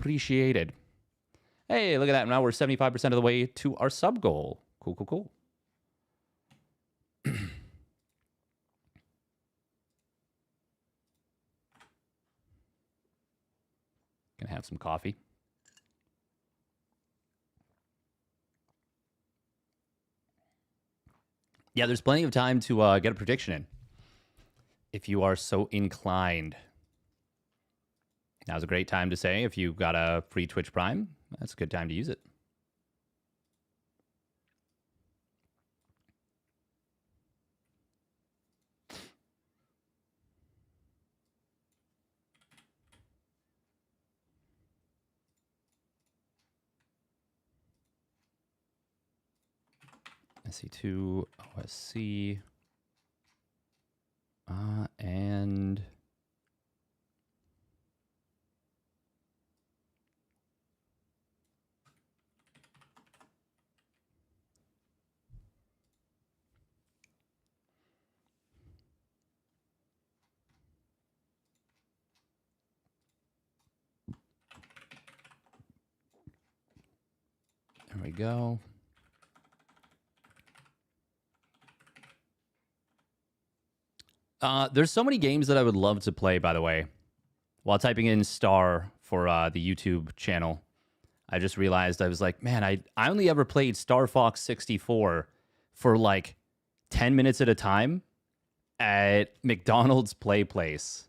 appreciated. Hey, look at that. Now we're 75% of the way to our sub goal. Cool, cool, cool. Gonna have some coffee. Yeah, there's plenty of time to get a prediction in, if you are so inclined. Now's a great time to say, if you've got a free Twitch Prime, that's a good time to use it. SC2, OSC, and there we go. There's so many games that I would love to play, by the way. While typing in star for the YouTube channel, I just realized, I was like, man, I only ever played Star Fox 64 for like 10 minutes at a time at McDonald's Play Place.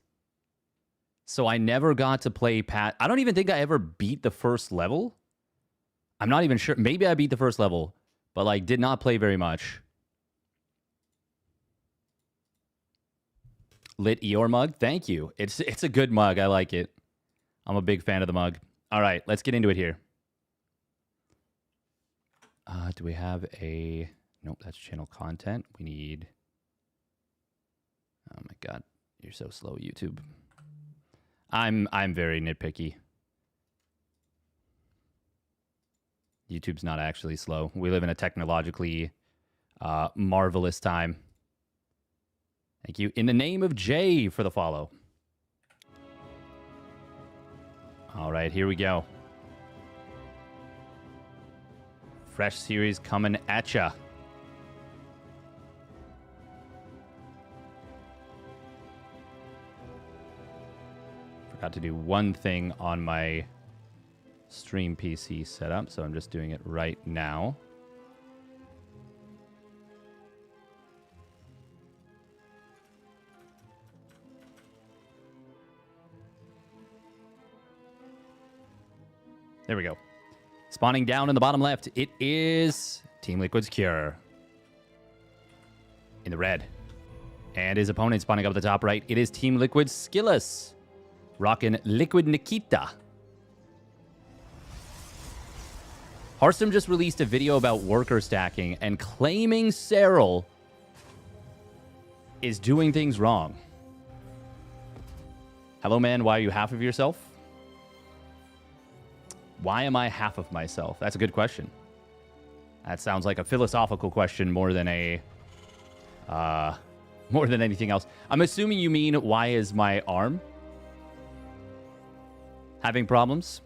So I never got to play I don't even think I ever beat the first level. I'm not even sure. Maybe I beat the first level, but like did not play very much. Lit Eeyore mug, thank you. It's a good mug. I like it. I'm a big fan of the mug. All right, let's get into it here. Do we have a... Nope, that's channel content. We need... Oh my god, you're so slow, YouTube. I'm very nitpicky. YouTube's not actually slow. We live in a technologically marvelous time. Thank you. In the name of Jay for the follow. All right, here we go. Fresh series coming at ya. Forgot to do one thing on my stream PC setup, so I'm just doing it right now. There we go. Spawning down in the bottom left, it is Team Liquid's Cure. In the red. And his opponent spawning up at the top right, it is Team Liquid's SKillous. Rockin' Liquid Nikita. Harstem just released a video about worker stacking and claiming Serral is doing things wrong. Hello, man. Why are you half of yourself? Why am I half of myself? That's a good question. That sounds like a philosophical question more than a... more than anything else. I'm assuming you mean, why is my arm having problems?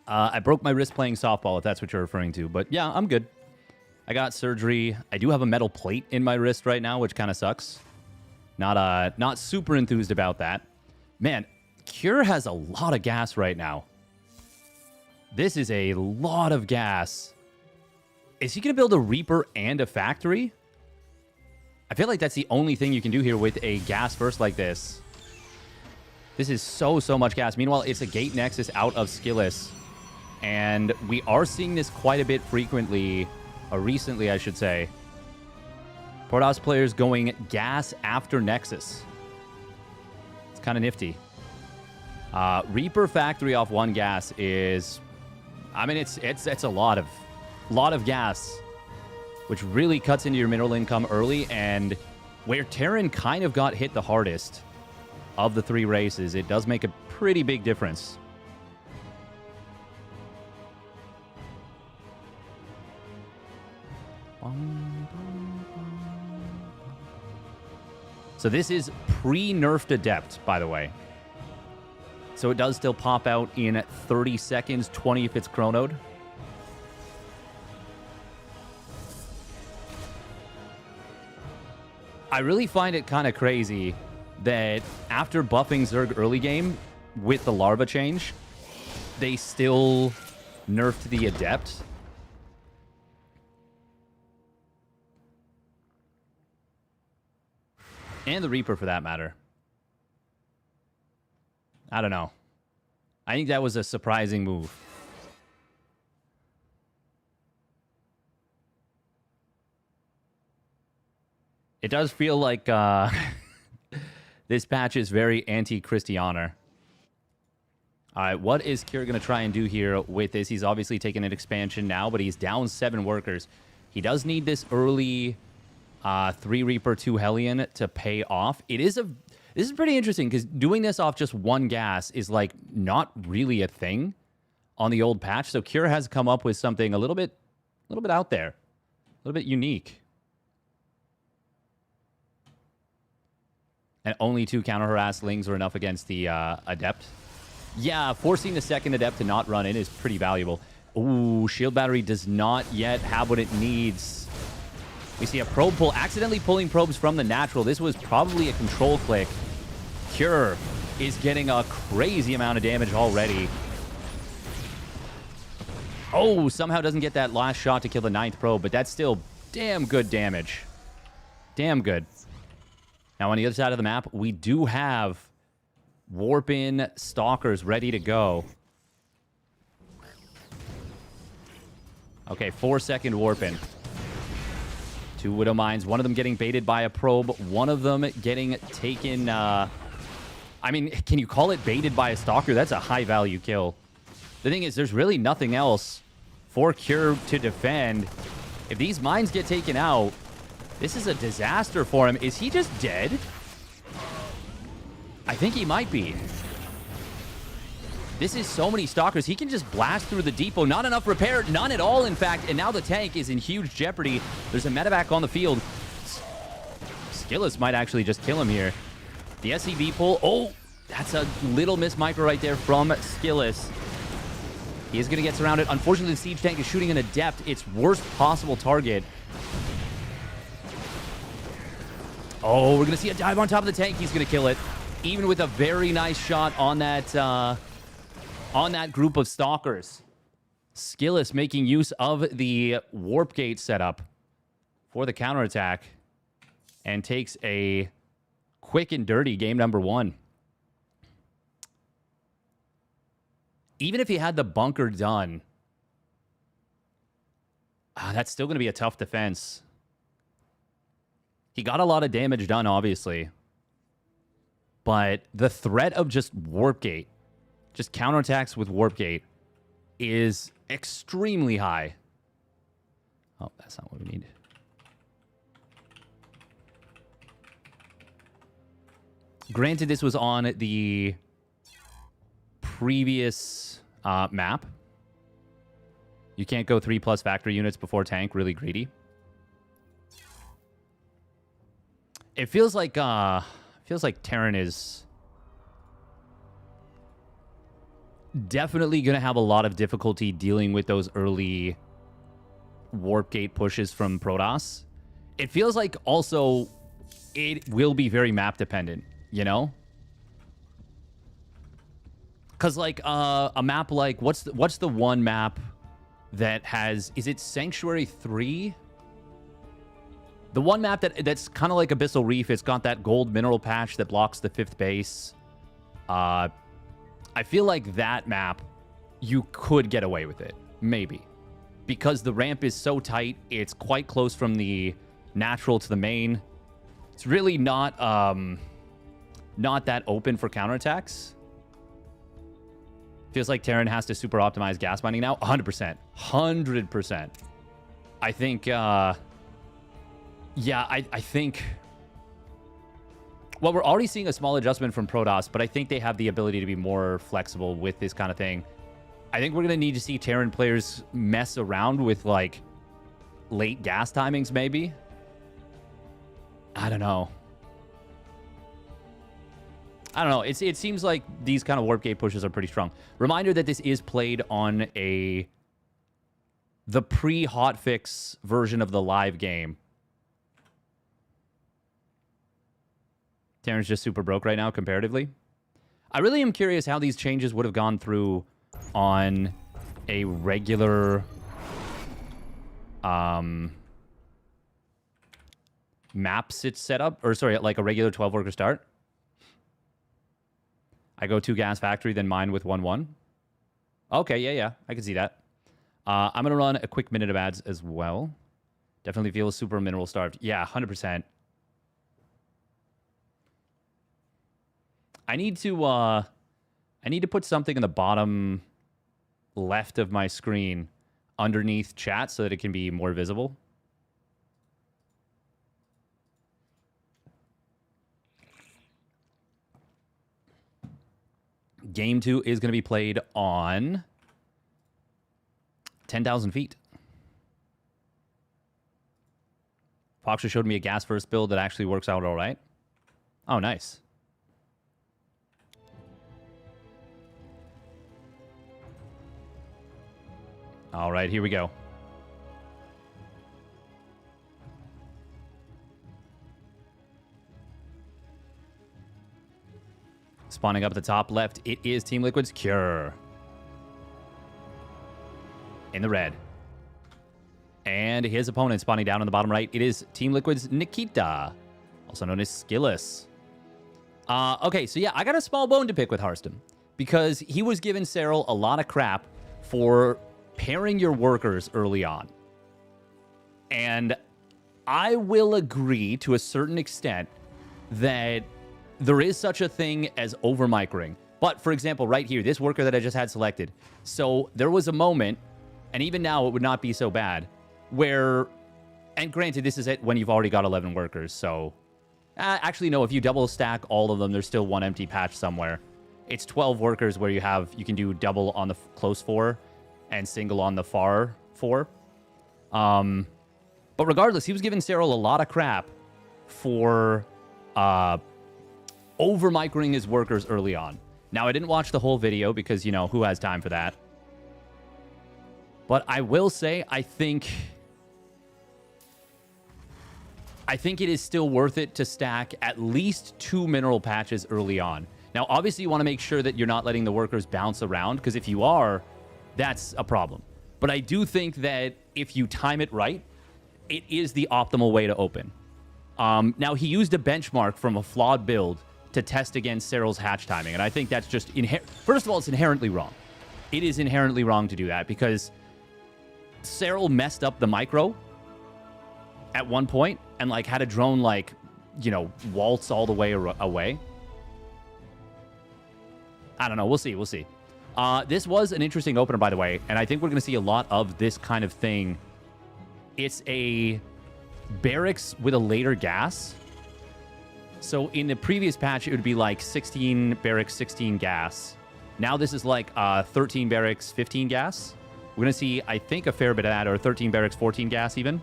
I broke my wrist playing softball, if that's what you're referring to. But yeah, I'm good. I got surgery. I do have a metal plate in my wrist right now, which kind of sucks. Not super enthused about that. Man, Cure has a lot of gas right now. This is a lot of gas. Is he going to build a Reaper and a factory? I feel like that's the only thing you can do here with a gas burst like this. This is so much gas. Meanwhile, it's a Gate Nexus out of SKillous. And we are seeing this quite a bit frequently, or recently, I should say. Protoss players going gas after Nexus. It's kind of nifty. Reaper factory off one gas is... I mean, it's a lot of gas, which really cuts into your mineral income early. And where Terran kind of got hit the hardest of the three races, it does make a pretty big difference. So this is pre-nerfed Adept, by the way. So it does still pop out in 30 seconds, 20 if it's chronoed. I really find it kind of crazy that after buffing Zerg early game with the Larva change, they still nerfed the Adept. And the Reaper, for that matter. I don't know. I think that was a surprising move. It does feel like this patch is very anti-Krystianer. All right, what is Kira going to try and do here with this? He's obviously taking an expansion now, but he's down 7 workers. He does need this early 3 Reaper, 2 Hellion to pay off. This is pretty interesting because doing this off just 1 gas is like not really a thing on the old patch. So Kira has come up with something a little bit out there, a little bit unique. And only 2 counter harass lings are enough against the Adept. Yeah, forcing the second Adept to not run in is pretty valuable. Ooh, Shield Battery does not yet have what it needs. We see a probe pull, accidentally pulling probes from the natural. This was probably a control click. Cure is getting a crazy amount of damage already. Oh, somehow doesn't get that last shot to kill the 9th probe, but that's still damn good damage. Damn good. Now, on the other side of the map, we do have Warp-in Stalkers ready to go. Okay, 4-second Warp-in. 2 Widow Mines, one of them getting baited by a probe, one of them getting taken... I mean, can you call it baited by a Stalker? That's a high-value kill. The thing is, there's really nothing else for Cure to defend. If these mines get taken out, this is a disaster for him. Is he just dead? I think he might be. This is so many Stalkers. He can just blast through the depot. Not enough repair. None at all, in fact. And now the tank is in huge jeopardy. There's a medevac on the field. SKillous might actually just kill him here. The SCV pull. Oh, that's a little miss micro right there from SKillous. He is going to get surrounded. Unfortunately, the siege tank is shooting an Adept. Its worst possible target. Oh, we're going to see a dive on top of the tank. He's going to kill it. Even with a very nice shot on that group of Stalkers. SKillous making use of the Warp Gate setup for the counterattack. And takes a quick and dirty game number 1. Even if he had the bunker done, that's still going to be a tough defense. He got a lot of damage done, obviously. But the threat of just Warp Gate, just counterattacks with Warp Gate, is extremely high. Oh, that's not what we need. Granted, this was on the previous map. You can't go 3+ factory units before tank. Really greedy. It feels like Terran is definitely going to have a lot of difficulty dealing with those early Warp Gate pushes from Protoss. It feels like also it will be very map dependent, you know? Because like a map like what's the one map that has, is it Sanctuary 3? The one map that's kind of like Abyssal Reef, it's got that gold mineral patch that blocks the 5th base. I feel like that map, you could get away with it. Maybe. Because the ramp is so tight, it's quite close from the natural to the main. It's really not that open for counterattacks. Feels like Terran has to super optimize gas mining now. 100%. 100%. I think... yeah, I think... Well, we're already seeing a small adjustment from Protoss, but I think they have the ability to be more flexible with this kind of thing. I think we're going to need to see Terran players mess around with, like late gas timings, maybe. I don't know. It seems like these kind of warp gate pushes are pretty strong. Reminder that this is played on the pre-hotfix version of the live game. Terran's just super broke right now, comparatively. I really am curious how these changes would have gone through on a regular map sit setup, or sorry, like a regular 12-worker start. I go 2 gas factory, then mine with 1-1. Okay, yeah, I can see that. I'm going to run a quick minute of ads as well. Definitely feel super mineral starved. Yeah, 100%. I need to put something in the bottom left of my screen underneath chat so that it can be more visible. Game 2 is going to be played on 10,000 feet. Foxer showed me a gas first build that actually works out all right. Oh, nice. All right, here we go. Spawning up at the top left, it is Team Liquid's Cure. In the red. And his opponent spawning down on the bottom right, it is Team Liquid's Nikita, also known as Skillous. Okay, so yeah, I got a small bone to pick with Harstem because he was giving Cyril a lot of crap for pairing your workers early on. And I will agree to a certain extent that there is such a thing as over-microing. But, for example, right here, this worker that I just had selected. So there was a moment, and even now it would not be so bad, where, and granted, this is it when you've already got 11 workers, so... actually, no, if you double stack all of them, there's still one empty patch somewhere. It's 12 workers where you can do double on the close 4 and single on the far 4. But regardless, he was giving Cyril a lot of crap for over-microing his workers early on. Now, I didn't watch the whole video because, you know, who has time for that? But I will say, I think it is still worth it to stack at least 2 mineral patches early on. Now, obviously, you want to make sure that you're not letting the workers bounce around, because if you are, that's a problem. But I do think that if you time it right, it is the optimal way to open. Now, he used a benchmark from a flawed build to test against Cyril's hatch timing, and I think that's just first of all, it's inherently wrong. It is inherently wrong to do that, because Cyril messed up the micro at one point and, like, had a drone, like, you know, waltz all the way away. I don't know. We'll see. We'll see. This was an interesting opener, by the way, and I think we're going to see a lot of this kind of thing. It's a barracks with a later gas. So in the previous patch, it would be like 16 barracks, 16 gas. Now this is like 13 barracks, 15 gas. We're going to see, I think, a fair bit of that, or 13 barracks, 14 gas even.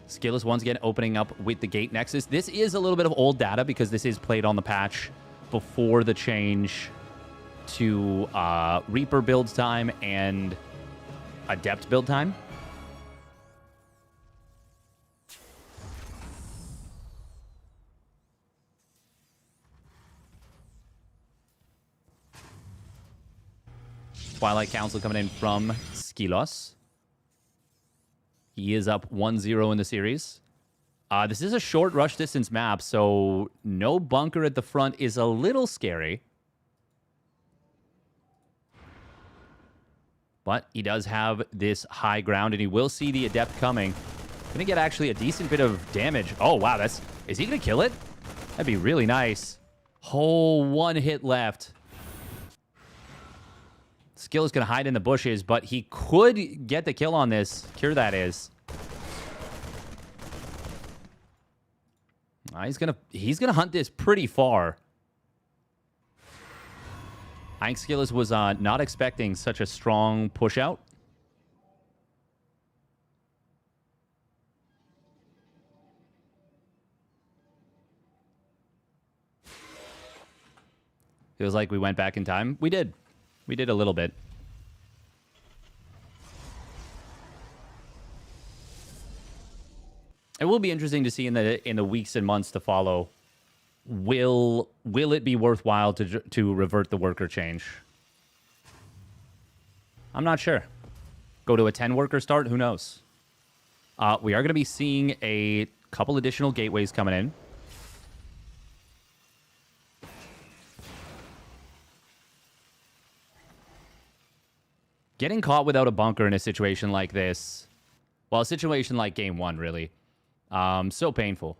Skillous once again opening up with the Gate Nexus. This is a little bit of old data because this is played on the patch before the change to Reaper build time and Adept build time. Twilight Council coming in from Skillous. He is up 1-0 in the series. This is a short rush distance map, so no bunker at the front is a little scary. But he does have this high ground, and he will see the Adept coming. Gonna get actually a decent bit of damage. Oh, wow, is he gonna kill it? That'd be really nice. Oh, 1 hit left. Skill is going to hide in the bushes, but he could get the kill on this. Cure, that is. He's gonna hunt this pretty far. I think SKillous was not expecting such a strong push out. Feels like we went back in time. We did. We did a little bit. It will be interesting to see in the weeks and months to follow. Will it be worthwhile to revert the worker change? I'm not sure. Go to a 10 worker start? Who knows? We are going to be seeing a couple additional gateways coming in. Getting caught without a bunker in a situation like this, well, a situation like game 1, really, so painful.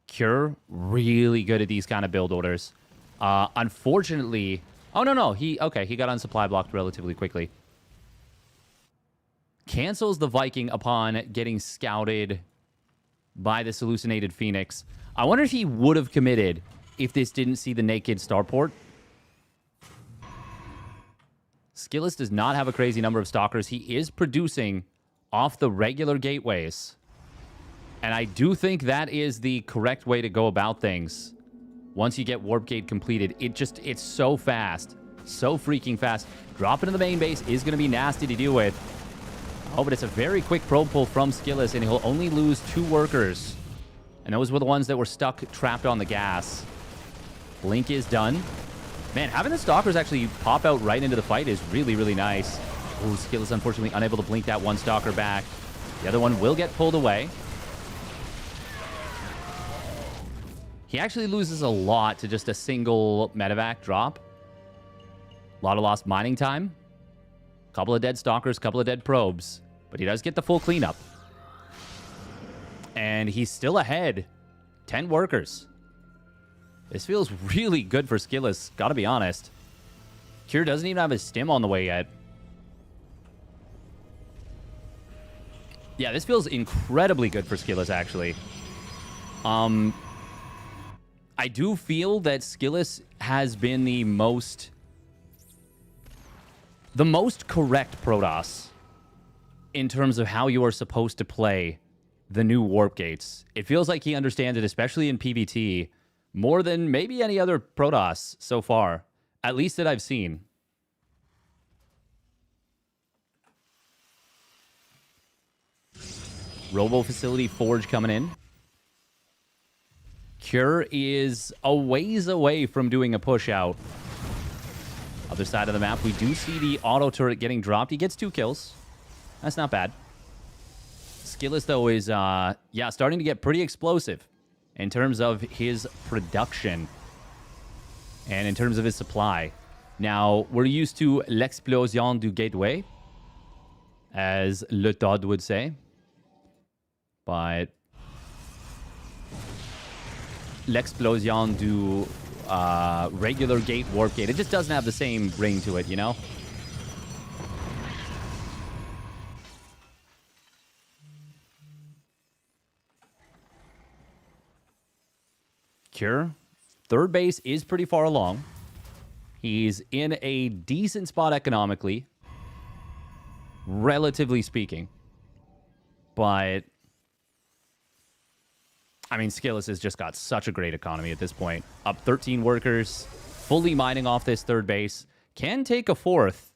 Cure, really good at these kind of build orders. Unfortunately, oh, no, he got on supply blocked relatively quickly. Cancels the Viking upon getting scouted by this hallucinated Phoenix. I wonder if he would have committed if this didn't see the naked starport. SKillous does not have a crazy number of stalkers. He is producing off the regular gateways. And I do think that is the correct way to go about things. Once you get Warp Gate completed, it's so fast. So freaking fast. Dropping in the main base is going to be nasty to deal with. Oh, but it's a very quick probe pull from SKillous, and he'll only lose 2 workers. And those were the ones that were stuck, trapped on the gas. Blink is done. Man, having the stalkers actually pop out right into the fight is really, really nice. Ooh, SKillous unfortunately unable to blink that one stalker back. The other one will get pulled away. He actually loses a lot to just a single medevac drop. A lot of lost mining time. Couple of dead stalkers, couple of dead probes. But he does get the full cleanup. And he's still ahead. 10 workers. This feels really good for SKillous, gotta be honest. Cure doesn't even have his stim on the way yet. Yeah, this feels incredibly good for SKillous, actually. I do feel that SKillous has been the most correct Protoss in terms of how you are supposed to play the new Warp Gates. It feels like he understands it, especially in PvT, more than maybe any other Protoss so far, at least that I've seen. Robo Facility Forge coming in. Cure is a ways away from doing a push out. Other side of the map, we do see the auto turret getting dropped. He gets 2 kills. That's not bad. SKillous, though, is starting to get pretty explosive in terms of his production and in terms of his supply. Now, we're used to l'explosion du gateway, as Le Todd would say. But l'explosion du regular gate warp gate, it just doesn't have the same ring to it, you know? Cure, third base is pretty far along. He's in a decent spot economically, relatively speaking. But I mean, SKillous has just got such a great economy at this point. Up 13 workers, fully mining off this third base. Can take a fourth.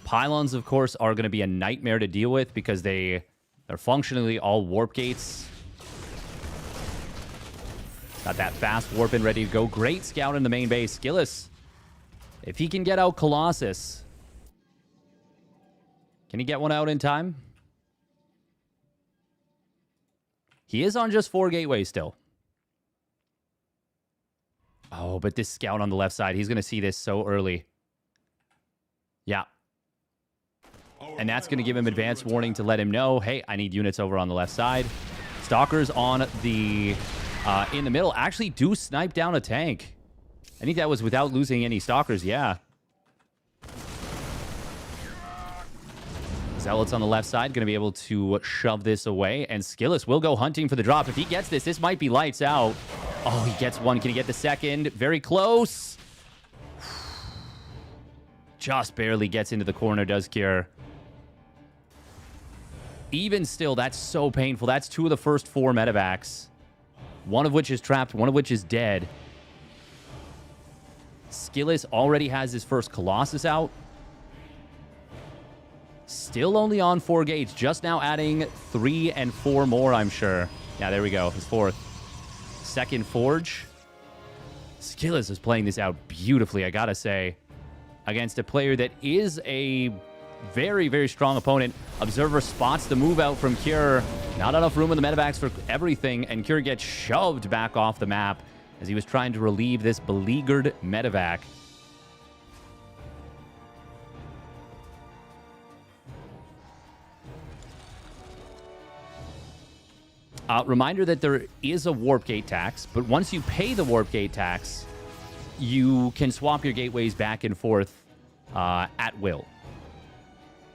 Pylons, of course, are going to be a nightmare to deal with because they're functionally all warp gates. Got that fast warp in ready to go. Great scout in the main base. SKillous, if he can get out Colossus, can he get one out in time? He is on just 4 gateways still. Oh, but this scout on the left side, he's going to see this so early. Yeah. And that's going to give him advance warning to let him know, hey, I need units over on the left side. Stalkers on the in the middle actually do snipe down a tank. I think that was without losing any stalkers, yeah. Zealots on the left side going to be able to shove this away. And SKillous will go hunting for the drop. If he gets this, this might be lights out. Oh, he gets one. Can he get the second? Very close. Just barely gets into the corner, does Cure. Even still, that's so painful. That's 2 of the first 4 medevacs. One of which is trapped, one of which is dead. SKillous already has his first Colossus out. Still only on 4 gates. Just now adding 3 and 4 more, I'm sure. Yeah, there we go. His 4th. Second Forge. SKillous is playing this out beautifully, I gotta say. Against a player that is a very, very strong opponent. Observer spots the move out from Cure. Not enough room in the medevacs for everything, and Cure gets shoved back off the map as he was trying to relieve this beleaguered medevac. Reminder that there is a warp gate tax, but once you pay the warp gate tax, you can swap your gateways back and forth at will.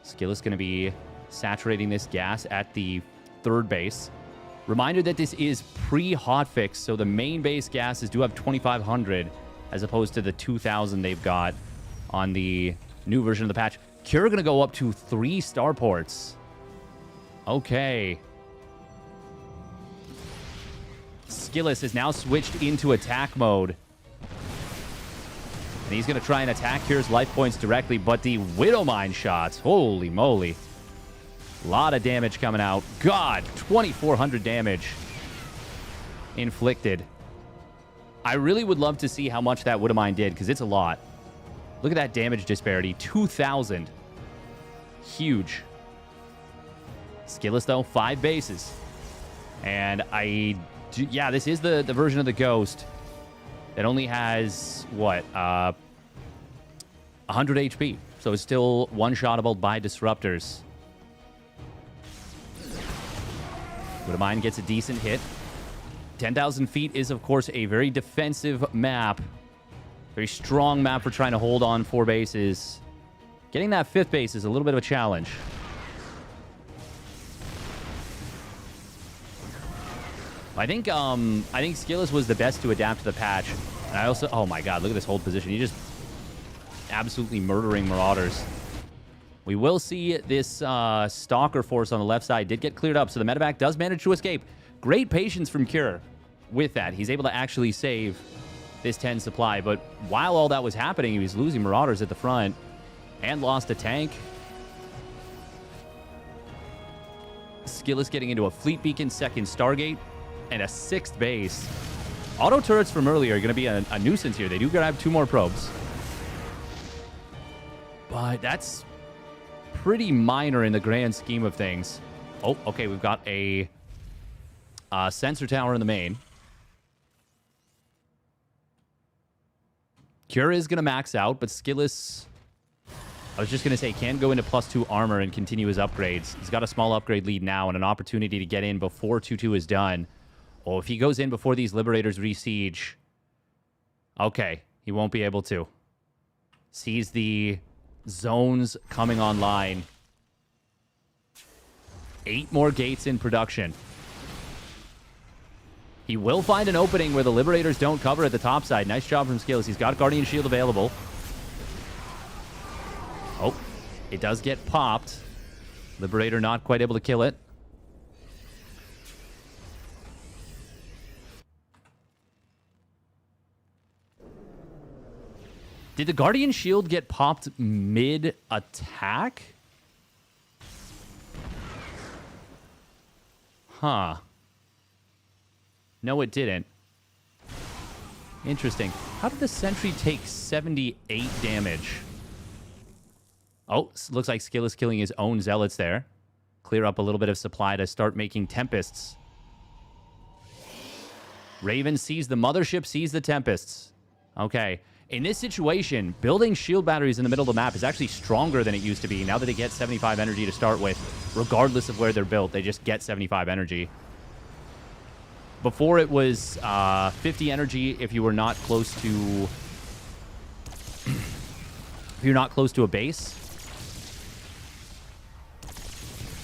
SKillous going to be saturating this gas at the 3rd base. Reminder that this is pre-hotfix, so the main base gases do have 2,500 as opposed to the 2,000 they've got on the new version of the patch. Cure going to go up to 3 starports. Okay. SKillous is now switched into attack mode. And he's going to try and attack Cure's life points directly, but the Widowmine shots, holy moly. A lot of damage coming out. God, 2,400 damage inflicted. I really would love to see how much that Widowmine did, because it's a lot. Look at that damage disparity. 2,000. Huge. SKillous, though, 5 bases. And yeah, this is the version of the Ghost that only has, what, 100 HP. So it's still one-shottable by disruptors. Widowmine gets a decent hit. 10,000 feet is, of course, a very defensive map. Very strong map for trying to hold on 4 bases. Getting that 5th base is a little bit of a challenge. I think SKillous was the best to adapt to the patch. And I also... Oh, my God. Look at this hold position. He just absolutely murdering Marauders. We will see this Stalker force on the left side did get cleared up, so the medevac does manage to escape. Great patience from Cure with that. He's able to actually save this 10 supply, but while all that was happening, he was losing Marauders at the front and lost a tank. SKillous getting into a Fleet Beacon, 2nd Stargate, and a 6th base. Auto turrets from earlier are going to be a nuisance here. They do grab 2 more probes. But that's pretty minor in the grand scheme of things. Oh, okay, we've got a sensor tower in the main. Cure is going to max out, but SKillous, I was just going to say, can go into +2 armor and continue his upgrades. He's got a small upgrade lead now and an opportunity to get in before 2-2 is done. Oh, if he goes in before these Liberators re-siege, okay, he won't be able to. Sees the zones coming online. 8 more gates in production. He will find an opening where the Liberators don't cover at the top side. Nice job from SKillous. He's got Guardian Shield available. Oh, it does get popped. Liberator not quite able to kill it. Did the Guardian Shield get popped mid-attack? Huh. No, it didn't. Interesting. How did the Sentry take 78 damage? Oh, looks like SKillous killing his own Zealots there. Clear up a little bit of supply to start making Tempests. Raven sees the Mothership, sees the Tempests. Okay. In this situation, building shield batteries in the middle of the map is actually stronger than it used to be. Now that they get 75 energy to start with, regardless of where they're built, they just get 75 energy. Before it was 50 energy if you were not close to... if you're not close to a base.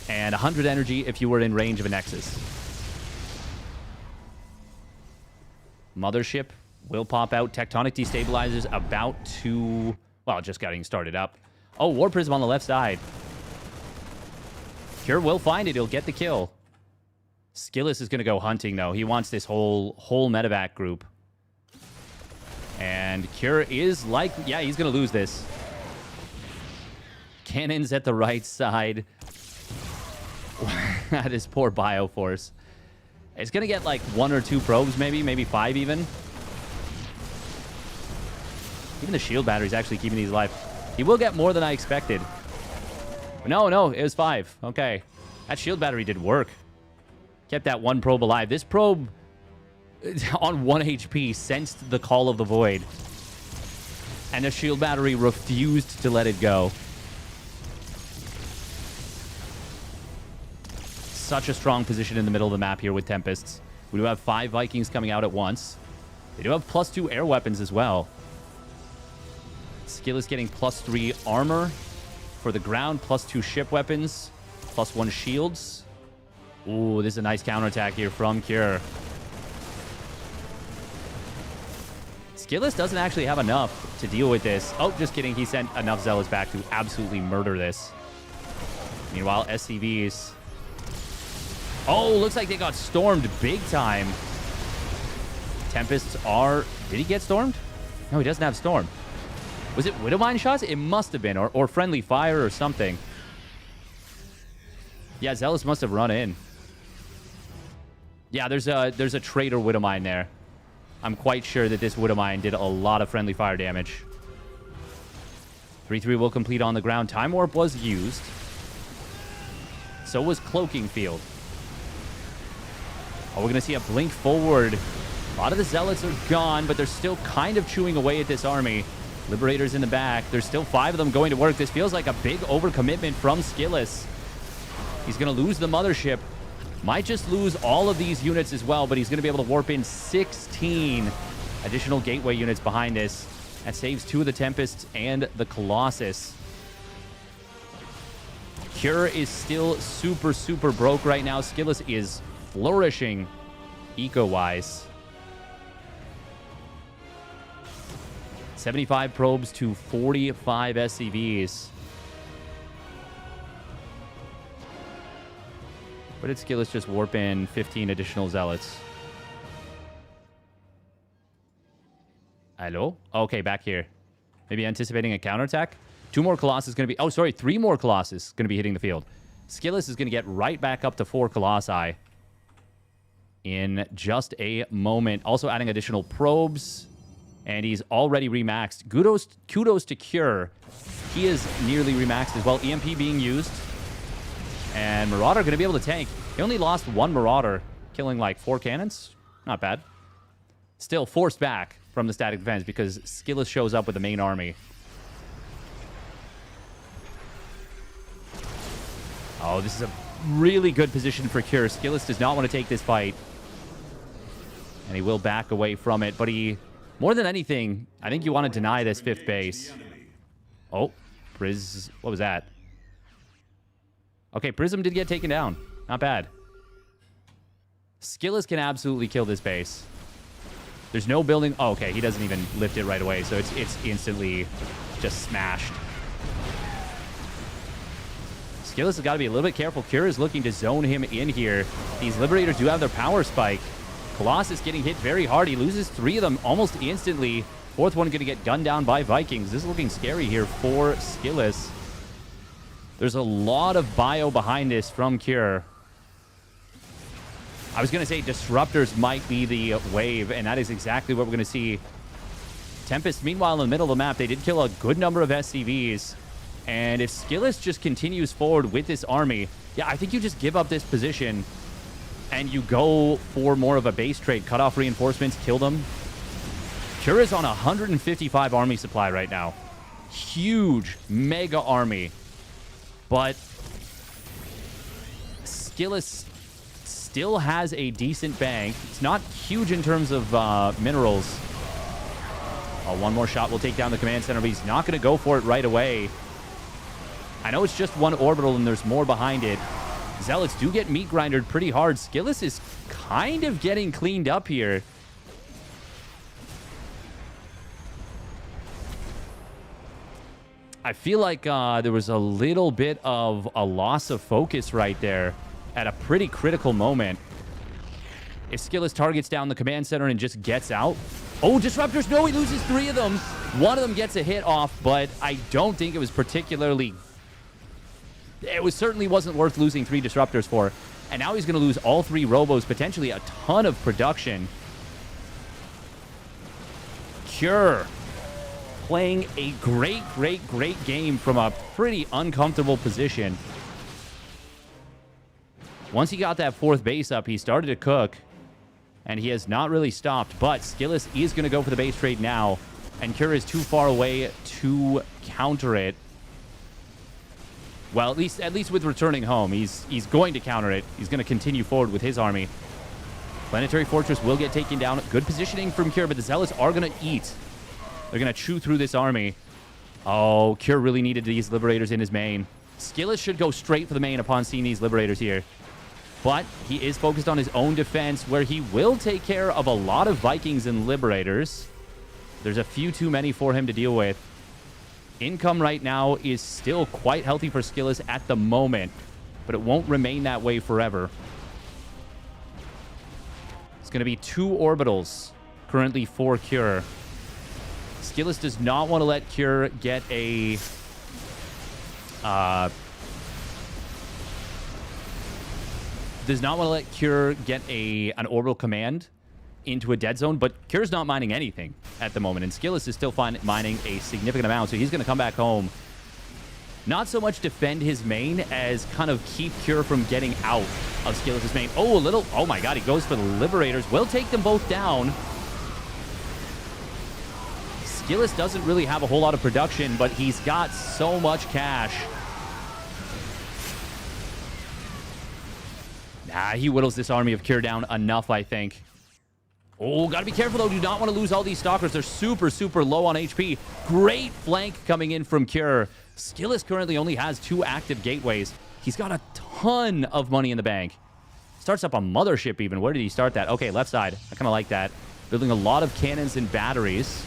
and 100 energy if you were in range of a Nexus. Mothership will pop out. Tectonic Destabilizers about to... Well, just getting started up. Oh, War Prism on the left side. Cure will find it. He'll get the kill. SKillous is going to go hunting, though. He wants this whole medevac group. And Cure is like... Yeah, he's going to lose this. Cannons at the right side. That is poor Bioforce. It's going to get like 1 or 2 probes, maybe 5 even. Even the shield battery is actually keeping these alive. He will get more than I expected. No, it was 5. Okay. That shield battery did work. Kept that 1 probe alive. This probe on 1 HP sensed the call of the void. And the shield battery refused to let it go. Such a strong position in the middle of the map here with Tempests. We do have 5 Vikings coming out at once. They do have +2 air weapons as well. SKillous getting +3 armor for the ground, +2 ship weapons, +1 shields. Ooh, this is a nice counterattack here from Cure. SKillous doesn't actually have enough to deal with this. Oh, just kidding. He sent enough Zealots back to absolutely murder this. Meanwhile, SCVs... Oh, looks like they got stormed big time. Tempests are... Did he get stormed? No, he doesn't have storm. Was it Widowmine shots? It must have been. Or friendly fire or something. Yeah, Zealous must have run in. Yeah, there's a traitor Widowmine there. I'm quite sure that this Widowmine did a lot of friendly fire damage. 3-3 will complete on the ground. Time Warp was used. So was Cloaking Field. Oh, we're going to see a blink forward. A lot of the Zealots are gone, but they're still kind of chewing away at this army. Liberators in the back. There's still 5 of them going to work. This feels like a big overcommitment from SKillous. He's going to lose the Mothership. Might just lose all of these units as well, but he's going to be able to warp in 16 additional gateway units behind this. That saves 2 of the Tempests and the Colossus. Cure is still super, super broke right now. SKillous is flourishing eco-wise. 75 probes to 45 SCVs. But did SKillous just warp in 15 additional Zealots? Hello? Okay, back here. Maybe anticipating a counterattack? 2 more Colossus going to be... Oh, sorry, 3 more Colossus going to be hitting the field. SKillous is going to get right back up to 4 Colossi in just a moment. Also adding additional probes. And he's already remaxed. Kudos to Cure. He is nearly remaxed as well. EMP being used. And Marauder going to be able to tank. He only lost 1 Marauder, killing like 4 cannons. Not bad. Still forced back from the static defense because SKillous shows up with the main army. Oh, this is a really good position for Cure. SKillous does not want to take this fight. And he will back away from it. But he, more than anything, I think you want to deny this 5th base. Oh, Priz, what was that? Okay, Prism did get taken down. Not bad. SKillous can absolutely kill this base. There's no building. Oh, okay, he doesn't even lift it right away, so it's instantly just smashed. SKillous has got to be a little bit careful. Cure is looking to zone him in here. These Liberators do have their power spike. Colossus getting hit very hard. He loses 3 of them almost instantly. 4th one going to get gunned down by Vikings. This is looking scary here for SKillous. There's a lot of bio behind this from Cure. I was going to say Disruptors might be the wave, and that is exactly what we're going to see. Tempest, meanwhile, in the middle of the map, they did kill a good number of SCVs. And if SKillous just continues forward with this army, yeah, I think you just give up this position and you go for more of a base trade. Cut off reinforcements, kill them. Cure is on 155 army supply right now. Huge, mega army. But SKillous still has a decent bank. It's not huge in terms of minerals. Oh, 1 more shot will take down the command center, but he's not going to go for it right away. I know it's just 1 orbital and there's more behind it. Zealots do get meat grindered pretty hard. SKillous is kind of getting cleaned up here. I feel like there was a little bit of a loss of focus right there at a pretty critical moment. If SKillous targets down the command center and just gets out. Oh, Disruptors. No, he loses 3 of them. One of them gets a hit off, but I don't think it was particularly... It certainly wasn't worth losing 3 Disruptors for. And now he's going to lose all 3 Robos, potentially a ton of production. Cure playing a great game from a pretty uncomfortable position. Once he got that 4th base up, he started to cook, and he has not really stopped. But SKillous is going to go for the base trade now, and Cure is too far away to counter it. Well, at least with returning home, he's going to counter it. He's going to continue forward with his army. Planetary Fortress will get taken down. Good positioning from Cure, but the Zealots are going to eat. They're going to chew through this army. Oh, Cure really needed these Liberators in his main. SKillous should go straight for the main upon seeing these Liberators here. But he is focused on his own defense, where he will take care of a lot of Vikings and Liberators. There's a few too many for him to deal with. Income right now is still quite healthy for SKillous at the moment, but it won't remain that way forever. It's going to be 2 orbitals currently for Cure. SKillous does not want to let Cure get a... does not want to let Cure get an orbital command into a dead zone, but Cure's not mining anything at the moment, and SKillous is still mining a significant amount, so he's going to come back home. Not so much defend his main as kind of keep Cure from getting out of SKillous' main. Oh my god, he goes for the Liberators. Will take them both down. SKillous doesn't really have a whole lot of production, but he's got so much cash. Nah, he whittles this army of Cure down enough, I think. Oh, gotta be careful, though. Do not want to lose all these Stalkers. They're super low on HP. Great flank coming in from Cure. SKillous currently only has 2 active gateways. He's got a ton of money in the bank. Starts up a mothership even. Where did he start that? Okay, left side. I kind of like that. Building a lot of cannons and batteries.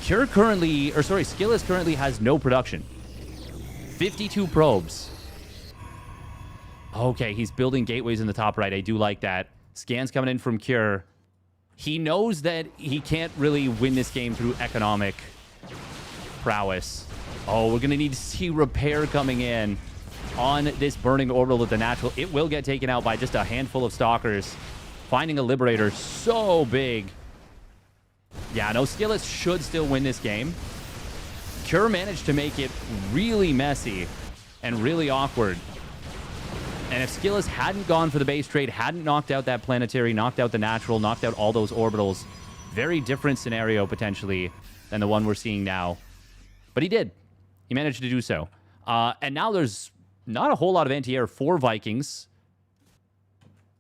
SKillous currently has no production. 52 probes. Okay, he's building gateways in the top right. I do like that. Scans coming in from Cure. He knows that he can't really win this game through economic prowess. Oh, we're going to need to see repair coming in on this burning orbital with the natural. It will get taken out by just a handful of Stalkers. Finding a Liberator so big. Yeah, no, SKillous should still win this game. Cure managed to make it really messy and really awkward. And if SKillous hadn't gone for the base trade, hadn't knocked out that planetary, knocked out the natural, knocked out all those orbitals, very different scenario potentially than the one we're seeing now. But he did. He managed to do so. And now there's not a whole lot of anti-air for Vikings.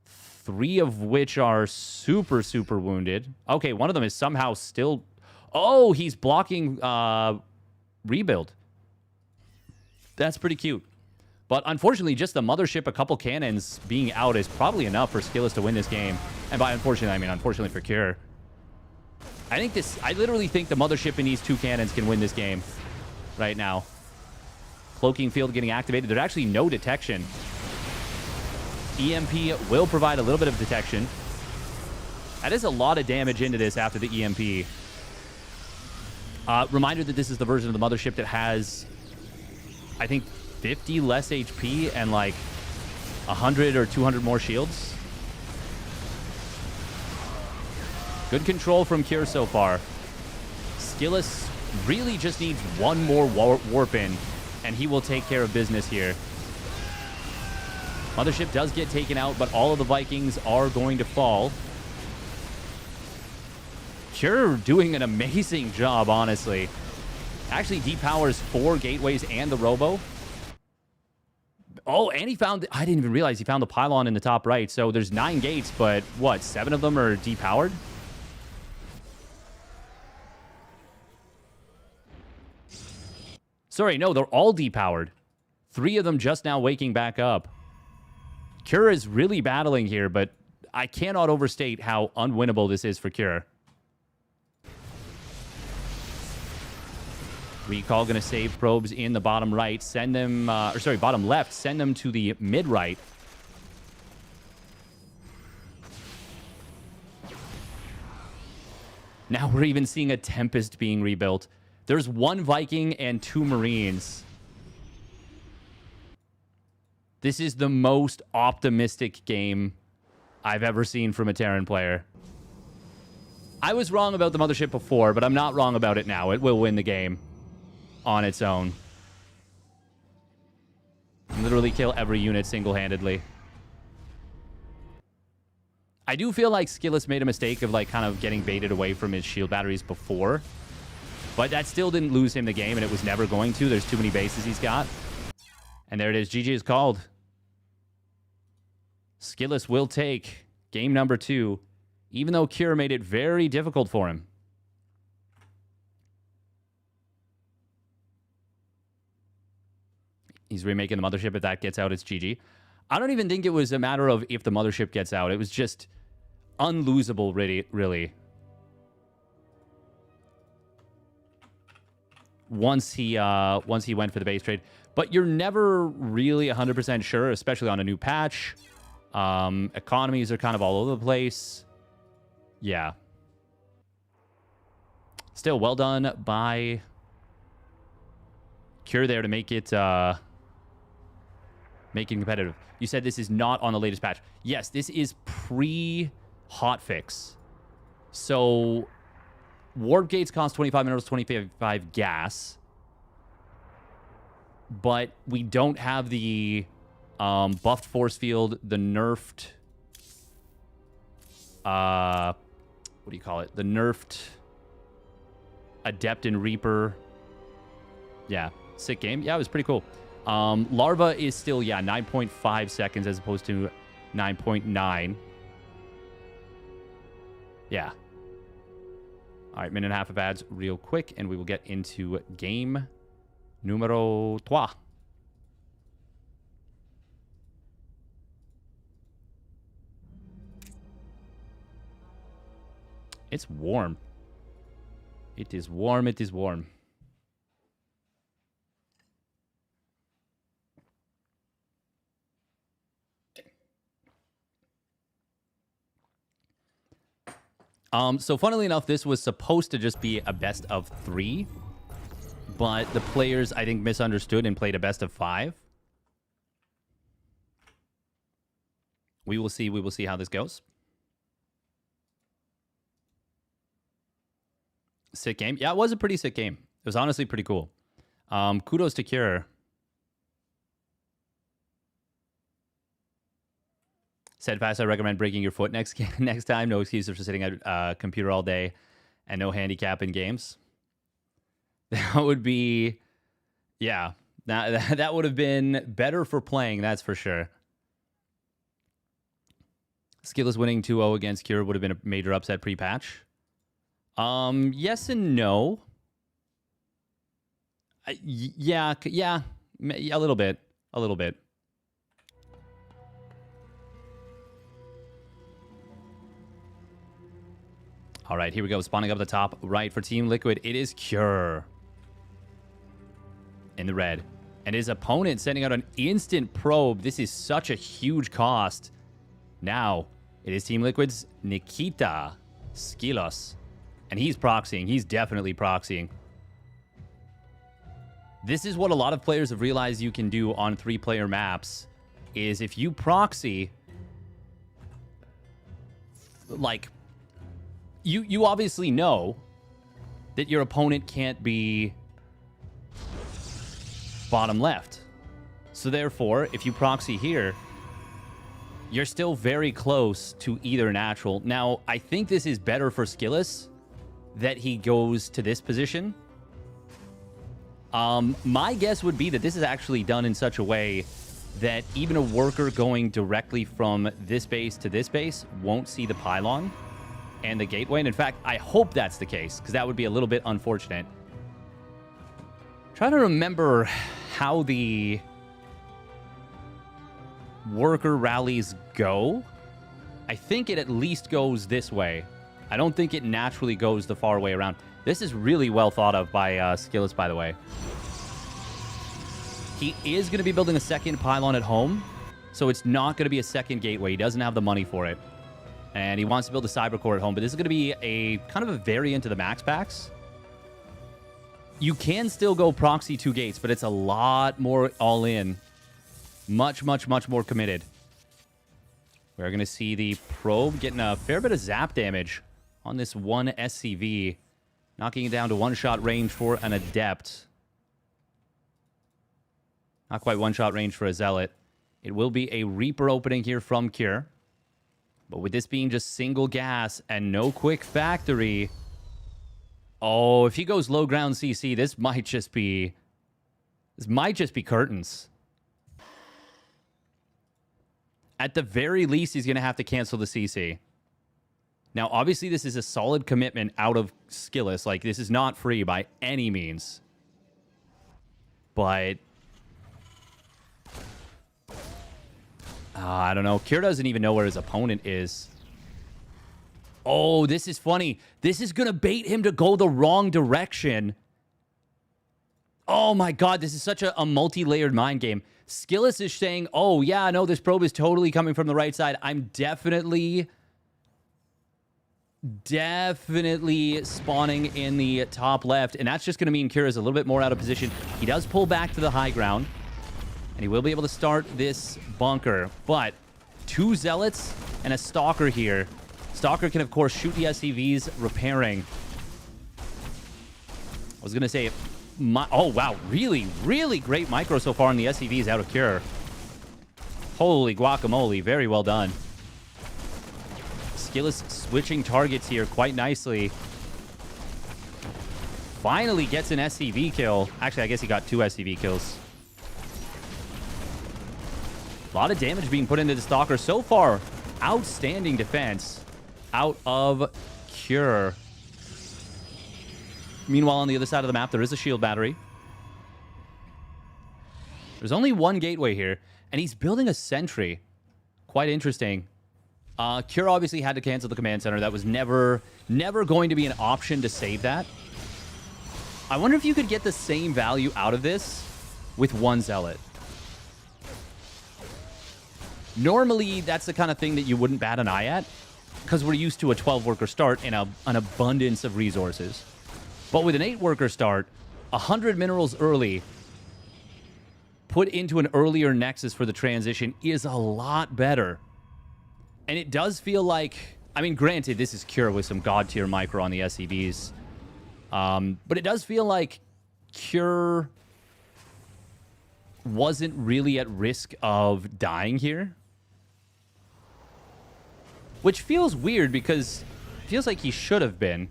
3 of which are super wounded. Okay, one of them is somehow still... Oh, he's blocking rebuild. That's pretty cute. But unfortunately, just the mothership, a couple cannons being out is probably enough for SKillous to win this game. And by unfortunately, I mean unfortunately for Cure. I literally think the mothership and these 2 cannons can win this game right now. Cloaking field getting activated. There's actually no detection. EMP will provide a little bit of detection. That is a lot of damage into this after the EMP. Reminder that this is the version of the mothership that has, I think, 50 less HP and like 100 or 200 more shields. Good control from Cure so far. SKillous really just needs one more warp in, and he will take care of business here. Mothership does get taken out, but all of the Vikings are going to fall. Cure doing an amazing job, honestly. Actually depowers 4 gateways and the Robo. Oh, and he found... I didn't even realize he found the pylon in the top right. So there's 9 gates, but what, 7 of them are depowered? Sorry, no, they're all depowered. 3 of them just now waking back up. Cure is really battling here, but I cannot overstate how unwinnable this is for Cure. Recall going to save probes in the bottom right. Send them, bottom left. Send them to the mid right. Now we're even seeing a Tempest being rebuilt. There's 1 Viking and 2 Marines. This is the most optimistic game I've ever seen from a Terran player. I was wrong about the Mothership before, but I'm not wrong about it now. It will win the game on its own. Literally kill every unit single-handedly. I do feel like SKillous made a mistake of like kind of getting baited away from his shield batteries before. But that still didn't lose him the game, and it was never going to. There's too many bases he's got. And there it is. GG is called. SKillous will take game number 2, even though Cure made it very difficult for him. He's remaking the Mothership. If that gets out, it's GG. I don't even think it was a matter of if the Mothership gets out. It was just unlosable, really. Once he went for the base trade. But you're never really 100% sure, especially on a new patch. Economies are kind of all over the place. Yeah. Still, well done by Cure there to make it competitive. You said this is not on the latest patch. Yes, this is pre-hotfix. So, warp gates cost 25 minerals, 25 gas. But we don't have the buffed force field, the nerfed... what do you call it? The nerfed Adept and Reaper. Yeah, sick game. Yeah, it was pretty cool. Larva is still, 9.5 seconds as opposed to 9.9. Yeah. All right, minute and a half of ads real quick, and we will get into game numero 3. It's warm. It is warm. It is warm. So funnily enough, this was supposed to just be a best of 3, but the players, I think, misunderstood and played a best of 5. We will see. We will see how this goes. Sick game. Yeah, it was a pretty sick game. It was honestly pretty cool. Kudos to Cure. Said fast, I recommend breaking your foot next time. No excuses for sitting at a computer all day and no handicap in games. That would be... Yeah. That would have been better for playing, that's for sure. SKillous winning 2-0 against Cure would have been a major upset pre-patch. Yes and no. Yeah, a little bit. A little bit. All right, here we go. Spawning up the top right for Team Liquid. It is Cure in the red. And his opponent sending out an instant probe. This is such a huge cost. Now, it is Team Liquid's Nikita SKillous. And he's proxying. He's definitely proxying. This is what a lot of players have realized you can do on 3-player maps. Is if you proxy... Like... You obviously know that your opponent can't be bottom left. So therefore, if you proxy here, you're still very close to either natural. Now, I think this is better for SKillous that he goes to this position. My guess would be that this is actually done in such a way that even a worker going directly from this base to this base won't see the pylon and the gateway. And in fact, I hope that's the case, because that would be a little bit unfortunate. Trying to remember how the worker rallies go. I think it at least goes this way. I don't think it naturally goes the far way around. This is really well thought of by SKillous, by the way. He is going to be building a second pylon at home, so it's not going to be a second gateway. He doesn't have the money for it. And he wants to build a cyber core at home, but this is going to be a kind of a variant of the max packs. You can still go proxy 2 gates, but it's a lot more all in. Much, much, much more committed. We're going to see the probe getting a fair bit of zap damage on this one SCV, knocking it down to one-shot range for an adept. Not quite one-shot range for a zealot. It will be a Reaper opening here from Cure. But with this being just single gas and no quick factory... Oh, if he goes low ground CC, this might just be curtains. At the very least, he's going to have to cancel the CC. Now, obviously, this is a solid commitment out of SKillous. Like, this is not free by any means. But... I don't know. Cure doesn't even know where his opponent is. Oh, this is funny. This is going to bait him to go the wrong direction. Oh my god, this is such a multi-layered mind game. SKillous is saying, oh yeah, no, this probe is totally coming from the right side. I'm definitely spawning in the top left. And that's just going to mean Cure is a little bit more out of position. He does pull back to the high ground. And he will be able to start this bunker. But 2 zealots and a stalker here. Stalker can, of course, shoot the SCVs repairing. I was going to say... oh, wow. Really, really great micro so far on the SCVs out of Cure. Holy guacamole. Very well done. SKillous switching targets here quite nicely. Finally gets an SCV kill. Actually, I guess he got 2 SCV kills. A lot of damage being put into the Stalker. So far, outstanding defense out of Cure. Meanwhile, on the other side of the map, there is a shield battery. There's only 1 gateway here, and he's building a sentry. Quite interesting. Cure obviously had to cancel the command center. That was never going to be an option to save that. I wonder if you could get the same value out of this with 1 zealot. Normally, that's the kind of thing that you wouldn't bat an eye at, because we're used to a 12-worker start and an abundance of resources. But with an 8-worker start, 100 minerals early, put into an earlier nexus for the transition is a lot better. And it does feel like... I mean, granted, this is Cure with some god-tier micro on the SCVs. But it does feel like Cure wasn't really at risk of dying here. Which feels weird because it feels like he should have been.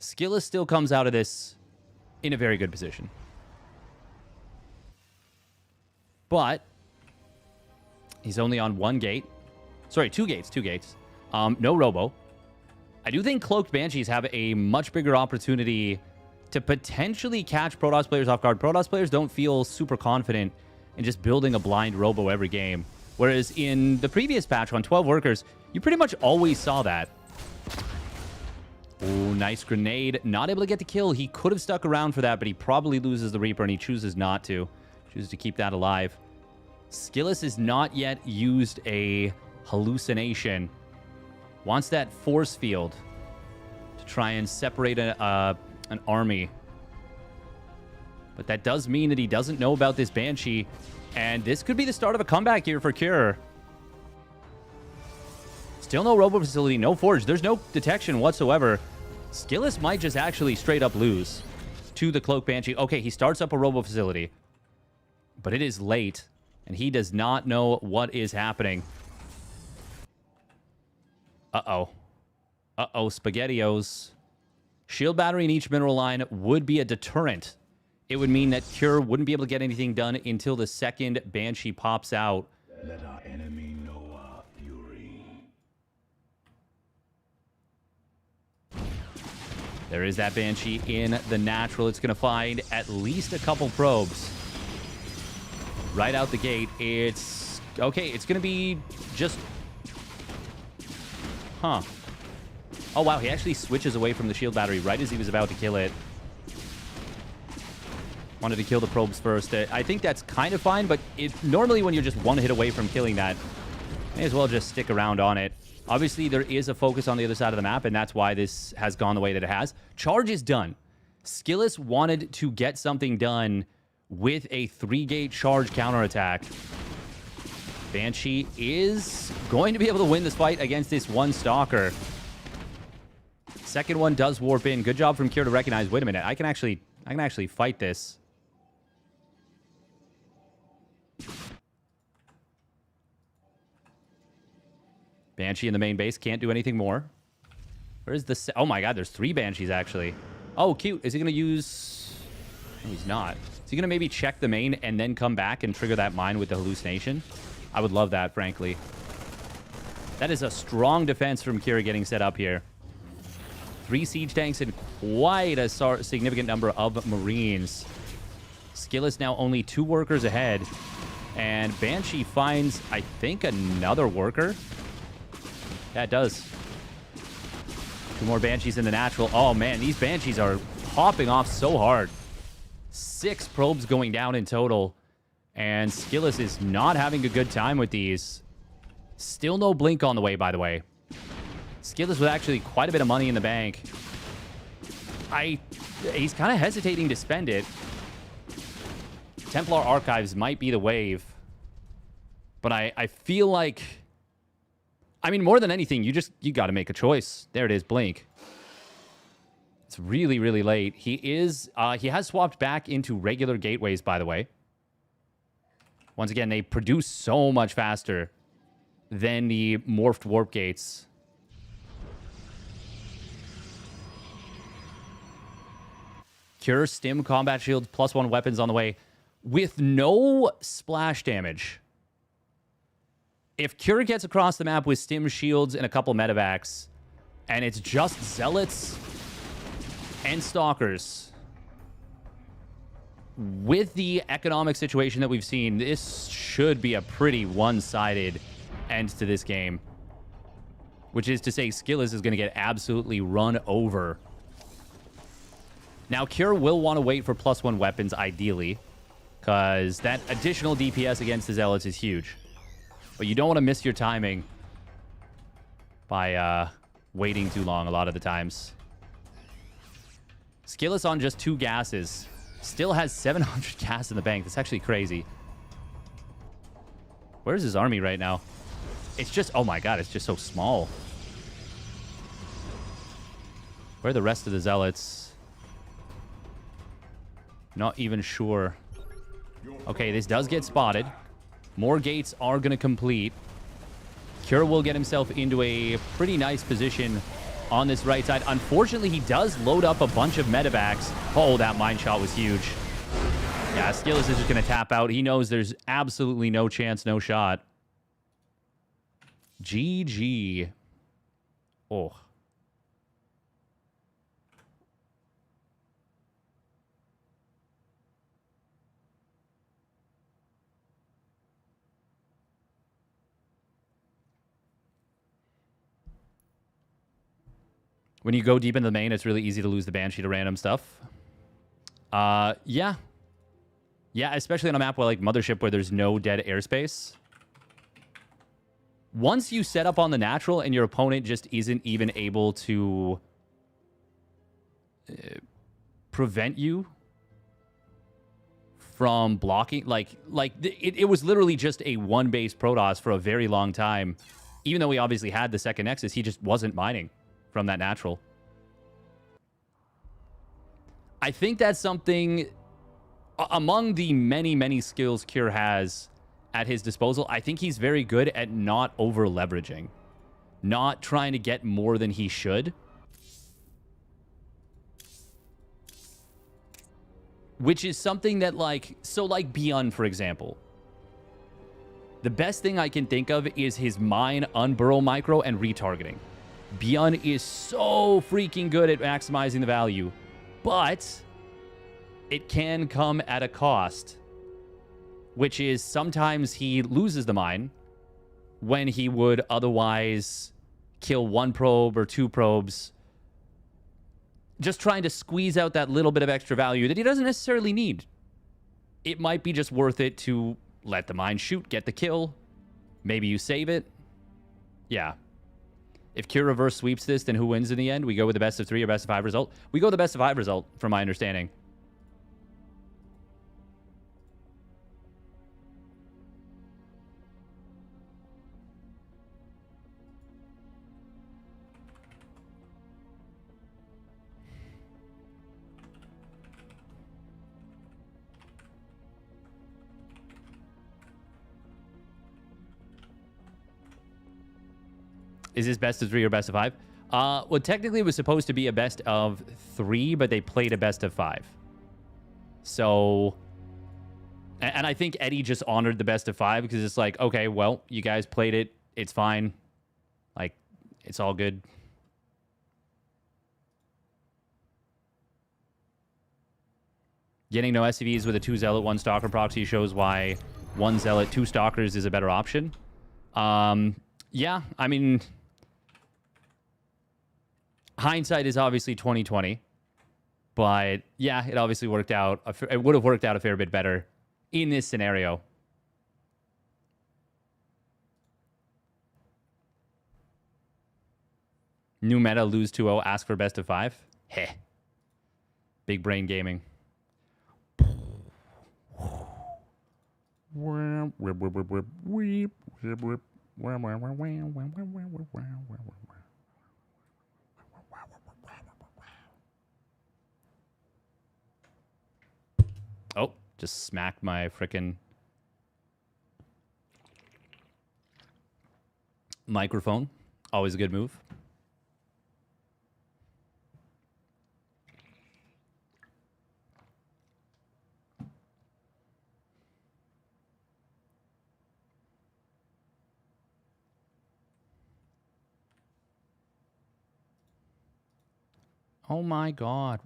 SKillous still comes out of this in a very good position. But he's only on 1 gate. Sorry, 2 gates. 2 gates. No Robo. I do think Cloaked Banshees have a much bigger opportunity to potentially catch Protoss players off guard. Protoss players don't feel super confident in just building a blind Robo every game. Whereas in the previous patch on 12 workers, you pretty much always saw that. Ooh, nice grenade. Not able to get the kill. He could have stuck around for that, but he probably loses the Reaper, and he chooses not to. Chooses to keep that alive. SKillous has not yet used a hallucination. Wants that force field to try and separate an army. But that does mean that he doesn't know about this Banshee. And this could be the start of a comeback here for Cure. Still no Robo facility, no Forge. There's no detection whatsoever. SKillous might just actually straight up lose to the Cloak Banshee. Okay, he starts up a Robo facility. But it is late. And he does not know what is happening. Uh-oh. Uh-oh, SpaghettiOs. Shield battery in each mineral line would be a deterrent. It would mean that Cure wouldn't be able to get anything done until the second Banshee pops out. Let our enemy know our fury. There is that Banshee in the natural. It's going to find at least a couple probes. right out the gate. It's... Okay, it's going to be just... Huh. Oh, wow, he actually switches away from the shield battery right as he was about to kill it. Wanted to kill the probes first. I think that's kind of fine, but normally when you're just one hit away from killing that, may as well just stick around on it. Obviously, there is a focus on the other side of the map, and that's why this has gone the way that it has. Charge is done. SKillous wanted to get something done with a 3-gate charge counterattack. Banshee is going to be able to win this fight against this one Stalker. Second one does warp in. Good job from Kir to recognize, wait a minute, I can actually fight this. Banshee in the main base. Can't do anything more. Where's the... Oh my god, there's 3 Banshees, actually. Oh, cute. Is he going to use... No, he's not. Is he going to maybe check the main and then come back and trigger that mine with the hallucination? I would love that, frankly. That is a strong defense from Kira getting set up here. 3 siege tanks and quite a significant number of Marines. SKillous now only 2 workers ahead. And Banshee finds, I think, another worker. Yeah, it does. 2 more Banshees in the natural. Oh, man, these Banshees are hopping off so hard. 6 probes going down in total. And SKillous is not having a good time with these. Still no blink on the way, by the way. SKillous with actually quite a bit of money in the bank. He's kind of hesitating to spend it. Templar Archives might be the wave. But I feel like... I mean, more than anything, you got to make a choice. There it is, blink. It's really, really late. He has swapped back into regular gateways, by the way. Once again, they produce so much faster than the morphed warp gates. Cure, stim, combat shields, +1 weapons on the way. With no splash damage. If Cure gets across the map with stim shields and a couple medevacs, and it's just zealots and stalkers, with the economic situation that we've seen, this should be a pretty one-sided end to this game. Which is to say, SKillous is going to get absolutely run over. Now, Cure will want to wait for +1 weapons, ideally, because that additional DPS against the zealots is huge. But you don't want to miss your timing by waiting too long a lot of the times. SKillous on just 2 gases. Still has 700 gas in the bank. That's actually crazy. Where's his army right now? It's just... Oh my god, it's just so small. Where are the rest of the zealots? Not even sure. Okay, this does get spotted. More gates are going to complete. Cure will get himself into a pretty nice position on this right side. Unfortunately, he does load up a bunch of medevacs. Oh, that mine shot was huge. Yeah, SKillous is just going to tap out. He knows there's absolutely no chance, no shot. GG. Oh. When you go deep into the main, it's really easy to lose the Banshee to random stuff. Yeah. Yeah, especially on a map where, like, Mothership, where there's no dead airspace. Once you set up on the natural and your opponent just isn't even able to prevent you from blocking, it was literally just a 1-base Protoss for a very long time. Even though we obviously had the second Nexus, he just wasn't mining from that natural. I think that's something among the many, many skills Cure has at his disposal. I think he's very good at not over leveraging, not trying to get more than he should. Which is something that, like, so like Beyond, for example. The best thing I can think of is his mine, unburrow micro, and retargeting. Beyond is so freaking good at maximizing the value, but it can come at a cost. which is sometimes he loses the mine when he would otherwise kill 1 probe or 2 probes, just trying to squeeze out that little bit of extra value that he doesn't necessarily need. It might be just worth it to let the mine shoot, get the kill. Maybe you save it. Yeah. If Cure reverse sweeps this, then who wins in the end? We go with the best of 3 or best of 5 result? We go with the best of 5 result, from my understanding. Is this best of 3 or best of 5? Well, technically it was supposed to be a best of 3, but they played a best of 5. So, and I think Eddie just honored the best of 5 because it's like, okay, well, you guys played it. It's fine. Like, it's all good. Getting no SCVs with a 2 Zealot, 1 Stalker proxy shows why 1 Zealot, 2 Stalkers is a better option. Yeah, I mean, hindsight is obviously 2020, but yeah, it obviously worked out. It would have worked out a fair bit better in this scenario. New meta, lose 2-0, ask for best of 5. Heh. Big brain gaming. Oh, just smacked my frickin' microphone. Always a good move. Oh my god.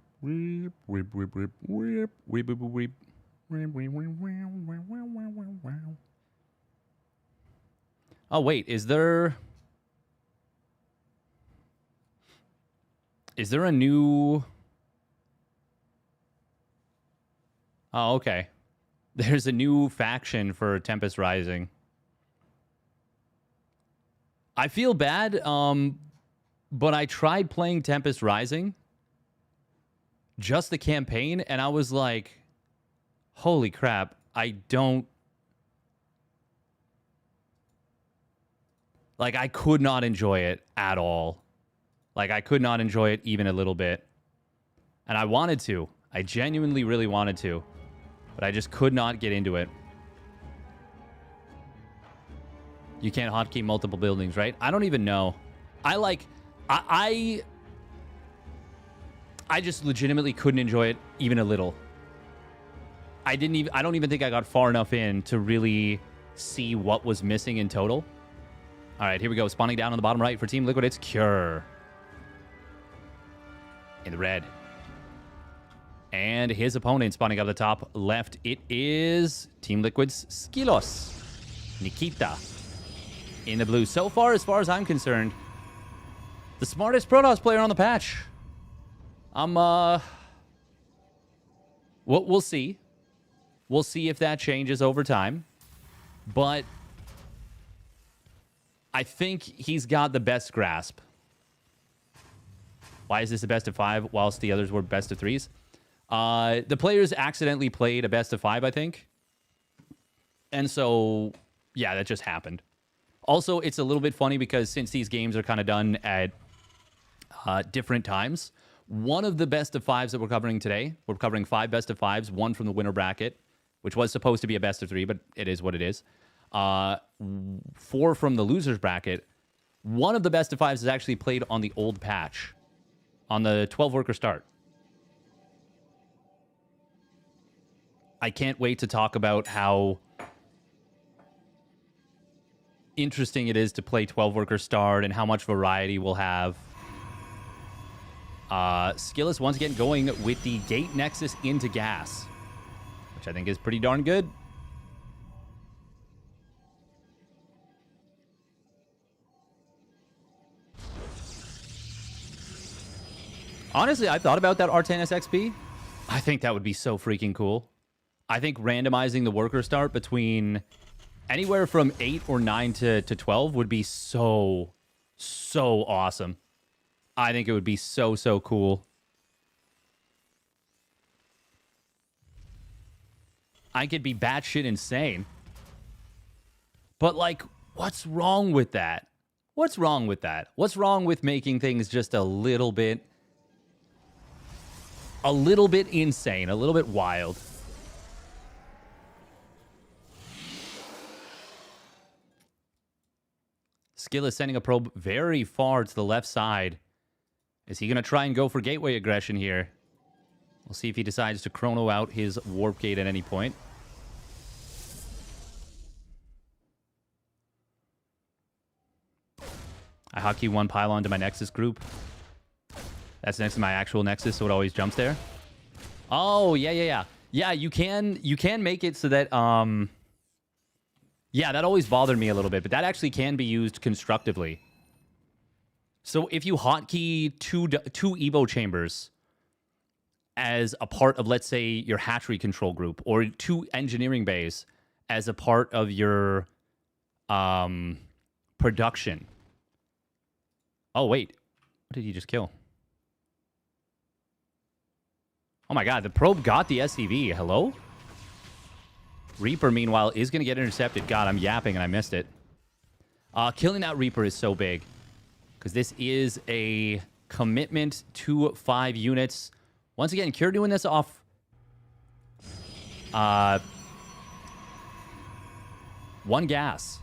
Oh wait, is there a new... Oh, okay. There's a new faction for Tempest Rising. I feel bad, but I tried playing Tempest Rising, just the campaign, and I was like, holy crap, I don't... Like, I could not enjoy it at all. Like, I could not enjoy it even a little bit. And I wanted to. I genuinely really wanted to. But I just could not get into it. You can't hotkey multiple buildings, right? I don't even know. I just legitimately couldn't enjoy it even a little. I don't even think I got far enough in to really see what was missing in total. All right, here we go. Spawning down on the bottom right for Team Liquid, it's Cure. In the red. And his opponent spawning up the top left, it is Team Liquid's SKillous Nikita. In the blue. So far, as far as I'm concerned, the smartest Protoss player on the patch. We'll see. We'll see if that changes over time. But I think he's got the best grasp. Why is this a best of 5 whilst the others were best of 3s? The players accidentally played a best of 5, I think. And so, yeah, that just happened. Also, it's a little bit funny because since these games are kind of done at different times, one of the best of 5s that we're covering today, we're covering 5 best of 5s, 1 from the winner bracket, which was supposed to be a best of 3, but it is what it is. 4 from the losers bracket. One of the best of 5s is actually played on the old patch, on the 12-worker start. I can't wait to talk about how interesting it is to play 12-worker start and how much variety we'll have. SKillous once again going with the Gate Nexus into gas, which I think is pretty darn good. Honestly, I thought about that Artanis XP. I think that would be so freaking cool. I think randomizing the worker start between anywhere from 8 or 9 to 12 would be so awesome. I think it would be so cool. I could be batshit insane. But, like, what's wrong with that? What's wrong with that? What's wrong with making things just a little bit insane, a little bit wild? Skill is sending a probe very far to the left side. Is he going to try and go for gateway aggression here? We'll see if he decides to chrono out his warp gate at any point. I hotkey one pylon to my Nexus group. That's next to my actual Nexus, so it always jumps there. Oh, yeah. Yeah, you can make it so that, yeah, that always bothered me a little bit, but that actually can be used constructively. So if you hotkey two Evo chambers as a part of, let's say, your hatchery control group, or 2 engineering bays as a part of your production. Oh, wait. What did he just kill? Oh my god, the probe got the SCV. Hello? Reaper, meanwhile, is going to get intercepted. God, I'm yapping and I missed it. Killing that Reaper is so big. Because this is a commitment to 5 units. Once again, Cure doing this off... one gas.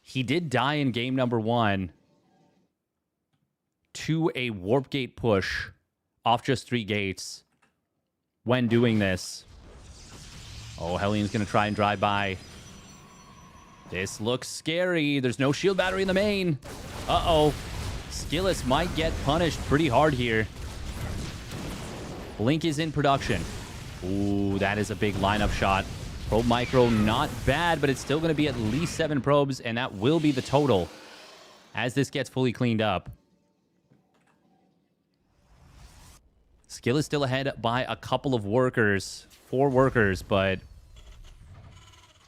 He did die in game number 1 to a warp gate push off just 3 gates when doing this. Oh, Hellion's going to try and drive by. This looks scary. There's no shield battery in the main. Uh-oh. SKillous might get punished pretty hard here. Blink is in production. Ooh, that is a big lineup shot. Probe micro, not bad, but it's still going to be at least 7 probes, and that will be the total as this gets fully cleaned up. Skill is still ahead by a couple of workers, 4 workers, but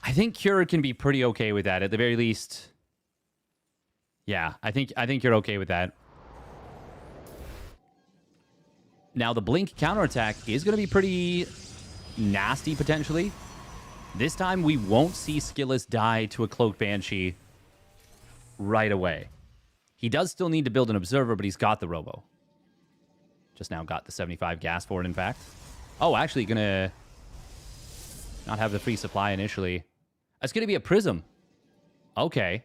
I think Cure can be pretty okay with that at the very least. Yeah, I think you're okay with that. Now the Blink counterattack is going to be pretty nasty potentially. This time we won't see SKillous die to a Cloak Banshee right away. He does still need to build an Observer, but he's got the Robo. Just now got the 75 gas for it, in fact. Oh, actually gonna not have the free supply initially. It's gonna be a Prism. Okay.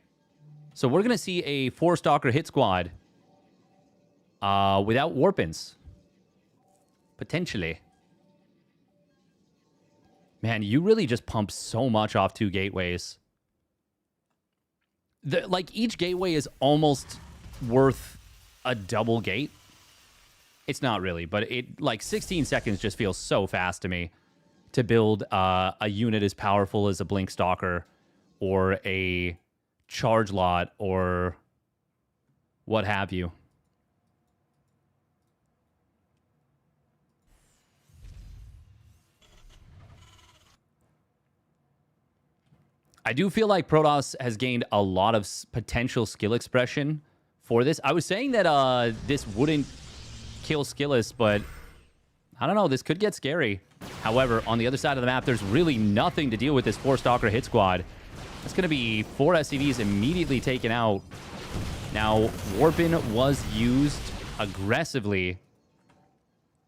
So we're gonna see a 4-Stalker hit squad without Warpins. Potentially. Man, you really just pump so much off 2 gateways. Like, each gateway is almost worth a double gate. It's not really, but it, like, 16 seconds just feels so fast to me to build a unit as powerful as a Blink Stalker or a Charge Lot or what have you. I do feel like Protoss has gained a lot of potential skill expression for this. I was saying that this wouldn't kill SKillous, but I don't know. This could get scary. However, on the other side of the map, there's really nothing to deal with this 4-Stalker hit squad. It's going to be 4 SCVs immediately taken out. Now, Warpin was used aggressively,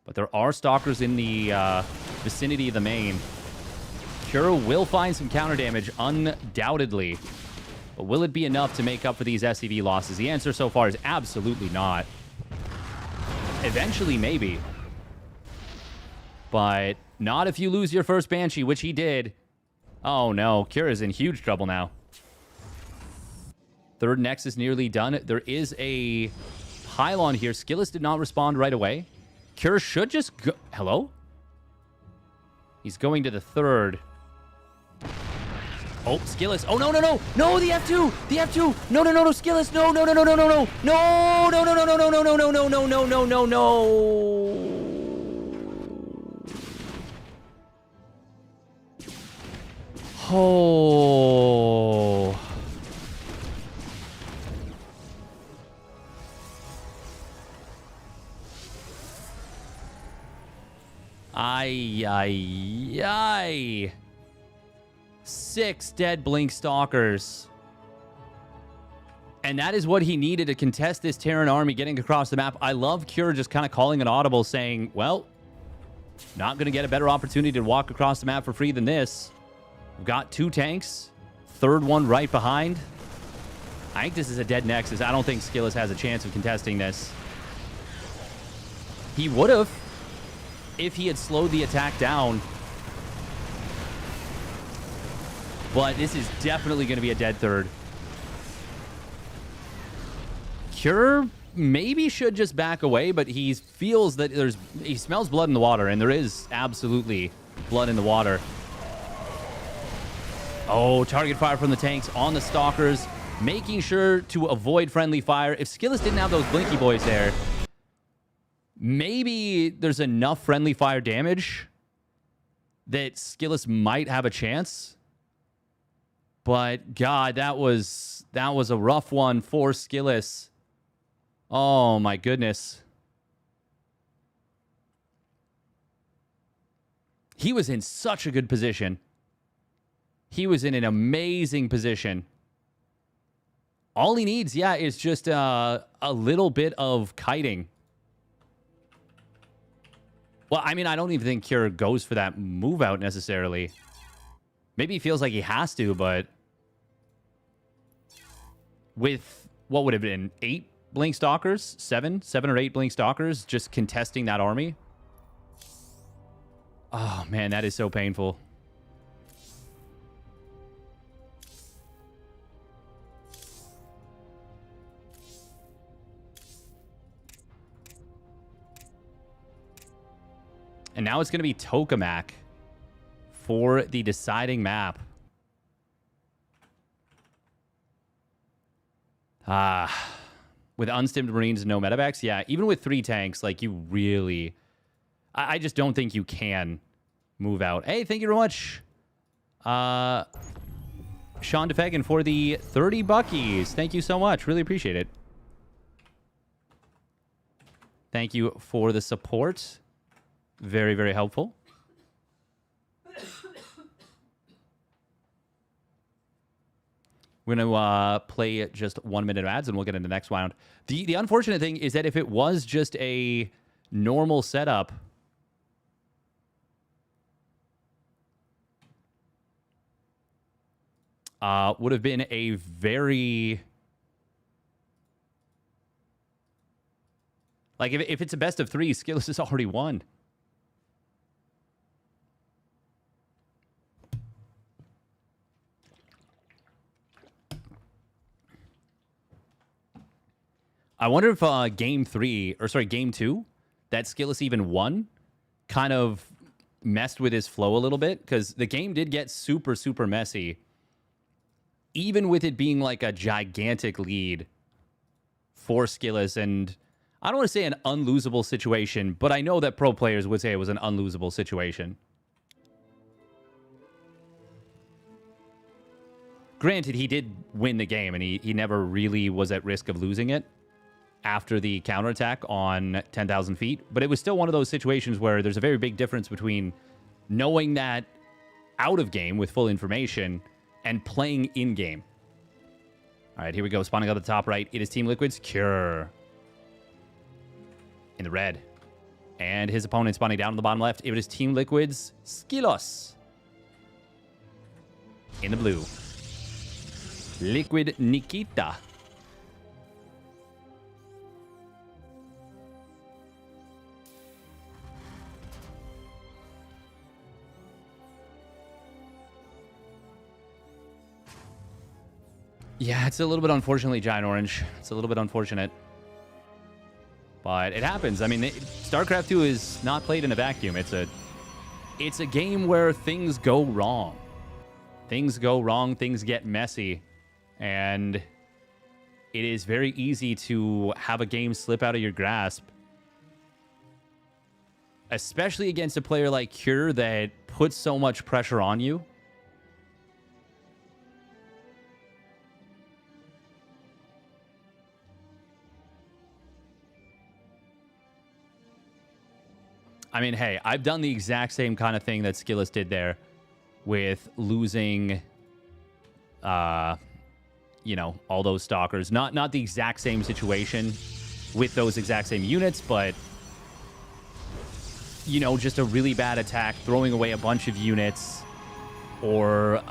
but there are Stalkers in the vicinity of the main. Cure will find some counter damage, undoubtedly. But will it be enough to make up for these SCV losses? The answer so far is absolutely not. Eventually, maybe. But not if you lose your first Banshee, which he did. Oh no, Cure is in huge trouble now. 3rd Nexus nearly done. There is a pylon here. SKillous did not respond right away. Cure should just go... Hello? He's going to the 3rd. Oh, SKillous. Oh, no, no, no. No, the F2. The F2. No, no, no, no, SKillous. No, no, no, no, no, no, no. No, no, no, no, no, no, no, no, no, no, no, no, no, no, no. Oh. Ay, ay, ay. 6 dead Blink Stalkers. And that is what he needed to contest this Terran army getting across the map. I love Cure just kind of calling an audible saying, well, not going to get a better opportunity to walk across the map for free than this. We've got 2 tanks. 3rd one right behind. I think this is a dead Nexus. I don't think SKillous has a chance of contesting this. He would have if he had slowed the attack down. But this is definitely going to be a dead 3rd. Cure maybe should just back away, but he feels that he smells blood in the water, and there is absolutely blood in the water. Oh, target fire from the tanks on the Stalkers, making sure to avoid friendly fire. If SKillous didn't have those Blinky Boys there, maybe there's enough friendly fire damage that SKillous might have a chance. But God, that was a rough one for SKillous. Oh my goodness. He was in such a good position. He was in an amazing position. All he needs, yeah, is just a little bit of kiting. Well, I mean, I don't even think Cure goes for that move out necessarily. Maybe he feels like he has to, but with what would have been 8 Blink Stalkers, 7 or 8 Blink Stalkers just contesting that army. Oh man, that is so painful. And now it's going to be Tokamak for the deciding map. With unstimmed Marines and no medevacs, yeah, even with 3 tanks, like, you really... I just don't think you can move out. Hey, thank you very much, Sean DeFegan, for the 30 buckies. Thank you so much. Really appreciate it. Thank you for the support. Very, very helpful. We're going to play just 1 minute of ads, and we'll get into the next round. The unfortunate thing is that if it was just a normal setup, would have been a very... Like, if it's a best of 3, SKillous has already won. I wonder if game 2, that SKillous even won, kind of messed with his flow a little bit, because the game did get super, super messy, even with it being like a gigantic lead for SKillous. And I don't want to say an unlosable situation, but I know that pro players would say it was an unlosable situation. Granted, he did win the game, and he never really was at risk of losing it after the counterattack on 10,000 feet. But it was still one of those situations where there's a very big difference between knowing that out of game with full information and playing in game. All right, here we go. Spawning up at the top right. It is Team Liquid's Cure in the red. And his opponent spawning down on the bottom left. It is Team Liquid's SKillous in the blue. Liquid Nikita. Yeah, it's a little bit unfortunately Giant Orange. It's a little bit unfortunate. But it happens. I mean, StarCraft 2 is not played in a vacuum. It's a game where things go wrong. things go wrong, things get messy, and it is very easy to have a game slip out of your grasp. Especially against a player like Cure that puts so much pressure on you. I mean, hey, I've done the exact same kind of thing that SKillous did there with losing, you know, all those stalkers. Not the exact same situation with those exact same units, but, you know, just a really bad attack, throwing away a bunch of units, or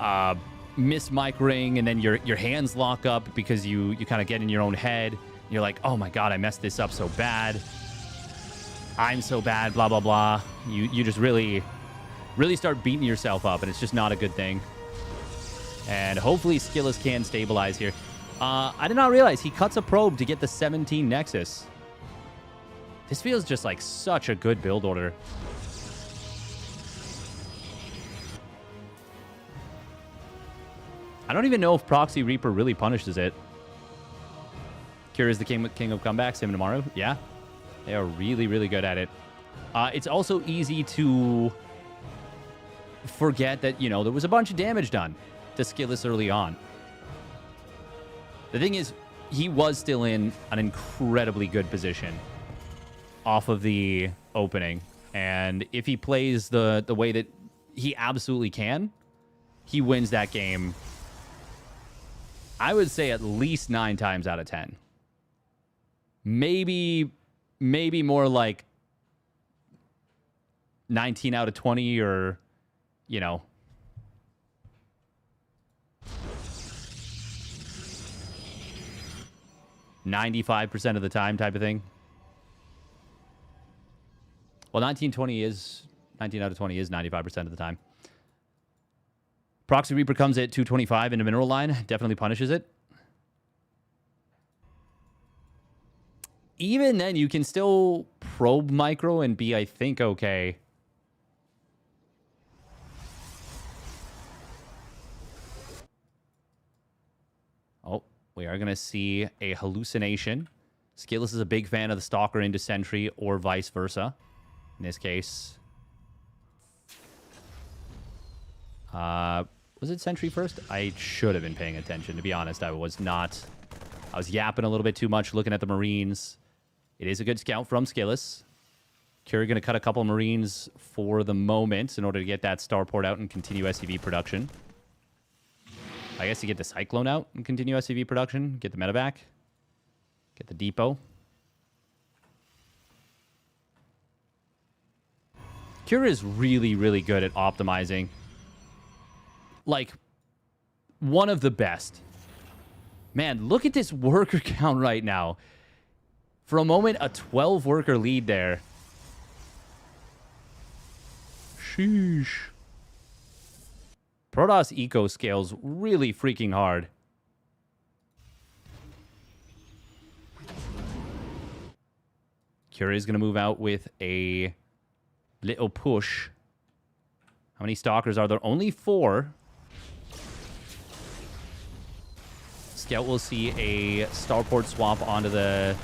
miss-microing, and then your hands lock up because you kind of get in your own head. You're like, oh my god, I messed this up so bad. I'm so bad, blah, blah, blah. You just really start beating yourself up, and it's just not a good thing. And hopefully SKillous can stabilize here. I did not realize he cuts a probe to get the 17 Nexus. This feels just like such a good build order. I don't even know if Proxy Reaper really punishes it. Cure is the king of comebacks, him tomorrow. Yeah. They are really, really good at it. It's also easy to forget that, you know, there was a bunch of damage done to SKillous early on. The thing is, he was still in an incredibly good position off of the opening. And if he plays the way that he absolutely can, he wins that game, I would say, at least 9 times out of 10. Maybe more like 19 out of 20, or, you know, %95 of the time type of thing. Well, 19 out of 20 is 95% of the time. Proxy Reaper comes at 225 into Mineral Line. Definitely punishes it. Even then, you can still probe micro and be, I think, okay. Oh, we are going to see a hallucination. SKillous is a big fan of the Stalker into Sentry, or vice versa. In this case. Was it Sentry first? I should have been paying attention. To be honest, I was not. I was yapping a little bit too much, looking at the Marines. It is a good scout from SKillous. Cure going to cut a couple of Marines for the moment in order to get that starport out and continue SCV production. I guess you get the Cyclone out and continue SCV production. Get the medevac. Get the depot. Cure is really, really good at optimizing. Like, one of the best. Man, look at this worker count right now. For a moment, a 12-worker lead there. Sheesh. Protoss eco scales really freaking hard. Cure is going to move out with a little push. How many stalkers are there? Only 4. Scout will see a starport swap onto the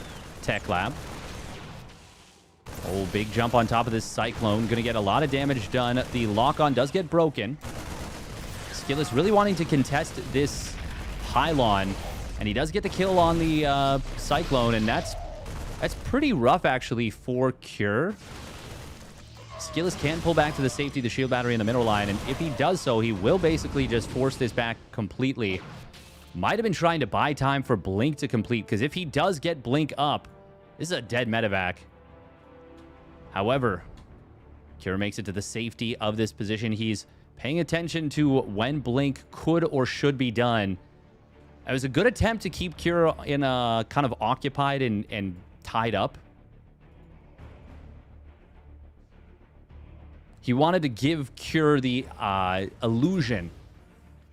tech lab. Oh, big jump on top of this Cyclone. Going to get a lot of damage done. The lock-on does get broken. SKillous really wanting to contest this pylon. And he does get the kill on the Cyclone. And that's pretty rough, actually, for Cure. SKillous can pull back to the safety, the shield battery, and the middle line. And if he does so, he will basically just force this back completely. Might have been trying to buy time for Blink to complete, because if he does get Blink up, this is a dead medevac. However, Cure makes it to the safety of this position. He's paying attention to when Blink could or should be done. It was a good attempt to keep Cure in a kind of occupied and tied up. He wanted to give Cure the illusion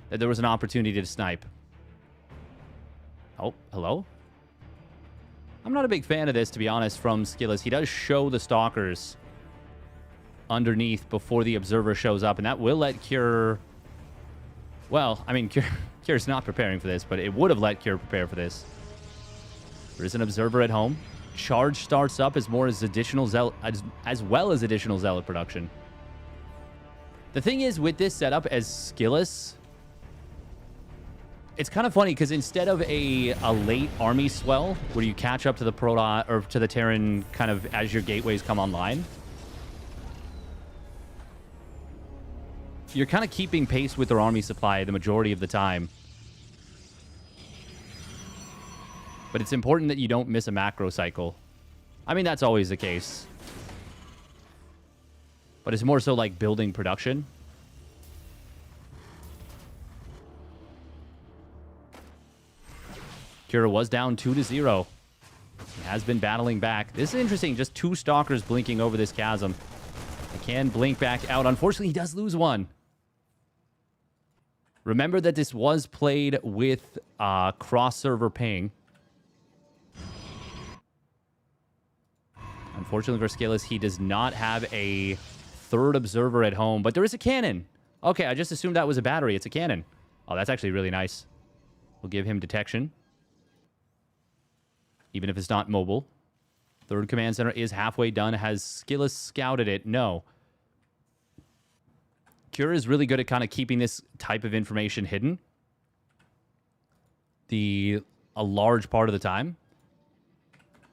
that there was an opportunity to snipe. Oh, hello? I'm not a big fan of this, to be honest, from SKillous. He does show the stalkers underneath before the observer shows up, and that will let Cure Well, I mean, Cure's not preparing for this, but it would have let Cure prepare for this. There is an Observer at home. Charge starts up as more as additional Zealot, as well as additional Zealot production. The thing is, with this setup as Skillous, it's kind of funny because instead of a late army swell where you catch up to the Protoss or to the Terran kind of as your gateways come online, you're kind of keeping pace with their army supply the majority of the time. But it's important that you don't miss a macro cycle. I mean, that's always the case. But it's more so like building production. Kira was down 2-0. He has been battling back. This is interesting. Just 2 Stalkers blinking over this chasm. They can blink back out. Unfortunately, he does lose one. Remember that this was played with cross-server ping. Unfortunately for SKillous, he does not have a third Observer at home, but there is a cannon. Okay, I just assumed that was a battery. It's a cannon. Oh, that's actually really nice. We'll give him detection. Even if it's not mobile. Third command center is halfway done. Has SKillous scouted it? No. Cure is really good at kind of keeping this type of information hidden. A large part of the time.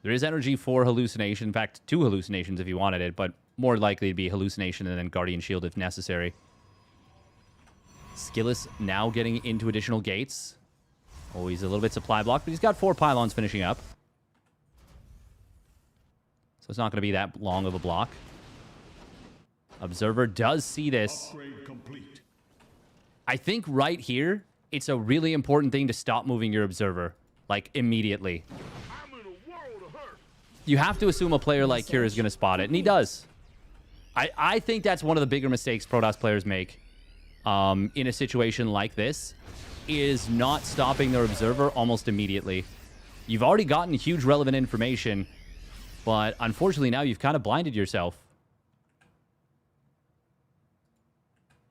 There is energy for hallucination. In fact, 2 hallucinations if you wanted it, but more likely to be hallucination and then Guardian Shield if necessary. Skillous now getting into additional gates. Oh, he's a little bit supply blocked, but he's got 4 pylons finishing up. So it's not going to be that long of a block. Observer does see this. Upgrade complete. I think right here, it's a really important thing to stop moving your Observer, like, immediately. You have to assume a player like Kira is going to spot it, and he does. I think that's one of the bigger mistakes Protoss players make in a situation like this, is not stopping their Observer almost immediately. You've already gotten huge relevant information, but unfortunately now you've kind of blinded yourself.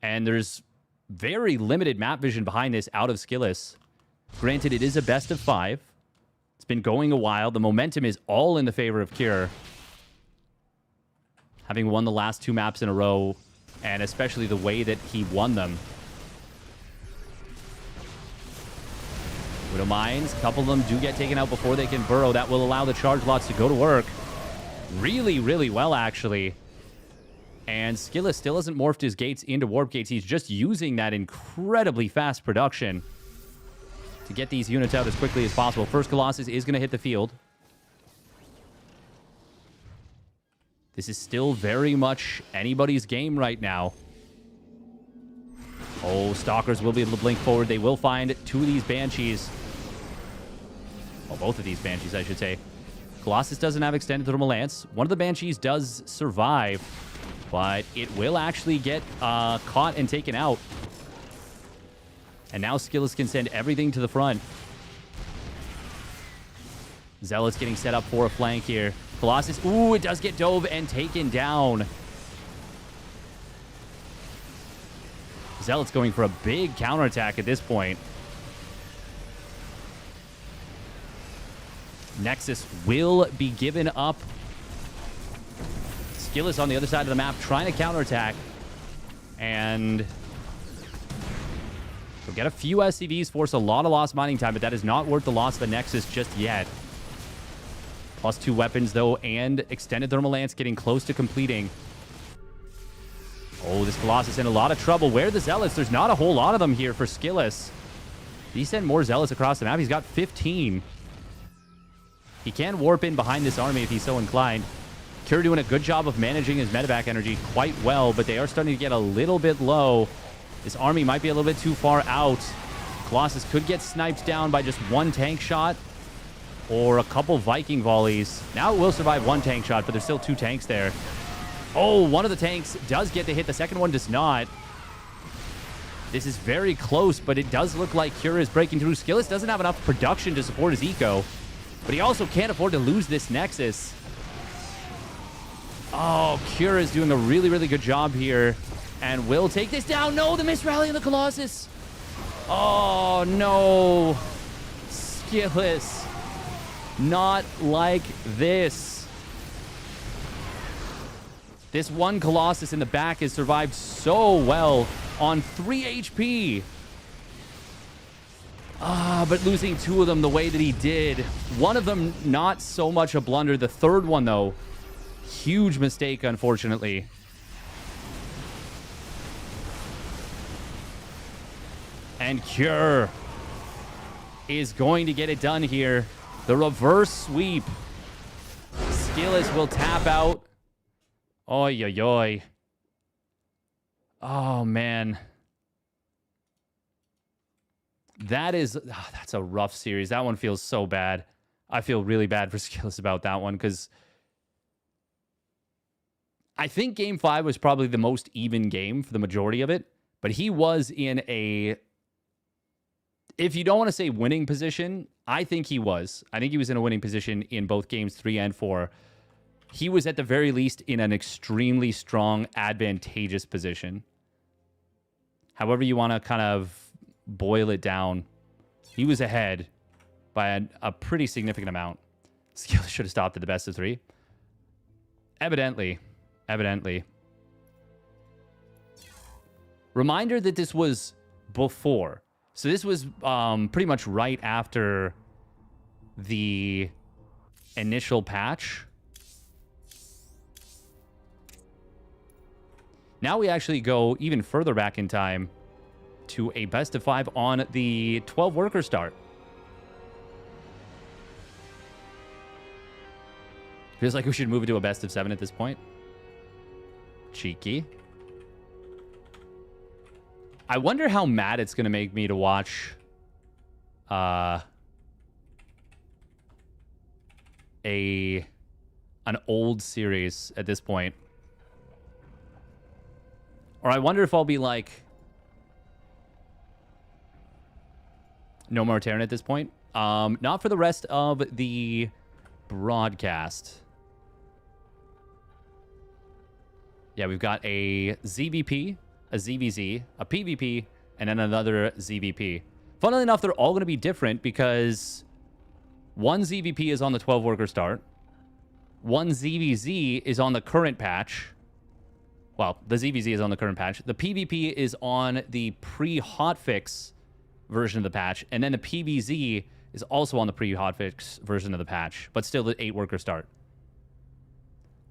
And there's very limited map vision behind this out of Skillous. Granted, it is a best of 5. It's been going a while. The momentum is all in the favor of Cure. Having won the last 2 maps in a row, and especially the way that he won them. Widow Mines, a couple of them do get taken out before they can burrow. That will allow the charge lots to go to work. Really, really well, actually. And Skillous still hasn't morphed his gates into warp gates. He's just using that incredibly fast production to get these units out as quickly as possible. First Colossus is going to hit the field. This is still very much anybody's game right now. Oh, Stalkers will be able to blink forward. They will find 2 of these Banshees. Well, both of these Banshees, I should say. Colossus doesn't have extended thermal lance. One of the Banshees does survive, but it will actually get caught and taken out. And now Skillous can send everything to the front. Zealot's getting set up for a flank here. Colossus, ooh, it does get dove and taken down. Zealot's going for a big counterattack at this point. Nexus will be given up. Skillous on the other side of the map trying to counterattack. And we'll get a few SCVs, force a lot of lost mining time, but that is not worth the loss of the Nexus just yet. +2 weapons, though, and extended thermal lance getting close to completing. Oh, this Colossus in a lot of trouble. Where are the Zealots? There's not a whole lot of them here for Skillous. Did he send more Zealots across the map? He's got 15. He can warp in behind this army if he's so inclined. Cure doing a good job of managing his medevac energy quite well, but they are starting to get a little bit low. This army might be a little bit too far out. Colossus could get sniped down by just 1 tank shot or a couple Viking volleys. Now it will survive 1 tank shot, but there's still 2 tanks there. Oh, one of the tanks does get the hit. The second one does not. This is very close, but it does look like Cure is breaking through. Skillous doesn't have enough production to support his eco, but he also can't afford to lose this Nexus. Oh, Cure is doing a really, really good job here and will take this down. No, the missed rally on the Colossus. Oh, no. SKillous. Not like this. This one Colossus in the back has survived so well on 3 HP. But losing 2 of them the way that he did. One of them, not so much a blunder. The third one, though, huge mistake, unfortunately. And Cure is going to get it done here. The reverse sweep. SKillous will tap out. Oy, oy, oy. Oh, man. That's a rough series. That one feels so bad. I feel really bad for SKillous about that one because I think Game 5 was probably the most even game for the majority of it, but he was in a, if you don't want to say winning position, I think he was. I think he was in a winning position in both games 3 and 4. He was at the very least in an extremely strong, advantageous position. However you want to kind of boil it down, he was ahead by a pretty significant amount. SKillous should have stopped at the best of 3. Evidently. Reminder that this was before. So this was pretty much right after the initial patch. Now we actually go even further back in time to a best of 5 on the 12 worker start. Feels like we should move it to a best of 7 at this point. Cheeky. I wonder how mad it's going to make me to watch an old series at this point. Or I wonder if I'll be like, no more Terran at this point. Not for the rest of the broadcast. Yeah, we've got a ZVP, a ZvZ, a PvP, and then another ZVP. Funnily enough, they're all going to be different because one ZVP is on the 12 worker start. One ZvZ is on the current patch. Well, the ZvZ is on the current patch. The PvP is on the pre-hotfix version of the patch. And then the PvZ is also on the pre-hotfix version of the patch, but still the 8 worker start.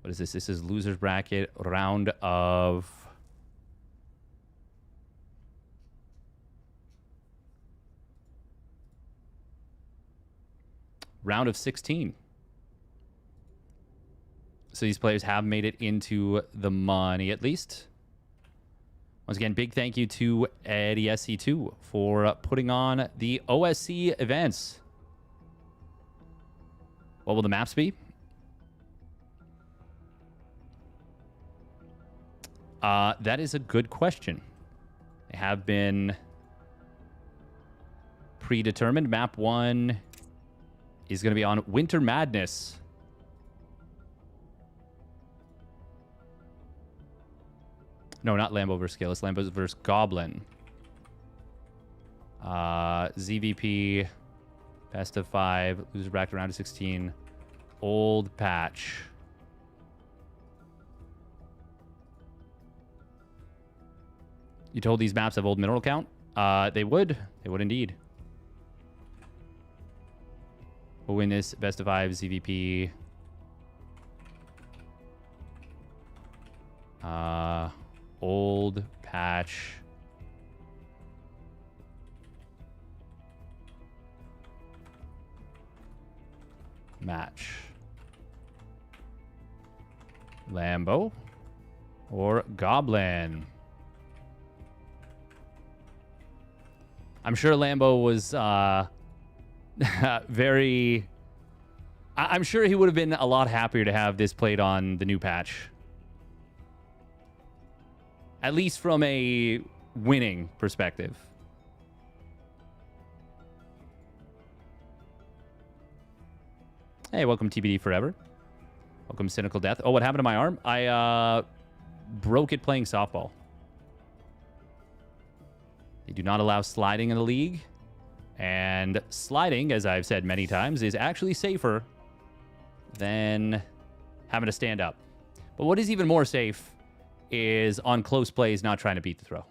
What is this? This is loser's bracket, round of... round of 16. So these players have made it into the money, at least. Once again, big thank you to EddieSC2 for putting on the OSC events. What will the maps be? That is a good question. They have been predetermined. Map 1 is going to be on Winter Madness. No, not Lambo versus SKillous. Lambo versus Goblin. ZVP, best of 5, loser bracket round of 16, old patch. You told these maps have old mineral count? They would. They would indeed. We'll win this best of 5 ZVP. Old patch. Match. Lambo or Goblin. I'm sure Lambo was very... I'm sure he would have been a lot happier to have this played on the new patch. At least from a winning perspective. Hey, welcome TBD Forever. Welcome Cynical Death. Oh, what happened to my arm? I broke it playing softball. They do not allow sliding in the league. And sliding, as I've said many times, is actually safer than having to stand up. But what is even more safe is on close plays not trying to beat the throw.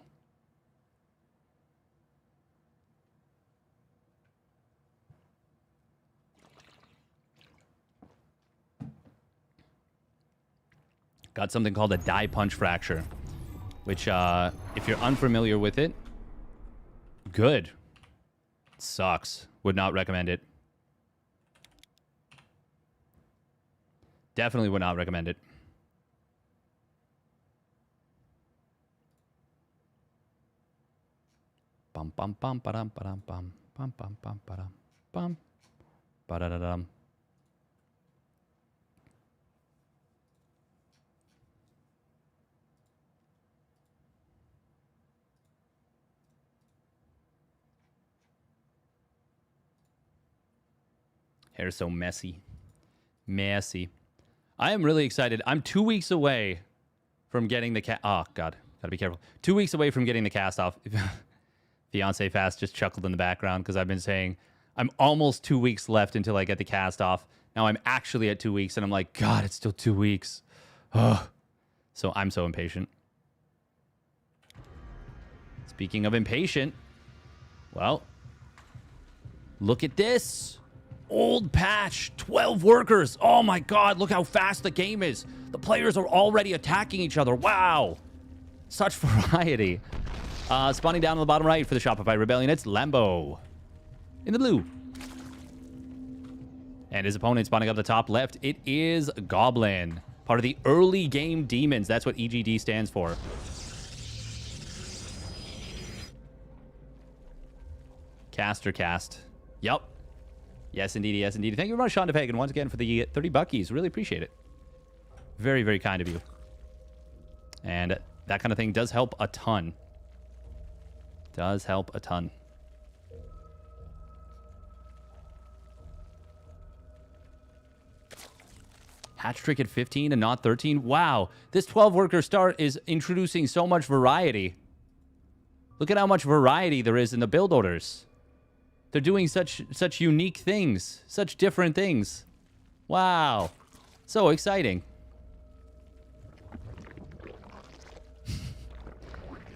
Got something called a die punch fracture, which, if you're unfamiliar with it, good. Sucks. Would not recommend it. Definitely would not recommend it. Bum bum bum ba-dum ba-dum bum bum bum bum ba-dum bum ba-da-da-dum. Hair's so messy. Messy. I am really excited. I'm 2 weeks away from getting the oh, God. Gotta be careful. 2 weeks away from getting the cast off. Fiance Fast just chuckled in the background because I've been saying I'm almost 2 weeks left until I get the cast off. Now I'm actually at 2 weeks, and I'm like, God, it's still 2 weeks. Oh. So I'm so impatient. Speaking of impatient, well, look at this. Old patch, 12 workers. Oh my God, look how fast the game is. The players are already attacking each other. Wow. Such variety. Spawning down on the bottom right for the Shopify Rebellion, it's Lambo. In the blue. And his opponent spawning up the top left, it is Goblin. Part of the early game demons. That's what EGD stands for. Caster cast. Yup. Yes, indeed. Yes, indeed. Thank you very much, Sean DePagan, once again for the 30 buckies. Really appreciate it. Very, very kind of you. And that kind of thing does help a ton. Does help a ton. Hatch trick at 15 and not 13. Wow. This 12-worker start is introducing so much variety. Look at how much variety there is in the build orders. They're doing such unique things, such different things. Wow. So exciting.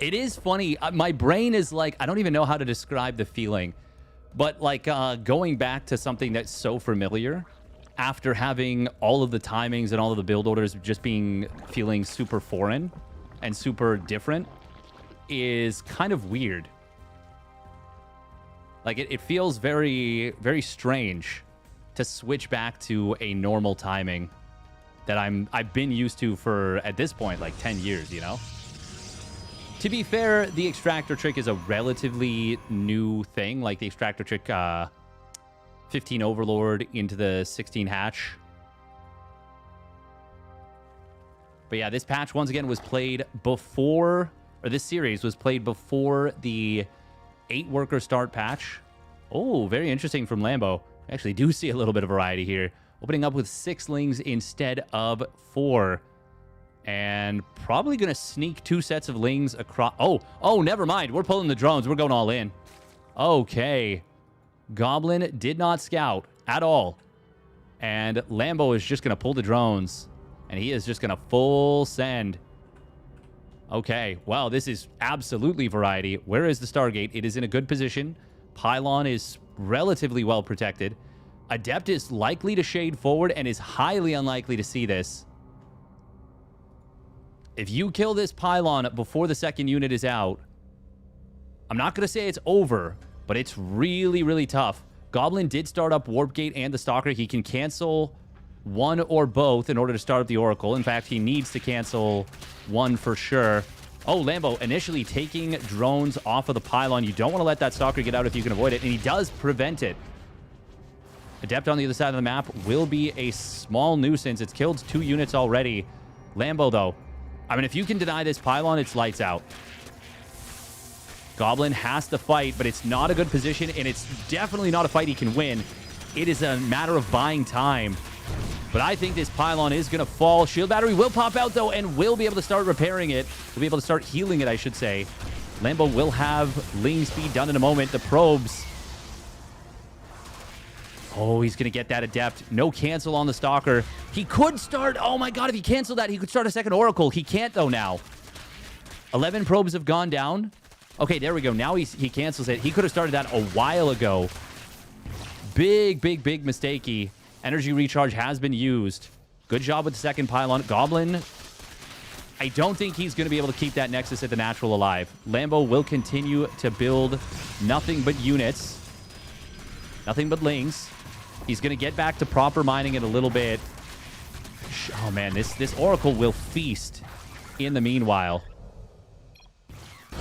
It is funny. My brain is like, I don't even know how to describe the feeling. But like going back to something that's so familiar after having all of the timings and all of the build orders just feeling super foreign and super different is kind of weird. Like, it feels very, very strange to switch back to a normal timing that I've been used to for, at this point, like 10 years, you know? To be fair, the extractor trick is a relatively new thing. Like, the extractor trick, 15 Overlord into the 16 Hatch. But yeah, this patch, once again, was played before, or this series was played before the 8-worker start patch. Oh, very interesting from Lambo. I actually do see a little bit of variety here. Opening up with 6 lings instead of 4. And probably going to sneak 2 sets of lings across. Oh, never mind. We're pulling the drones. We're going all in. Okay. Goblin did not scout at all. And Lambo is just going to pull the drones. And he is just going to full send. Okay, wow, this is absolutely variety. Where is the Stargate? It is in a good position. Pylon is relatively well protected. Adept is likely to shade forward and is highly unlikely to see this. If you kill this Pylon before the second unit is out, I'm not going to say it's over, but it's really, really tough. Goblin did start up Warp Gate and the Stalker. He can cancel one or both in order to start up the Oracle. In fact, he needs to cancel one for sure. Oh, Lambo initially taking drones off of the Pylon. You don't want to let that Stalker get out if you can avoid it, and he does prevent it. Adept on the other side of the map will be a small nuisance. It's killed 2 units already. Lambo, though. I mean, if you can deny this Pylon, it's lights out. Goblin has to fight, but it's not a good position, and it's definitely not a fight he can win. It is a matter of buying time. But I think this Pylon is going to fall. Shield battery will pop out, though, and will be able to start repairing it. We'll be able to start healing it, I should say. Lambo will have Ling speed done in a moment. The probes. Oh, he's going to get that Adept. No cancel on the Stalker. He could start... Oh, my God. If he canceled that, he could start a second Oracle. He can't, though, now. 11 probes have gone down. Okay, there we go. Now he cancels it. He could have started that a while ago. Big, big, big mistake-y. Energy recharge has been used. Good job with the second pylon. Goblin, I don't think he's going to be able to keep that Nexus at the natural alive. Lambo will continue to build nothing but units. Nothing but Lings. He's going to get back to proper mining it a little bit. Oh, man, this Oracle will feast in the meanwhile.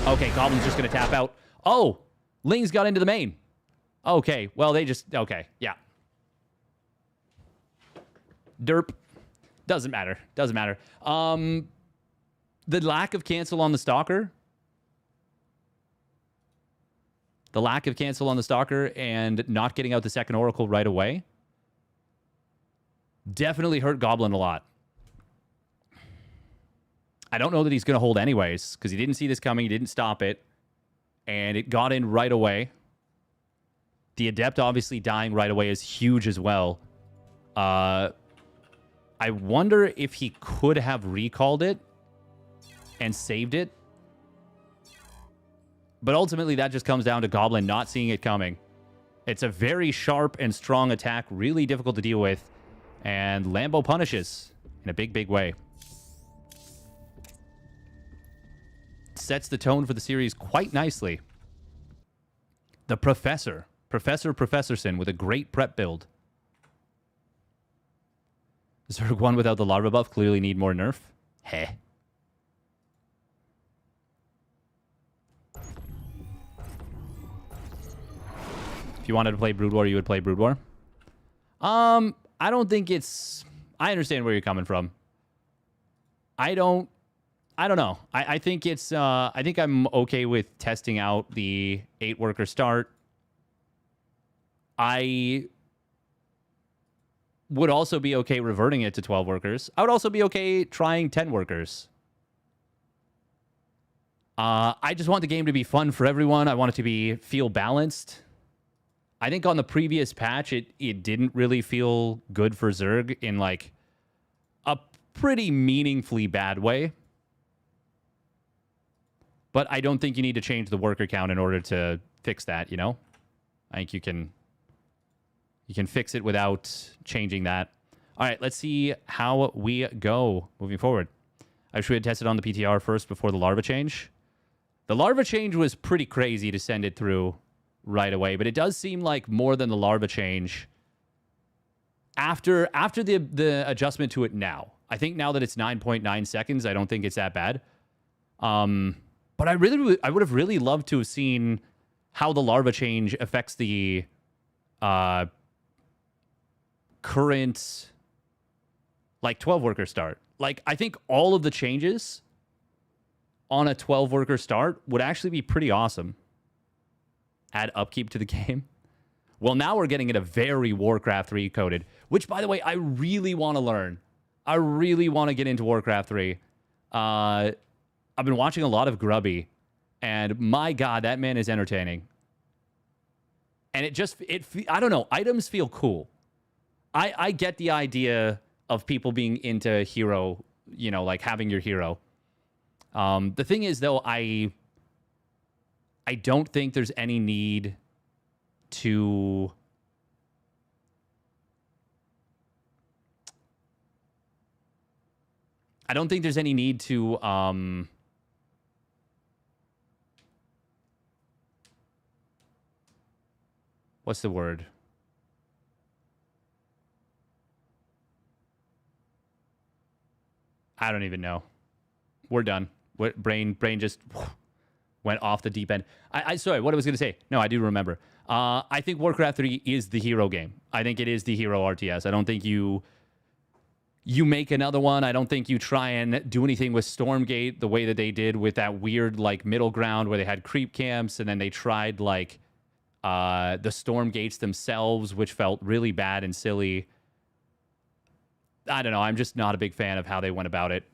Okay, Goblin's just going to tap out. Oh, Lings got into the main. Okay, well, they just... Okay, yeah. Derp. Doesn't matter. Doesn't matter. The lack of cancel on the Stalker. The lack of cancel on the Stalker and not getting out the second Oracle right away definitely hurt Goblin a lot. I don't know that he's going to hold anyways because he didn't see this coming. He didn't stop it. And it got in right away. The Adept obviously dying right away is huge as well. I wonder if he could have recalled it and saved it. But ultimately, that just comes down to Goblin not seeing it coming. It's a very sharp and strong attack, really difficult to deal with. And Lambo punishes in a big, big way. Sets the tone for the series quite nicely. The Professor. Professorson with a great prep build. Zerg 1 without the Larva buff clearly need more nerf. Heh. If you wanted to play Brood War, you would play Brood War. I don't think it's... I understand where you're coming from. I don't know. I think it's... I think I'm okay with testing out the 8-worker start. I would also be okay reverting it to 12 workers. I would also be okay trying 10 workers. I just want the game to be fun for everyone. I want it to feel balanced. I think on the previous patch, it didn't really feel good for Zerg in like a pretty meaningfully bad way. But I don't think you need to change the worker count in order to fix that, you know? I think you can fix it without changing that. All right, let's see how we go moving forward. I wish we had tested on the PTR first before the larva change. The larva change was pretty crazy to send it through right away, but it does seem like more than the larva change after the adjustment to it now. I think now that it's 9.9 seconds, I don't think it's that bad. But I would have really loved to have seen how the larva change affects the current like 12-worker start. Like, I think all of the changes on a 12-worker start would actually be pretty awesome. Add upkeep to the game. Well, now we're getting it a very Warcraft 3 coded, which, by the way, I really want to learn. I really want to get into Warcraft 3. I've been watching a lot of Grubby, and my God, that man is entertaining. And I don't know, items feel cool. I get the idea of people being into hero, you know, like having your hero. The thing is, though, I don't think there's any need to... I don't think there's any need to... What's the word? I don't even know. We're done. Brain just went off the deep end. Sorry, what I was going to say. No, I do remember. I think Warcraft 3 is the hero game. I think it is the hero RTS. I don't think you make another one. I don't think you try and do anything with Stormgate the way that they did with that weird like middle ground where they had creep camps and then they tried like the Stormgates themselves, which felt really bad and silly. I don't know. I'm just not a big fan of how they went about it.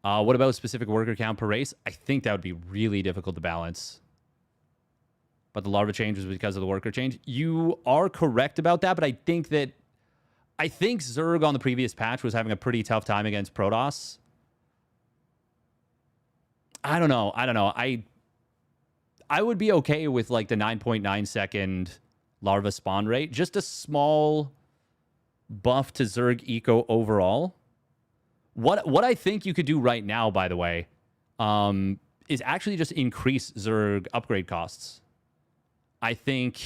What about specific worker count per race? I think that would be really difficult to balance. But the larva change was because of the worker change. You are correct about that, but I think Zerg on the previous patch was having a pretty tough time against Protoss. I don't know. I would be okay with like the 9.9 second larva spawn rate. Just a small buff to Zerg eco overall. What I think you could do right now, by the way, is actually just increase Zerg upgrade costs. I think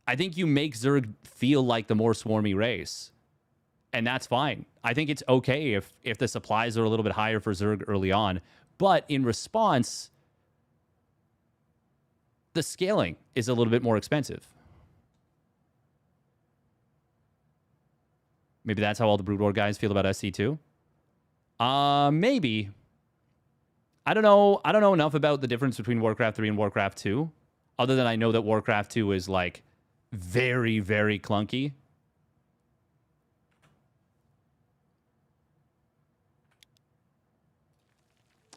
you make Zerg feel like the more swarmy race. And that's fine. I think it's okay if the supplies are a little bit higher for Zerg early on. But in response, the scaling is a little bit more expensive. Maybe that's how all the Brood War guys feel about SC2. Maybe. I don't know enough about the difference between Warcraft 3 and Warcraft 2, other than I know that Warcraft 2 is like very, very clunky.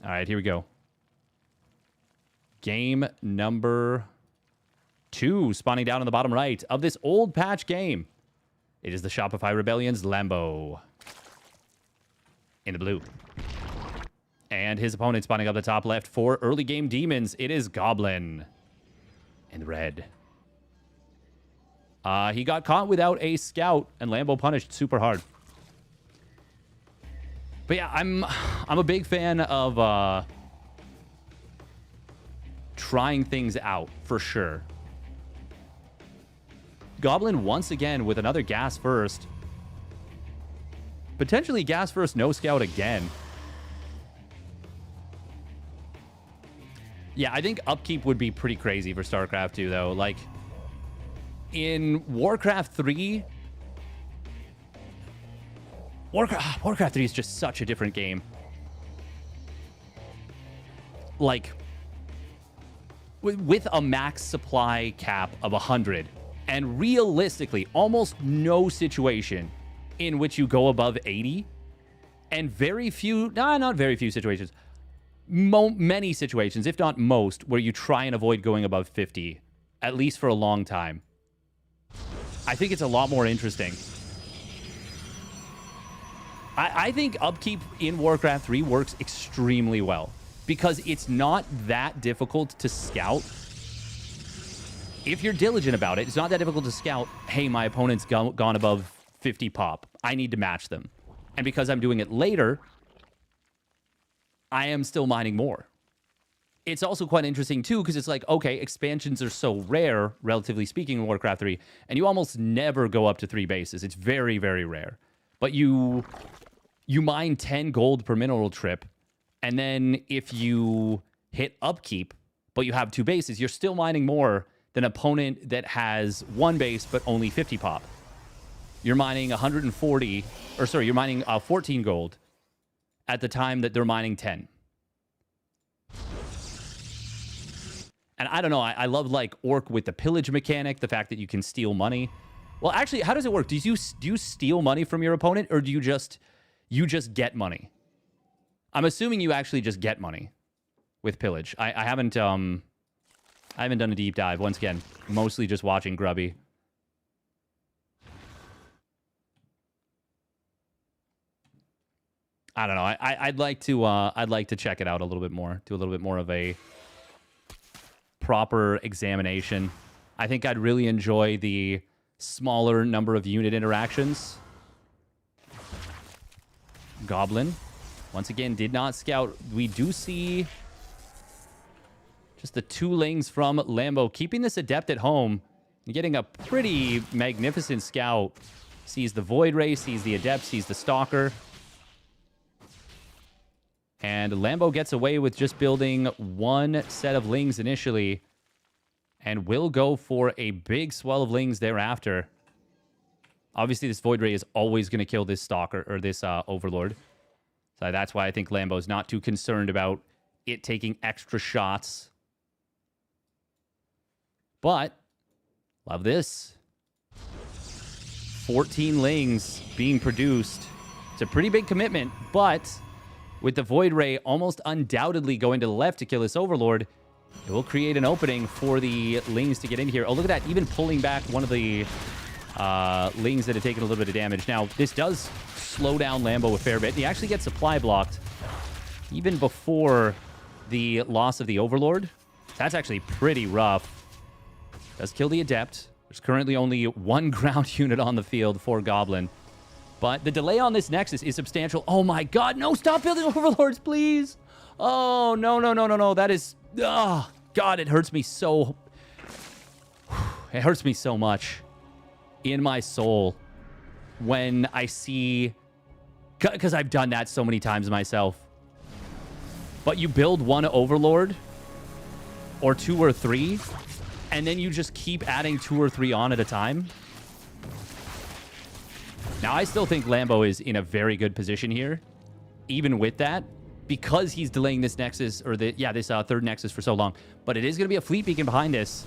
All right, here we go. Game number 2, spawning down on the bottom right of this old patch game. It is the Shopify Rebellion's Lambo in the blue. And his opponent spawning up the top left for early game demons. It is Goblin in the red. He got caught without a scout, and Lambo punished super hard. But yeah, I'm a big fan of trying things out, for sure. Goblin once again with another gas first. Potentially gas first, no scout again. Yeah, I think upkeep would be pretty crazy for StarCraft 2, though. Like, in Warcraft 3... Warcraft 3 is just such a different game. Like, with a max supply cap of 100, and realistically, almost no situation in which you go above 80, and very few, not very few situations, many situations, if not most, where you try and avoid going above 50, at least for a long time. I think it's a lot more interesting. I think upkeep in Warcraft 3 works extremely well because it's not that difficult to scout. If you're diligent about it, it's not that difficult to scout, hey, my opponent's gone above 50 pop. I need to match them. And because I'm doing it later, I am still mining more. It's also quite interesting, too, because it's like, okay, expansions are so rare, relatively speaking, in Warcraft 3, and you almost never go up to 3 bases. It's very, very rare. But you mine 10 gold per mineral trip, and then if you hit upkeep, but you have 2 bases, you're still mining more than an opponent that has 1 base but only 50 pop. You're mining 140, or sorry, you're mining 14 gold at the time that they're mining 10. And I don't know, I love like Orc with the pillage mechanic, the fact that you can steal money. Well, actually, how does it work? Do you steal money from your opponent, or do you just get money? I'm assuming you actually just get money with pillage. I haven't done a deep dive. Once again, mostly just watching Grubby. I don't know. I'd like to check it out a little bit more. Do a little bit more of a proper examination. I think I'd really enjoy the smaller number of unit interactions. Goblin, once again, did not scout. We do see just the 2 lings from Lambo, keeping this Adept at home and getting a pretty magnificent scout. Sees the Void Ray, sees the Adept, sees the Stalker. And Lambo gets away with just building 1 set of lings initially, and will go for a big swell of lings thereafter. Obviously, this Void Ray is always going to kill this Stalker, or this Overlord. So that's why I think Lambo's not too concerned about it taking extra shots. But, love this. 14 lings being produced. It's a pretty big commitment, but with the Void Ray almost undoubtedly going to the left to kill this Overlord, it will create an opening for the Lings to get in here. Oh, look at that. Even pulling back one of the Lings that have taken a little bit of damage. Now, this does slow down Lambo a fair bit. He actually gets supply blocked even before the loss of the Overlord. That's actually pretty rough. Does kill the Adept. There's currently only one ground unit on the field for Goblin. But the delay on this Nexus is substantial. Oh my god, no, stop building Overlords, please. Oh, no, no, no, no, no. That is... Oh, God, it hurts me so... It hurts me so much in my soul when I see... Because I've done that so many times myself. But you build one Overlord, or 2 or 3, and then you just keep adding 2 or 3 on at a time. Now, I still think Lambo is in a very good position here, even with that, because he's delaying this Nexus, or this third Nexus for so long. But it is going to be a Fleet Beacon behind this.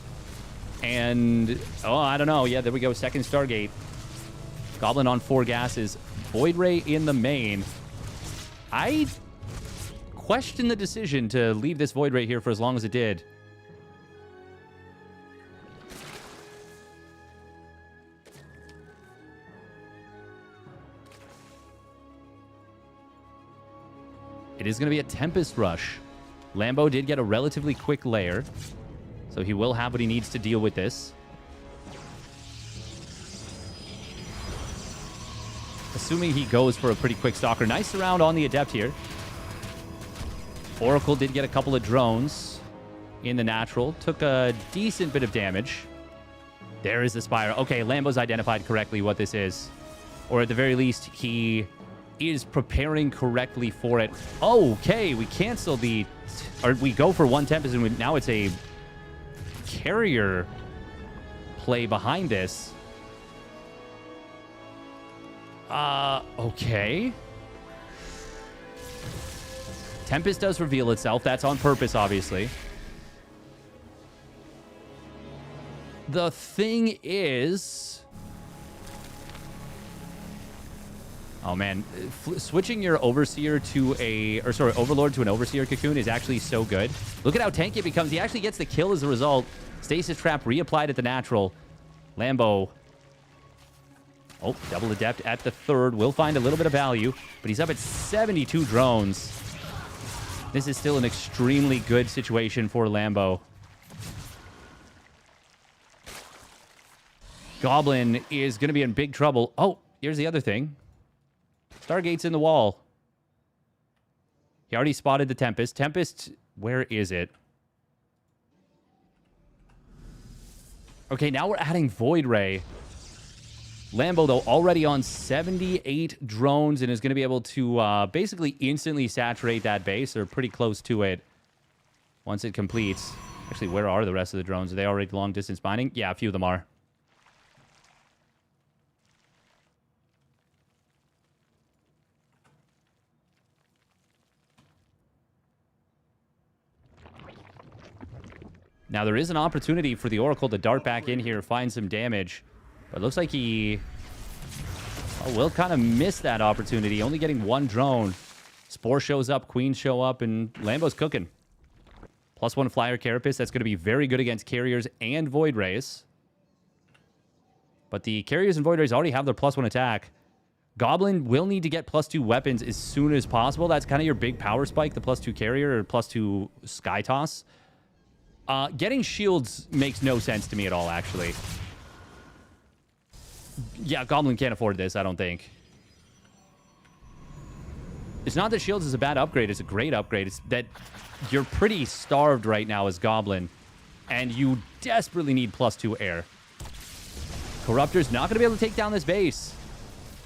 And, oh, I don't know. Yeah, there we go. Second Stargate. Goblin on 4 gases. Void Ray in the main. I question the decision to leave this Void Ray here for as long as it did. It is going to be a Tempest Rush. Lambo did get a relatively quick layer, so he will have what he needs to deal with this. Assuming he goes for a pretty quick Stalker. Nice surround on the Adept here. Oracle did get a couple of drones in the natural. Took a decent bit of damage. There is the Spire. Okay, Lambo's identified correctly what this is. Or at the very least, he is preparing correctly for it. Okay, we cancel the... Or we go for 1 Tempest, and now it's a carrier play behind this. Okay. Tempest does reveal itself. That's on purpose, obviously. The thing is... Oh, man. Switching your Overseer to a... Or, sorry, Overlord to an Overseer Cocoon is actually so good. Look at how tanky it becomes. He actually gets the kill as a result. Stasis Trap reapplied at the natural. Lambo... Oh, Double Adept at the 3rd. Will find a little bit of value, but he's up at 72 drones. This is still an extremely good situation for Lambo. Goblin is going to be in big trouble. Oh, here's the other thing. Stargate's in the wall. He already spotted the Tempest. Tempest, where is it? Okay, now we're adding Void Ray. Lambo, though, already on 78 drones and is going to be able to basically instantly saturate that base, or pretty close to it, once it completes. Actually, where are the rest of the drones? Are they already long-distance mining? Yeah, a few of them are. Now, there is an opportunity for the Oracle to dart back in here, find some damage. But it looks like he will kind of miss that opportunity. Only getting 1 drone. Spore shows up, Queens show up, and Lambo's cooking. +1 Flyer Carapace. That's going to be very good against Carriers and Void Rays. But the Carriers and Void Rays already have their +1 attack. Goblin will need to get +2 weapons as soon as possible. That's kind of your big power spike, the +2 Carrier or +2 Sky Toss. Getting shields makes no sense to me at all, actually. Yeah, Goblin can't afford this, I don't think. It's not that shields is a bad upgrade. It's a great upgrade. It's that you're pretty starved right now as Goblin, and you desperately need +2 air. Corruptor's not going to be able to take down this base.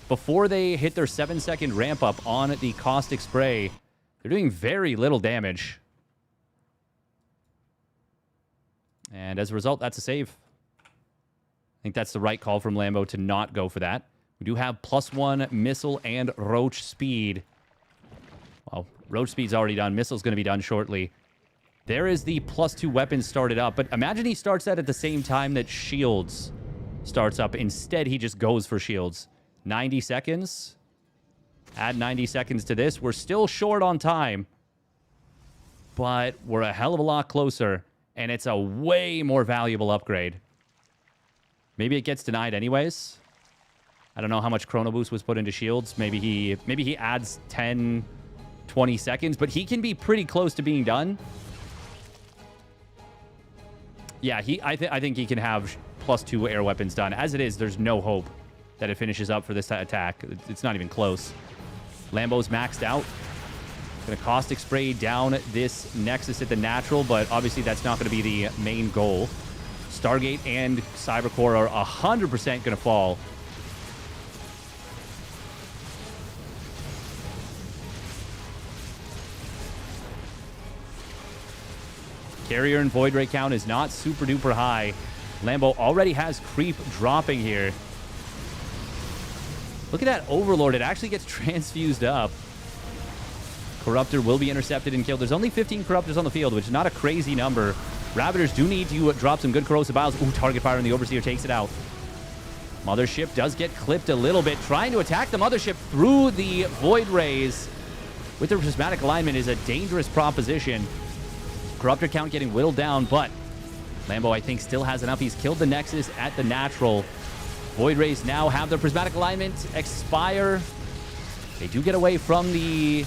Before they hit their 7-second ramp up on the Caustic Spray, they're doing very little damage. And as a result, that's a save. I think that's the right call from Lambo to not go for that. We do have +1 missile and roach speed. Well, roach speed's already done. Missile's going to be done shortly. There is the +2 weapons started up. But imagine he starts that at the same time that shields starts up. Instead, he just goes for shields. 90 seconds. Add 90 seconds to this. We're still short on time, but we're a hell of a lot closer, and it's a way more valuable upgrade. Maybe it gets denied anyways. I don't know how much Chrono Boost was put into shields. Maybe he adds 10, 20 seconds, but he can be pretty close to being done. Yeah, I think he can have +2 air weapons done. As it is, there's no hope that it finishes up for this attack. It's not even close. Lambo's maxed out. Going to Caustic Spray down this Nexus at the natural, but obviously that's not going to be the main goal. Stargate and Cybercore are 100% going to fall. Carrier and Void Ray count is not super duper high. Lambo already has creep dropping here. Look at that Overlord. It actually gets transfused up. Corruptor will be intercepted and killed. There's only 15 Corruptors on the field, which is not a crazy number. Ravagers do need to drop some good Corrosive Biles. Ooh, target fire, and the Overseer takes it out. Mothership does get clipped a little bit. Trying to attack the Mothership through the Void Rays with the Prismatic Alignment is a dangerous proposition. Corruptor count getting whittled down, but Lambo, I think, still has enough. He's killed the Nexus at the natural. Void Rays now have their Prismatic Alignment expire. They do get away from the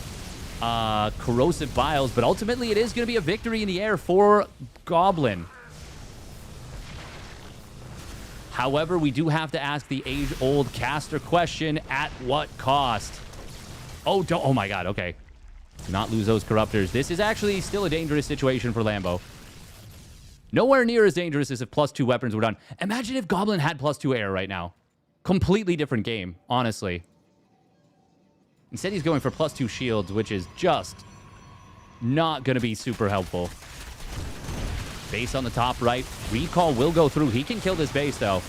Corrosive Biles, but ultimately it is going to be a victory in the air for Goblin. However, we do have to ask the age-old caster question, at what cost? Oh my god, okay. Do not lose those Corruptors. This is actually still a dangerous situation for Lambo. Nowhere near as dangerous as if +2 weapons were done. Imagine if Goblin had +2 air right now. Completely different game, honestly. Instead, he's going for +2 shields, which is just not going to be super helpful. Base on the top right. Recall will go through. He can kill this base, though.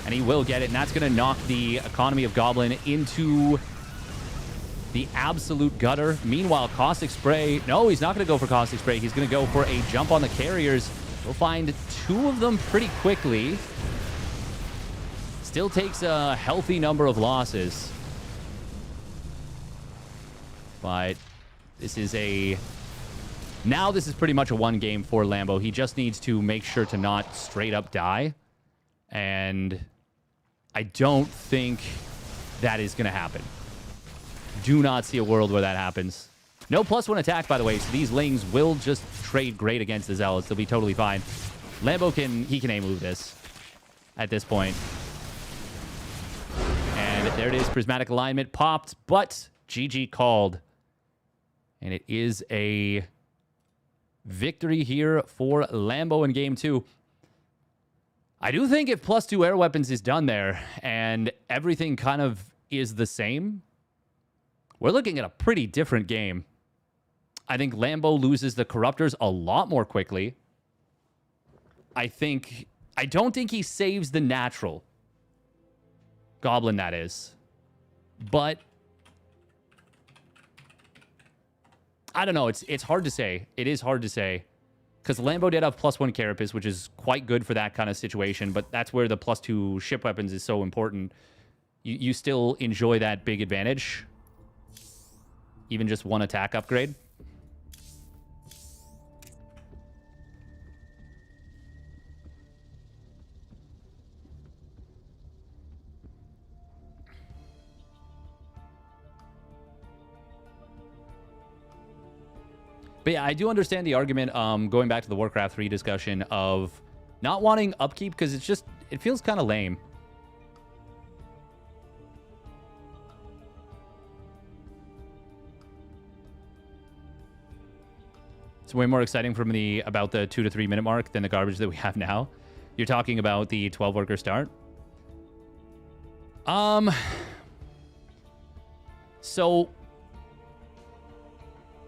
And he will get it, and that's going to knock the economy of Goblin into the absolute gutter. Meanwhile, Caustic Spray... No, he's not going to go for Caustic Spray. He's going to go for a jump on the carriers. We'll find 2 of them pretty quickly. Still takes a healthy number of losses. But this is a... Now this is pretty much a one game for Lambo. He just needs to make sure to not straight up die. And I don't think that is going to happen. Do not see a world where that happens. No +1 attack, by the way, so these Lings will just trade great against the Zealots. They'll be totally fine. Lambo can aim move this at this point. And there it is. Prismatic Alignment popped, but GG called. And it is a victory here for Lambo in game 2. I do think if +2 air weapons is done there and everything kind of is the same, we're looking at a pretty different game. I think Lambo loses the Corruptors a lot more quickly. I don't think he saves the natural. Goblin, that is. But I don't know. It's hard to say. It is hard to say. Because Lambo did have +1 Carapace, which is quite good for that kind of situation. But that's where the +2 ship weapons is so important. You still enjoy that big advantage. Even just one attack upgrade. But yeah, I do understand the argument, going back to the Warcraft 3 discussion, of not wanting upkeep because it feels kind of lame. It's way more exciting for me about the 2 to 3 minute mark than the garbage that we have now. You're talking about the 12 worker start. So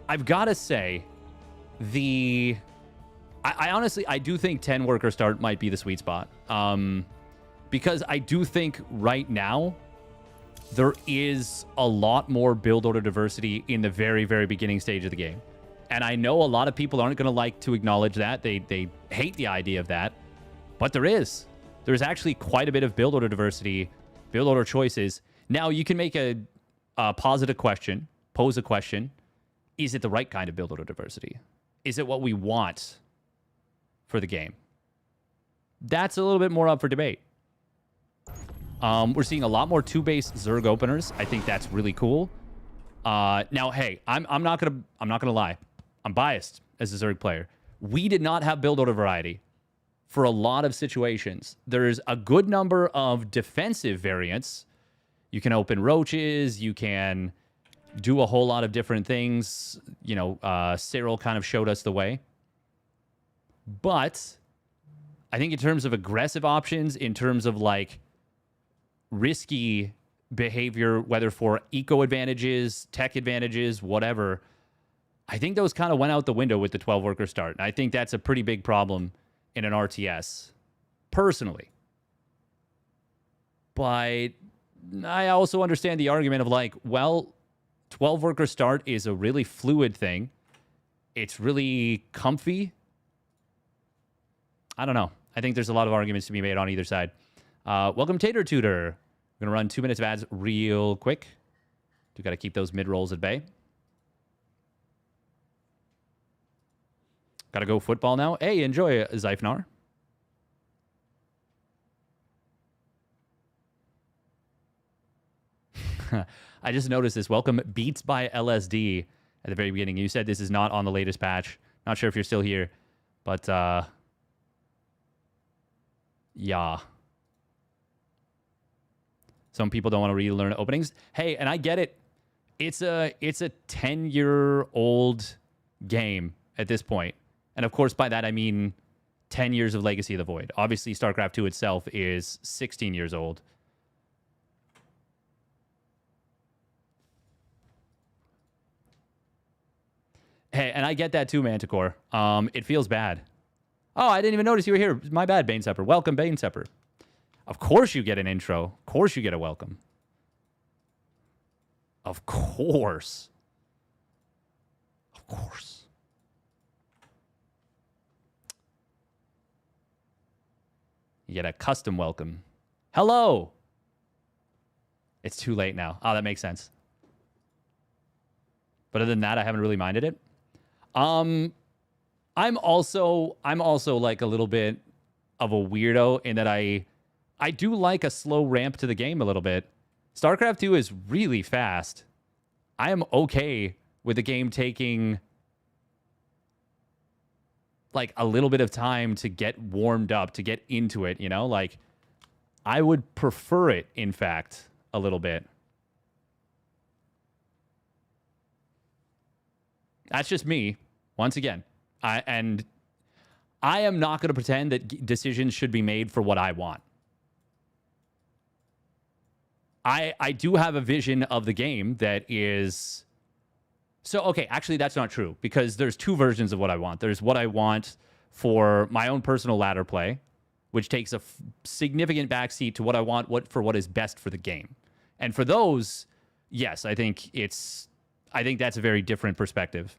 I've got to say, I honestly, I do think 10 worker start might be the sweet spot. Because I do think right now there is a lot more build order diversity in the very, very beginning stage of the game. And I know a lot of people aren't going to like to acknowledge that. They hate the idea of that. But there is. There's actually quite a bit of build order diversity, build order choices. Now, you can make a pose a question. Is it the right kind of build order diversity? Is it what we want for the game? That's a little bit more up for debate. We're seeing a lot more 2-base Zerg openers. I think that's really cool. Now, hey, I'm not gonna lie. I'm biased as a Zerg player. We did not have build order variety for a lot of situations. There's a good number of defensive variants. You can open roaches. You can do a whole lot of different things. You know, Cyril kind of showed us the way. But I think in terms of aggressive options, in terms of like risky behavior, whether for eco advantages, tech advantages, whatever, I think those kind of went out the window with the 12-worker start. And I think that's a pretty big problem in an RTS, personally. But I also understand the argument of like, well, 12-worker start is a really fluid thing. It's really comfy. I don't know. I think there's a lot of arguments to be made on either side. Welcome, Tater Tutor. I'm going to run 2 minutes of ads real quick. Do got to keep those mid-rolls at bay. Got to go football now. Hey, enjoy, Zyfnar. I just noticed this. Welcome, Beats by LSD at the very beginning. You said this is not on the latest patch. Not sure if you're still here, but yeah. Some people don't want to relearn openings. Hey, and I get it. It's a 10-year-old game at this point. And of course, by that, I mean 10 years of Legacy of the Void. Obviously, StarCraft 2 itself is 16 years old. Hey, and I get that too, Manticore. It feels bad. Oh, I didn't even notice you were here. My bad, Banesepper. Welcome, Banesepper. Of course you get an intro. Of course you get a welcome. Of course. Of course. You get a custom welcome. Hello. It's too late now. Oh, that makes sense. But other than that, I haven't really minded it. I'm also like a little bit of a weirdo in that I do like a slow ramp to the game a little bit. StarCraft 2 is really fast. I am okay with the game taking like a little bit of time to get warmed up, to get into it, you know? Like, I would prefer it, in fact, a little bit. That's just me. Once again, I am not going to pretend that decisions should be made for what I want. I do have a vision of the game that is... So, okay, actually, that's not true, because there's 2 versions of what I want. There's what I want for my own personal ladder play, which takes a significant backseat to what I want for what is best for the game. And for those, yes, I think that's a very different perspective.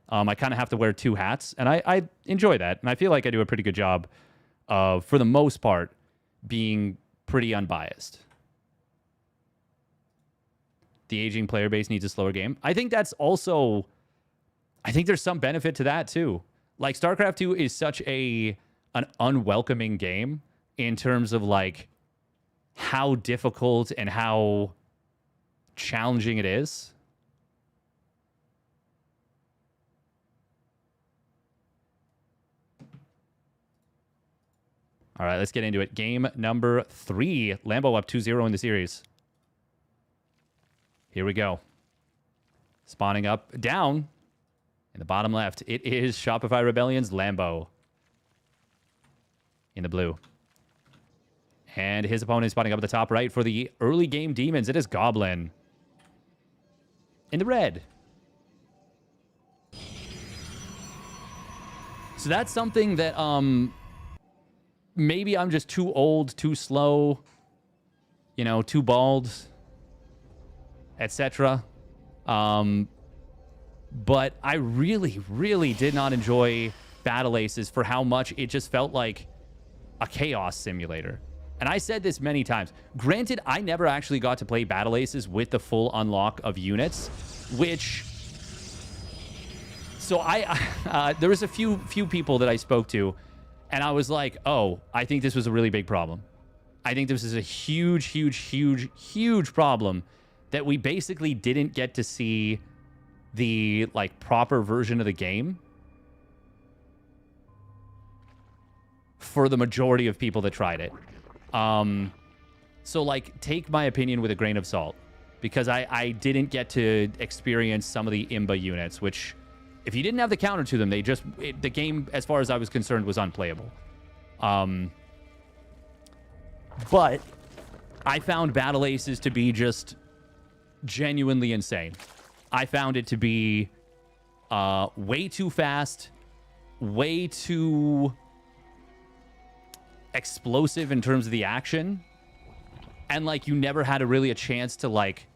I kind of have to wear 2 hats, and I enjoy that. And I feel like I do a pretty good job of, for the most part, being pretty unbiased. The aging player base needs a slower game. I think that's also... I think there's some benefit to that, too. Like, StarCraft 2 is such an unwelcoming game in terms of, like, how difficult and how challenging it is. All right, let's get into it. Game number 3. Lambo up 2-0 in the series. Here we go. Spawning up, down, in the bottom left. It is Shopify Rebellion's Lambo. In the blue. And his opponent is spawning up at the top right for the early game Demons. It is Goblin. In the red. So that's something that, maybe I'm just too old, too slow, you know, too bald, etc. But I really, really did not enjoy Battle Aces for how much it just felt like a chaos simulator. And I said this many times. Granted, I never actually got to play Battle Aces with the full unlock of units, which... So there was a few people that I spoke to, and I was like, oh, I think this was a really big problem. I think this is a huge, huge, huge, huge problem that we basically didn't get to see the, like, proper version of the game for the majority of people that tried it. So, like, take my opinion with a grain of salt, because I didn't get to experience some of the Imba units, which, if you didn't have the counter to them, the game, as far as I was concerned, was unplayable. But I found Battle Aces to be just genuinely insane. I found it to be way too fast, way too explosive in terms of the action, and like you never had a chance to like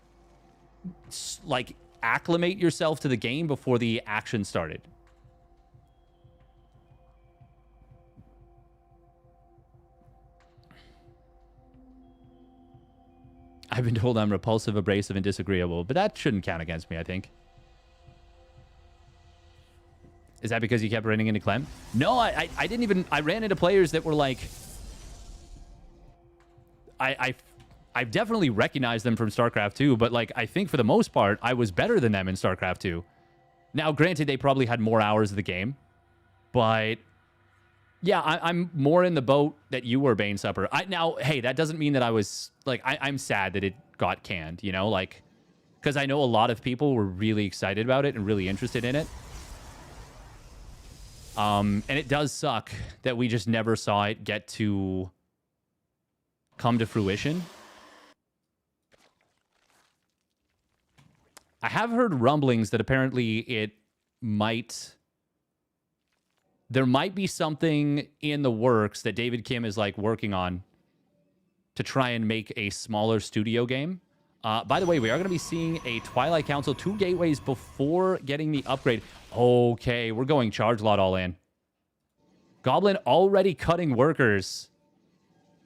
acclimate yourself to the game before the action started. I've been told I'm repulsive, abrasive, and disagreeable, but that shouldn't count against me, I think. Is that because you kept running into Clem? No, I didn't even... I ran into players that were like... I've definitely recognized them from StarCraft 2, but like I think for the most part, I was better than them in StarCraft 2. Now, granted, they probably had more hours of the game, but yeah, I'm more in the boat that you were, Bane Supper. Now, hey, that doesn't mean that I was like... I'm sad that it got canned, you know, like, because I know a lot of people were really excited about it and really interested in it. And it does suck that we just never saw it get to come to fruition. I have heard rumblings that apparently there might be something in the works that David Kim is like working on to try and make a smaller studio game. By the way, we are going to be seeing a Twilight Council 2 gateways before getting the upgrade. Okay, we're going charge lot all in. Goblin already cutting workers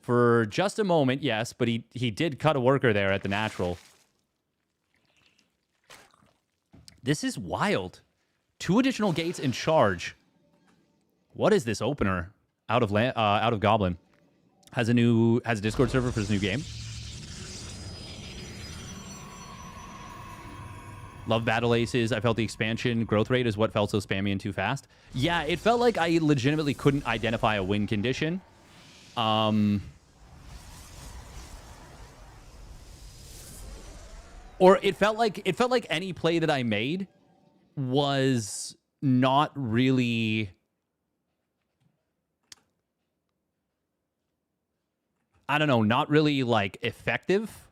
for just a moment, yes, but he did cut a worker there at the natural. This is wild. 2 additional gates in charge. What is this opener out of Goblin? Has a Discord server for his new game. Love Battle Aces. I felt the expansion growth rate is what felt so spammy and too fast. Yeah, it felt like I legitimately couldn't identify a win condition. Or it felt like any play that I made was not really... I don't know, not really like effective.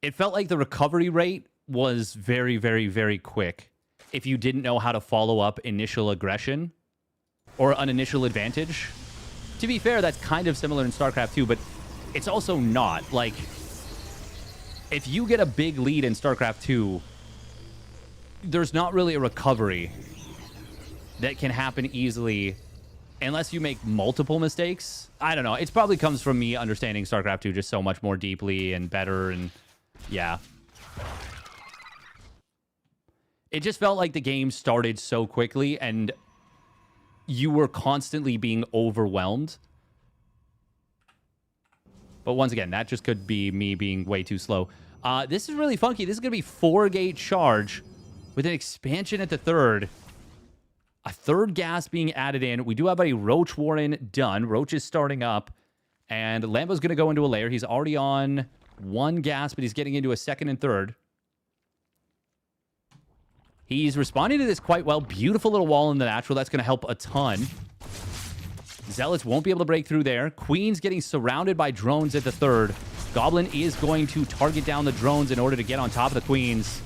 It felt like the recovery rate was very, very, very quick if you didn't know how to follow up initial aggression or an initial advantage. To be fair, that's kind of similar in StarCraft 2, but it's also not. Like, if you get a big lead in StarCraft 2, there's not really a recovery that can happen easily unless you make multiple mistakes. I don't know. It probably comes from me understanding StarCraft 2 just so much more deeply and better, and yeah. It just felt like the game started so quickly and you were constantly being overwhelmed. But once again, that just could be me being way too slow. This is really funky. This is going to be 4-gate charge with an expansion at the third. A third gas being added in. We do have a Roach Warren done. Roach is starting up. And Lambo's going to go into a lair. He's already on 1 gas, but he's getting into a second and third. He's responding to this quite well. Beautiful little wall in the natural. That's going to help a ton. Zealots won't be able to break through there. Queen's getting surrounded by drones at the third. Goblin is going to target down the drones in order to get on top of the Queens.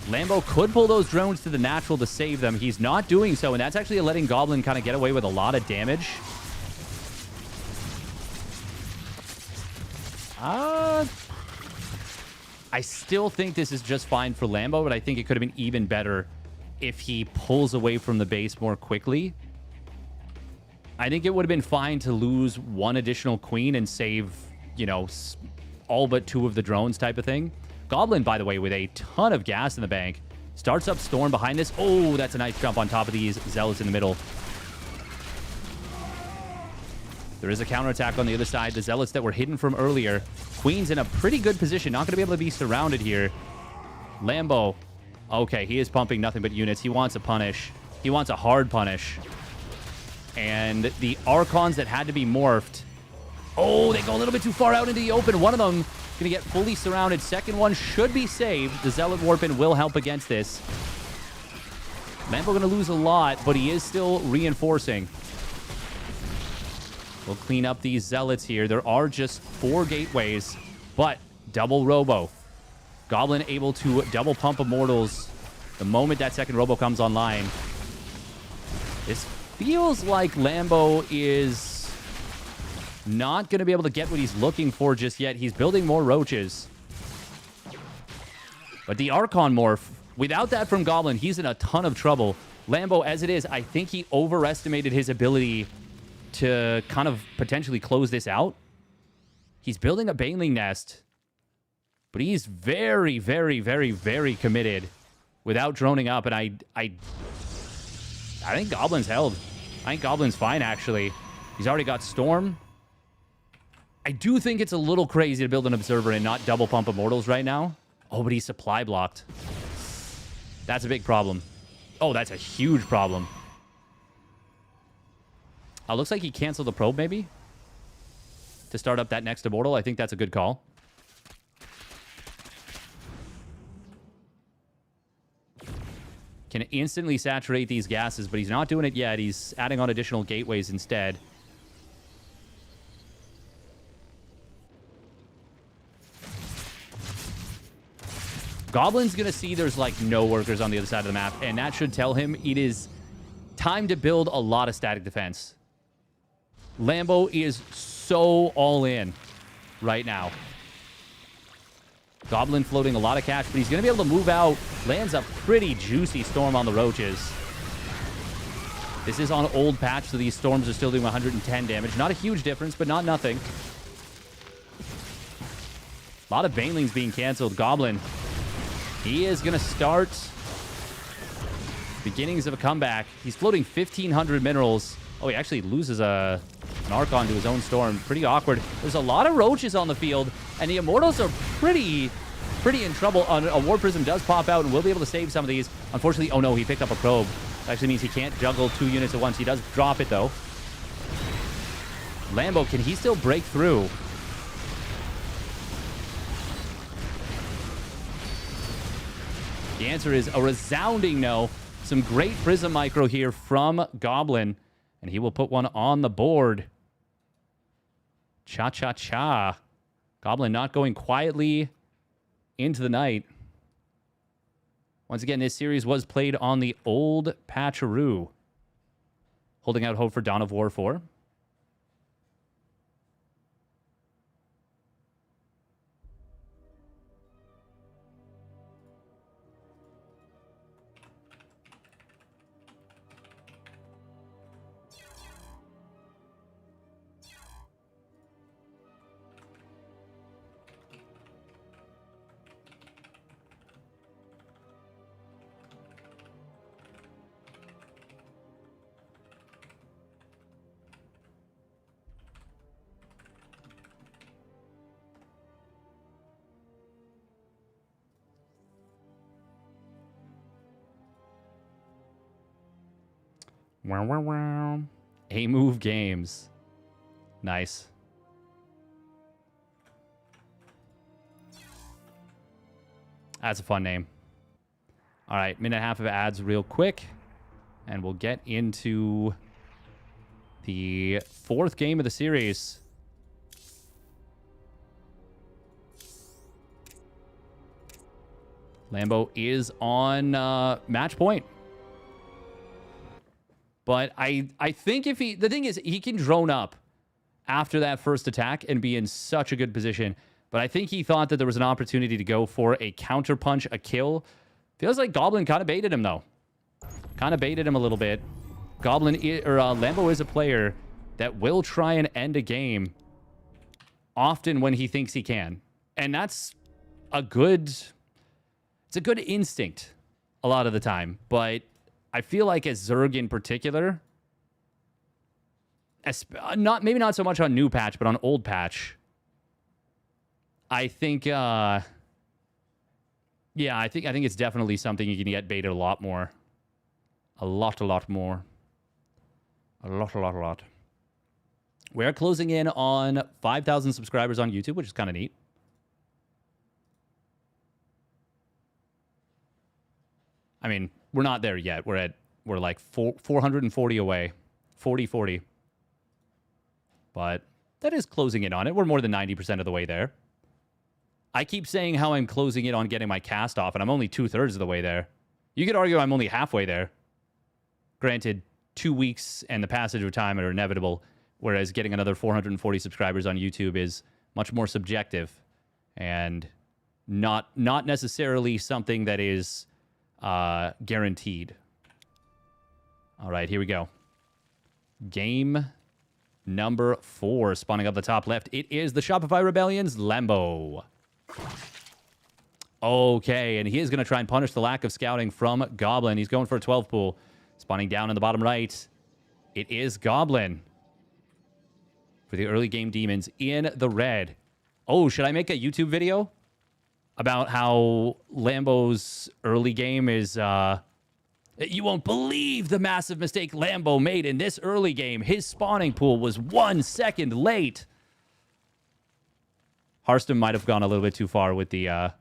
Lambo could pull those drones to the natural to save them. He's not doing so, and that's actually letting Goblin kind of get away with a lot of damage. I still think this is just fine for Lambo, but I think it could have been even better if he pulls away from the base more quickly. I think it would have been fine to lose one additional queen and save, you know, all but 2 of the drones type of thing. Goblin, by the way, with a ton of gas in the bank. Starts up Storm behind this. Oh, that's a nice jump on top of these Zealots in the middle. There is a counterattack on the other side. The Zealots that were hidden from earlier. Queen's in a pretty good position. Not going to be able to be surrounded here. Lambo. Okay, he is pumping nothing but units. He wants a punish. He wants a hard punish. And the Archons that had to be morphed. Oh, they go a little bit too far out into the open. One of them going to get fully surrounded. Second one should be saved. The Zealot Warpin will help against this. Lambo going to lose a lot, but he is still reinforcing. We'll clean up these Zealots here. There are just 4 gateways, but double Robo. Goblin able to double pump Immortals the moment that second Robo comes online. This feels like Lambo is not going to be able to get what he's looking for just yet. He's building more roaches. But the Archon morph, without that from Goblin, he's in a ton of trouble. Lambo, as it is, I think he overestimated his ability to kind of potentially close this out. He's building a Baneling nest, but he's very, very, very, very committed without droning up. And I think Goblin's held. I think Goblin's fine, actually. He's already got Storm. I do think it's a little crazy to build an Observer and not double pump Immortals right now. Oh, but he's supply blocked. That's a big problem. Oh, that's a huge problem. Looks like he canceled the probe, maybe? To start up that next Immortal. I think that's a good call. Can instantly saturate these gases, but he's not doing it yet. He's adding on additional gateways instead. Goblin's going to see there's, like, no workers on the other side of the map, and that should tell him it is time to build a lot of static defense. Lambo is so all in right now. Goblin floating a lot of cash, but he's going to be able to move out. Lands a pretty juicy Storm on the roaches. This is on old patch, so these Storms are still doing 110 damage. Not a huge difference, but not nothing. A lot of Banelings being canceled. Goblin, he is going to start beginnings of a comeback. He's floating 1,500 minerals. Oh, he actually loses an Archon to his own Storm. Pretty awkward. There's a lot of roaches on the field, and the Immortals are pretty in trouble. A War Prism does pop out, and we'll be able to save some of these. Unfortunately, oh no, he picked up a probe. That actually means he can't juggle 2 units at once. He does drop it, though. Lambo, can he still break through? The answer is a resounding no. Some great Prism Micro here from Goblin. And he will put one on the board. Cha-cha-cha. Goblin not going quietly into the night. Once again, this series was played on the old Patcharoo. Holding out hope for Dawn of War 4. Wow, wow, wow. A-Move Games. Nice. That's a fun name. All right, minute and a half of ads real quick. And we'll get into the 4th game of the series. Lambo is on match point. But I think if he... The thing is, he can drone up after that first attack and be in such a good position. But I think he thought that there was an opportunity to go for a counter punch, a kill. Feels like Goblin kind of baited him, though. Kind of baited him a little bit. Lambo is a player that will try and end a game often when he thinks he can. And that's a good... It's a good instinct a lot of the time. But I feel like as Zerg in particular... maybe not so much on new patch, but on old patch... I think... yeah, I think it's definitely something you can get baited a lot more. A lot more. A lot. We're closing in on 5,000 subscribers on YouTube, which is kind of neat. I mean, we're not there yet. We're like 440 away. 40. But that is closing in on it. We're more than 90% of the way there. I keep saying how I'm closing in on getting my cast off, and I'm only 2/3 of the way there. You could argue I'm only halfway there. Granted, 2 weeks and the passage of time are inevitable, whereas getting another 440 subscribers on YouTube is much more subjective and not necessarily something that is guaranteed. All right, here we go. Game number 4, spawning up the top left. It is the Shopify Rebellion's Lambo. Okay, and he is going to try and punish the lack of scouting from Goblin. He's going for a 12 pool. Spawning down in the bottom right. It is Goblin. For the early game demons in the red. Oh, should I make a YouTube video about how Lambo's early game is... You won't believe the massive mistake Lambo made in this early game. His spawning pool was 1 second late. Harstem might have gone a little bit too far with the...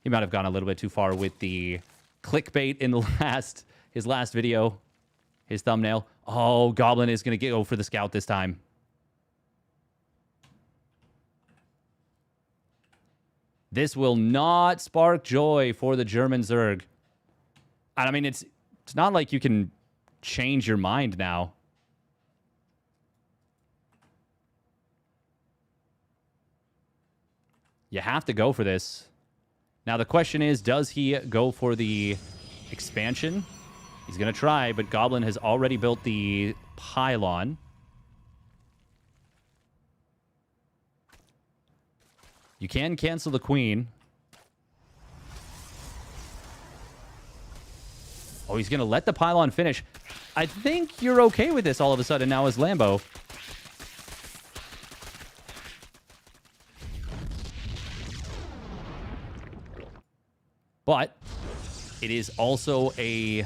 he might have gone a little bit too far with the clickbait in the his last video. His thumbnail. Oh, Goblin is going to go for the scout this time. This will not spark joy for the German Zerg. I mean, it's not like you can change your mind now. You have to go for this. Now, the question is, does he go for the expansion? He's going to try, but Goblin has already built the pylon. You can cancel the queen. Oh, he's going to let the pylon finish. I think you're okay with this all of a sudden now as Lambo. But it is also a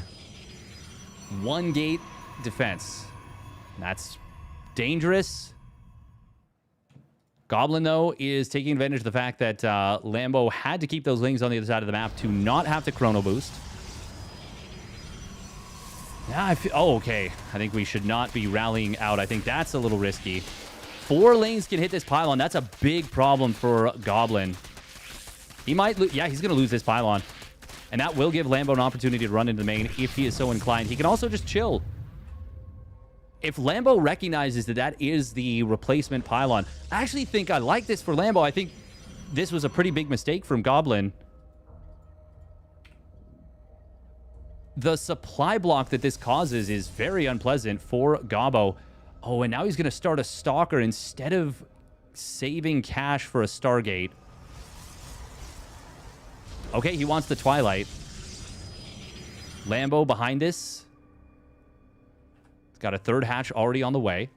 one-gate defense. That's dangerous. Goblin, though, is taking advantage of the fact that Lambo had to keep those lings on the other side of the map to not have to chrono boost. Yeah, I feel... Oh, okay. I think we should not be rallying out. I think that's a little risky. 4 lanes can hit this pylon. That's a big problem for Goblin. He might... Yeah, he's going to lose this pylon. And that will give Lambo an opportunity to run into the main if he is so inclined. He can also just chill. If Lambo recognizes that that is the replacement pylon, I actually think I like this for Lambo. I think this was a pretty big mistake from Goblin. The supply block that this causes is very unpleasant for Gobbo. Oh, and now he's going to start a Stalker instead of saving cash for a Stargate. Okay, he wants the Twilight. Lambo behind this. He's got a 3rd hatch already on the way.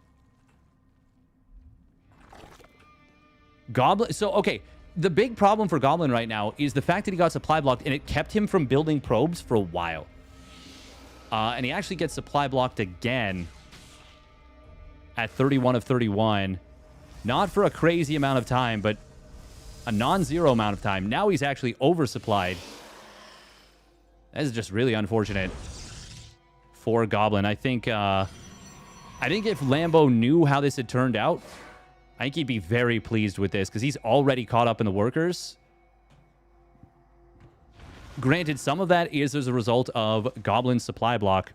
Goblin... So, okay, the big problem for Goblin right now is the fact that he got supply blocked, and it kept him from building probes for a while. And he actually gets supply blocked again at 31 of 31. Not for a crazy amount of time, but a non-zero amount of time. Now he's actually oversupplied. That is just really unfortunate for Goblin. I think if Lambo knew how this had turned out, I think he'd be very pleased with this because he's already caught up in the workers. Granted, some of that is as a result of Goblin's supply block.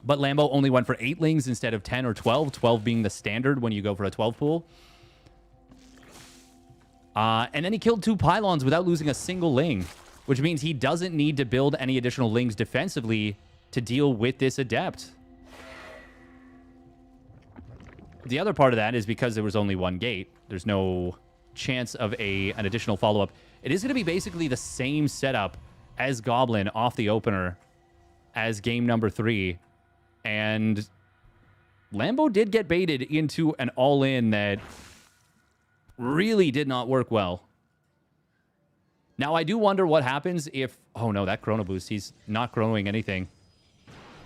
But Lambo only went for 8 lings instead of 10 or 12. 12 being the standard when you go for a 12 pool. And then he killed 2 pylons without losing a single ling, which means he doesn't need to build any additional lings defensively to deal with this adept. The other part of that is because there was only one gate. There's no chance of an additional follow-up. It is going to be basically the same setup as Goblin off the opener as game number 3. And Lambo did get baited into an all-in that really did not work well. Now, I do wonder what happens if... Oh, no, that Chrono Boost. He's not chronoing anything.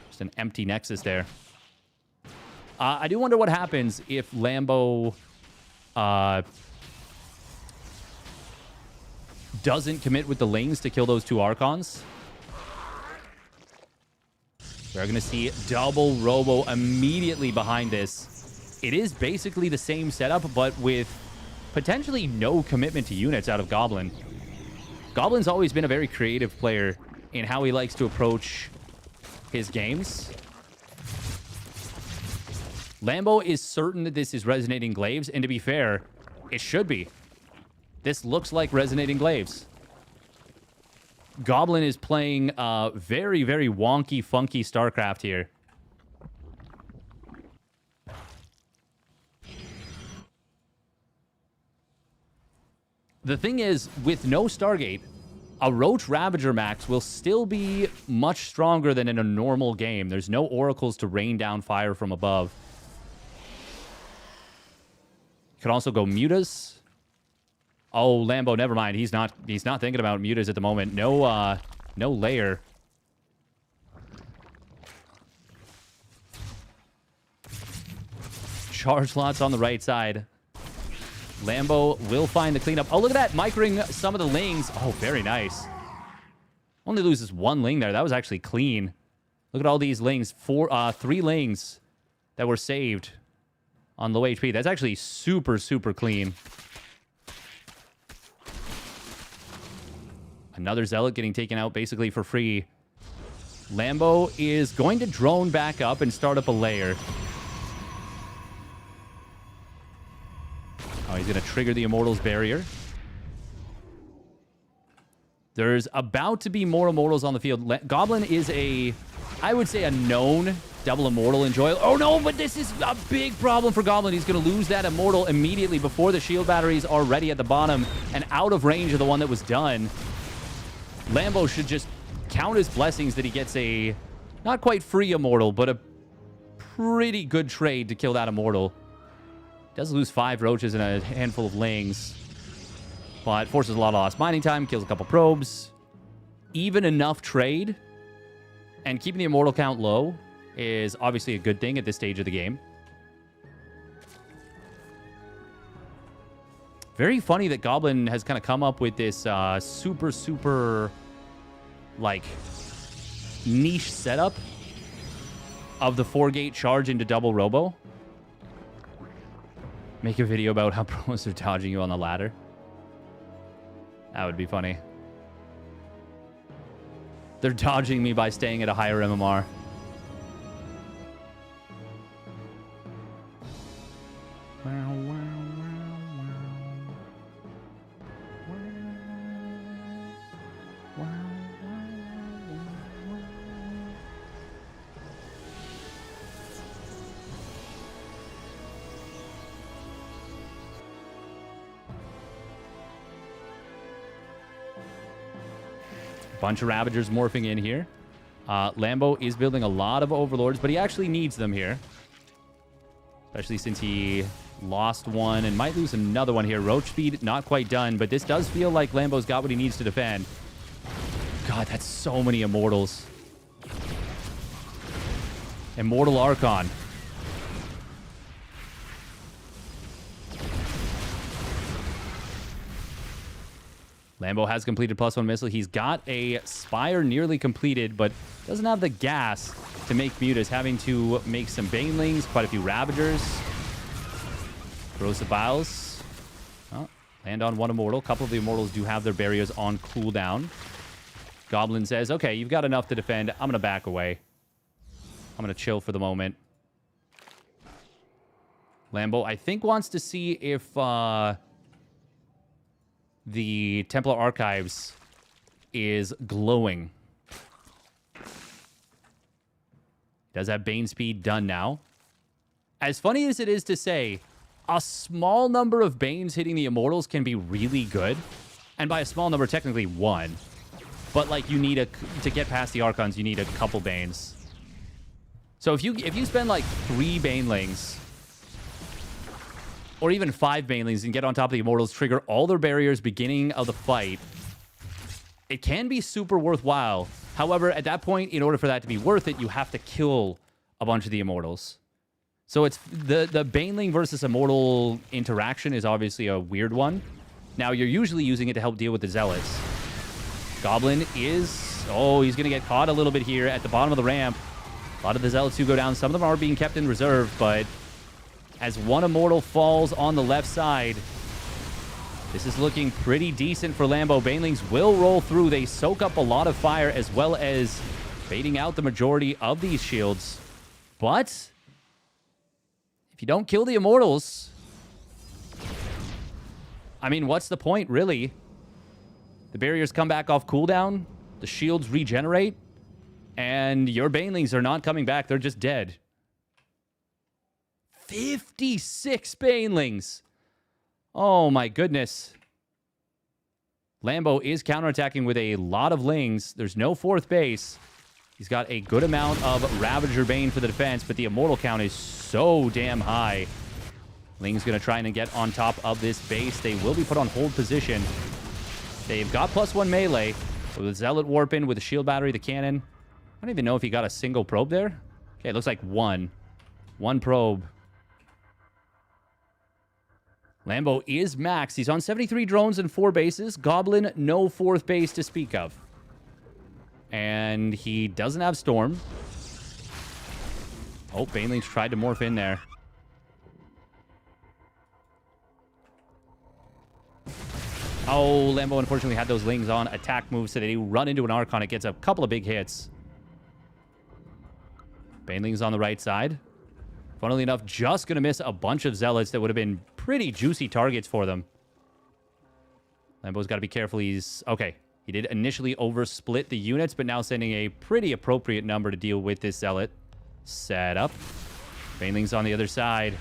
Just an empty Nexus there. I do wonder what happens if Lambo doesn't commit with the Lings to kill those 2 Archons. We're going to see double Robo immediately behind this. It is basically the same setup, but with potentially no commitment to units out of Goblin. Goblin's always been a very creative player in how he likes to approach his games. Lambo is certain that this is Resonating Glaives, and to be fair, it should be. This looks like Resonating Glaives. Goblin is playing very, very wonky, funky StarCraft here. The thing is, with no Stargate, a Roach Ravager max will still be much stronger than in a normal game. There's no oracles to rain down fire from above. You can also go Mutas. Oh, Lambo, never mind. He's not thinking about Mutas at the moment. No layer. Charge slots on the right side. Lambo will find the cleanup. Oh, look at that. Micring some of the Lings. Oh, very nice. Only loses 1 Ling there. That was actually clean. Look at all these Lings. 3 Lings that were saved on low HP. That's actually super, super clean. Another Zealot getting taken out basically for free. Lambo is going to drone back up and start up a layer. Oh, he's going to trigger the Immortals barrier. There's about to be more Immortals on the field. Goblin is I would say, a known double Immortal enjoyer. Oh, no, but this is a big problem for Goblin. He's going to lose that Immortal immediately before the shield batteries are ready at the bottom and out of range of the one that was done. Lambo should just count his blessings that he gets a not quite free Immortal, but a pretty good trade to kill that Immortal. Does lose 5 Roaches and a handful of Lings, but forces a lot of lost mining time, kills a couple probes. Even enough trade, and keeping the Immortal count low is obviously a good thing at this stage of the game. Very funny that Goblin has kind of come up with this super, super, like, niche setup of the 4-gate charge into double Robo. Make a video about how pros are dodging you on the ladder. That would be funny. They're dodging me by staying at a higher MMR. Bunch of Ravagers morphing in here. Lambo is building a lot of Overlords, but he actually needs them here. Especially since he lost one and might lose another one here. Roach speed, not quite done, but this does feel like Lambo's got what he needs to defend. God, that's so many Immortals. Immortal Archon. Lambo has completed +1 missile. He's got a Spire nearly completed, but doesn't have the gas to make Mutas, having to make some Banelings, quite a few Ravagers. Corrosive Vials. Oh, land on 1 Immortal. A couple of the Immortals do have their barriers on cooldown. Goblin says, okay, you've got enough to defend. I'm going to back away. I'm going to chill for the moment. Lambo, I think, wants to see if the Templar Archives is glowing. Does have Bane speed done now. As funny as it is to say, a small number of Banes hitting the Immortals can be really good. And by a small number, technically one. But, like, you need to get past the Archons, you need a couple Banes. So if you spend, like, 3 Banelings, or even 5 Banelings, and get on top of the Immortals, trigger all their barriers beginning of the fight, it can be super worthwhile. However, at that point, in order for that to be worth it, you have to kill a bunch of the Immortals. So it's the Baneling versus Immortal interaction is obviously a weird one. Now, you're usually using it to help deal with the Zealots. Goblin is... Oh, he's going to get caught a little bit here at the bottom of the ramp. A lot of the Zealots do go down. Some of them are being kept in reserve, but as one Immortal falls on the left side, this is looking pretty decent for Lambo. Banelings will roll through. They soak up a lot of fire as well as baiting out the majority of these shields. But if you don't kill the Immortals, I mean, what's the point, really? The barriers come back off cooldown, the shields regenerate, and your Banelings are not coming back. They're just dead. 56 Banelings. Oh, my goodness. Lambo is counterattacking with a lot of Lings. There's no 4th base. He's got a good amount of Ravager Bane for the defense, but the Immortal count is so damn high. Ling's going to try and get on top of this base. They will be put on hold position. They've got +1 melee. With the Zealot warp in with the shield battery, the cannon. I don't even know if he got a single probe there. Okay, it looks like one. One probe. Lambo is max. He's on 73 drones and 4 bases. Goblin, no 4th base to speak of. And he doesn't have Storm. Oh, Banelings tried to morph in there. Oh, Lambo unfortunately had those Lings on attack moves, so they run into an Archon. It gets a couple of big hits. Banelings on the right side. Funnily enough, just going to miss a bunch of Zealots that would have been pretty juicy targets for them. Lambo's got to be careful. He's... Okay. He did initially oversplit the units, but now sending a pretty appropriate number to deal with this Zealot. Set up. Banelings on the other side.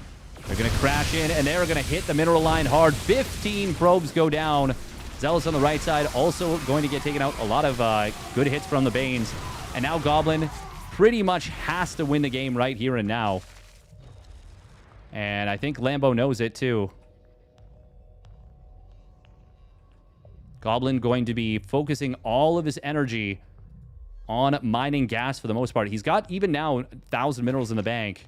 They're going to crash in, and they're going to hit the mineral line hard. 15 probes go down. Zealots on the right side also going to get taken out. A lot of good hits from the Banes. And now Goblin pretty much has to win the game right here and now. And I think Lambo knows it too. Goblin going to be focusing all of his energy on mining gas for the most part. He's got, even now, 1,000 minerals in the bank.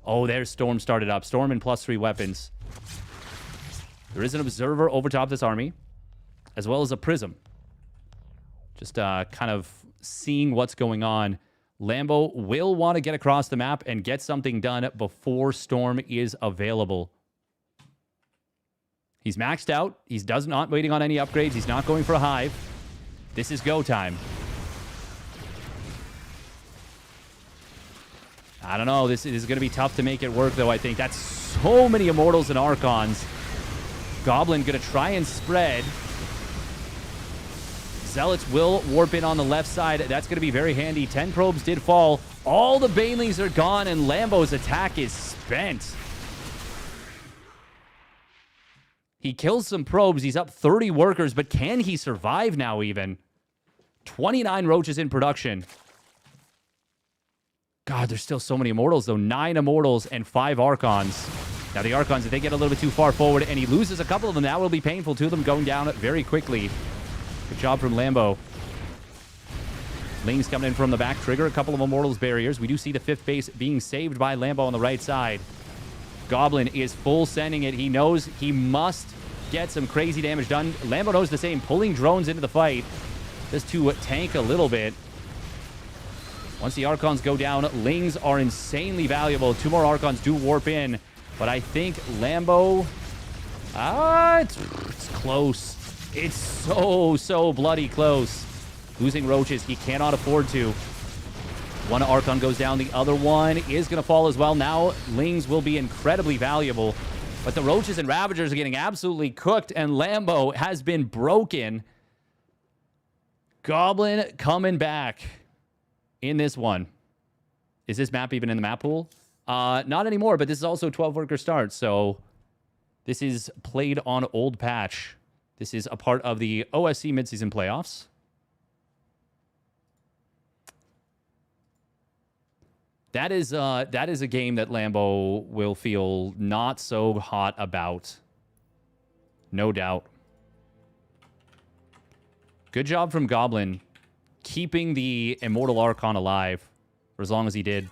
Oh, there's Storm started up. Storm and +3 weapons. There is an Observer over top this army, as well as a Prism. Just kind of seeing what's going on. Lambo will want to get across the map and get something done before Storm is available. He's maxed out. He's not waiting on any upgrades. He's not going for a hive. This is go time. I don't know. This is going to be tough to make it work, though, I think. That's so many Immortals and Archons. Goblin going to try and spread. Zealots will warp in on the left side. That's going to be very handy. 10 probes did fall. All the Banelings are gone, and Lambo's attack is spent. He kills some probes. He's up 30 workers, but can he survive now even? 29 roaches in production. God, there's still so many Immortals, though. 9 Immortals and 5 Archons. Now, the Archons, if they get a little bit too far forward and he loses a couple of them, that will be painful to them, going down very quickly. Good job from Lambo. Ling's coming in from the back. Trigger a couple of Immortals barriers. We do see the 5th base being saved by Lambo on the right side. Goblin is full sending it. He knows he must get some crazy damage done. Lambo knows the same, pulling drones into the fight just to tank a little bit. Once the Archons go down, Lings are insanely valuable. 2 more Archons do warp in, but I think Lambo... it's close. It's so bloody close. Losing roaches, he cannot afford to. One Archon goes down. The other one is going to fall as well. Now, Lings will be incredibly valuable. But the roaches and Ravagers are getting absolutely cooked, and Lambo has been broken. Goblin coming back in this one. Is this map even in the map pool? Not anymore, but this is also 12-worker start, so this is played on old patch. This is a part of the OSC midseason playoffs. That is a game that Lambo will feel not so hot about. No doubt. Good job from Goblin keeping the Immortal Archon alive for as long as he did.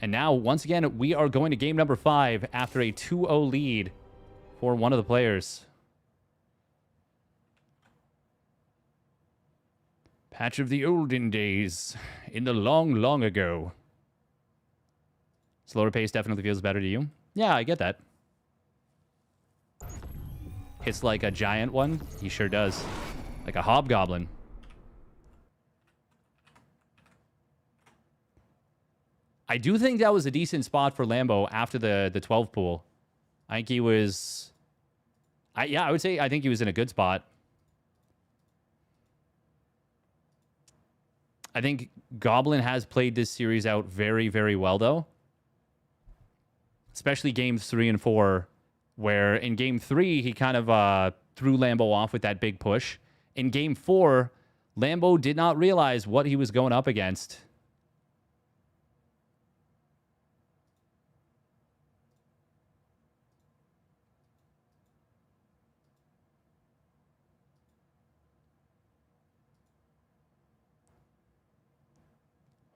And now, once again, we are going to game number 5 after a 2-0 lead for one of the players. Patch of the olden days, in the long, long ago. Slower pace definitely feels better to you. Yeah, I get that. Hits like a giant one. He sure does. Like a hobgoblin. I do think that was a decent spot for Lambo after the 12 pool. I think he was... I would say I think he was in a good spot. I think Goblin has played this series out very, very well, though. Especially games 3 and 4, where in game 3, he kind of threw Lambo off with that big push. In game 4, Lambo did not realize what he was going up against.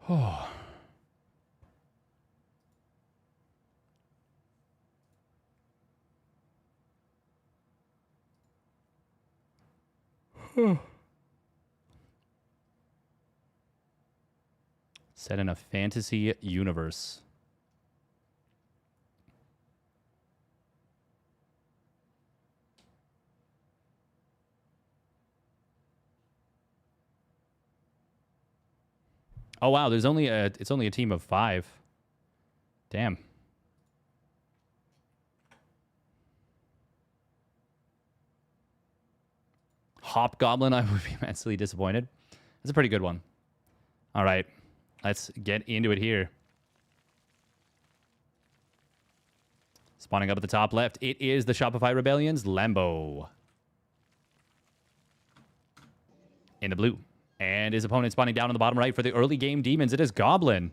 Oh. Set in a fantasy universe. Oh wow, there's only it's only a team of 5. Damn. Hobgoblin, I would be immensely disappointed. That's a pretty good one. All right, let's get into it here. Spawning up at the top left, it is the Shopify Rebellion's Lambo. In the blue. And his opponent spawning down on the bottom right for the early game demons. It is Goblin.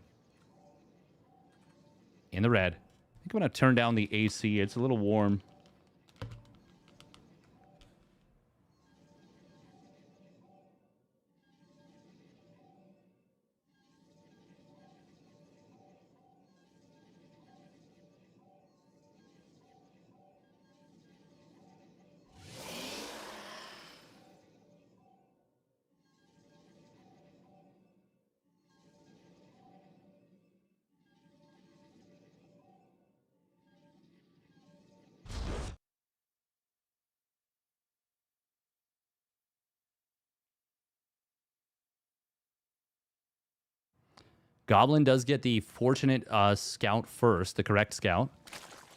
In the red. I think I'm going to turn down the AC. It's a little warm. Goblin does get the fortunate scout first, the correct scout.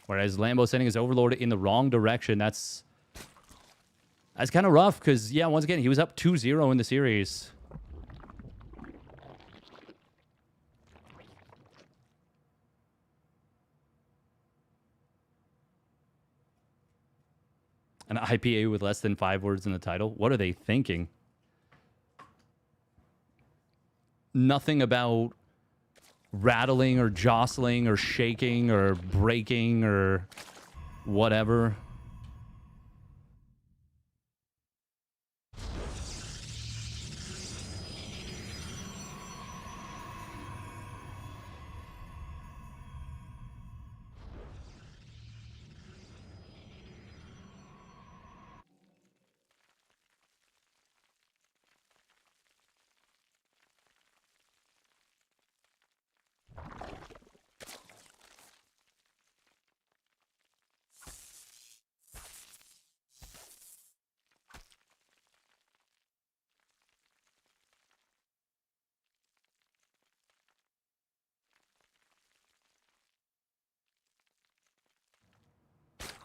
Whereas Lambo sending his Overlord in the wrong direction. That's kind of rough because, yeah, once again, he was up 2-0 in the series. An IPA with less than 5 words in the title? What are they thinking? Nothing about rattling or jostling or shaking or breaking or whatever.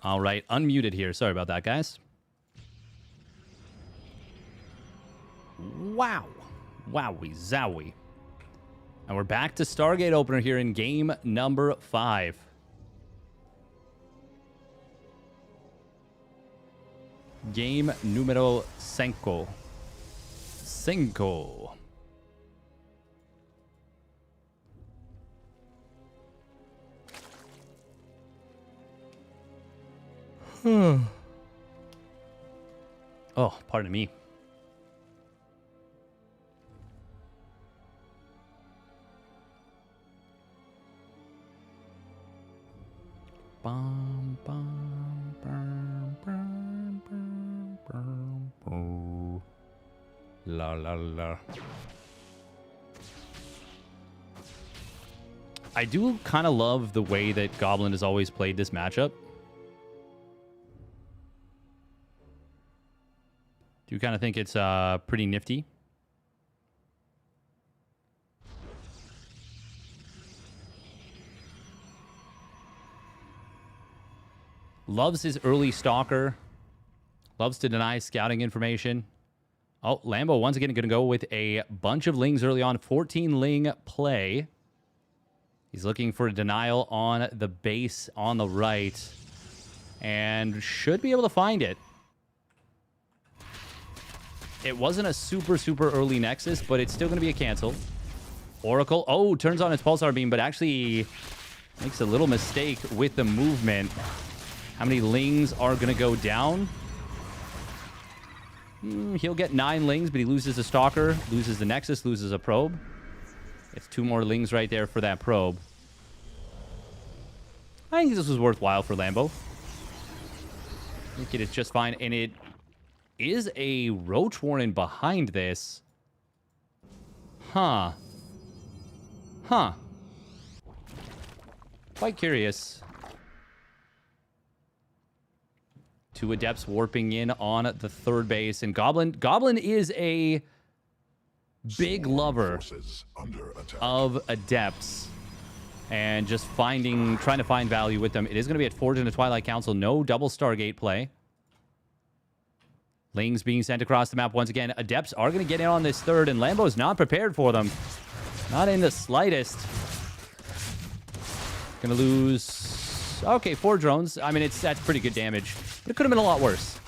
All right, unmuted here. Sorry about that, guys. Wow. Wowie zowie. And we're back to Stargate opener here in game number 5. Game numero 5. Oh, pardon me. Bum, bum, bum, bum, bum, bum, bum. La la la. I do kind of love the way that Goblin has always played this matchup. Do kind of think it's pretty nifty. Loves his early stalker. Loves to deny scouting information. Oh, Lambo once again going to go with a bunch of lings early on. 14 ling play. He's looking for a denial on the base on the right. And should be able to find it. It wasn't a super, super early Nexus, but it's still going to be a cancel. Oracle. Oh, turns on its Pulsar Beam, but actually makes a little mistake with the movement. How many lings are going to go down? He'll get 9 lings, but he loses a Stalker, loses the Nexus, loses a Probe. It's 2 more lings right there for that Probe. I think this was worthwhile for Lambo. I think it is just fine, and it is a Roach Warren behind this. Huh. Quite curious. 2 Adepts warping in on the third base. And Goblin is a big lover of Adepts. And just trying to find value with them. It is going to be at Forge and the Twilight Council. No double Stargate play. Lings being sent across the map once again. Adepts are going to get in on this third, and Lambo is not prepared for them. Not in the slightest. Going to lose... Okay, 4 drones. I mean, that's pretty good damage. But it could have been a lot worse.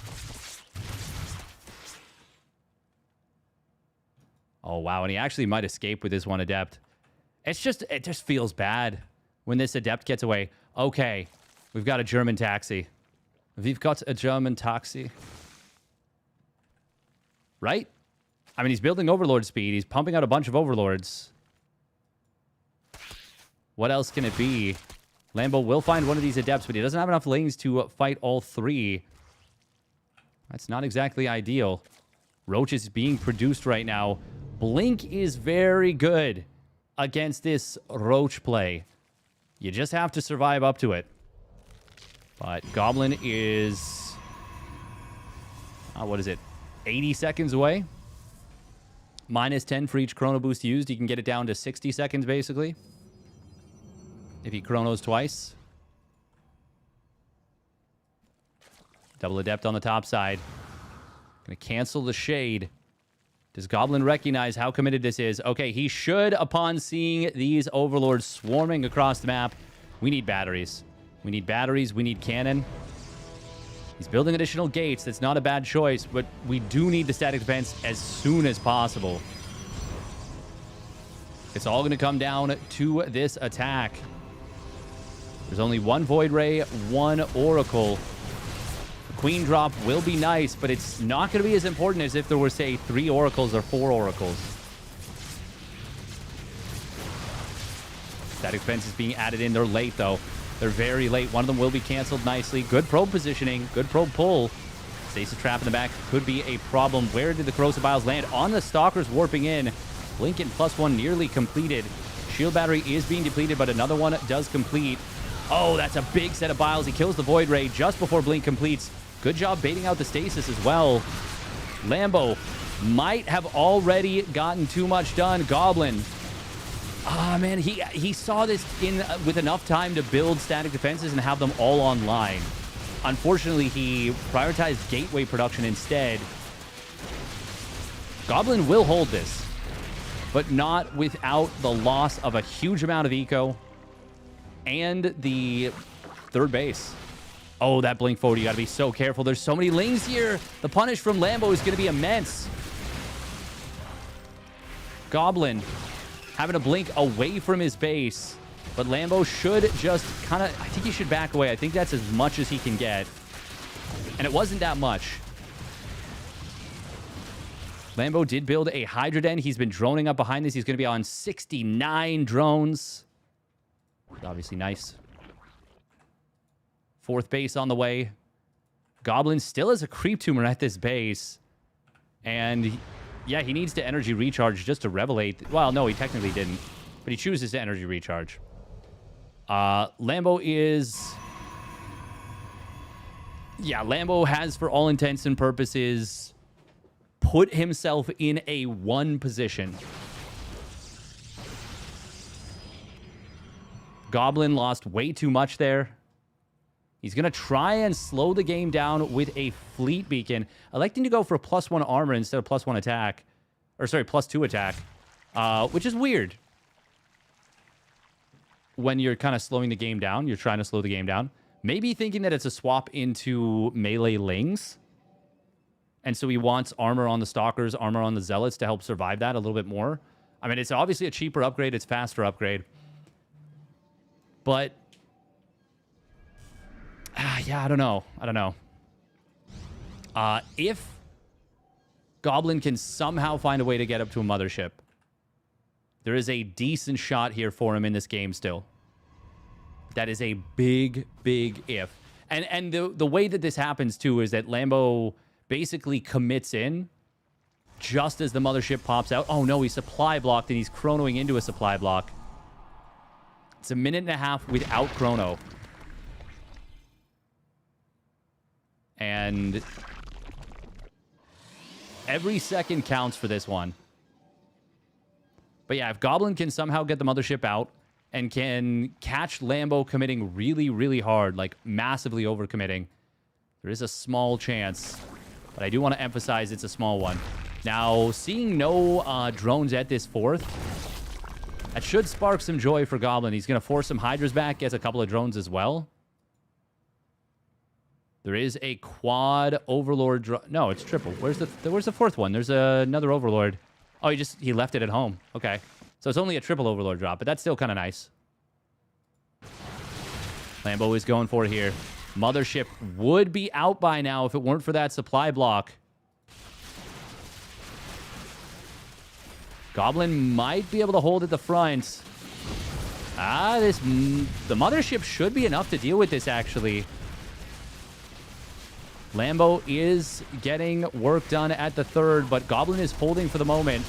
Oh, wow. And he actually might escape with this one Adept. It just feels bad when this Adept gets away. Okay, we've got a German taxi. We've got a German taxi. Right? I mean, he's building Overlord speed. He's pumping out a bunch of Overlords. What else can it be? Lambo will find one of these Adepts, but he doesn't have enough lanes to fight all 3. That's not exactly ideal. Roach is being produced right now. Blink is very good against this Roach play. You just have to survive up to it. But Goblin is... what is it? 80 seconds away. Minus 10 for each chrono boost used. You can get it down to 60 seconds, basically. If he chronos twice. Double Adept on the top side. Gonna cancel the Shade. Does Goblin recognize how committed this is? Okay, he should upon seeing these Overlords swarming across the map. We need batteries. We need batteries. We need cannon. He's building additional gates. That's not a bad choice, but we do need the static defense as soon as possible. It's all going to come down to this attack. There's only 1 Void Ray, 1 Oracle. The Queen drop will be nice, but it's not going to be as important as if there were, say, 3 Oracles or 4 Oracles. Static defense is being added in. They're late, though. They're very late. One of them will be canceled nicely. Good probe positioning. Good probe pull. Stasis trap in the back could be a problem. Where did the Corrosive Biles land? On the Stalkers warping in. Blinken +1 nearly completed. Shield battery is being depleted, but another one does complete. Oh, that's a big set of Biles. He kills the Void Ray just before Blink completes. Good job baiting out the Stasis as well. Lambo might have already gotten too much done. Goblin. Ah, man, he saw this in with enough time to build static defenses and have them all online. Unfortunately, he prioritized gateway production instead. Goblin will hold this, but not without the loss of a huge amount of eco and the third base. Oh, that blink forward, you gotta be so careful. There's so many lings here. The punish from Lambo is gonna be immense. Goblin having to blink away from his base, but Lambo should just kind of, I think he should back away. I think that's as much as he can get. And it wasn't that much. Lambo did build a Hydra Den. He's been droning up behind this. He's going to be on 69 drones. Obviously nice. Fourth base on the way. Goblin still has a creep tumor at this base. And yeah, he needs to energy recharge just to revelate. Well, no, he technically didn't. But he chooses to energy recharge. Lambo is... Yeah, Lambo has, for all intents and purposes, put himself in a 1 position. Goblin lost way too much there. He's going to try and slow the game down with a fleet beacon, electing to go for a +1 armor instead of +1 attack. Or, sorry, +2 attack. Which is weird. When you're kind of slowing the game down, you're trying to slow the game down. Maybe thinking that it's a swap into melee lings. And so he wants armor on the Stalkers, armor on the Zealots to help survive that a little bit more. I mean, it's obviously a cheaper upgrade. It's faster upgrade. But... yeah, I don't know. I don't know. If Goblin can somehow find a way to get up to a mothership, there is a decent shot here for him in this game still. That is a big, big if. And the way that this happens, too, is that Lambo basically commits in just as the mothership pops out. Oh, no, he's supply blocked, and he's chronoing into a supply block. It's a 1.5 minutes without chrono. And every second counts for this one. But yeah, if Goblin can somehow get the mothership out and can catch Lambo committing really, really hard, like massively overcommitting, there is a small chance. But I do want to emphasize it's a small one. Now, seeing no drones at this fourth, that should spark some joy for Goblin. He's going to force some Hydras back, gets a couple of drones as well. There is a quad Overlord. No, it's triple. Where's the fourth one? There's another Overlord. Oh, he left it at home. Okay. So it's only a triple Overlord drop, but that's still kind of nice. Lambo is going for it here. Mothership would be out by now if it weren't for that supply block. Goblin might be able to hold at the front. The mothership should be enough to deal with this, actually. Lambo is getting work done at the third, but Goblin is holding for the moment.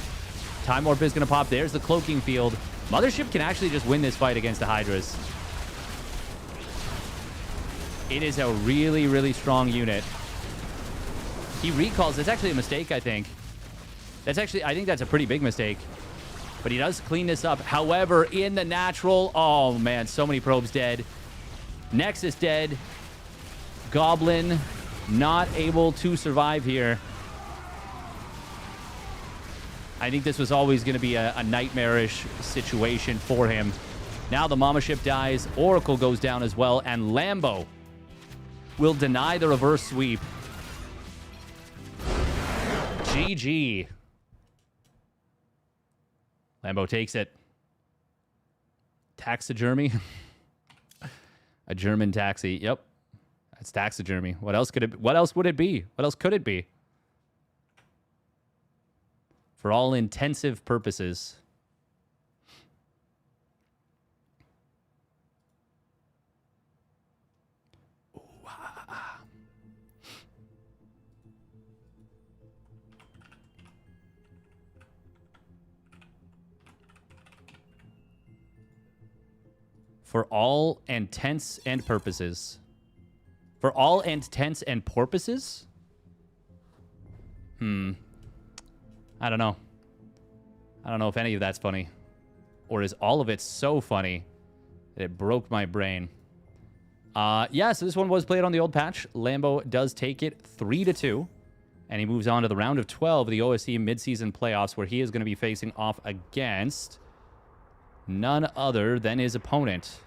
Time Warp is going to pop. There's the cloaking field. Mothership can actually just win this fight against the Hydras. It is a really, really strong unit. He recalls. It's actually a mistake, I think. I think that's a pretty big mistake. But he does clean this up. However, in the natural... Oh, man, so many probes dead. Nexus dead. Goblin not able to survive here. I think this was always going to be a nightmarish situation for him. Now the Mama Ship dies. Oracle goes down as well. And Lambo will deny the reverse sweep. GG. Lambo takes it. Taxidermy. A German taxi. Yep. That's taxidermy. What else would it be? What else could it be? For all intensive purposes. Ooh, For all intents and purposes. For all intents and purposes? I don't know. I don't know if any of that's funny. Or is all of it so funny that it broke my brain? Yeah, so this one was played on the old patch. Lambo does take it 3-2. And he moves on to the round of 12 of the OSC midseason playoffs, where he is going to be facing off against none other than his opponent,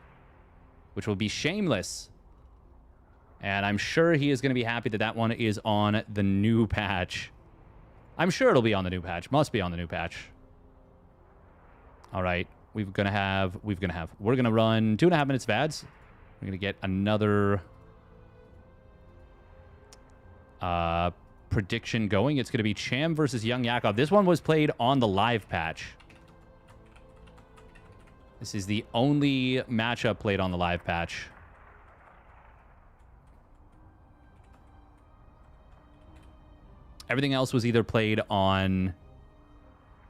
which will be Shameless. And I'm sure he is going to be happy that that one is on the new patch. I'm sure it'll be on the new patch. Must be on the new patch. All right. We're going to run 2.5 minutes of ads. We're going to get another prediction going. It's going to be Cham versus YoungYakov. This one was played on the live patch. This is the only matchup played on the live patch. Everything else was either played on...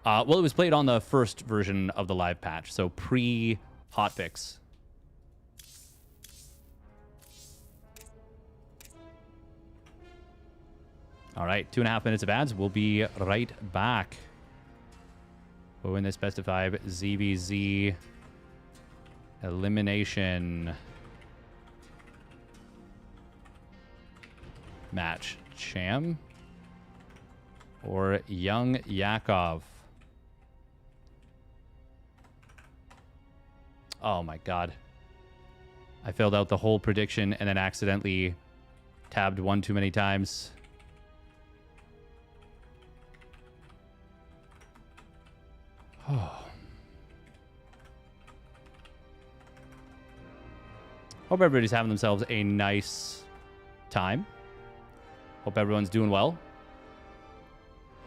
well, it was played on the first version of the live patch, so pre-hotfix. All right, 2.5 minutes of ads. We'll be right back. We'll win this best of 5 ZvZ elimination match. Cham or YoungYakov? Oh my god. I filled out the whole prediction and then accidentally tabbed one too many times. Oh. Hope everybody's having themselves a nice time. Hope everyone's doing well.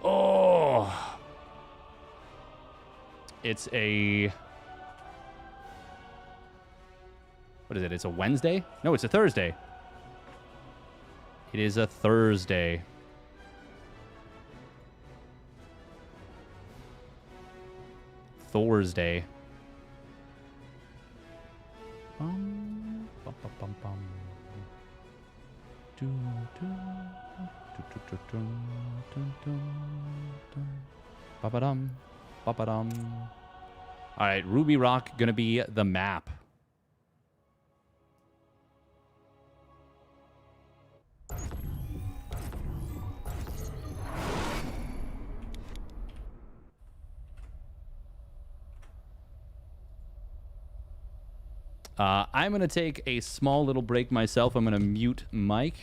Oh. It's a... What is it? It's a Wednesday? No, it's a Thursday. It is a Thursday. Thursday. Bum, bum, bum, bum, bum. Do, do, do, do, do, do, do, do, do. Ba-ba-dum, ba-ba-dum. All right, Ruby Rock gonna be the map. I'm going to take a small little break myself. I'm going to mute Mike.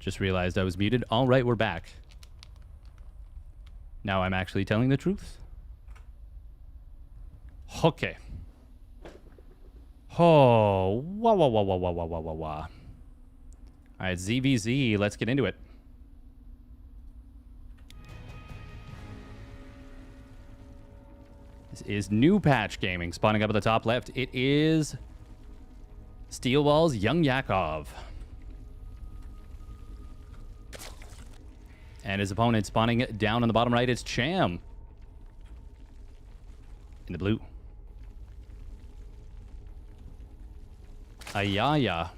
Just realized I was muted. All right, we're back. Now I'm actually telling the truth. Okay. Oh, wah, wah, wah, wah, wah, wah, wah, wah, wah. All right, ZvZ, let's get into it. This is New Patch Gaming. Spawning up at the top left, it is Steelwall's YoungYakov. And his opponent spawning down on the bottom right, it's Cham. In the blue. Ayaya.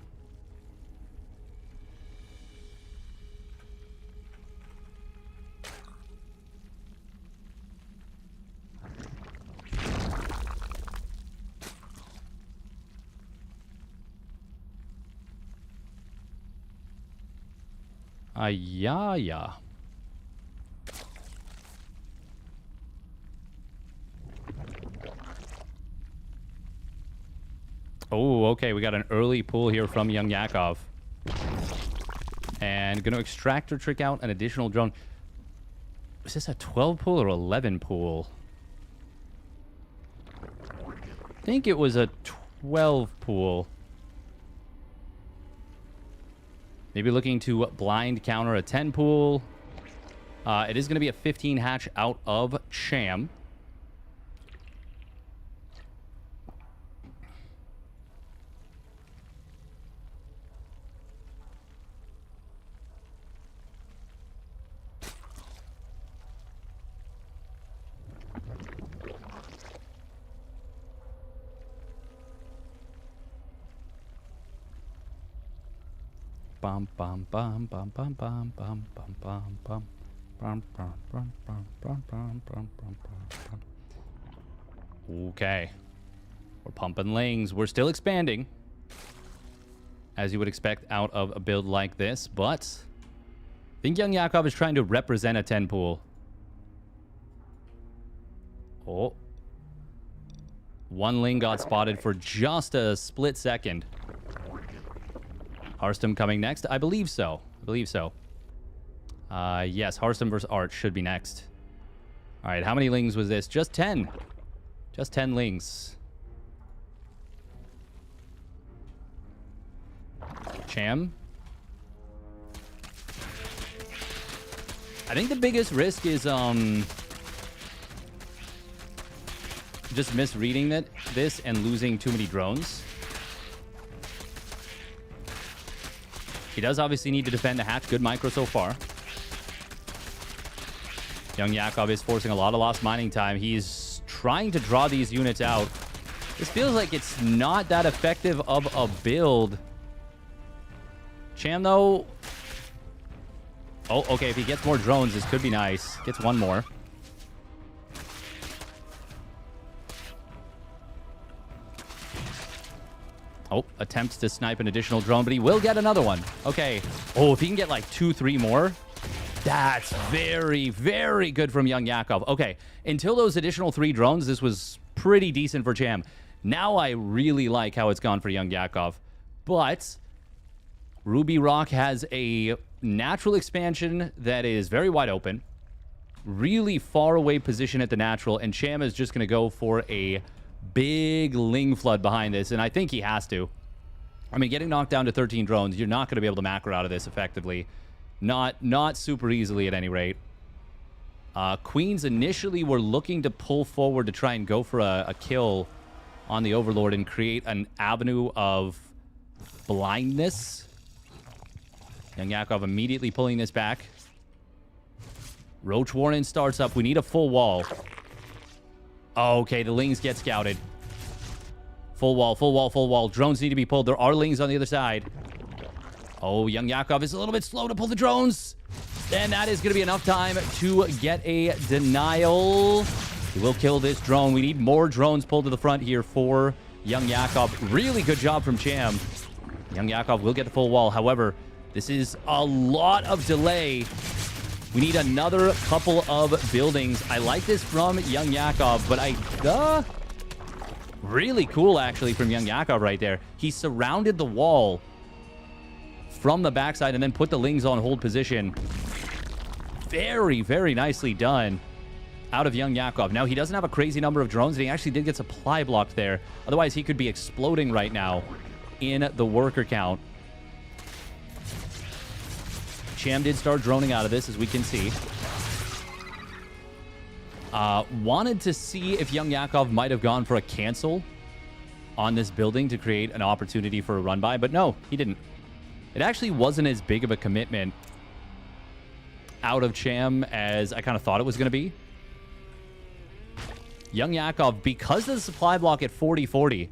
Ayaya. Oh, okay. We got an early pull here from YoungYakov. And going to extract or trick out an additional drone. Is this a 12 pull or 11 pull? I think it was a 12 pull. Maybe looking to blind counter a 10 pull. It is going to be a 15 hatch out of Cham. Bum bum bum bum bum bum bum bum bum bum bum bum bum bum bum bum bum bum. Okay, we're pumping lings. We're still expanding, as you would expect out of a build like this. But I think YoungYakov is trying to represent a 10 pool. Oh, one ling got spotted for just a split second. Harstem coming next? I believe so. Yes, Harstem versus Art should be next. All right, how many lings was this? Just 10. Just 10 lings. Cham. I think the biggest risk is just misreading this and losing too many drones. He does obviously need to defend the hatch. Good micro so far. YoungYakov is forcing a lot of lost mining time. He's trying to draw these units out. This feels like it's not that effective of a build. Cham, though... Oh, okay. If he gets more drones, this could be nice. Gets one more. Oh, attempts to snipe an additional drone, but he will get another one. Okay. Oh, if he can get like 2, 3 more, that's very, very good from YoungYakov. Okay. Until those additional 3 drones, this was pretty decent for Cham. Now I really like how it's gone for YoungYakov. But Ruby Rock has a natural expansion that is very wide open. Really far away position at the natural, and Cham is just going to go for a big ling flood behind this, and I think he has to. I mean, getting knocked down to 13 drones, you're not going to be able to macro out of this effectively. Not super easily at any rate. Queens initially were looking to pull forward to try and go for a kill on the Overlord and create an avenue of blindness. YoungYakov immediately pulling this back. Roach Warren starts up. We need a full wall. Oh, okay, the lings get scouted. Full wall, full wall, full wall. Drones need to be pulled. There are lings on the other side. Oh, YoungYakov is a little bit slow to pull the drones. And that is going to be enough time to get a denial. He will kill this drone. We need more drones pulled to the front here for YoungYakov. Really good job from Cham. YoungYakov will get the full wall. However, this is a lot of delay. We need another couple of buildings. I like this from YoungYakov, but really cool, actually, from YoungYakov right there. He surrounded the wall from the backside and then put the Lings on hold position. Very, very nicely done out of YoungYakov. Now, he doesn't have a crazy number of drones, and he actually did get supply blocked there. Otherwise, he could be exploding right now in the worker count. Cham did start droning out of this, as we can see. Wanted to see if YoungYakov might have gone for a cancel on this building to create an opportunity for a run by, but no, he didn't. It actually wasn't as big of a commitment out of Cham as I kind of thought it was going to be. YoungYakov, because of the supply block at 40-40,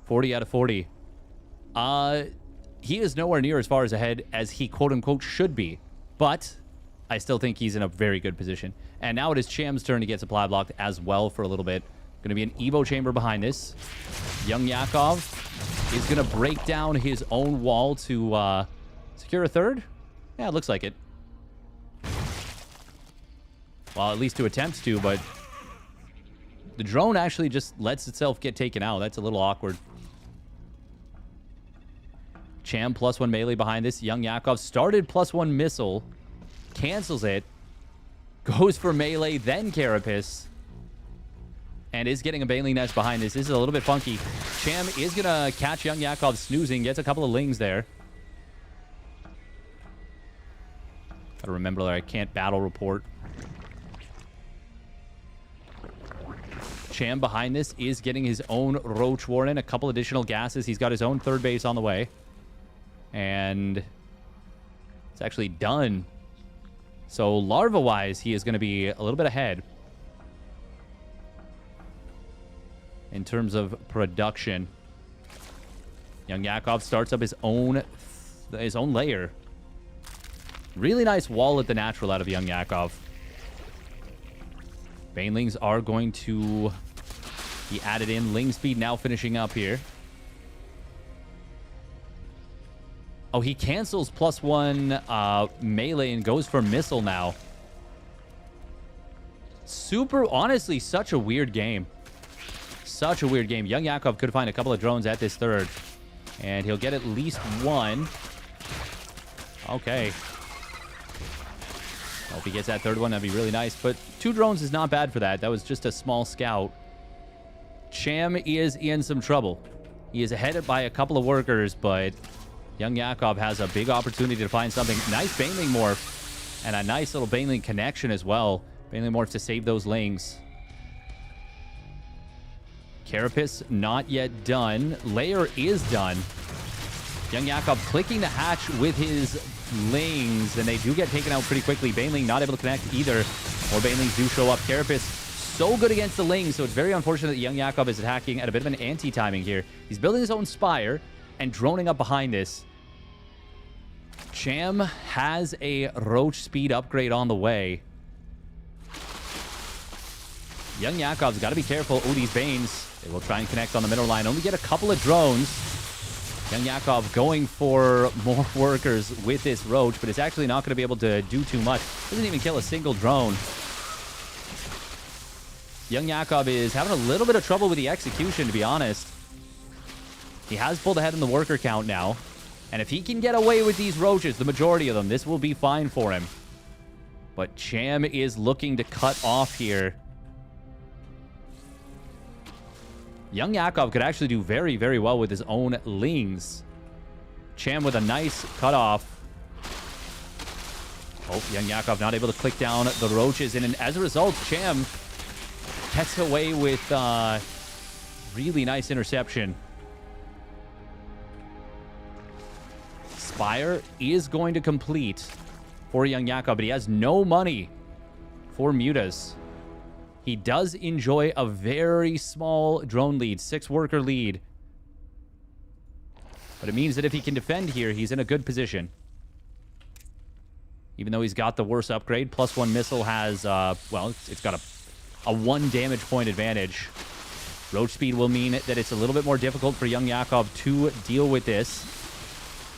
40 out of 40, he is nowhere near as far as ahead as he quote-unquote should be, but I still think he's in a very good position. And now it is Cham's turn to get supply blocked as well for a little bit. Going to be an Evo chamber behind this. YoungYakov is going to break down his own wall to secure a third. Yeah, it looks like it. Well, at least to attempt to, but the drone actually just lets itself get taken out. That's a little awkward. Cham +1 melee behind this. YoungYakov started +1 missile. Cancels it. Goes for melee, then Carapace. And is getting a Baneling Nest behind this. This is a little bit funky. Cham is going to catch YoungYakov snoozing. Gets a couple of Lings there. Gotta remember that I can't battle report. Cham behind this is getting his own Roach Warden. A couple additional gases. He's got his own third base on the way. And it's actually done. So larva-wise, he is going to be a little bit ahead in terms of production. YoungYakov starts up his own layer. Really nice wall at the natural out of YoungYakov. Banelings are going to be added in. Ling speed now finishing up here. Oh, he cancels +1 melee and goes for missile now. Honestly, such a weird game. Such a weird game. YoungYakov could find a couple of drones at this third. And he'll get at least one. Okay. Well, if he gets that third one, that'd be really nice. But 2 drones is not bad for that. That was just a small scout. Cham is in some trouble. He is ahead by a couple of workers, but YoungYakov has a big opportunity to find something. Nice Baneling morph. And a nice little Baneling connection as well. Baneling morph to save those Lings. Carapace not yet done. Layer is done. YoungYakov clicking the hatch with his Lings, and they do get taken out pretty quickly. Baneling not able to connect either. More Banelings do show up. Carapace so good against the Lings, so it's very unfortunate that YoungYakov is attacking at a bit of an anti-timing here. He's building his own Spire and droning up behind this. Cham has a Roach speed upgrade on the way. YoungYakov's got to be careful. Oh, these Banes. They will try and connect on the middle line. Only get a couple of drones. YoungYakov going for more workers with this Roach, but it's actually not going to be able to do too much. Doesn't even kill a single drone. YoungYakov is having a little bit of trouble with the execution, to be honest. He has pulled ahead in the worker count now. And if he can get away with these Roaches, the majority of them, this will be fine for him. But Cham is looking to cut off here. YoungYakov could actually do very, very well with his own Lings. Cham with a nice cutoff. Oh, YoungYakov not able to click down the Roaches. And as a result, Cham gets away with really nice interception. Spire is going to complete for YoungYakov, but he has no money for Mutas. He does enjoy a very small drone lead, 6 worker lead. But it means that if he can defend here, he's in a good position. Even though he's got the worst upgrade, +1 missile has, well, it's got a 1 damage point advantage. Roach speed will mean that it's a little bit more difficult for YoungYakov to deal with this.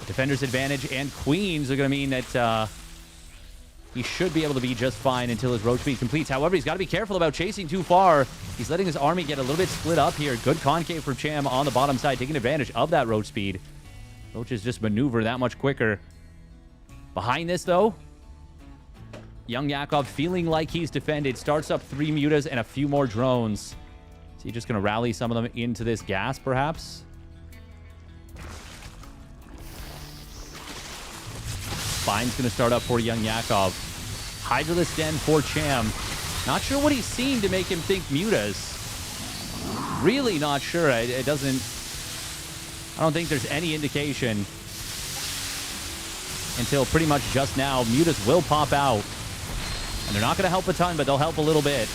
Defender's advantage and Queens are going to mean that he should be able to be just fine until his Roach speed completes. However, he's got to be careful about chasing too far. He's letting his army get a little bit split up here. Good concave for Cham on the bottom side, taking advantage of that Roach speed. Roaches just maneuver that much quicker. Behind this, though, YoungYakov, feeling like he's defended, starts up 3 mutas and a few more drones. Is he just going to rally some of them into this gas, perhaps? Spine's going to start up for YoungYakov. Hydraless Den for Cham. Not sure what he's seen to make him think mutas. Really not sure. It doesn't... I don't think there's any indication until pretty much just now. Mutas will pop out. And they're not going to help a ton, but they'll help a little bit.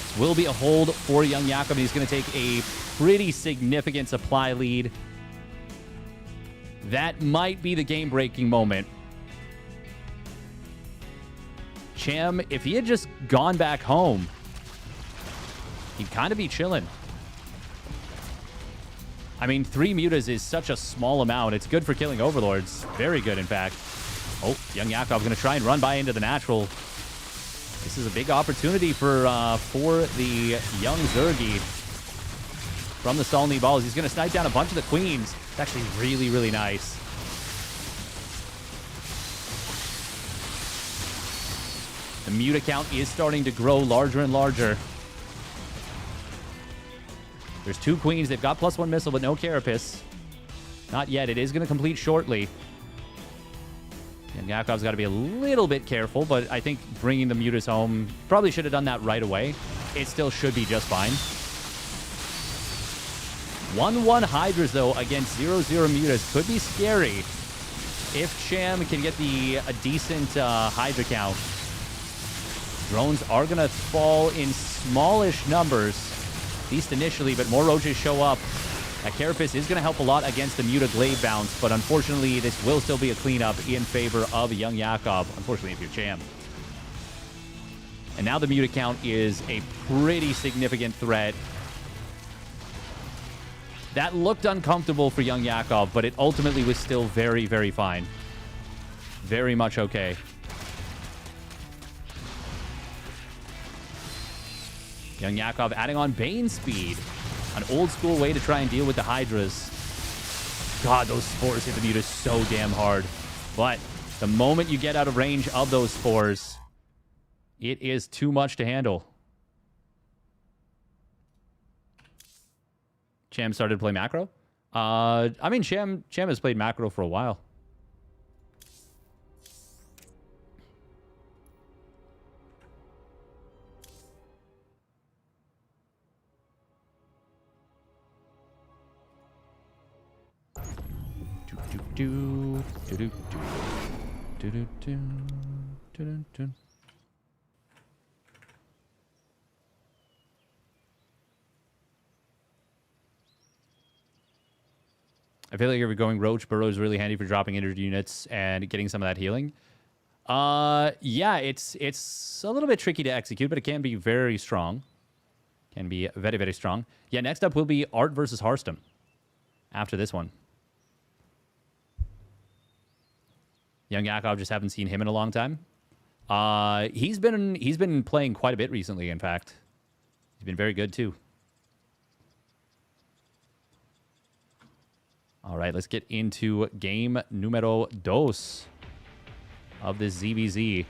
This will be a hold for YoungYakov. He's going to take a pretty significant supply lead. That might be the game-breaking moment. Cham, if he had just gone back home, he'd kind of be chilling. I mean, 3 mutas is such a small amount. It's good for killing overlords. Very good, in fact. Oh, YoungYakov going to try and run by into the natural. This is a big opportunity for the young Zergy from the Stalny Balls. He's going to snipe down a bunch of the queens. It's actually really, really nice. The muta count is starting to grow larger and larger. There's 2 queens. They've got +1 missile, but no carapace. Not yet. It is going to complete shortly. And Yakov's got to be a little bit careful, but I think bringing the mutas home, probably should have done that right away. It still should be just fine. 1-1 Hydras, though, against 0-0 mutas could be scary if Cham can get a decent Hydra count. Drones are going to fall in smallish numbers, at least initially, but more roaches show up. That Carapace is going to help a lot against the Muta Glaive Bounce, but unfortunately, this will still be a cleanup in favor of YoungYakov, unfortunately, if you're Cham. And now the Muta count is a pretty significant threat. That looked uncomfortable for YoungYakov, but it ultimately was still very, very fine. Very much okay. YoungYakov adding on Bane Speed. An old school way to try and deal with the Hydras. God, those spores hit the Mutas so damn hard. But the moment you get out of range of those spores, it is too much to handle. Cham started to play macro. I mean, Cham has played macro for a while. I feel like if you're going Roach, Burrow is really handy for dropping injured units and getting some of that healing. Yeah, it's a little bit tricky to execute, but it can be very strong. Can be very, very strong. Yeah, next up will be Art versus Harstem after this one. YoungYakov, just haven't seen him in a long time. He's been playing quite a bit recently, in fact. He's been very good, too. All right, let's get into game numero dos of this ZvZ.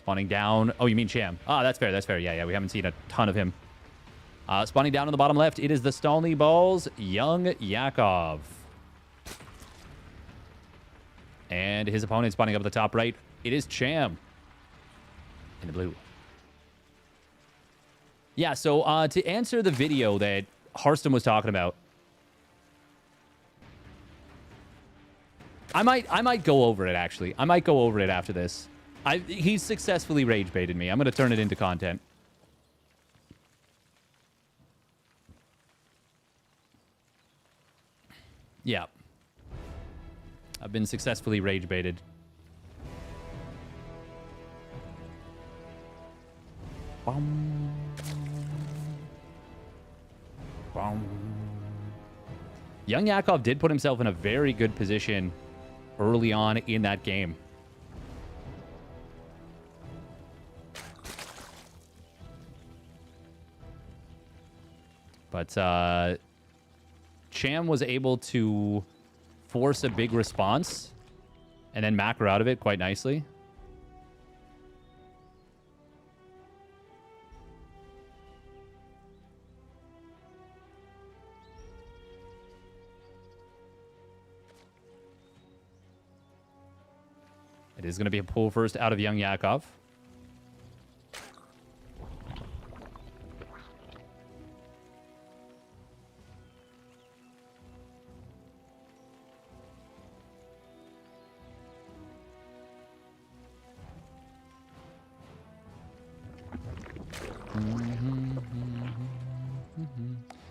Spawning down. Oh, you mean Cham? Ah, that's fair, that's fair. Yeah, we haven't seen a ton of him. Spawning down on the bottom left, it is the Stalny Balls, YoungYakov. And his opponent spawning up at the top right, it is Cham in the blue. Yeah, so to answer the video that Harstem was talking about, I might go over it, actually. I might go over it after this. He's successfully rage baited me. I'm going to turn it into content. Yeah. I've been successfully rage baited. Bum. Bum. YoungYakov did put himself in a very good position early on in that game. But Cham was able to force a big response and then macro out of it quite nicely. It is going to be a pull first out of YoungYakov.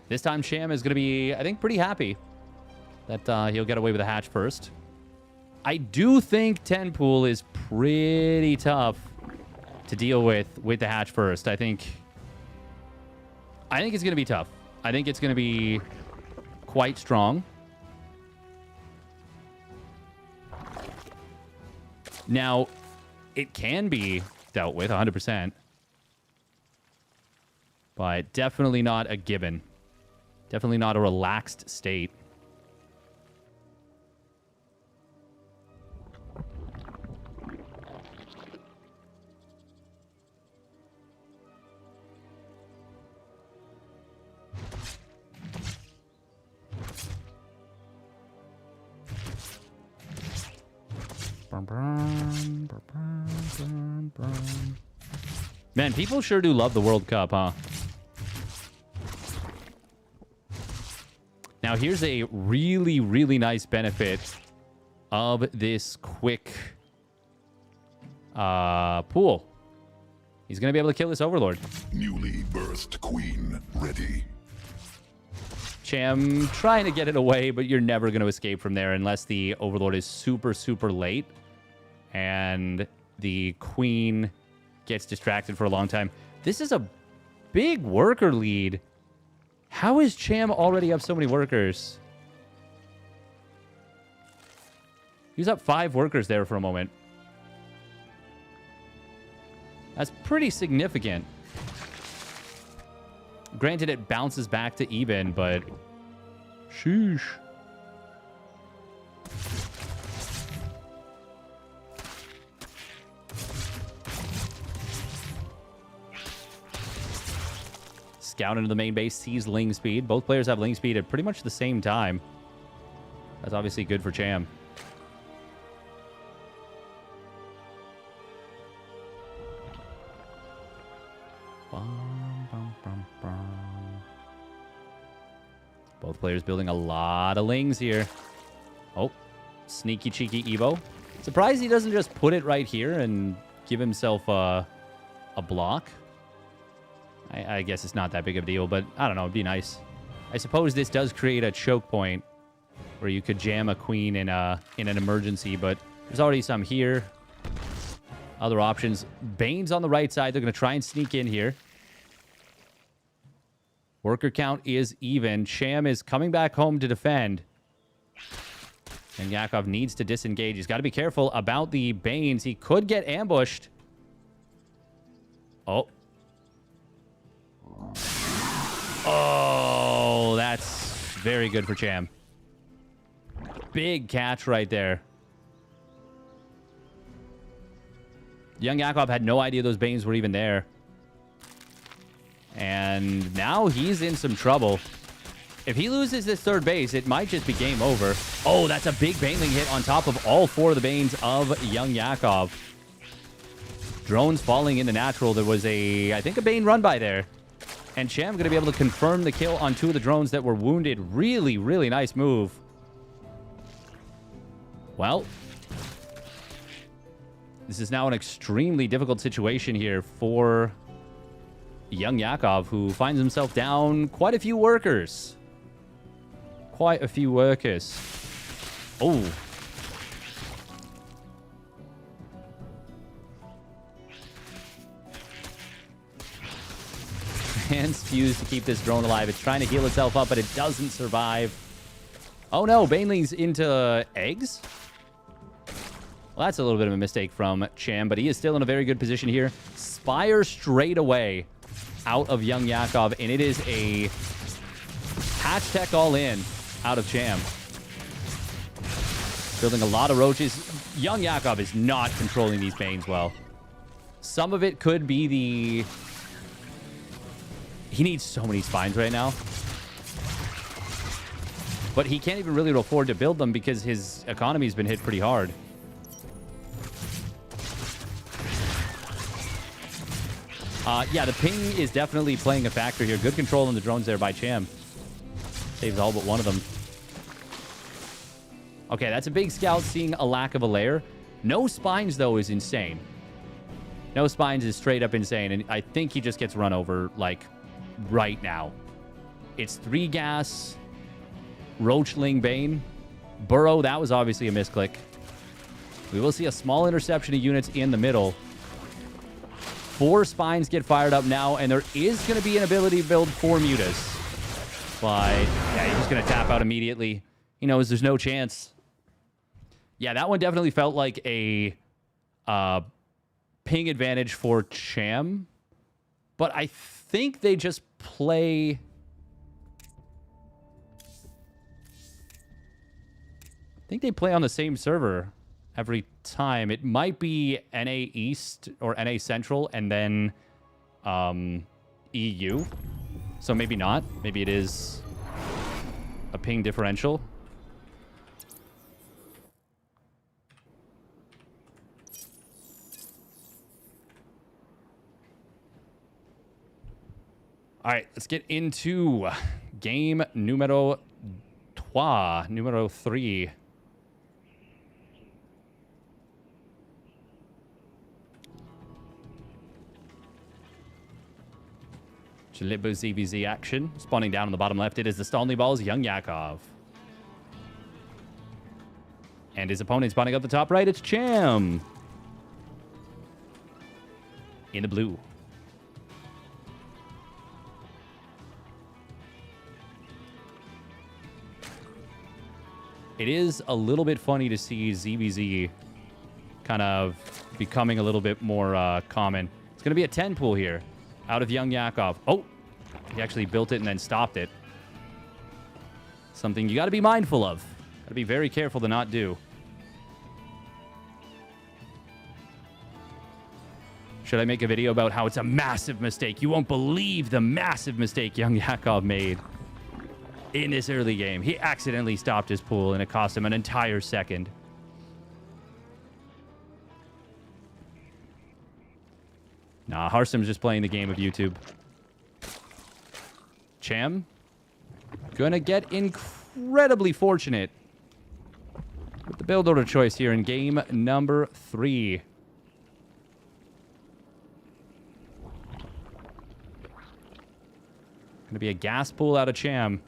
This time Cham is going to be, I think, pretty happy that he'll get away with a hatch first. I do think 10 pool is pretty tough to deal with the hatch first. I think it's going to be tough. I think it's going to be quite strong. Now, it can be dealt with 100%, but definitely not a given. Definitely not a relaxed state. Man, people sure do love the World Cup, huh? Now, here's a really, really nice benefit of this quick pool. He's going to be able to kill this Overlord. Newly birthed queen ready. Cham trying to get it away, but you're never going to escape from there unless the Overlord is super, super late and the queen gets distracted for a long time. This is a big worker lead. How is Cham already up so many workers? He was up 5 workers there for a moment. That's pretty significant. Granted, it bounces back to even, but... sheesh. Scout into the main base, sees Ling speed. Both players have Ling speed at pretty much the same time. That's obviously good for Cham. Both players building a lot of Lings here. Oh, sneaky cheeky Evo. Surprised he doesn't just put it right here and give himself a block. I guess it's not that big of a deal, but I don't know. It'd be nice. I suppose this does create a choke point where you could jam a queen in an emergency, but there's already some here. Other options. Bane's on the right side. They're going to try and sneak in here. Worker count is even. Cham is coming back home to defend. And Yakov needs to disengage. He's got to be careful about the Banes. He could get ambushed. Oh. Oh, that's very good for Cham. Big catch right there. YoungYakov had no idea those Banes were even there. And now he's in some trouble. If he loses this third base, it might just be game over. Oh, that's a big Baneling hit on top of all 4 of the Banes of YoungYakov. Drones falling into natural. There was I think a Bane run by there. And Cham going to be able to confirm the kill on 2 of the drones that were wounded. Really, really nice move. Well, this is now an extremely difficult situation here for YoungYakov, who finds himself down quite a few workers. Quite a few workers. Oh. Transfuse to keep this drone alive. It's trying to heal itself up, but it doesn't survive. Oh no, Baneling's into eggs? Well, that's a little bit of a mistake from Cham, but he is still in a very good position here. Spire straight away out of YoungYakov, and it is a hatch tech all in. out of Cham. Building a lot of roaches. YoungYakov is not controlling these Banes well. Some of it could be the... He needs so many spines right now. But he can't even really afford to build them because his economy's been hit pretty hard. Yeah, the ping is definitely playing a factor here. Good control on the drones there by Cham. Saves all but one of them. Okay, that's a big scout seeing a lack of a lair. No spines, though, is insane. No spines is straight up insane. And I think he just gets run over, like, right now. It's 3 gas... Roachling Bane. Burrow, that was obviously a misclick. We will see a small interception of units in the middle. 4 spines get fired up now, and there is going to be an ability build for Mutas. But, yeah, he's just going to tap out immediately. He knows there's no chance. Yeah, that one definitely felt like a ping advantage for Cham. But I think they just play... I think they play on the same server every time. It might be NA East or NA Central and then EU. So maybe not. Maybe it is a ping differential. All right, let's get into game numero 3. Lambo ZvZ action. Spawning down on the bottom left, it is the Stalny Balls, YoungYakov. And his opponent spawning up the top right, it's Cham. In the blue. It is a little bit funny to see ZvZ kind of becoming a little bit more common. It's going to be a 10 pool here out of YoungYakov. Oh, he actually built it and then stopped it. Something you got to be mindful of. Got to be very careful to not do. Should I make a video about how it's a massive mistake? You won't believe the massive mistake YoungYakov made in this early game. He accidentally stopped his pool and it cost him an entire second. Nah, Harstem's just playing the game of YouTube. Cham gonna get incredibly fortunate with the build order choice here in game number 3. Gonna be a gas pool out of Cham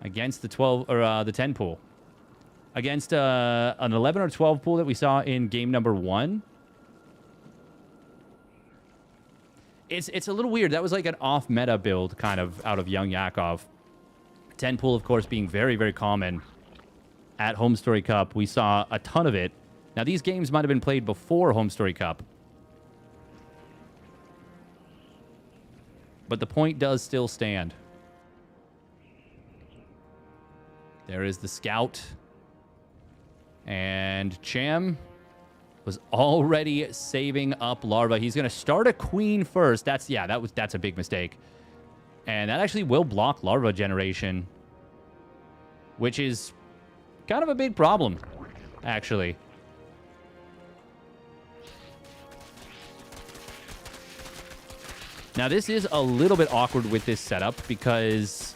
against the 12 or the 10 pool. Against an 11 or 12 pool that we saw in game number 1. It's a little weird. That was like an off-meta build, kind of, out of YoungYakov. 10 pool, of course, being very, very common at Home Story Cup. We saw a ton of it. Now, these games might have been played before Home Story Cup. But the point does still stand. There is the scout. And Cham was already saving up larva. He's going to start a queen first. That's a big mistake. And that actually will block larva generation, which is kind of a big problem, actually. Now, this is a little bit awkward with this setup because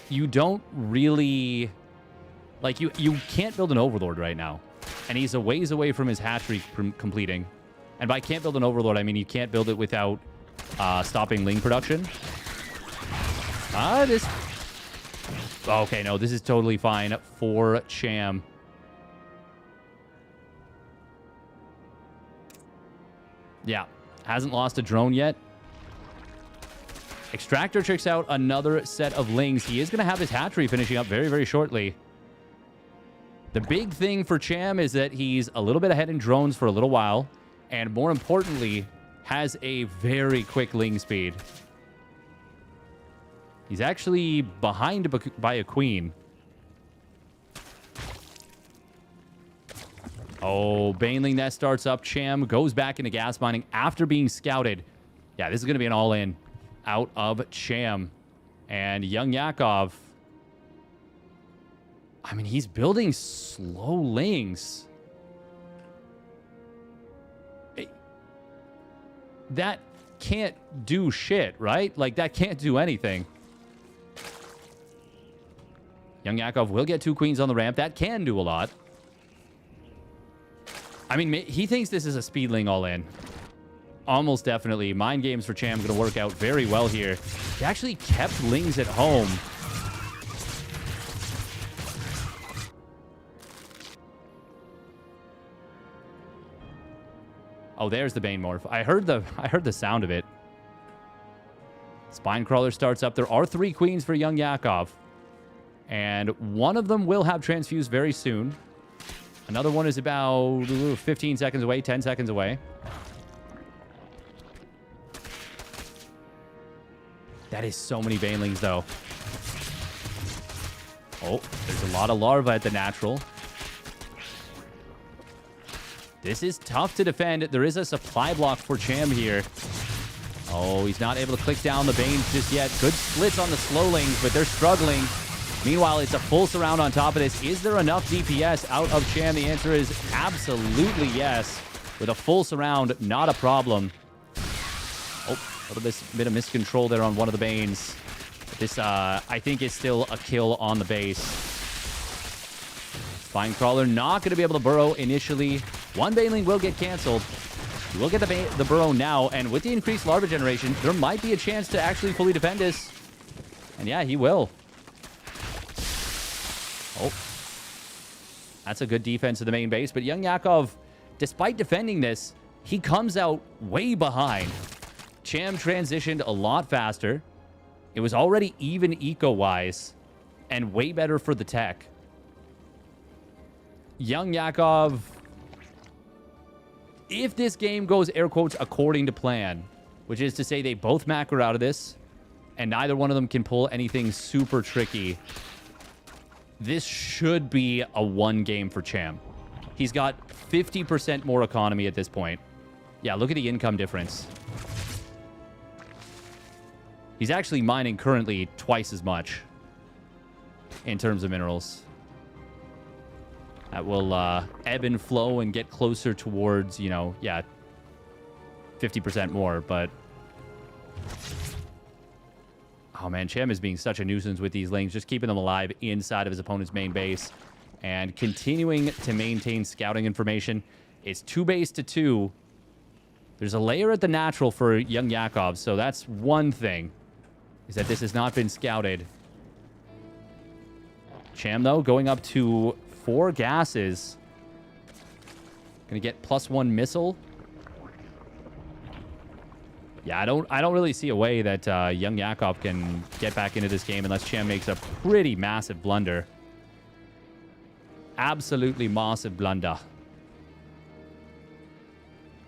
you don't really... Like, you can't build an Overlord right now. And he's a ways away from his hatchery completing. And by can't build an Overlord, I mean you can't build it without stopping Ling production. Okay, no, this is totally fine for Cham. Yeah, hasn't lost a drone yet. Extractor tricks out another set of Lings. He is going to have his hatchery finishing up very, very shortly. The big thing for Cham is that he's a little bit ahead in drones for a little while, and more importantly, has a very quick Ling speed. He's actually behind by a queen. Oh, Baneling Nest starts up. Cham goes back into gas mining after being scouted. Yeah, this is going to be an all-in out of Cham. And YoungYakov, I mean, he's building slow lings. That can't do shit, right? Like, that can't do anything. YoungYakov will get 2 queens on the ramp. That can do a lot. I mean, he thinks this is a speedling all-in. Almost definitely. Mind games for Cham going to work out very well here. He actually kept lings at home. Oh, there's the Bane Morph. I heard the sound of it. Spinecrawler starts up. There are 3 queens for YoungYakov. And one of them will have transfuse very soon. Another one is about 15 seconds away, 10 seconds away. That is so many Banelings, though. Oh, there's a lot of larvae at the natural. This is tough to defend. There is a supply block for Cham here. Oh, he's not able to click down the Banes just yet. Good splits on the Slowlings, but they're struggling. Meanwhile, it's a full surround on top of this. Is there enough DPS out of Cham? The answer is absolutely yes. With a full surround, not a problem. Oh, a little bit of miscontrol there on one of the Banes. This, I think, is still a kill on the base. Spinecrawler not going to be able to burrow initially. One Baneling will get canceled. He will get the burrow now, and with the increased larva generation, there might be a chance to actually fully defend this. And yeah, he will. Oh. That's a good defense of the main base, but YoungYakov, despite defending this, he comes out way behind. Cham transitioned a lot faster. It was already even eco-wise and way better for the tech. YoungYakov, if this game goes, air quotes, according to plan, which is to say they both macro out of this, and neither one of them can pull anything super tricky, this should be a 1 game for Cham. He's got 50% more economy at this point. Yeah, look at the income difference. He's actually mining currently twice as much in terms of minerals. That will ebb and flow and get closer towards, you know, yeah, 50% more, but... Oh, man, Cham is being such a nuisance with these lanes, just keeping them alive inside of his opponent's main base and continuing to maintain scouting information. It's 2 base to 2. There's a layer at the natural for YoungYakov, so that's one thing, is that this has not been scouted. Cham, though, going up to 4 gases. Gonna get +1 missile. Yeah, I don't really see a way that YoungYakov can get back into this game unless Cham makes a pretty massive blunder. Absolutely massive blunder.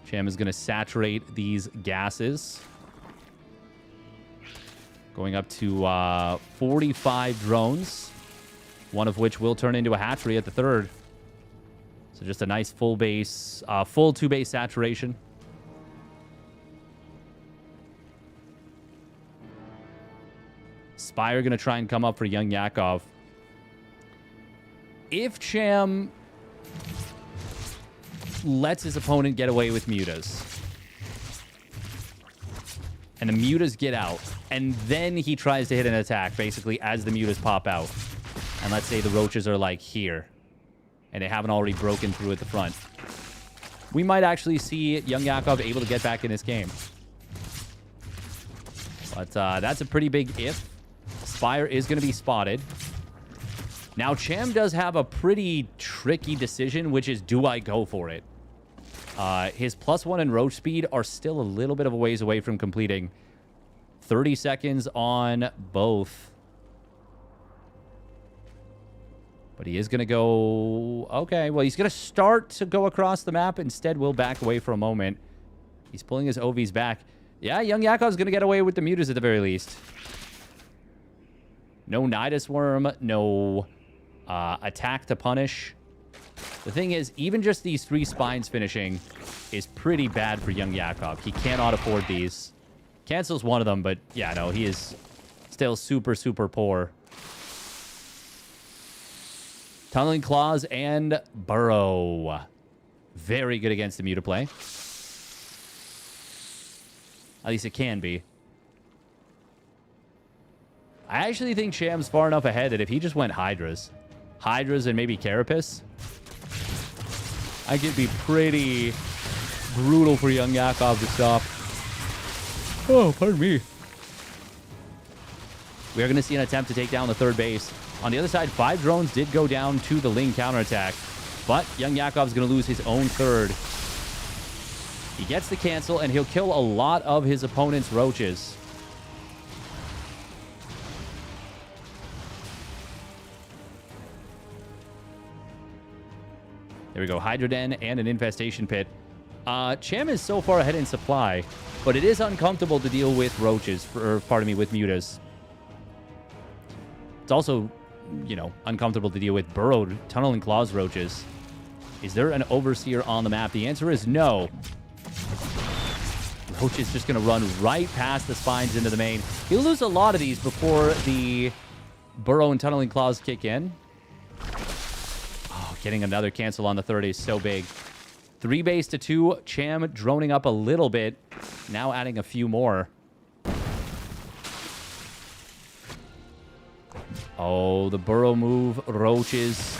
Cham is going to saturate these gases. Going up to 45 drones, one of which will turn into a hatchery at the 3rd. So just a nice full base, full 2 base saturation. Spire going to try and come up for YoungYakov. If Cham lets his opponent get away with mutas, and the mutas get out, and then he tries to hit an attack, basically, as the mutas pop out, and let's say the roaches are, like, here, and they haven't already broken through at the front, we might actually see YoungYakov able to get back in this game. But that's a pretty big if. Spire is going to be spotted. Now, Cham does have a pretty tricky decision, which is, do I go for it? His +1 and roach speed are still a little bit of a ways away from completing. 30 seconds on both. But he is going to go... Okay, well, he's going to start to go across the map. Instead, we'll back away for a moment. He's pulling his OVs back. Yeah, YoungYakov is going to get away with the mutas at the very least. No Nidus Worm, no attack to punish. The thing is, even just these 3 spines finishing is pretty bad for YoungYakov. He cannot afford these. Cancels one of them, but yeah, no, he is still super, super poor. Tunneling Claws and Burrow. Very good against the Mutaplay. At least it can be. I actually think Cham's far enough ahead that if he just went Hydras and maybe Carapace, I could be pretty brutal for YoungYakov to stop. Oh, pardon me. We are going to see an attempt to take down the 3rd base. On the other side, 5 drones did go down to the Ling counterattack, but YoungYakov's going to lose his own 3rd. He gets the cancel, and he'll kill a lot of his opponent's roaches. There we go. Hydra Den and an Infestation Pit. Cham is so far ahead in supply, but it is uncomfortable to deal with roaches, or pardon me, with mutas. It's also, you know, uncomfortable to deal with burrowed Tunneling Claws roaches. Is there an Overseer on the map? The answer is no. Roach is just going to run right past the spines into the main. He'll lose a lot of these before the Burrow and Tunneling Claws kick in. Oh, getting another cancel on the 3rd is so big. 3 base to 2. Cham droning up a little bit. Now adding a few more. Oh, the Burrow move. Roaches.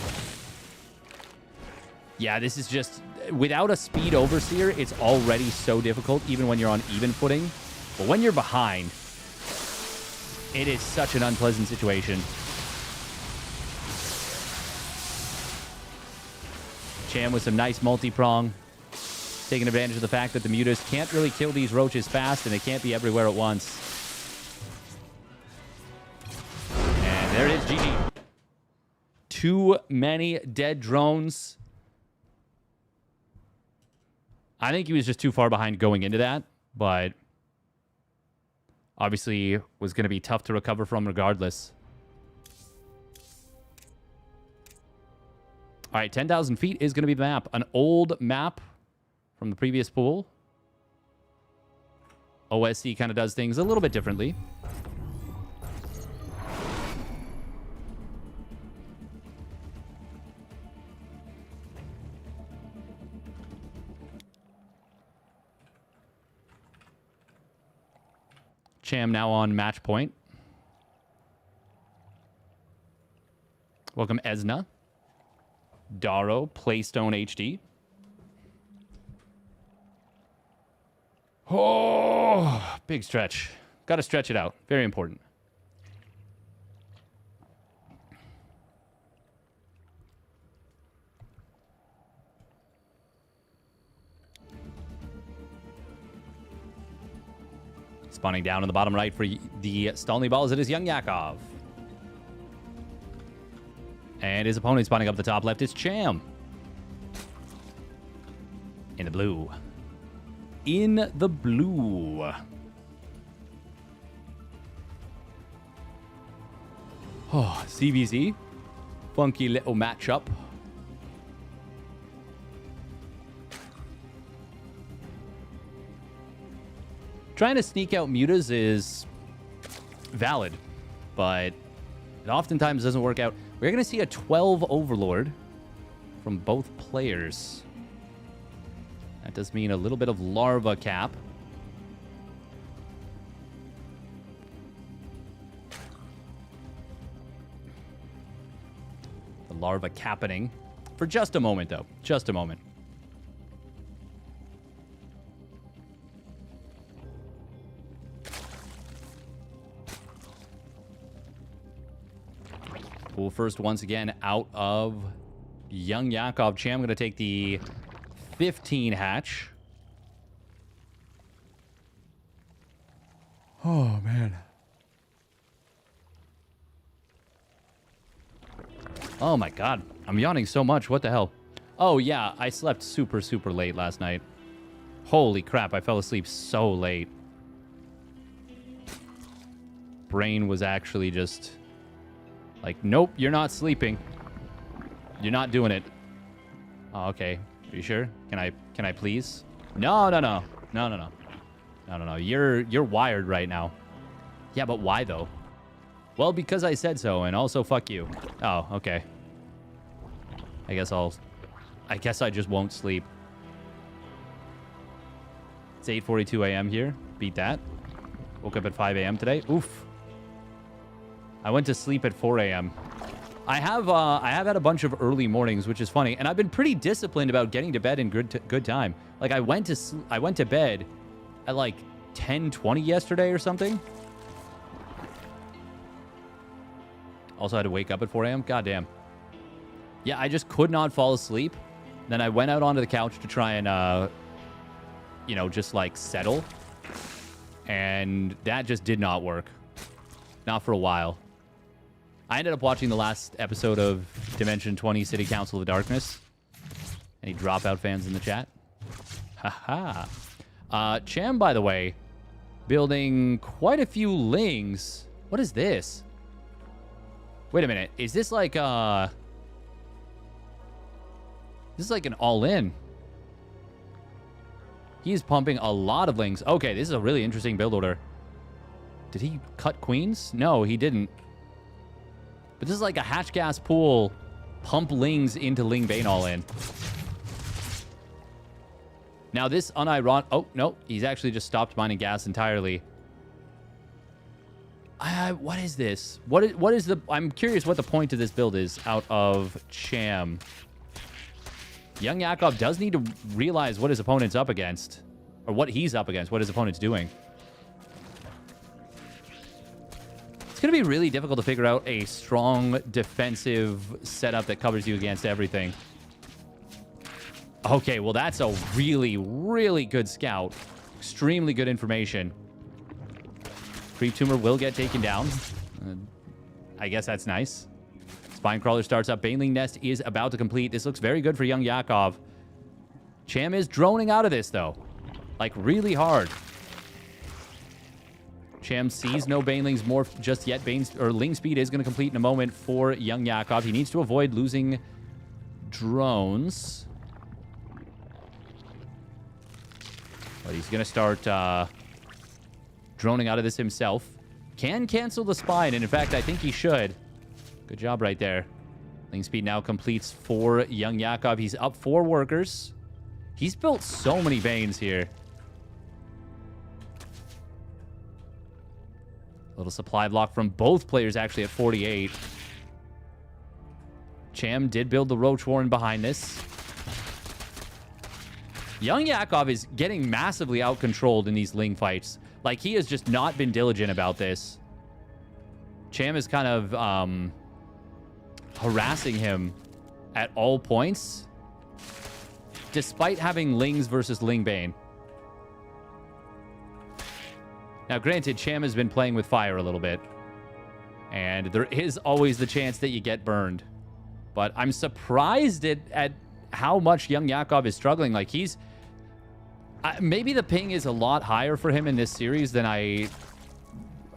Yeah, this is just... Without a speed Overseer, it's already so difficult, even when you're on even footing. But when you're behind, it is such an unpleasant situation. Cham with some nice multi-prong. Taking advantage of the fact that the mutas can't really kill these roaches fast, and they can't be everywhere at once. And there it is, GG. Too many dead drones. I think he was just too far behind going into that, but obviously was going to be tough to recover from regardless. All right, 10,000 feet is going to be the map. An old map from the previous pool. OSC kind of does things a little bit differently. Cham now on match point. Welcome, Esna. Daro, Playstone HD. Oh, big stretch. Got to stretch it out. Very important. Spawning down in the bottom right for the Stalny Balls, it is YoungYakov. And his opponent spawning up the top left is Cham. In the blue. In the blue. Oh, ZvZ. Funky little matchup. Trying to sneak out mutas is valid, but it oftentimes doesn't work out. We're going to see a 12 Overlord from both players. That does mean a little bit of larva cap. The larva capping for just a moment, though. Just a moment. Pool first once again out of YoungYakov. Cham going to take the 15 hatch. Oh, man. Oh, my God. I'm yawning so much. What the hell? Oh, yeah. I slept super, super late last night. Holy crap. I fell asleep so late. Brain was actually just Like, nope, you're not sleeping. You're not doing it. Oh, okay. Are you sure? Can I please? No. You're wired right now. Yeah, but why though? Well, because I said so, and also fuck you. Oh, okay. I guess I just won't sleep. It's 8:42 a.m. here. Beat that. Woke up at 5 a.m. today. Oof. I went to sleep at 4 a.m. I have had a bunch of early mornings, which is funny, and I've been pretty disciplined about getting to bed in good time. Like I went to bed at like 10:20 yesterday or something. Also had to wake up at 4 a.m. Goddamn. Yeah, I just could not fall asleep. Then I went out onto the couch to try and just like settle, and that just did not work. Not for a while. I ended up watching the last episode of Dimension 20 City Council of Darkness. Any Dropout fans in the chat? Haha. Cham, by the way, building quite a few lings. What is this? Wait a minute. Is this like this is like an all-in. He's pumping a lot of lings. Okay, this is a really interesting build order. Did he cut queens? No, he didn't. But this is like a hatch gas pool, pump lings into ling bane all in. Now this unironic... Oh, no. He's actually just stopped mining gas entirely. What is this? What is the... I'm curious what the point of this build is out of Cham. YoungYakov does need to realize what his opponent's up against. Or what he's up against. What his opponent's doing. It's going to be really difficult to figure out a strong defensive setup that covers you against everything. Okay, well, that's a really, really good scout. Extremely good information. Creep Tumor will get taken down. I guess that's nice. Spinecrawler starts up. Baneling Nest is about to complete. This looks very good for YoungYakov. Cham is droning out of this, though. Like, really hard. Cham sees no Banelings morph just yet. Ling speed is going to complete in a moment for YoungYakov. He needs to avoid losing drones. But he's going to start droning out of this himself. Can cancel the spine, and in fact, I think he should. Good job right there. Ling speed now completes for YoungYakov. He's up 4 workers. He's built so many Banes here. Little supply block from both players actually at 48. Cham did build the Roach Warren behind this. YoungYakov is getting massively out-controlled in these Ling fights. Like, he has just not been diligent about this. Cham is kind of harassing him at all points, despite having Lings versus Ling Bane. Now, granted, Cham has been playing with fire a little bit, and there is always the chance that you get burned. But I'm surprised at how much YoungYakov is struggling. Like, he's... maybe the ping is a lot higher for him in this series than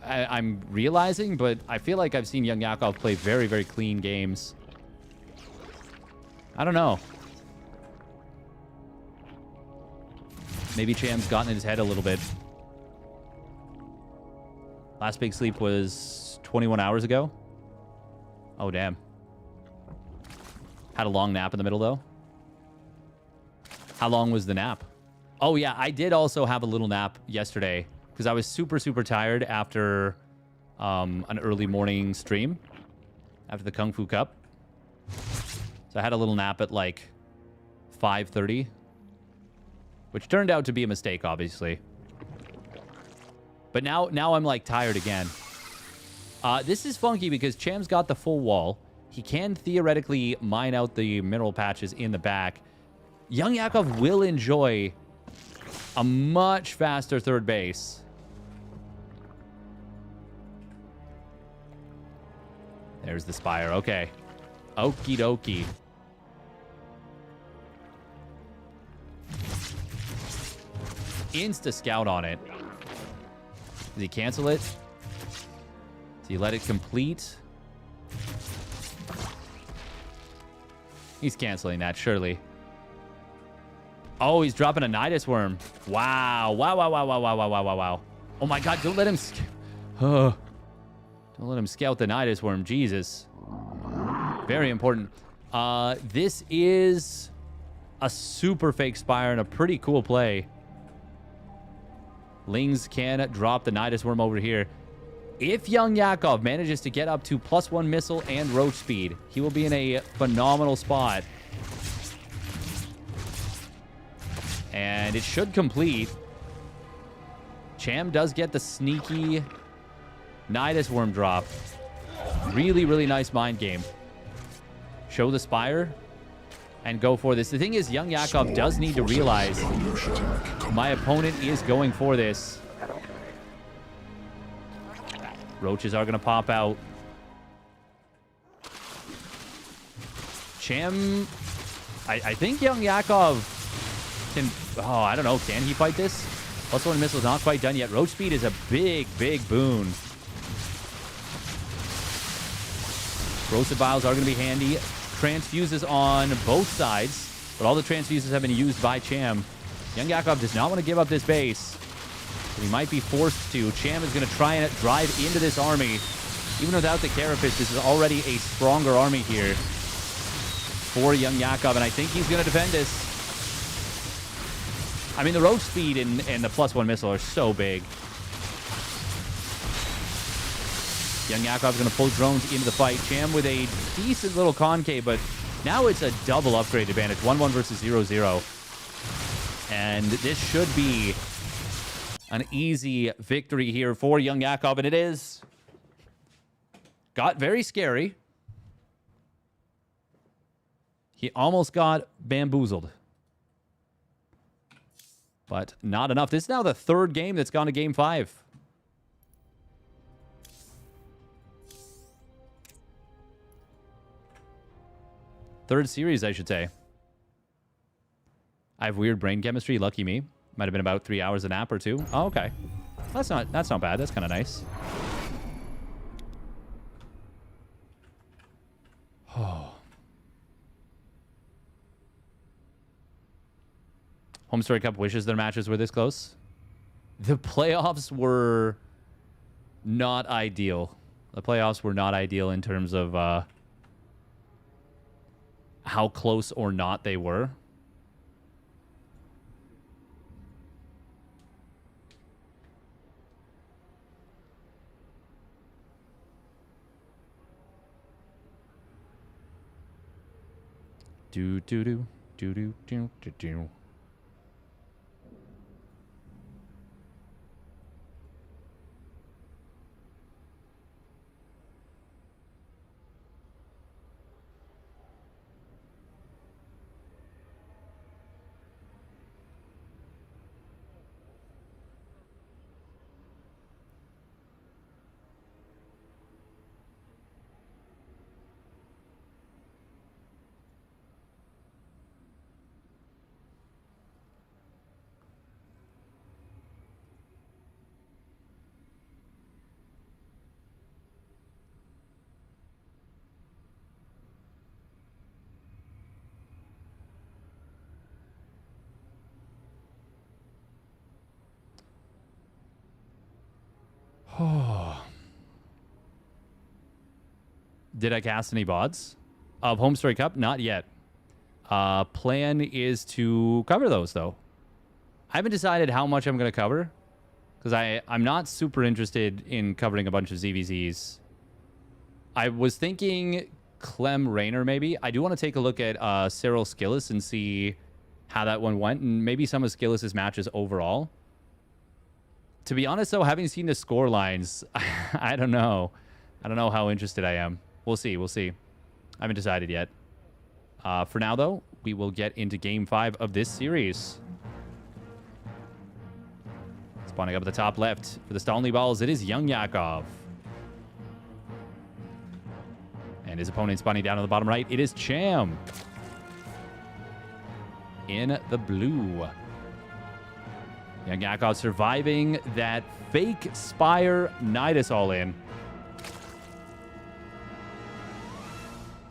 I'm realizing, but I feel like I've seen YoungYakov play very, very clean games. I don't know. Maybe Cham's gotten in his head a little bit. Last big sleep was 21 hours ago. Oh, damn. Had a long nap in the middle, though. How long was the nap? Oh, yeah, I did also have a little nap yesterday because I was super, super tired after an early morning stream after the Kung Fu Cup. So I had a little nap at like 5:30, which turned out to be a mistake, obviously. But now I'm like tired again. This is funky because Cham's got the full wall. He can theoretically mine out the mineral patches in the back. YoungYakov will enjoy a much faster third base. There's the spire. Okay. Okie dokie. Insta scout on it. Does he cancel it? Does he let it complete? He's canceling that, surely. Oh, he's dropping a Nidus Worm. Wow. Wow, wow, wow, wow, wow, wow, wow, wow, wow. Oh my god, don't let him... Don't let him scout the Nidus Worm. Jesus. Very important. This is a super fake Spire and a pretty cool play. Lings can drop the Nidus Worm over here. If YoungYakov manages to get up to +1 missile and roach speed, he will be in a phenomenal spot. And it should complete. Cham does get the sneaky Nidus Worm drop. Really, really nice mind game. Show the Spire and go for this. The thing is, YoungYakov does need to realize my opponent is going for this. Roaches are going to pop out. Cham, I think YoungYakov can... Oh, I don't know. Can he fight this? +1 missile is not quite done yet. Roach speed is a big, big boon. Roasted Vials are going to be handy. Transfuses on both sides, but all the transfuses have been used by Cham. YoungYakov does not want to give up this base, but he might be forced to. Cham is going to try and drive into this army. Even without the Carapace, this is already a stronger army here for YoungYakov, and I think he's going to defend this. I mean, the roach speed and the +1 missile are so big. YoungYakov is going to pull drones into the fight. Cham with a decent little concave, but now it's a double upgrade advantage. 1-1 versus 0-0. And this should be an easy victory here for YoungYakov, and it is. Got very scary. He almost got bamboozled. But not enough. This is now the third game that's gone to Game 5. Third series, I should say. I have weird brain chemistry. Lucky me. Might have been about 3 hours a nap or two. Oh, okay. That's not bad. That's kind of nice. Oh. Home Story Cup wishes their matches were this close. The playoffs were not ideal. The playoffs were not ideal in terms of how close or not they were. Do do do do do do do do. Did I cast any VODs of Home Story Cup? Not yet. Plan is to cover those, though. I haven't decided how much I'm going to cover, because I'm not super interested in covering a bunch of ZvZs. I was thinking Clem Raynor, maybe. I do want to take a look at Cyril SKillous and see how that one went, and maybe some of SKillous' matches overall. To be honest, though, having seen the score lines, I don't know. I don't know how interested I am. We'll see. We'll see. I haven't decided yet. For now, though, we will get into Game 5 of this series. Spawning up at the top left for the Stalny Balls, it is YoungYakov. And his opponent spawning down on the bottom right, it is Cham. In the blue. YoungYakov surviving that fake Spire Nidus all-in.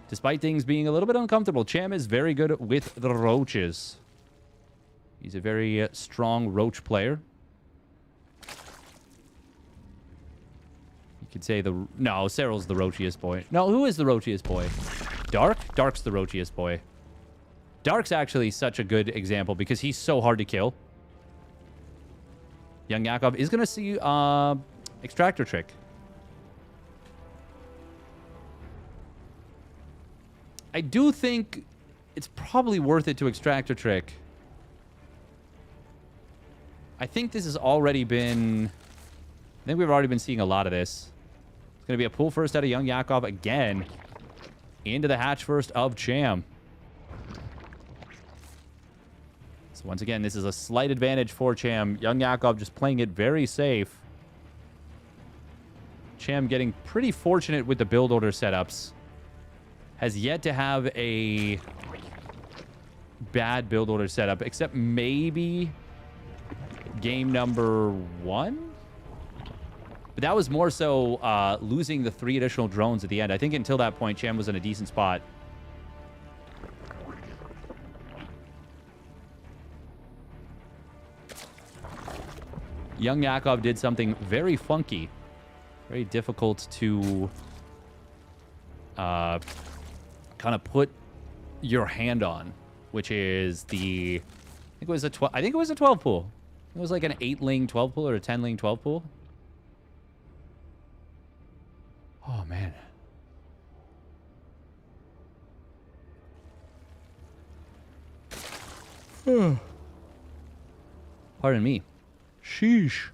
Despite things being a little bit uncomfortable, Cham is very good with the roaches. He's a very strong roach player. You could say no, Cyril's the roachiest boy. No, who is the roachiest boy? Dark? Dark's the roachiest boy. Dark's actually such a good example because he's so hard to kill. YoungYakov is going to see Extractor Trick. I do think it's probably worth it to Extractor Trick. I think this has already been... I think we've already been seeing a lot of this. It's going to be a pull first out of YoungYakov again. Into the hatch first of Cham. So once again, this is a slight advantage for Cham. YoungYakov just playing it very safe. Cham getting pretty fortunate with the build order setups. Has yet to have a bad build order setup, except maybe game number 1? But that was more so losing the 3 additional drones at the end. I think until that point, Cham was in a decent spot. YoungYakov did something very funky. Very difficult to kind of put your hand on, which is the... I think it was a 12 pool. It was like an 8-ling 12 pool or a 10-ling 12 pool. Oh, man. Pardon me. Sheesh.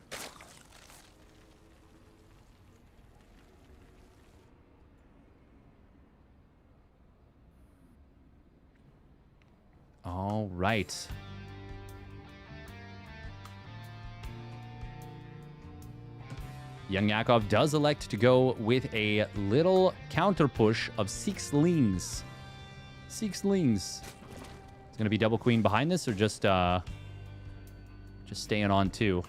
All right. YoungYakov does elect to go with a little counter push of 6 lings. 6 lings. It's going to be double queen behind this or just staying on 2?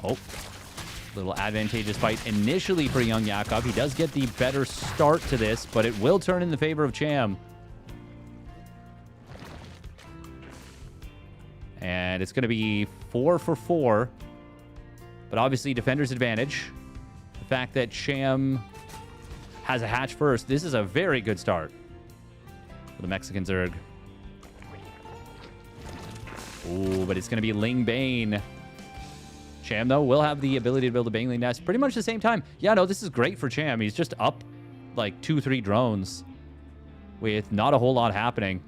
Oh. Little advantageous fight initially for YoungYakov. He does get the better start to this, but it will turn in the favor of Cham. And it's going to be 4 for 4. But obviously, defender's advantage. The fact that Cham has a hatch first. This is a very good start for the Mexican Zerg. Ooh, but it's going to be Ling Bane. Cham, though, will have the ability to build a Baneling nest pretty much the same time. Yeah, no, this is great for Cham. He's just up like 2-3 drones with not a whole lot happening.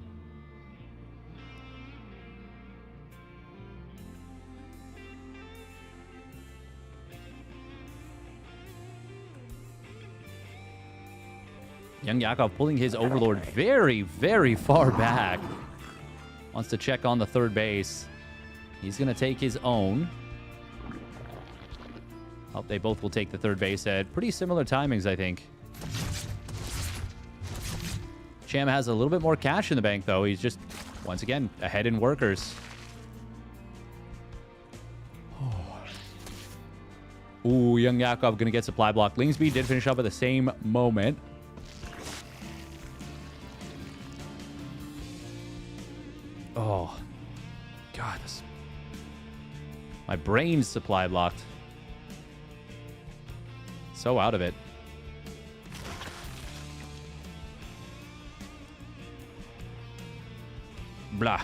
YoungYakov pulling his Overlord very, very far back. Wants to check on the third base. He's going to take his own. Oh, they both will take the third base at pretty similar timings, I think. Cham has a little bit more cash in the bank, though. He's just, once again, ahead in workers. Ooh, YoungYakov going to get supply block. Lingsby did finish up at the same moment. Oh, God. My brain's supply blocked. So out of it. Blah.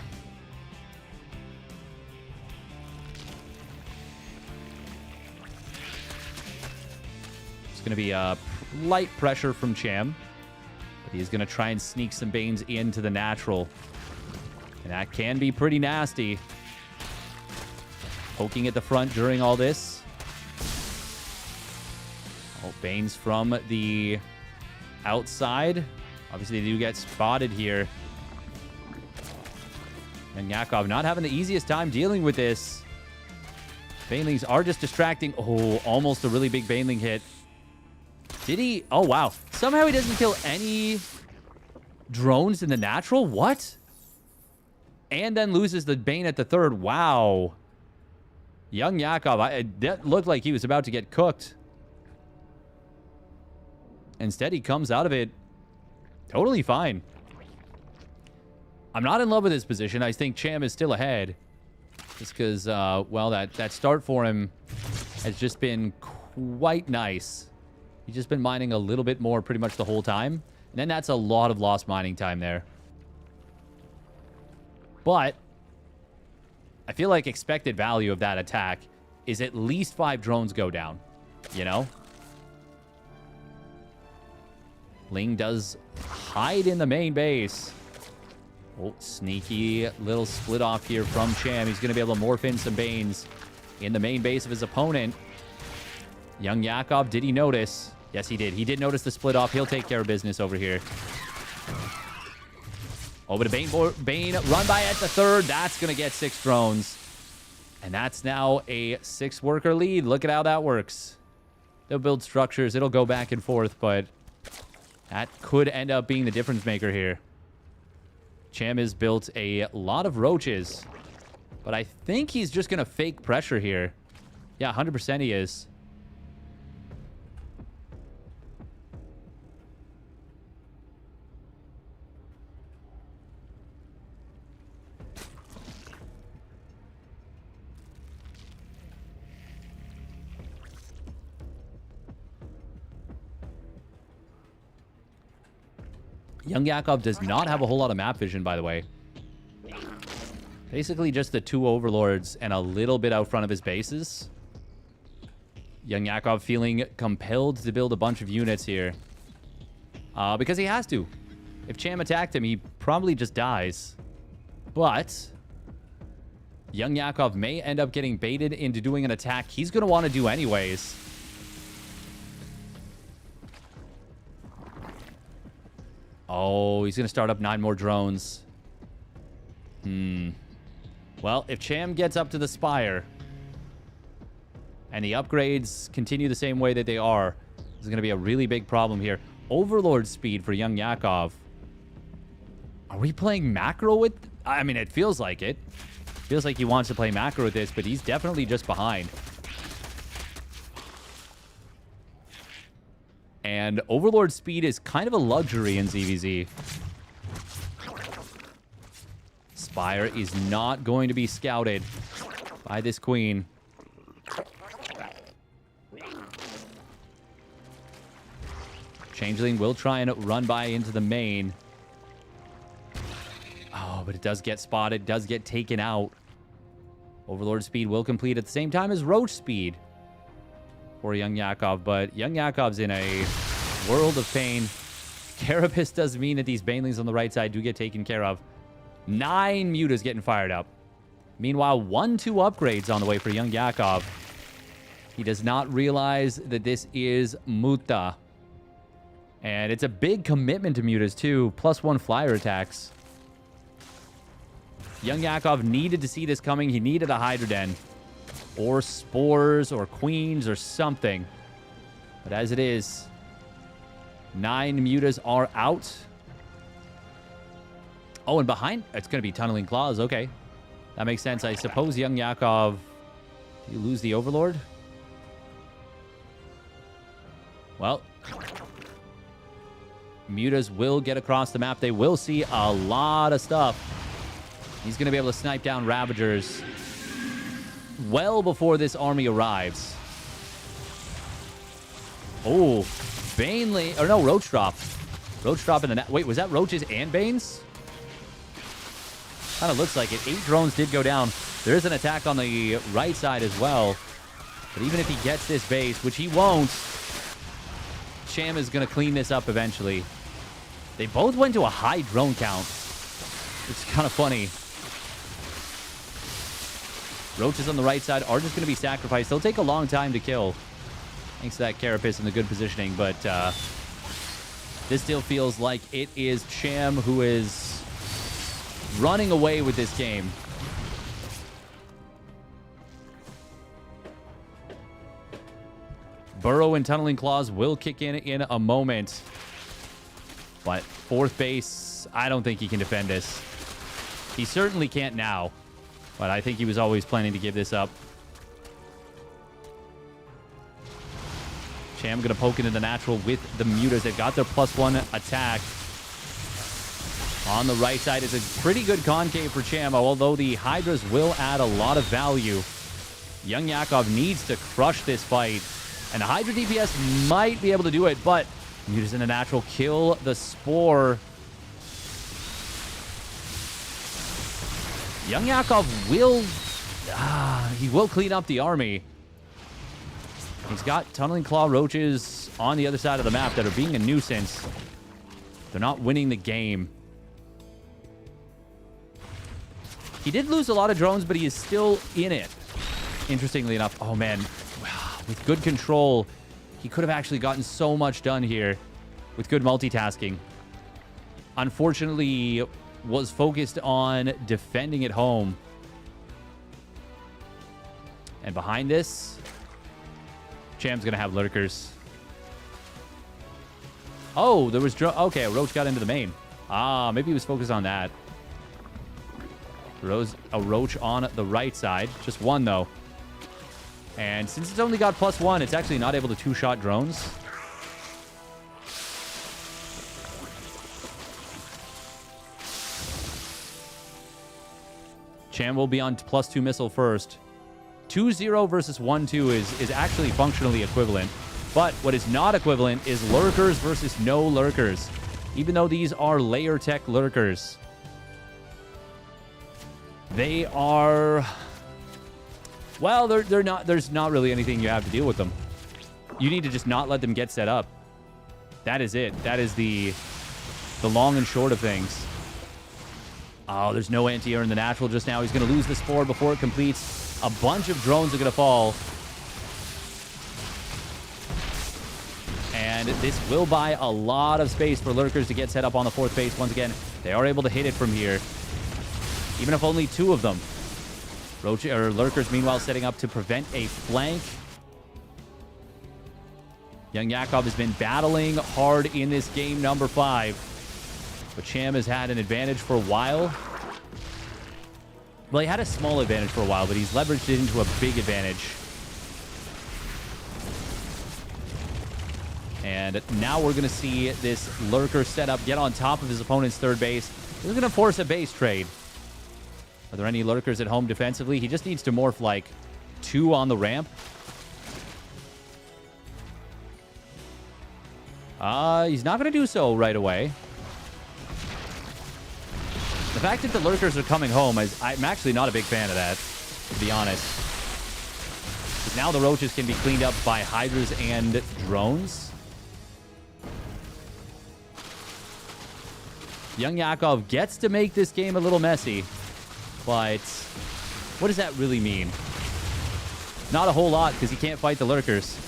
It's going to be a light pressure from Cham. But he's going to try and sneak some Banes into the natural. And that can be pretty nasty. Poking at the front during all this. Oh, Banes from the outside. Obviously, they do get spotted here. And YoungYakov not having the easiest time dealing with this. Banelings are just distracting. Oh, almost a really big Baneling hit. Did he? Oh, wow. Somehow he doesn't kill any drones in the natural? What? And then loses the Bane at the third. Wow. YoungYakov, that looked like he was about to get cooked. Instead, he comes out of it totally fine. I'm not in love with his position. I think Cham is still ahead. Just because, well, that start for him has just been quite nice. He's just been mining a little bit more pretty much the whole time. And then that's a lot of lost mining time there. But I feel like expected value of that attack is at least 5 drones go down. You know? Ling does hide in the main base. Oh, sneaky little split off here from Cham. He's going to be able to morph in some Banes in the main base of his opponent. YoungYakov, did he notice? Yes, he did. He did notice the split off. He'll take care of business over here. Over to Bane run by at the third. That's going to get 6 drones. And that's now a 6-worker lead. Look at how that works. They'll build structures. It'll go back and forth, but that could end up being the difference maker here. Cham has built a lot of roaches, but I think he's just going to fake pressure here. Yeah, 100% he is. YoungYakov does not have a whole lot of map vision, by the way. Basically just the 2 overlords and a little bit out front of his bases. YoungYakov feeling compelled to build a bunch of units here. Because he has to. If Cham attacked him, he probably just dies. But YoungYakov may end up getting baited into doing an attack he's going to want to do anyways. Oh, he's going to start up 9 more drones. Well, if Cham gets up to the Spire and the upgrades continue the same way that they are, there's going to be a really big problem here. Overlord speed for YoungYakov. Are we playing macro with... I mean, it feels like it. Feels like he wants to play macro with this, but he's definitely just behind. And Overlord speed is kind of a luxury in ZvZ. Spire is not going to be scouted by this queen. Changeling will try and run by into the main. Oh, but it does get spotted, does get taken out. Overlord speed will complete at the same time as Roach speed for YoungYakov, but YoungYakov's in a world of pain. Carapace does mean that these banelings on the right side do get taken care of. 9 mutas getting fired up. Meanwhile, 1-2 upgrades on the way for YoungYakov. He does not realize that this is muta. And it's a big commitment to mutas too. +1 flyer attacks. YoungYakov needed to see this coming. He needed a Hydra Den. Or spores, or queens, or something. But as it is, 9 mutas are out. Oh, and behind, it's going to be Tunneling Claws. Okay. That makes sense. I suppose YoungYakov, you lose the Overlord? Well, mutas will get across the map. They will see a lot of stuff. He's going to be able to snipe down Ravagers well before this army arrives. Oh, Baneling, or no, Roach Drop. Roach Drop in the net. Wait, was that Roaches and Banes? Kind of looks like it. 8 drones did go down. There is an attack on the right side as well. But even if he gets this base, which he won't, Cham is going to clean this up eventually. They both went to a high drone count. It's kind of funny. Roaches on the right side are just going to be sacrificed. They'll take a long time to kill. Thanks to that Carapace and the good positioning. But this still feels like it is Cham who is running away with this game. Burrow and Tunneling Claws will kick in a moment. But 4th base, I don't think he can defend this. He certainly can't now. But I think he was always planning to give this up. Cham going to poke into the natural with the mutas. They've got their +1 attack. On the right side is a pretty good concave for Cham, although the Hydras will add a lot of value. YoungYakov needs to crush this fight, and the Hydra DPS might be able to do it, but mutas in the natural kill the Spore. YoungYakov will... he will clean up the army. He's got Tunneling Claw Roaches on the other side of the map that are being a nuisance. They're not winning the game. He did lose a lot of drones, but he is still in it. Interestingly enough. Oh, man. With good control, he could have actually gotten so much done here with good multitasking. Unfortunately, was focused on defending at home. And behind this, Cham's going to have lurkers. Oh, there was... Okay, Roach got into the main. Maybe he was focused on that. A Roach on the right side. Just one, though. And since it's only got +1, it's actually not able to two-shot drones. Cham will be on +2 missile first. 2-0 versus 1-2 is actually functionally equivalent. But what is not equivalent is lurkers versus no lurkers. Even though these are layer tech lurkers. They are... Well, they're not. There's not really anything you have to deal with them. You need to just not let them get set up. That is it. That is the long and short of things. Oh, there's no anti-air in the natural just now. He's going to lose the Spore before it completes. A bunch of drones are going to fall. And this will buy a lot of space for lurkers to get set up on the 4th base. Once again, they are able to hit it from here. Even if only 2 of them. Lurkers, meanwhile, setting up to prevent a flank. YoungYakov has been battling hard in this game number 5. But Cham has had an advantage for a while. Well, he had a small advantage for a while, but he's leveraged it into a big advantage. And now we're going to see this lurker setup get on top of his opponent's 3rd base. He's going to force a base trade. Are there any lurkers at home defensively? He just needs to morph like 2 on the ramp. He's not going to do so right away. The fact that the lurkers are coming home, I'm actually not a big fan of that, to be honest. Because now the roaches can be cleaned up by Hydras and drones. YoungYakov gets to make this game a little messy. But what does that really mean? Not a whole lot, because he can't fight the lurkers.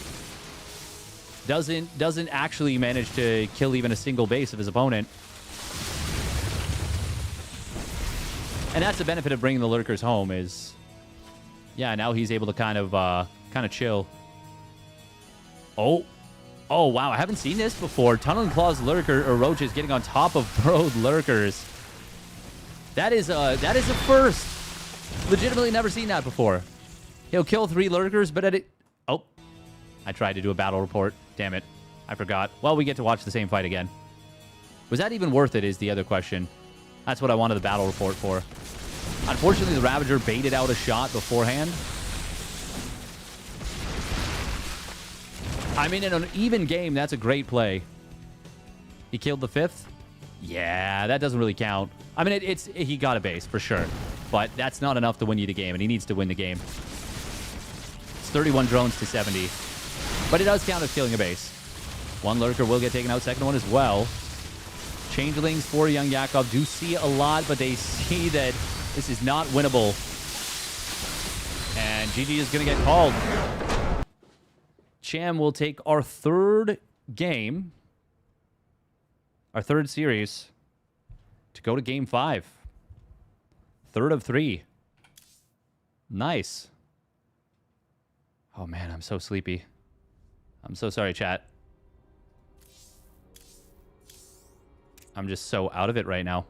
Doesn't actually manage to kill even a single base of his opponent. And that's the benefit of bringing the lurkers home is... Yeah, now he's able to kind of chill. Oh, wow, I haven't seen this before. Tunneling Claws roaches getting on top of burrowed lurkers. That is a first. Legitimately never seen that before. He'll kill 3 lurkers, but at it... Oh, I tried to do a battle report. Damn it. I forgot. Well, we get to watch the same fight again. Was that even worth it is the other question. That's what I wanted the battle report for. Unfortunately, the Ravager baited out a shot beforehand. I mean, in an even game, that's a great play. He killed the 5th? Yeah, that doesn't really count. I mean, he got a base, for sure. But that's not enough to win you the game, and he needs to win the game. It's 31 drones to 70. But it does count as killing a base. 1 lurker will get taken out, 2nd one as well. Changelings for YoungYakov do see a lot, but they see that this is not winnable. And GG is going to get called. Cham will take our 3rd game, our 3rd series, to go to game 5. 3rd of 3. Nice. Oh, man, I'm so sleepy. I'm so sorry, chat. I'm just so out of it right now.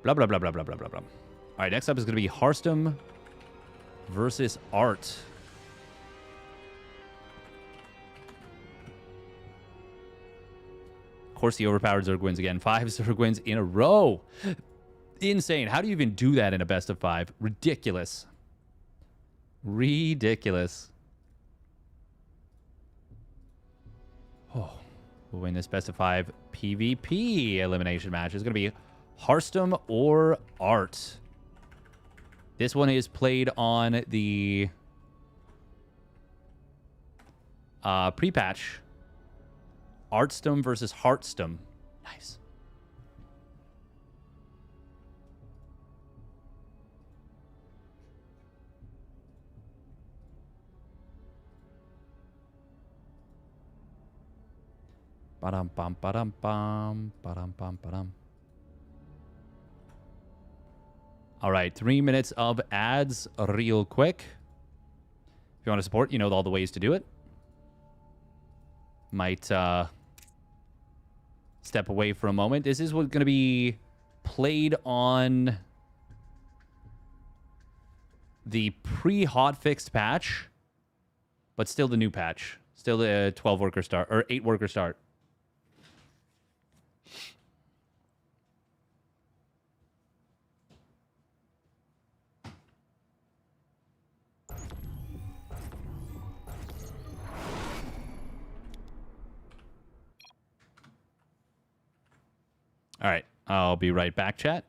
Blah, blah, blah, blah, blah, blah, blah, blah. All right, next up is going to be Harstem versus Art. course, the overpowered Zerg wins again. 5 Zerg wins in a row. Insane. How do you even do that in a best of 5? Ridiculous. Ridiculous. Oh, we'll win this best of 5 PvP elimination match. It's going to be Harstem or Art. This one is played on the pre-patch. Artstem versus Heartstem. Nice. Ba-dum bum ba-dum bum ba-dum bum ba-dum. All right, 3 minutes of ads real quick. If you want to support, you know all the ways to do it. Might step away for a moment. This is what's going to be played on the pre-hotfixed patch, but still the new patch. Still the 12-worker start, or 8-worker start. All right, I'll be right back, chat.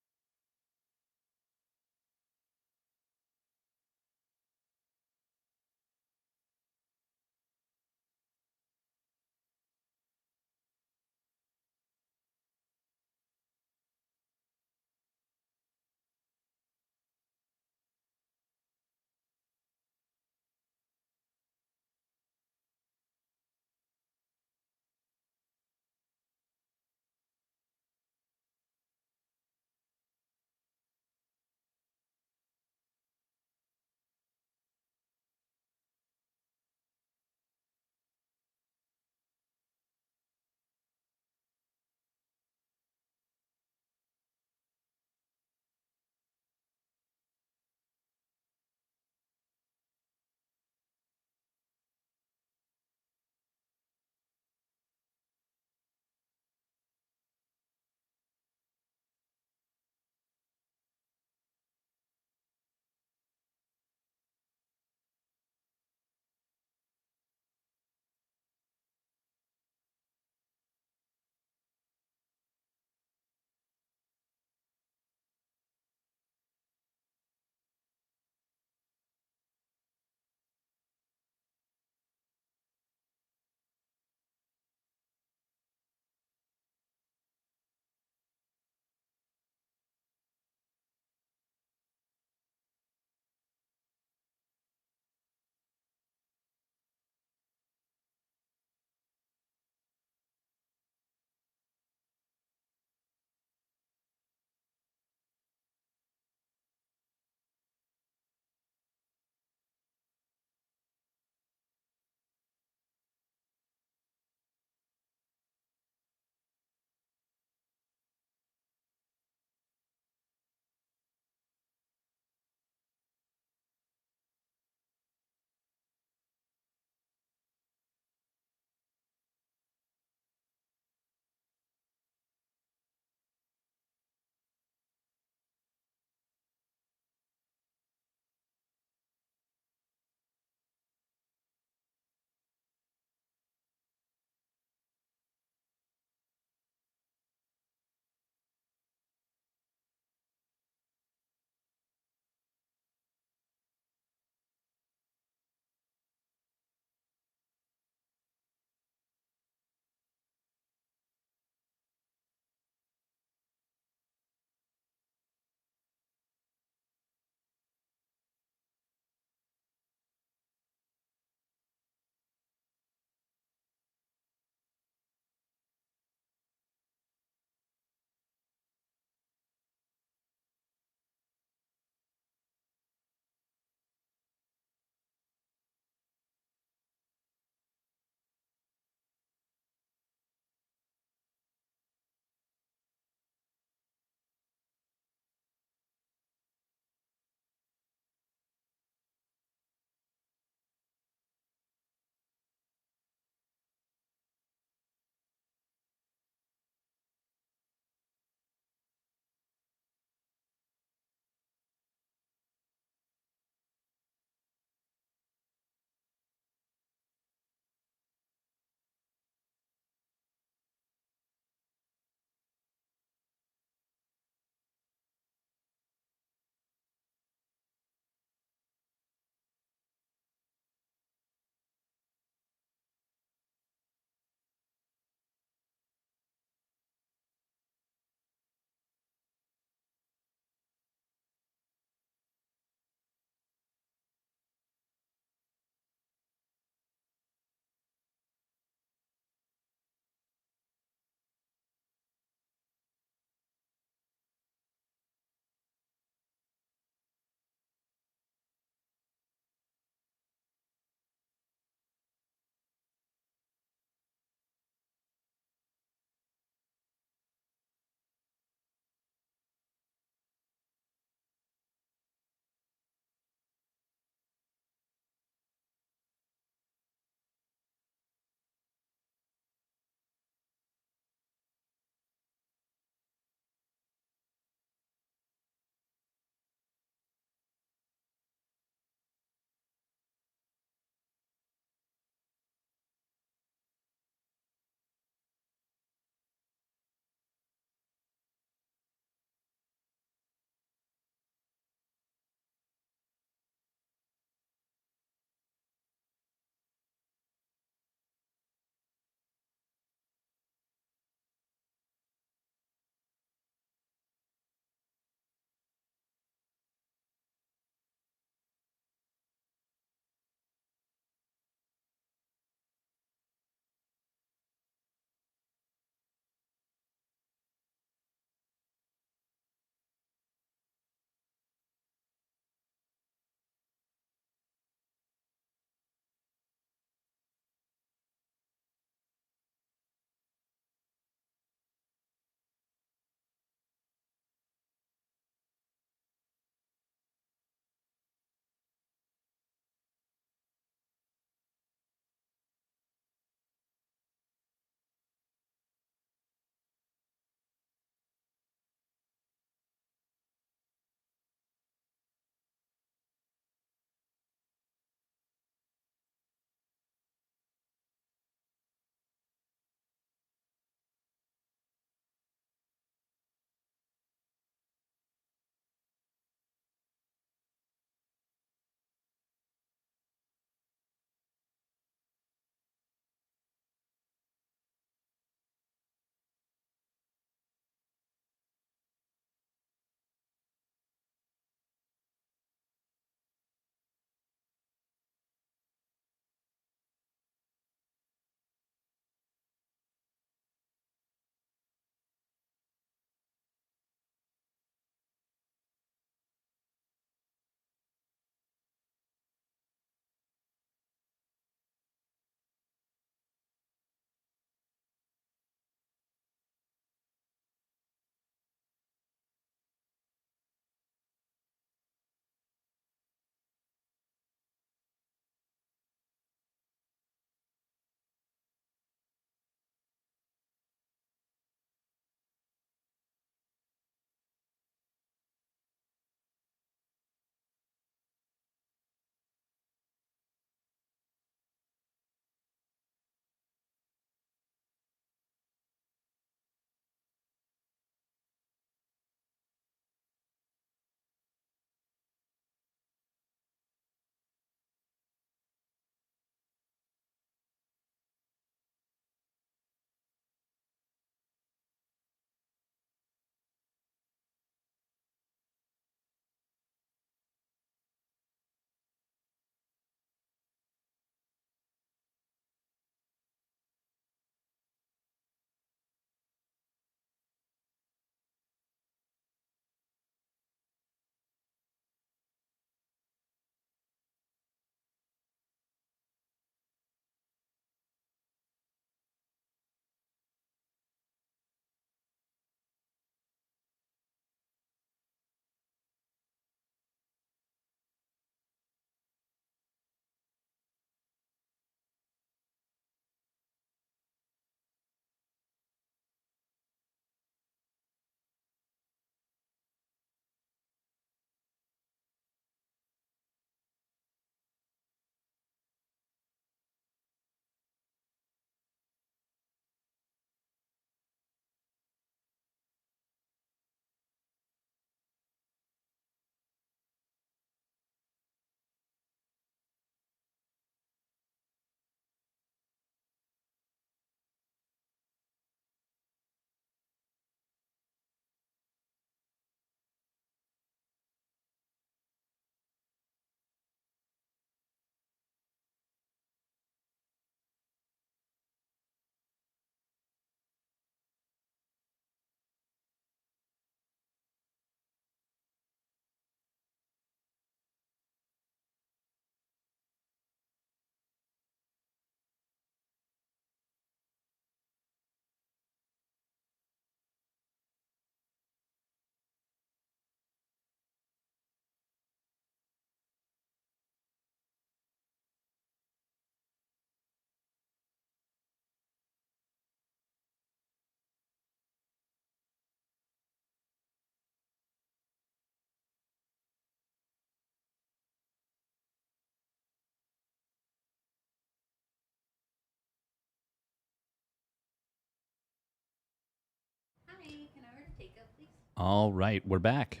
All right, we're back.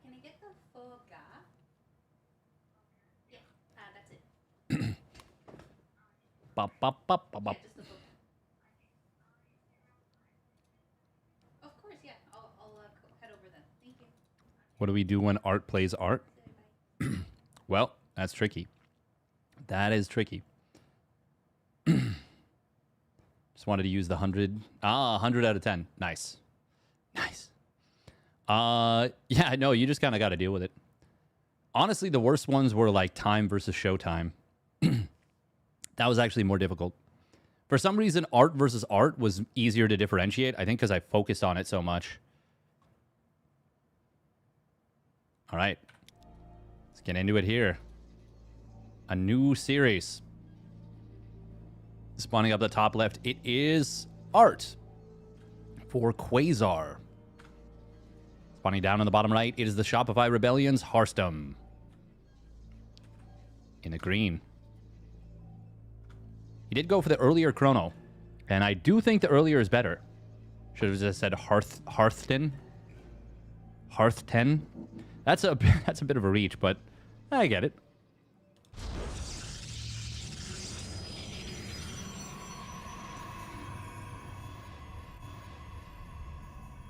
Can I get the foga? Yeah, that's it. Bop, bop, bop, bop, bop. Yeah, just the foga. Of course, yeah. I'll head over then. Thank you. What do we do when art plays art? Bye. Well, that's tricky. That is tricky. Just wanted to use the 100. 100 out of 10. Nice. Nice. Yeah, no, you just kind of got to deal with it. Honestly, the worst ones were like time versus showtime. That was actually more difficult. For some reason, art versus art was easier to differentiate. I think because I focused on it so much. All right. Let's get into it here. A new series. Spawning up the top left, it is art for Quasar. Spawning down on the bottom right, it is the Shopify Rebellion's Harstem. In the green. He did go for the earlier chrono, and I do think the earlier is better. Should have just said Hearthten. Hearthten. That's a bit of a reach, but I get it.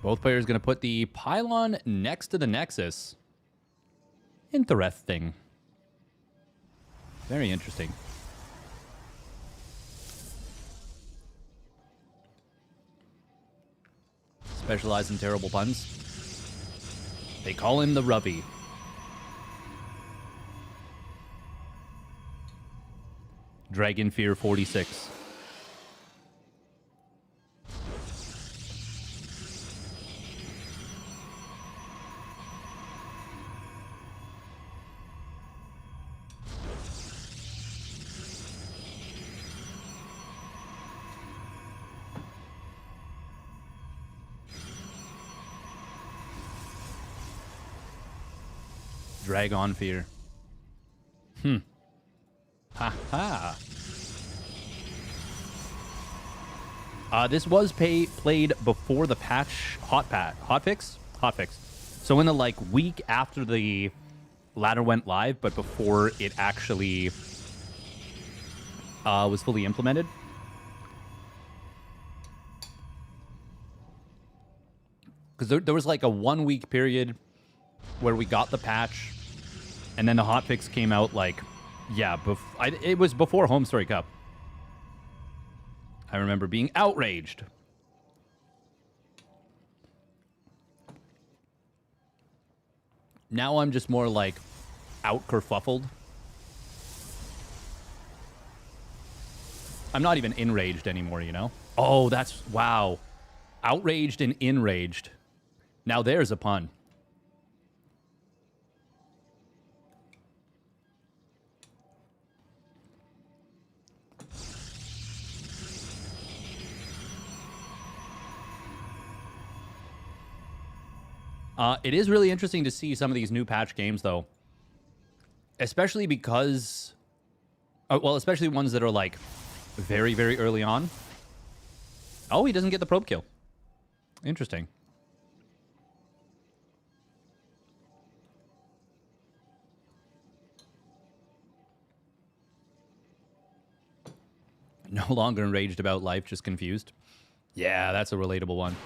Both players going to put the pylon next to the Nexus. Interesting. Very interesting. Specialize in terrible puns. They call him the Rubby. Dragon Fear 46. Dragon Fear. Ha ha. This was played before the patch, hotfix. So in the like week after the ladder went live, but before it actually was fully implemented. Because there was like a 1 week period where we got the patch, and then the hotfix came out like, yeah, it was before Home Story Cup. I remember being outraged. Now I'm just more like out kerfuffled. I'm not even enraged anymore, you know? Oh, that's, wow. Outraged and enraged. Now there's a pun. It is really interesting to see some of these new patch games, though. Especially because... well, especially ones that are, like, very, very early on. Oh, he doesn't get the probe kill. Interesting. No longer enraged about life, just confused. Yeah, that's a relatable one.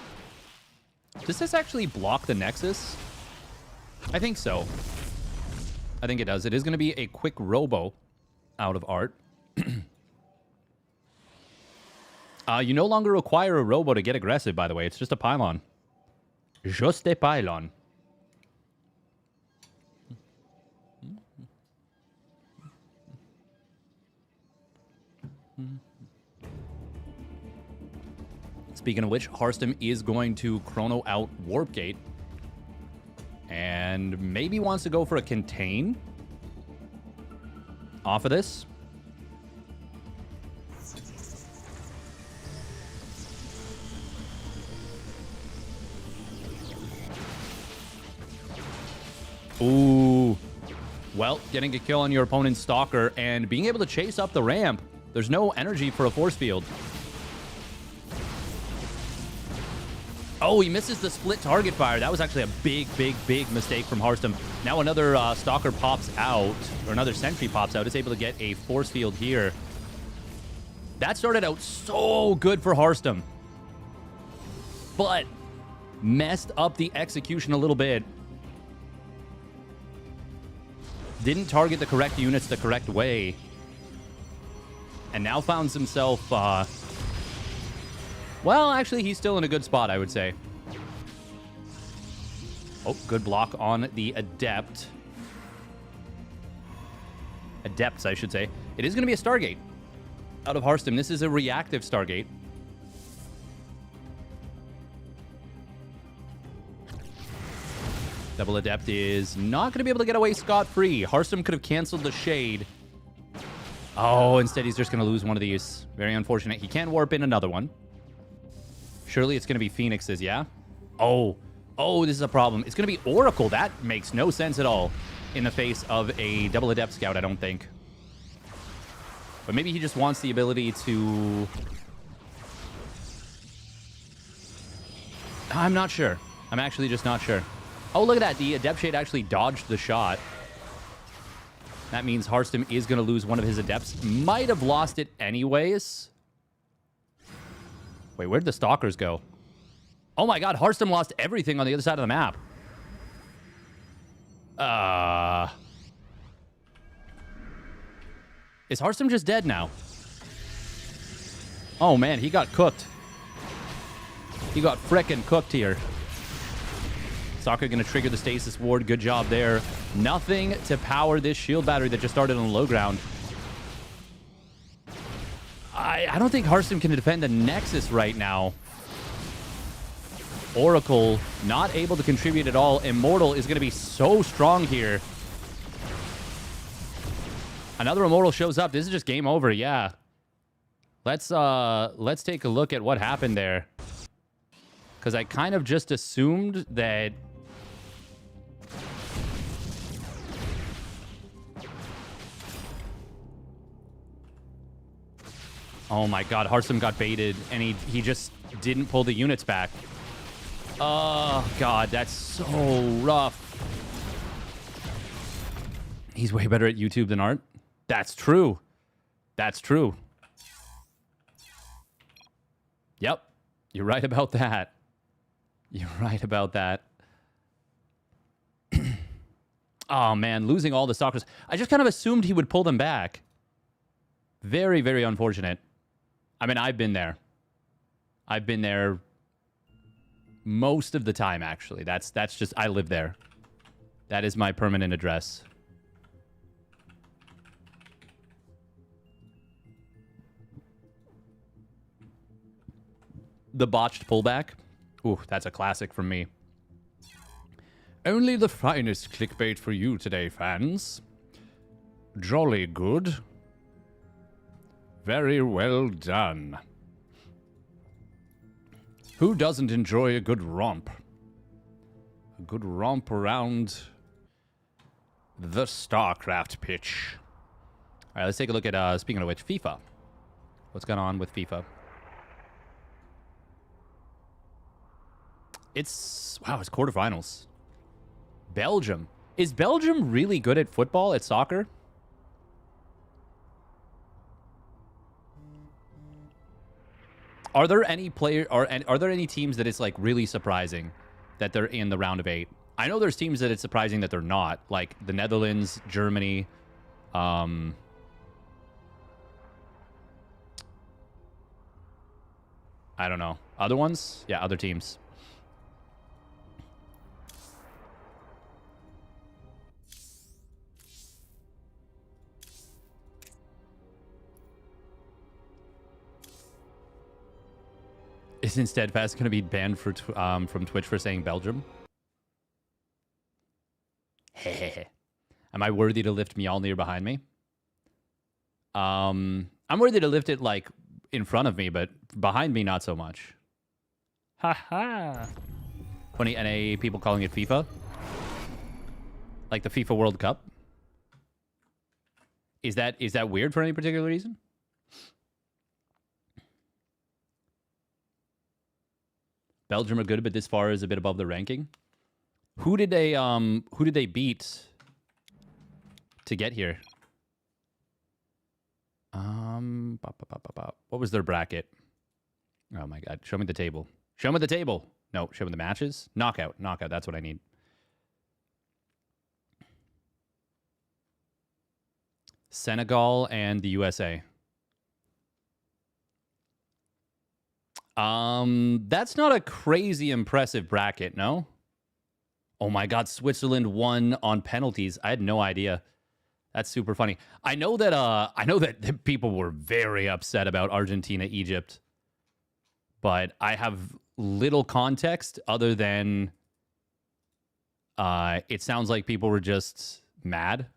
Does this actually block the Nexus? I think so. I think it does. It is going to be a quick robo out of art. You no longer require a robo to get aggressive, by the way. It's just a pylon. Just a pylon. Speaking of which, Harstem is going to chrono out Warp Gate. And maybe wants to go for a contain off of this. Ooh. Well, getting a kill on your opponent's Stalker and being able to chase up the ramp. There's no energy for a force field. Oh, he misses the split target fire. That was actually a big, big, big mistake from Harstem. Now another Stalker pops out, or another Sentry pops out. Is able to get a force field here. That started out so good for Harstem, but messed up the execution a little bit. Didn't target the correct units the correct way. And now finds himself... well, actually, he's still in a good spot, I would say. Oh, good block on the Adept. Adepts, I should say. It is going to be a Stargate out of Harstem. This is a reactive Stargate. Double Adept is not going to be able to get away scot-free. Harstem could have canceled the Shade. Oh, instead he's just going to lose one of these. Very unfortunate. He can warp in another one. Surely it's going to be Phoenixes, yeah? Oh, this is a problem. It's going to be Oracle. That makes no sense at all in the face of a Double Adept Scout, I don't think. But maybe he just wants the ability to... I'm not sure. I'm actually just not sure. Oh, look at that. The Adept Shade actually dodged the shot. That means Harstem is going to lose one of his Adepts. Might have lost it anyways. Wait, where'd the Stalkers go? Oh my god, Harstem lost everything on the other side of the map. Is Harstem just dead now? Oh man, he got cooked. He got frickin' cooked here. Stalker gonna trigger the Stasis Ward. Good job there. Nothing to power this shield battery that just started on the low ground. I don't think Harstem can defend the Nexus right now. Oracle not able to contribute at all. Immortal is going to be so strong here. Another Immortal shows up. This is just game over. Yeah. Let's take a look at what happened there. Because I kind of just assumed that... Oh my god, Harstem got baited, and he just didn't pull the units back. Oh god, that's so rough. He's way better at YouTube than art. That's true. That's true. Yep, you're right about that. You're right about that. Oh man, losing all the Stalkers. I just kind of assumed he would pull them back. Very, very unfortunate. I mean, I've been there. I've been there most of the time, actually. That's just... I live there. That is my permanent address. The botched pullback. Ooh, that's a classic from me. Only the finest clickbait for you today, fans. Jolly good. Very well done. Who doesn't enjoy a good romp? A good romp around the StarCraft pitch. All right, let's take a look at, speaking of which, FIFA. What's going on with FIFA? It's, wow, it's quarterfinals. Belgium. Is Belgium really good at football, at soccer? Are there any are there any teams that it's like really surprising that they're in the round of 8? I know there's teams that it's surprising that they're not, like the Netherlands, Germany. I don't know. Other ones? Yeah, other teams. Isn't Steadfast going to be banned for from Twitch for saying Belgium? Am I worthy to lift Mjolnir behind me? I'm worthy to lift it, like, in front of me, but behind me, not so much. Haha. Funny NA people calling it FIFA. Like the FIFA World Cup. Is that weird for any particular reason? Belgium are good, but this far is a bit above the ranking. Who did they beat to get here? What was their bracket? Oh my god, show me the table. Show me the table. No, show me the matches. Knockout. Knockout, that's what I need. Senegal and the USA. That's not a crazy impressive bracket, no? Oh my god, Switzerland won on penalties. I had no idea. That's super funny. I know that people were very upset about Argentina, Egypt. But I have little context other than it sounds like people were just mad.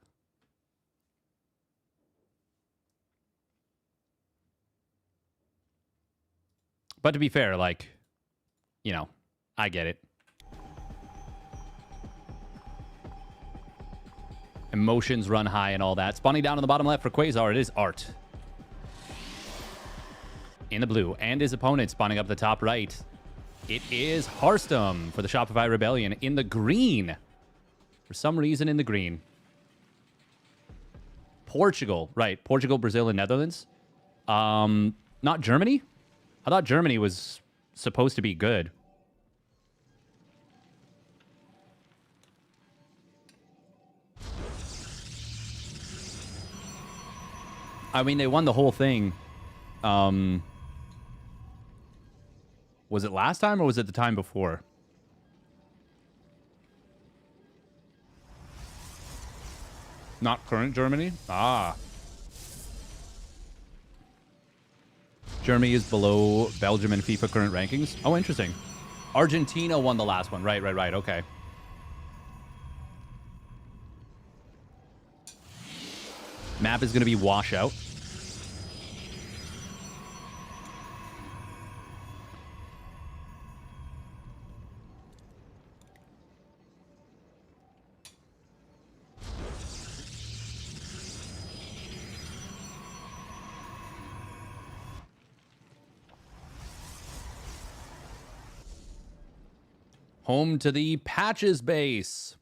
But to be fair, like, you know, I get it. Emotions run high and all that. Spawning down on the bottom left for Quasar, it is Art. In the blue. And his opponent spawning up the top right. It is Harstem for the Shopify Rebellion in the green. For some reason in the green. Portugal. Right. Portugal, Brazil, and Netherlands. Not Germany? I thought Germany was supposed to be good. I mean, they won the whole thing. Was it last time or was it the time before? Not current Germany? Ah. Germany is below Belgium in FIFA current rankings. Oh, interesting. Argentina won the last one. Right. Okay. Map is going to be washout. Home to the Patches base.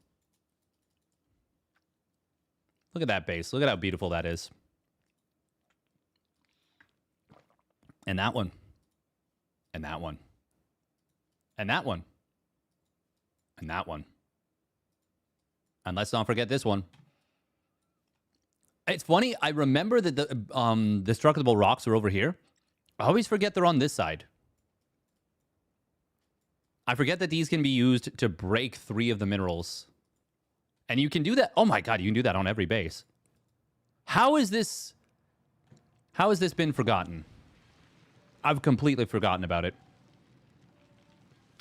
Look at that base. Look at how beautiful that is. And that one. And that one. And that one. And that one. And let's not forget this one. It's funny. I remember that the destructible rocks are over here. I always forget they're on this side. I forget that these can be used to break 3 of the minerals. And you can do that. Oh my god, you can do that on every base. How has this been forgotten? I've completely forgotten about it.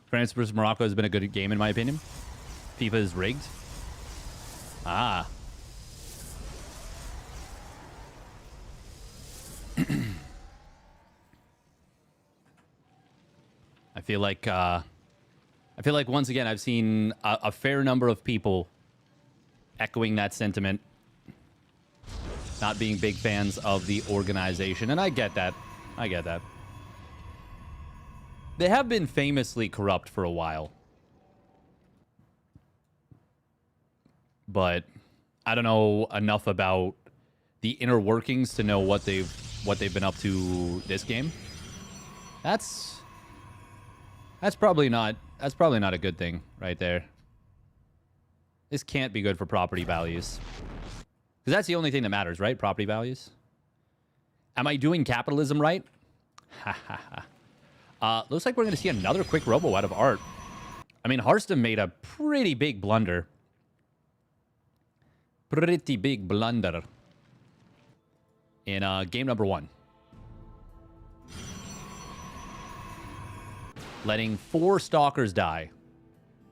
France versus Morocco has been a good game in my opinion. FIFA is rigged. Ah. I feel like once again I've seen a fair number of people echoing that sentiment, not being big fans of the organization, and I get that. I get that. They have been famously corrupt for a while, but I don't know enough about the inner workings to know what they've been up to this game. That's probably not a good thing right there. This can't be good for property values. Because that's the only thing that matters, right? Property values. Am I doing capitalism right? Ha ha ha. Looks like we're going to see another quick robo out of Art. I mean, Harstem made a pretty big blunder. Pretty big blunder. In game number 1. Letting 4 stalkers die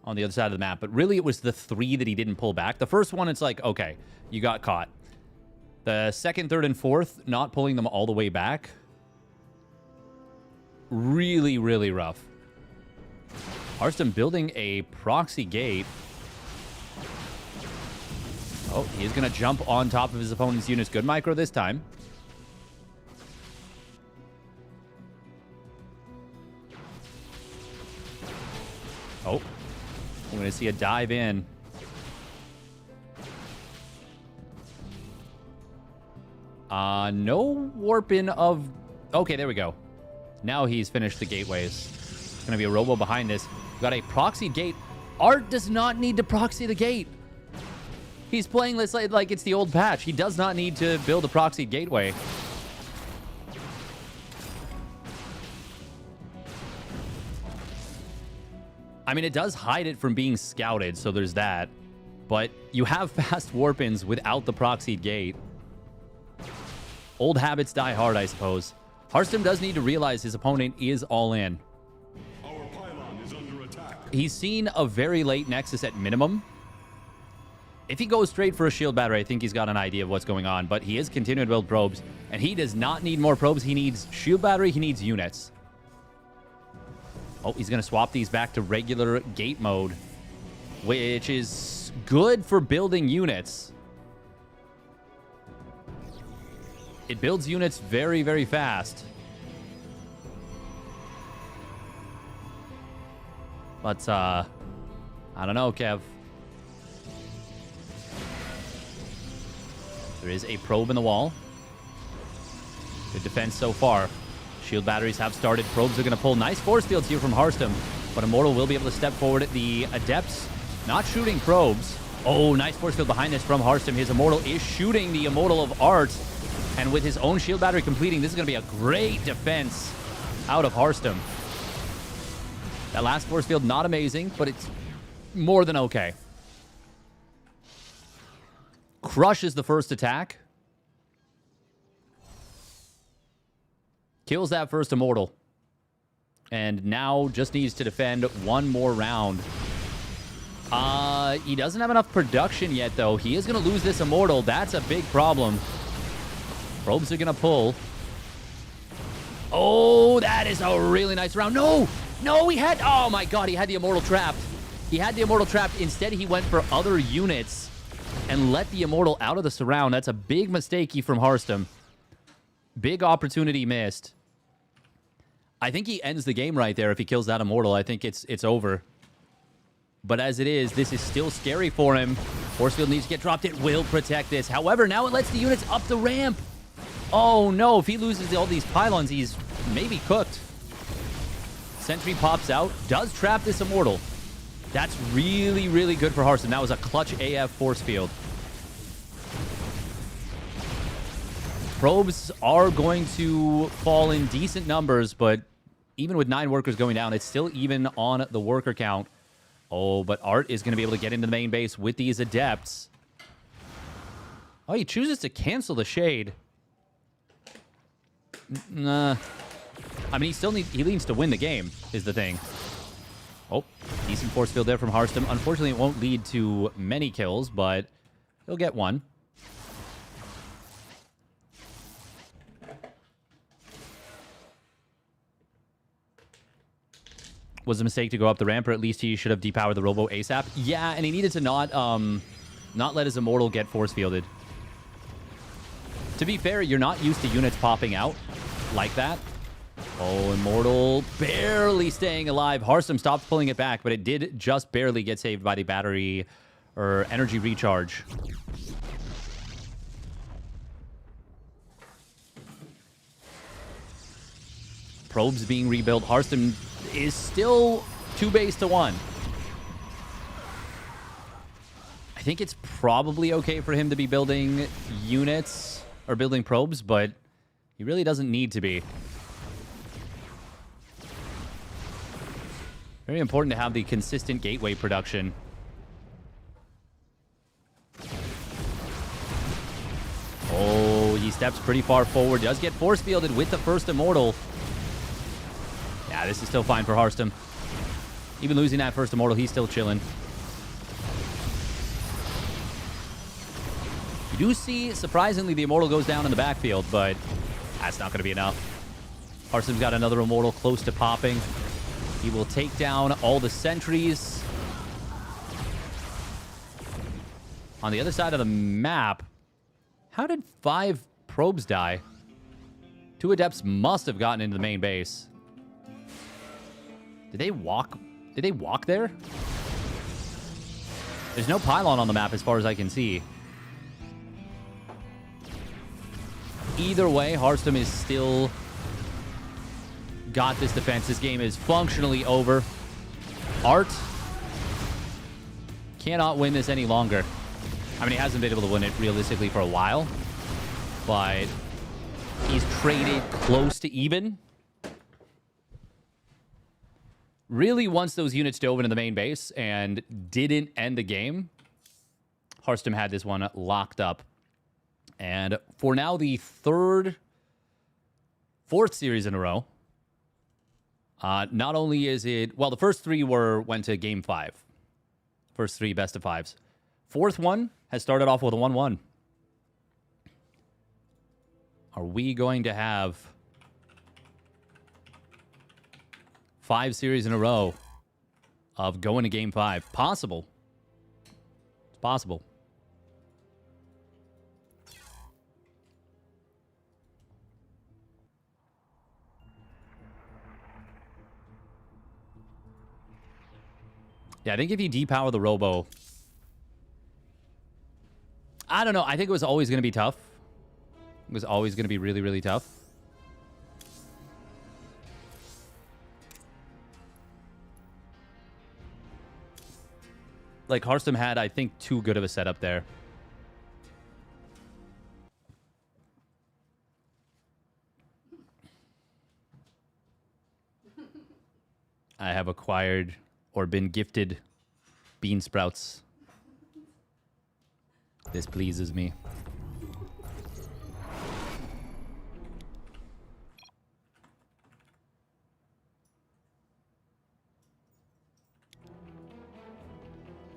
on the other side of the map. But really, it was the 3 that he didn't pull back. The first one, it's like, okay, you got caught. The second, third, and fourth, not pulling them all the way back. Really, really rough. Harstem building a proxy gate. Oh, he's going to jump on top of his opponent's units. Good micro this time. Oh, we're going to see a dive in. No warping of... Okay, there we go. Now he's finished the gateways. It's going to be a robo behind this. We've got a proxy gate. Art does not need to proxy the gate. He's playing this like it's the old patch. He does not need to build a proxy gateway. I mean, it does hide it from being scouted, so there's that. But you have fast warp-ins without the proxied gate. Old habits die hard, I suppose. Harstem does need to realize his opponent is all in. Our pylon is under attack. He's seen a very late Nexus at minimum. If he goes straight for a shield battery, I think he's got an idea of what's going on. But he is continuing to build probes. And he does not need more probes. He needs shield battery. He needs units. Oh, he's going to swap these back to regular gate mode, which is good for building units. It builds units very, very fast. But, I don't know, Kev. There is a probe in the wall. Good defense so far. Shield batteries have started. Probes are going to pull. Nice force fields here from Harstem. But Immortal will be able to step forward. The Adepts not shooting probes. Oh, nice force field behind this from Harstem. His Immortal is shooting the Immortal of Art. And with his own shield battery completing, this is going to be a great defense out of Harstem. That last force field, not amazing, but it's more than okay. Crushes the first attack. Kills that first Immortal. And now just needs to defend one more round. He doesn't have enough production yet, though. He is going to lose this Immortal. That's a big problem. Probes are going to pull. Oh, that is a really nice round. No! No, he had... Oh, my God. He had the Immortal trapped. He had the Immortal trapped. Instead, he went for other units and let the Immortal out of the surround. That's a big mistake from Harstem. Big opportunity missed. I think he ends the game right there if he kills that Immortal. I think it's over. But as it is, this is still scary for him. Force field needs to get dropped. It will protect this. However, now it lets the units up the ramp. Oh, no. If he loses all these pylons, he's maybe cooked. Sentry pops out. Does trap this Immortal. That's really, really good for Harstem. That was a clutch AF force field. Probes are going to fall in decent numbers, but even with 9 workers going down, it's still even on the worker count. Oh, but Art is going to be able to get into the main base with these Adepts. Oh, he chooses to cancel the Shade. Nah. I mean, he needs to win the game, is the thing. Oh, decent force field there from Harstem. Unfortunately, it won't lead to many kills, but he'll get one. Was a mistake to go up the ramp, or at least he should have depowered the Robo ASAP. Yeah, and he needed to not let his Immortal get force fielded. To be fair, you're not used to units popping out like that. Oh, Immortal barely staying alive. Harstem stopped pulling it back, but it did just barely get saved by the battery or energy recharge. Probes being rebuilt. Harstem is still 2 base to 1. I think it's probably okay for him to be building units or building probes, but he really doesn't need to be. Very important to have the consistent gateway production. Oh, he steps pretty far forward. Does get force fielded with the first Immortal. Yeah, this is still fine for Harstem. Even losing that first Immortal, he's still chilling. You do see, surprisingly, the Immortal goes down in the backfield, but that's not going to be enough. Harstem's got another Immortal close to popping. He will take down all the sentries. On the other side of the map, how did 5 probes die? 2 Adepts must have gotten into the main base. Did they walk Did they walk there? There's no pylon on the map as far as I can see. Either way, Harstem is still got this defense. This game is functionally over. Art cannot win this any longer. I mean, he hasn't been able to win it realistically for a while, but he's traded close to even. Really, once those units dove into the main base and didn't end the game, Harstem had this one locked up. And for now, the fourth series in a row. Not only is it... Well, the first three went to Game 5. First three best of fives. Fourth one has started off with a 1-1. Are we going to have 5 series in a row of going to Game 5? Possible. It's possible. Yeah, I think if you depower the Robo... I don't know. I think it was always going to be tough. It was always going to be really, really tough. Like, Harstem had, I think, too good of a setup there. I have acquired or been gifted bean sprouts. This pleases me.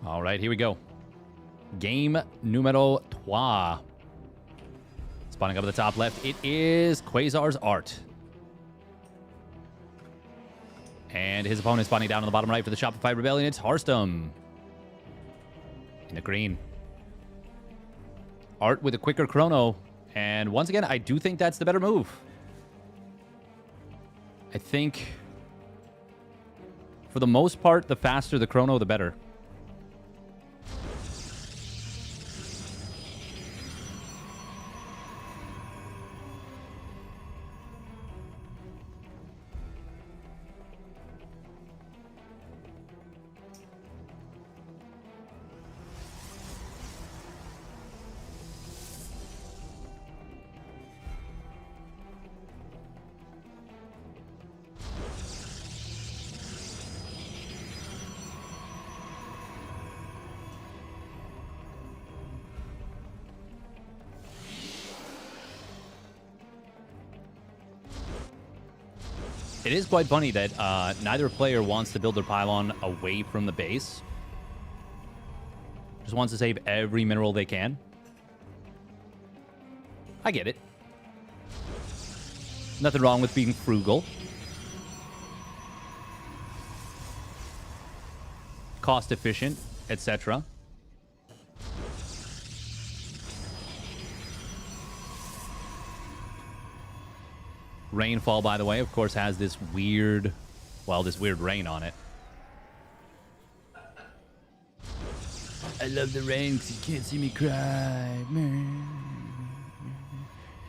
All right, here we go. Game numero 3. Spawning up at the top left, it is Quasar's Art. And his opponent spawning down on the bottom right for the Shopify Rebellion. It's Harstem. In the green. Art with a quicker chrono. And once again, I do think that's the better move. I think, for the most part, the faster the chrono, the better. It is quite funny that neither player wants to build their pylon away from the base. Just wants to save every mineral they can. I get it. Nothing wrong with being frugal. Cost efficient, etc. Rainfall, by the way, of course, has this weird, well, this weird rain on it. I love the rain because you can't see me cry.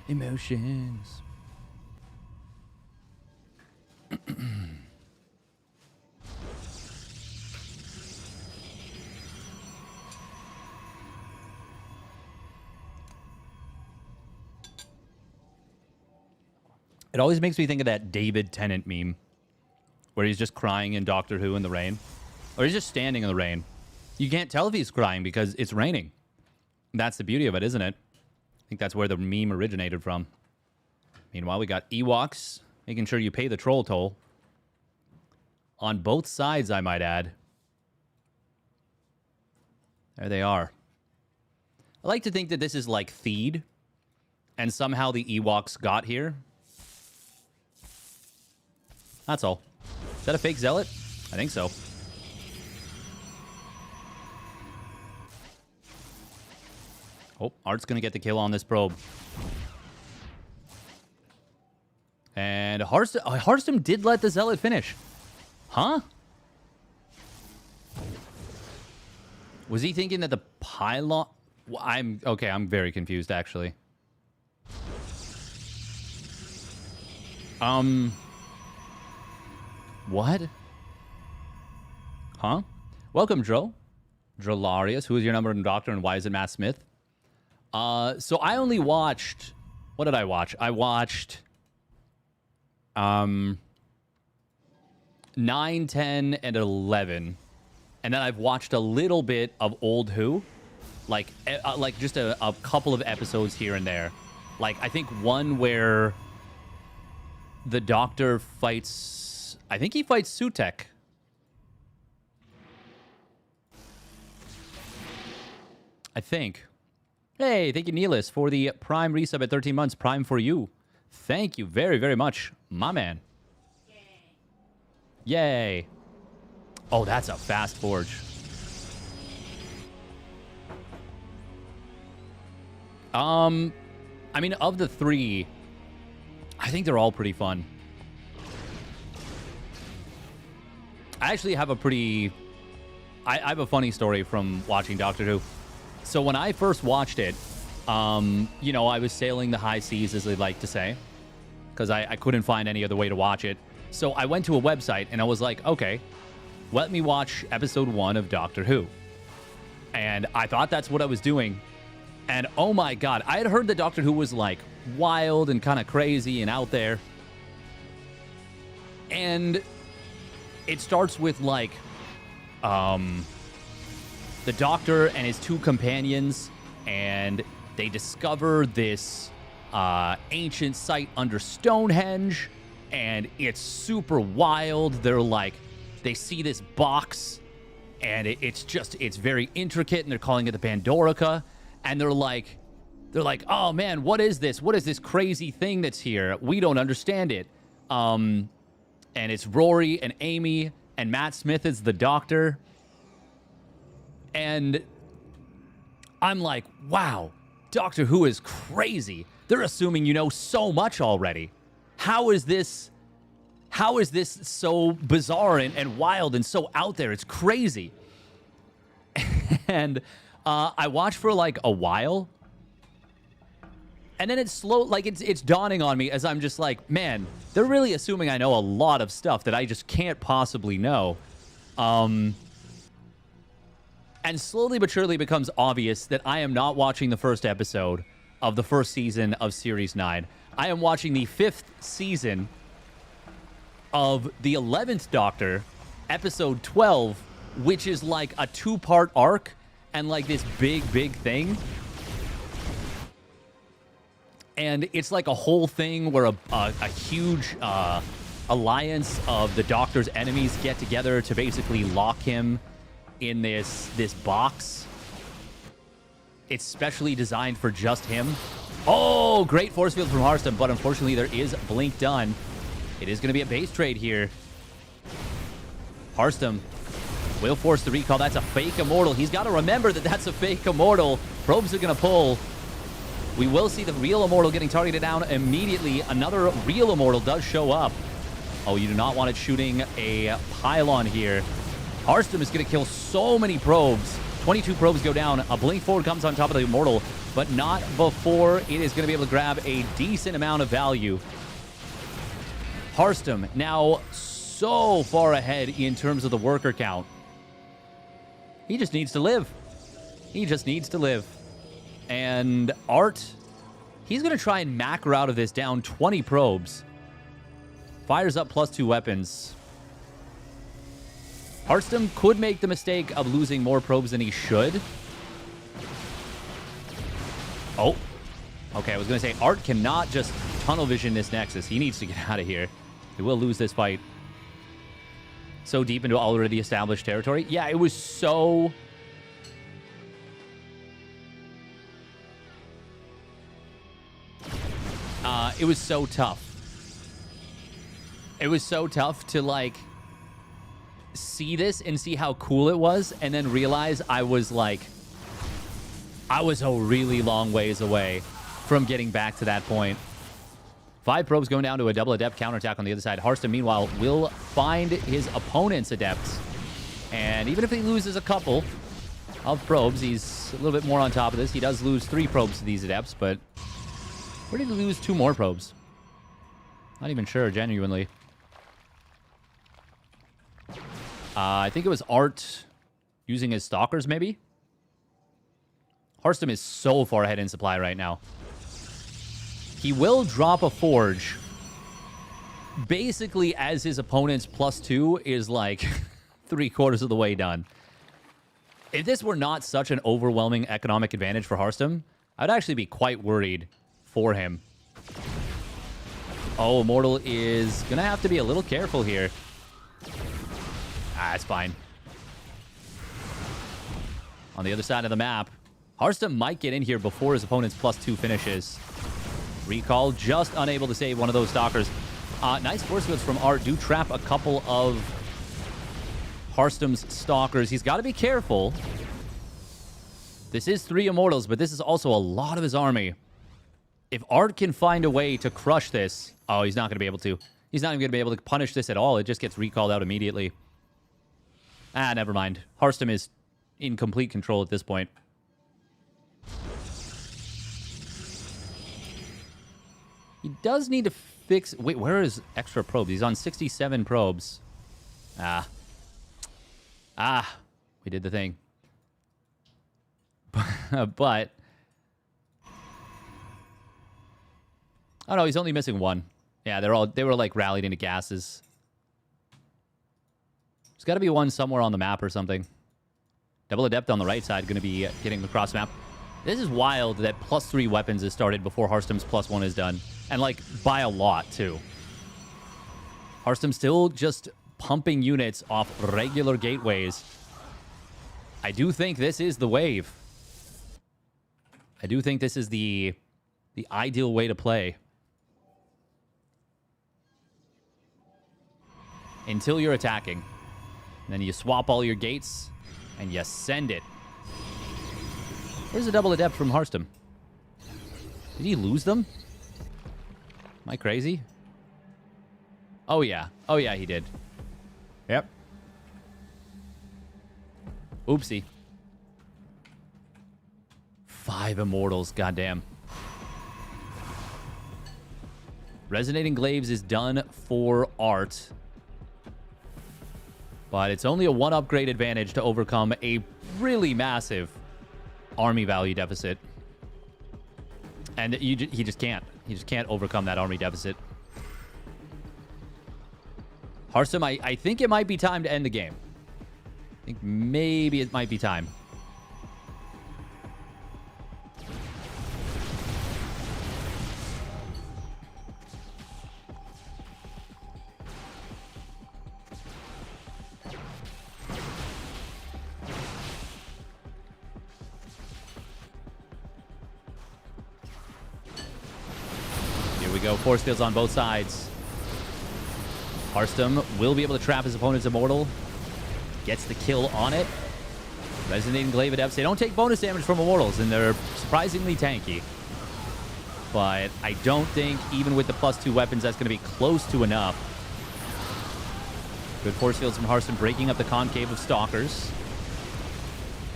Emotions. It always makes me think of that David Tennant meme where he's just crying in Doctor Who in the rain. Or he's just standing in the rain. You can't tell if he's crying because it's raining. That's the beauty of it, isn't it? I think that's where the meme originated from. Meanwhile, we got Ewoks making sure you pay the troll toll. On both sides, I might add. There they are. I like to think that this is like Theed, and somehow the Ewoks got here. That's all. Is that a fake zealot? I think so. Oh, Art's going to get the kill on this probe. And Harstem did let the zealot finish. Huh? Was he thinking that the pylon... Okay, I'm very confused, actually. What? Huh? Welcome, Drolarius. Who is your number one doctor and why is it Matt Smith? So I only watched... What did I watch? I watched... 9, 10, and 11. And then I've watched a little bit of Old Who. Like just a couple of episodes here and there. Like, I think one where the Doctor fights... I think he fights Sutek. I think. Hey, thank you, Neelis, for the Prime resub at 13 months. Prime for you. Thank you very, very much, my man. Yay. Oh, that's a fast forge. I mean, of the three, I think they're all pretty fun. I actually have a pretty... I have a funny story from watching Doctor Who. So when I first watched it, you know, I was sailing the high seas, as they like to say, because I couldn't find any other way to watch it. So I went to a website, and I was like, okay, let me watch episode 1 of Doctor Who. And I thought that's what I was doing. And oh my god, I had heard that Doctor Who was like wild and kind of crazy and out there. And it starts with like the Doctor and his 2 companions, and they discover this ancient site under Stonehenge, and it's super wild. They're like, they see this box, and it's very intricate, and they're calling it the Pandorica. And they're like, oh man, what is this? What is this crazy thing that's here? We don't understand it. And it's Rory and Amy, and Matt Smith is the Doctor. And I'm like, wow, Doctor Who is crazy. They're assuming you know so much already. How is this so bizarre and wild and so out there? It's crazy. And I watched for like a while, and then it's dawning on me as I'm just like, man, they're really assuming I know a lot of stuff that I just can't possibly know. And slowly but surely becomes obvious that I am not watching the first episode of the first season of Series 9. I am watching the 5th season of the 11th Doctor, episode 12, which is like a 2-part arc and like this big thing. And it's like a whole thing where a huge alliance of the Doctor's enemies get together to basically lock him in this box. It's specially designed for just him. Oh, great force field from Harstem, but unfortunately there is Blink done. It is going to be a base trade here. Harstem will force the recall. That's a fake immortal. He's got to remember that that's a fake immortal. Probes are going to pull. We will see the real immortal getting targeted down immediately. Another real immortal does show up. Oh, you do not want it shooting a pylon here. Harstem is going to kill so many probes. 22 probes go down. A blink forward comes on top of the immortal, but not before it is going to be able to grab a decent amount of value. Harstem now so far ahead in terms of the worker count. He just needs to live. He just needs to live. And Art, he's going to try and macro out of this down 20 probes. Fires up +2 weapons. Harstem could make the mistake of losing more probes than he should. Oh. Okay, I was going to say, Art cannot just tunnel vision this Nexus. He needs to get out of here. He will lose this fight. So deep into already established territory. Yeah, it was so... it was so tough. It was so tough to, like, see this and see how cool it was, and then realize I was, like... I was a really long ways away from getting back to that point. 5 probes going down to a double adept counterattack on the other side. Harstem, meanwhile, will find his opponent's adepts. And even if he loses a couple, of probes. He's a little bit more on top of this. He does lose 3 probes to these adepts, but where did he lose 2 more probes? Not even sure, genuinely. I think it was Art using his stalkers, maybe? Harstem is so far ahead in supply right now. He will drop a Forge basically as his opponent's +2 is like 3/4 of the way done. If this were not such an overwhelming economic advantage for Harstem, I'd actually be quite worried for him. Oh, Immortal is going to have to be a little careful here. Ah, it's fine. On the other side of the map, Harstem might get in here before his opponent's +2 finishes. Recall just unable to save one of those stalkers. Nice force fields from Art do trap a couple of Harstem's stalkers. He's got to be careful. This is 3 Immortals, but this is also a lot of his army. If Art can find a way to crush this... Oh, he's not going to be able to. He's not even going to be able to punish this at all. It just gets recalled out immediately. Ah, never mind. Harstem is in complete control at this point. He does need to fix... Wait, where is extra probes? He's on 67 probes. Ah, we did the thing. But... Oh, no, he's only missing 1. Yeah, they were like rallied into gases. There's got to be 1 somewhere on the map or something. Double Adept on the right side going to be getting across the map. This is wild that +3 weapons is started before Harstem's +1 is done. And, like, by a lot, too. Harstem still just pumping units off regular gateways. I do think this is the wave. I do think this is the ideal way to play. Until you're attacking. And then you swap all your gates, and you send it. Where's the Double Adept from Harstem? Did he lose them? Am I crazy? Oh, yeah. Oh, yeah, he did. Yep. Oopsie. 5 Immortals, goddamn. Resonating Glaives is done for Art. But it's only a 1 upgrade advantage to overcome a really massive army value deficit. And he just can't. He just can't overcome that army deficit. Harstem, I think it might be time to end the game. I think maybe it might be time. Go. Force fields on both sides. Harstem will be able to trap his opponent's Immortal. Gets the kill on it. Resonating Glaive Adepts. They don't take bonus damage from Immortals, and they're surprisingly tanky. But I don't think, even with the +2 weapons, that's going to be close to enough. Good force fields from Harstem, breaking up the concave of Stalkers.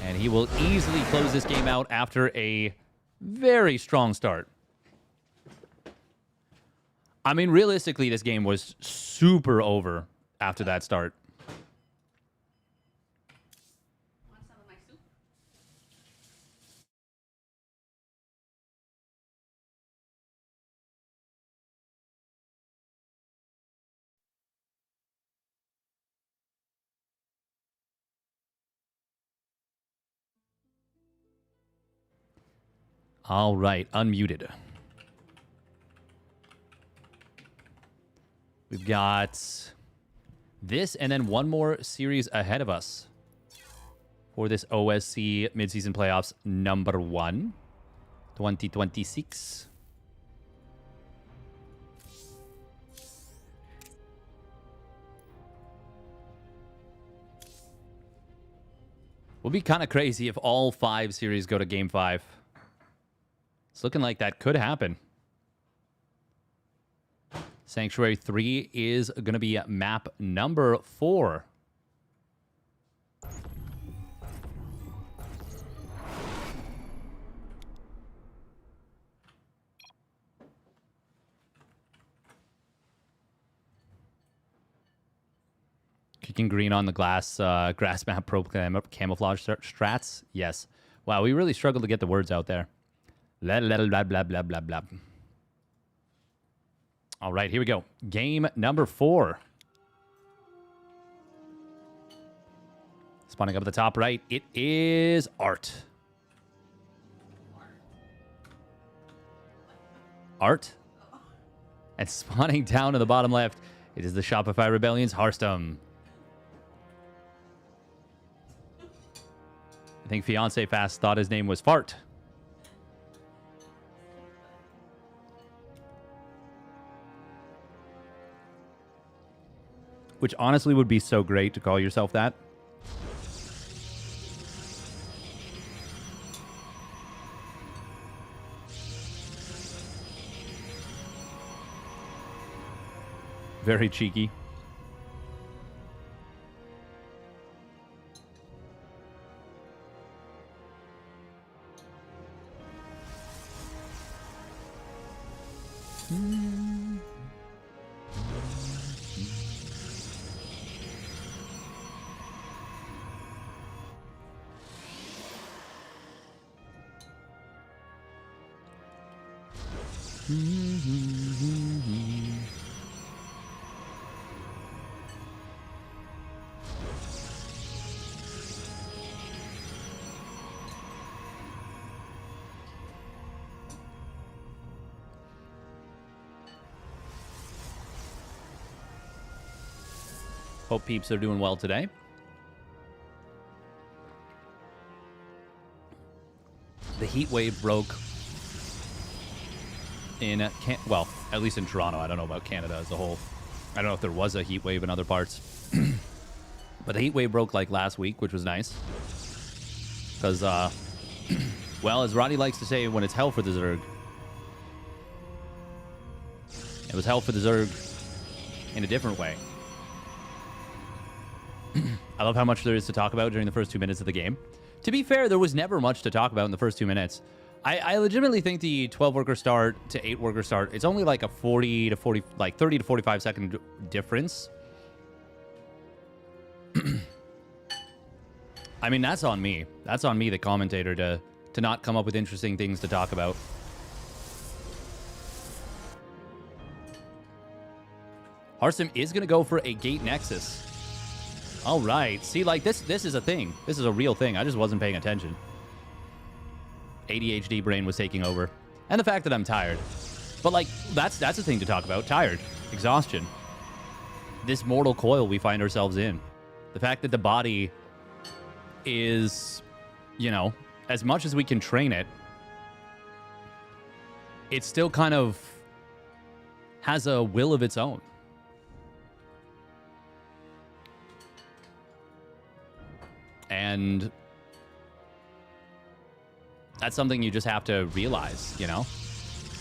And he will easily close this game out after a very strong start. I mean, realistically, this game was super over after that start. Want some of my soup? All right, unmuted. We've got this and then 1 more series ahead of us for this OSC midseason playoffs number 1, 2026. Would be kind of crazy if all 5 series go to Game 5. It's looking like that could happen. Sanctuary 3 is going to be map number 4. Speaking green on the grass map pro camouflage strats. Yes. Wow, we really struggled to get the words out there. Blah, blah, blah, blah, blah, blah, blah. All right, here we go. Game number 4. Spawning up at the top right, it is Art. Art? And spawning down to the bottom left, it is the Shopify Rebellion's Harstem. I think Fiance Fast thought his name was Fart. Which honestly would be so great to call yourself that. Very cheeky. Hope peeps are doing well today. The heat wave broke in, well, at least in Toronto. I don't know about Canada as a whole. I don't know if there was a heat wave in other parts. But the heat wave broke like last week, which was nice. Because, well, as Roddy likes to say, when it's hell for the Zerg, it was hell for the Zerg in a different way. I love how much there is to talk about during the first 2 minutes of the game. To be fair, there was never much to talk about in the first 2 minutes. I legitimately think the 12-worker start to 8-worker start, it's only like a 30 to 45 second difference. I mean, that's on me. That's on me, the commentator, to not come up with interesting things to talk about. Harstem is going to go for a Gate Nexus. All right. See, like, this is a thing. This is a real thing. I just wasn't paying attention. ADHD brain was taking over. And the fact that I'm tired. But, like, that's a thing to talk about. Tired. Exhaustion. This mortal coil we find ourselves in. The fact that the body is, you know, as much as we can train it, it still kind of has a will of its own. And that's something you just have to realize, you know?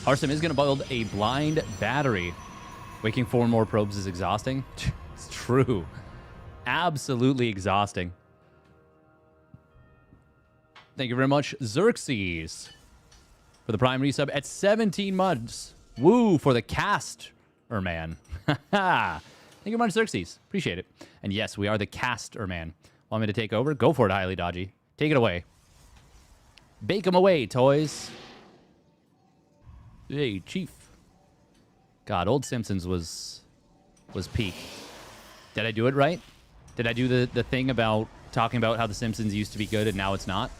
Harstem is going to build a blind battery. Waking 4 more probes is exhausting. It's true. Absolutely exhausting. Thank you very much, Xerxes, for the Prime resub at 17 months. Woo, for the caster man. Thank you very much, Xerxes. Appreciate it. And yes, we are the caster man. Want me to take over? Go for it, Highly Dodgy. Take it away. Bake them away, toys. Hey, Chief. God, old Simpsons was peak. Did I do it right? Did I do the thing about talking about how the Simpsons used to be good and now it's not?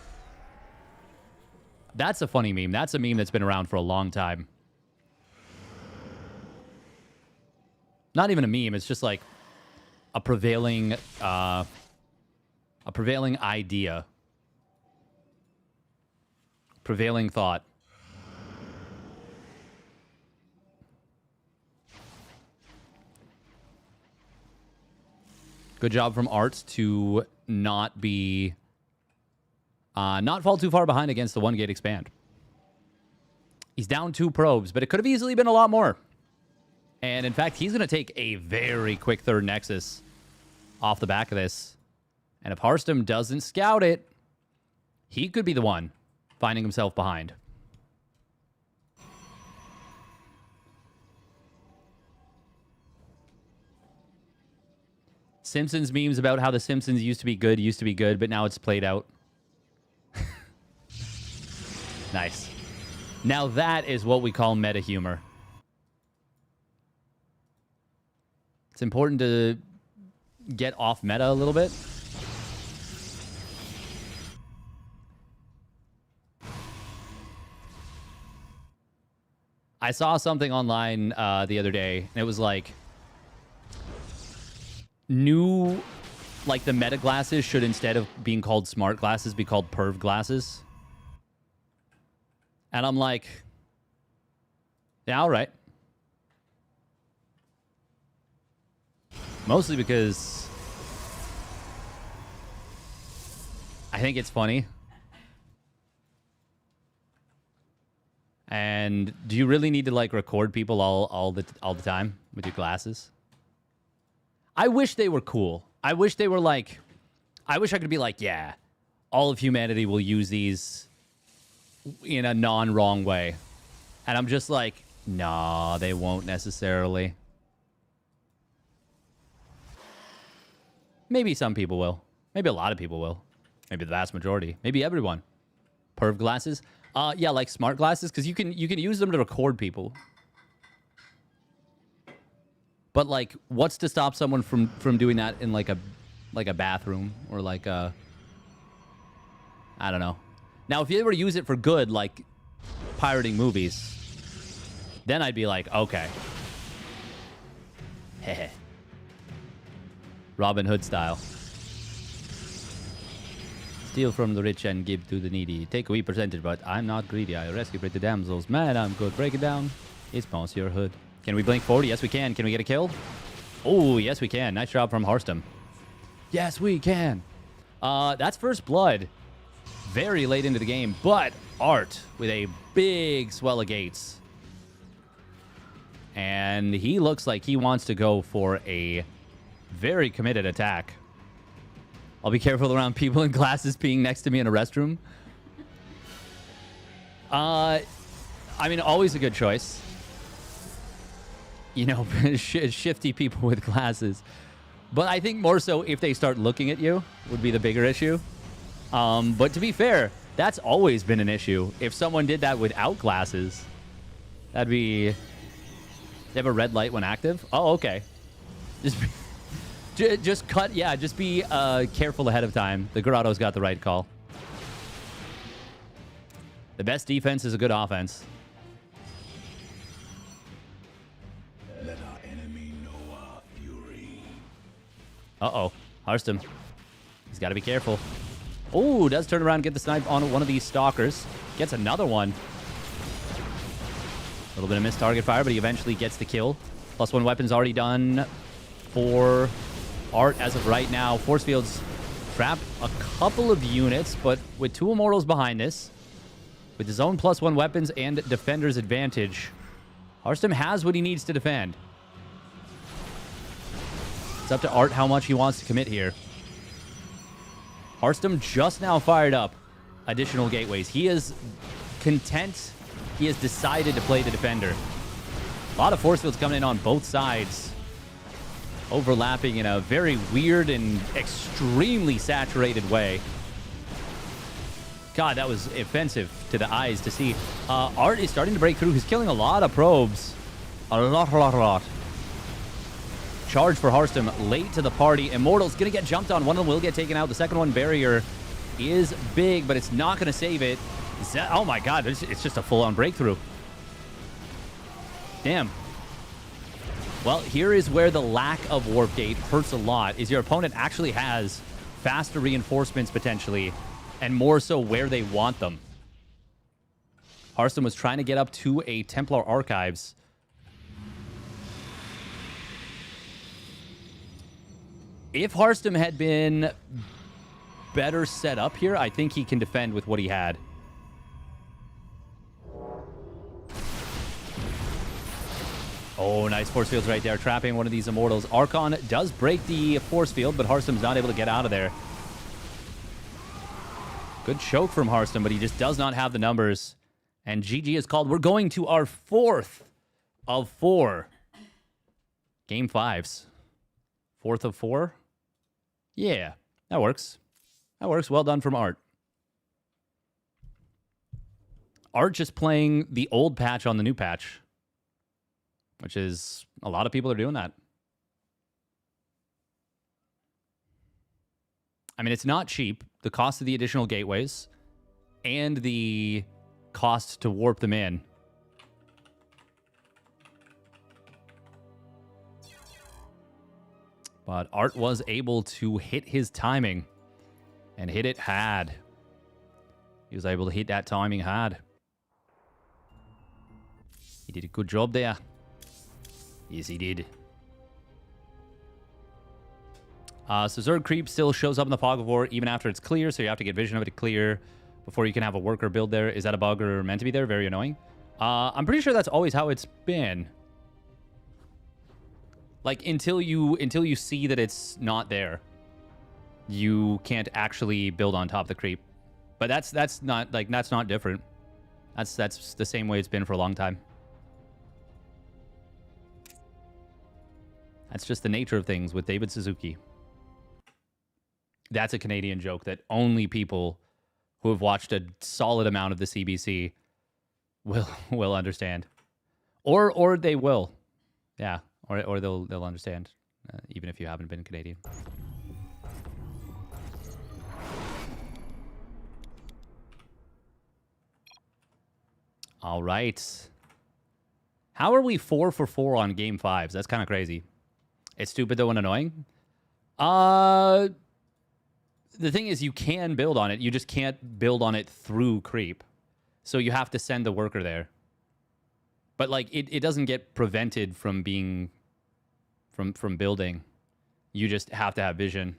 That's a funny meme. That's a meme that's been around for a long time. Not even a meme. It's just like a prevailing idea. Prevailing thought. Good job from Art to not be... not fall too far behind against the 1-gate expand. He's down 2 probes, but it could have easily been a lot more. And in fact, he's going to take a very quick 3rd Nexus off the back of this. And if Harstem doesn't scout it, he could be the one finding himself behind. Simpsons memes about how the Simpsons used to be good, but now it's played out. Nice. Now that is what we call meta humor. It's important to get off meta a little bit. I saw something online the other day, and it was like, like the meta glasses should, instead of being called smart glasses, be called perv glasses. And I'm like, yeah, all right. Mostly because I think it's funny. And do you really need to like record people all the time with your glasses? I wish they were cool. I wish they were like, I wish I could be like, yeah, all of humanity will use these in a non-wrong way. And I'm just like, nah, they won't necessarily. Maybe some people will. Maybe a lot of people will. Maybe the vast majority. Maybe everyone. Perv glasses. Yeah, like smart glasses, because you can use them to record people. But like, what's to stop someone from doing that in like a bathroom or like a, I don't know. Now, if you ever use it for good, like pirating movies, then I'd be like, okay. Heh. Robin Hood style. Steal from the rich and give to the needy. Take a wee percentage, but I'm not greedy. I rescue pretty damsels. Man, I'm good. Break it down. It's Monsieur Hood. Can we blink forward? Yes, we can. Can we get a kill? Oh, yes, we can. Nice job from Harstem. Yes, we can. That's first blood. Very late into the game, but Art with a big swell of gates. And he looks like he wants to go for a very committed attack. I'll be careful around people in glasses peeing next to me in a restroom. I mean, always a good choice. You know, shifty people with glasses. But I think more so if they start looking at you would be the bigger issue. But to be fair, that's always been an issue. If someone did that without glasses, that'd be... They have a red light when active? Oh, okay. Just cut. Yeah, just be careful ahead of time. The Grotto's got the right call. The best defense is a good offense. Let our enemy know our fury. Uh-oh. Harstem. He's got to be careful. Oh, does turn around and get the snipe on one of these stalkers. Gets another one. A little bit of missed target fire, but he eventually gets the kill. +1 weapon's already done for Art as of right now. Force fields trapped a couple of units, but with 2 immortals behind this, with his own +1 weapons and defender's advantage, Harstem has what he needs to defend. It's up to Art how much he wants to commit here. Harstem just now fired up additional gateways. He is content. He has decided to play the defender. A lot of force fields coming in on both sides, overlapping in a very weird and extremely saturated way. God, that was offensive to the eyes to see. Art is starting to break through. He's killing a lot of probes. A lot. Charge for Harstem late to the party. Immortal's going to get jumped on. One of them will get taken out. The second one, barrier, is big, but it's not going to save it. Oh my God, it's just a full-on breakthrough. Damn. Well, here is where the lack of warp gate hurts a lot, is your opponent actually has faster reinforcements potentially, and more so where they want them. Harstem was trying to get up to a Templar Archives. If Harstem had been better set up here, I think he can defend with what he had. Oh, nice force fields right there, trapping one of these immortals. Archon does break the force field, but Harstem's not able to get out of there. Good choke from Harstem, but he just does not have the numbers. And GG is called. We're going to our 4th of 4 Game 5s. 4th of 4? Yeah, that works. That works. Well done from Art. Art just playing the old patch on the new patch, which is a lot of people are doing that. I mean, it's not cheap. The cost of the additional gateways and the cost to warp them in. But Art was able to hit his timing and hit it hard. He was able to hit that timing hard. He did a good job there. Yes, he did. So Zerg Creep still shows up in the Fog of War even after it's clear, so you have to get vision of it to clear before you can have a worker build there. Is that a bug or meant to be there? Very annoying. I'm pretty sure that's always how it's been. Like, until you see that it's not there, you can't actually build on top of the creep. But that's not different. That's the same way it's been for a long time. That's just the nature of things with David Suzuki. That's a Canadian joke that only people who have watched a solid amount of the CBC will understand, or they will, yeah, or they'll understand, even if you haven't been Canadian. All right. How are we 4 for 4 on game 5s? That's kind of crazy. It's stupid though and annoying. The thing is, you can build on it. You just can't build on it through creep. So you have to send the worker there. But like it doesn't get prevented from being from building. You just have to have vision.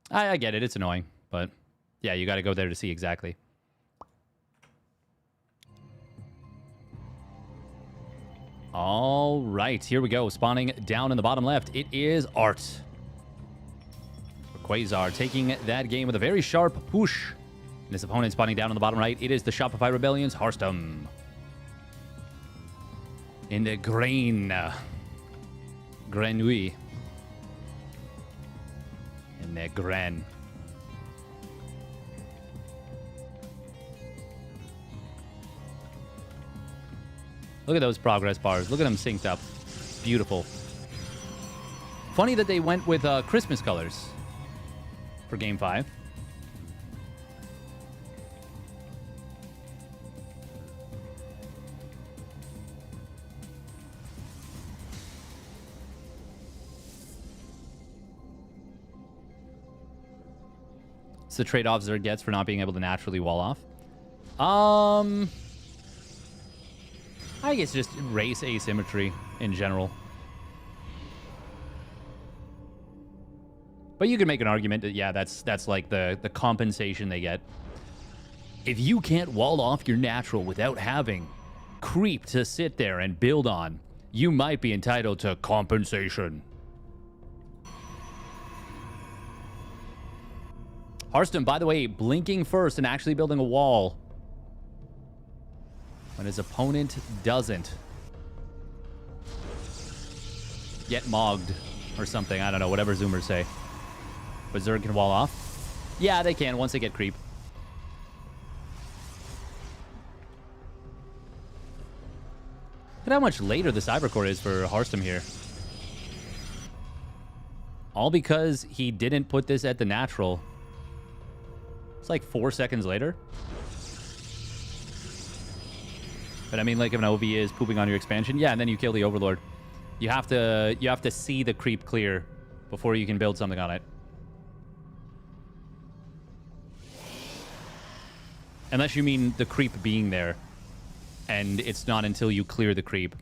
I get it. It's annoying, but yeah, you got to go there to see exactly. All right, here we go. Spawning down in the bottom left, it is Art. Quasar taking that game with a very sharp push. And his opponent spawning down in the bottom right, it is the Shopify Rebellion's Harstem. In the Grenouille. In the Gren. Look at those progress bars. Look at them synced up. Beautiful. Funny that they went with Christmas colors for Game 5. It's the trade-off Zerg gets for not being able to naturally wall off. I guess just race asymmetry in general. But you can make an argument that, yeah, that's like the compensation they get. If you can't wall off your natural without having creep to sit there and build on, you might be entitled to compensation. Harstem, by the way, blinking first and actually building a wall when his opponent doesn't. Get mogged or something. I don't know, whatever Zoomers say. But Zerg can wall off? Yeah, they can once they get creep. Look at how much later the Cybercore is for Harstem here. All because he didn't put this at the natural. It's like 4 seconds later. But I mean, like if an OV is pooping on your expansion, yeah, and then you kill the Overlord. You have to see the creep clear before you can build something on it. Unless you mean the creep being there, and it's not until you clear the creep.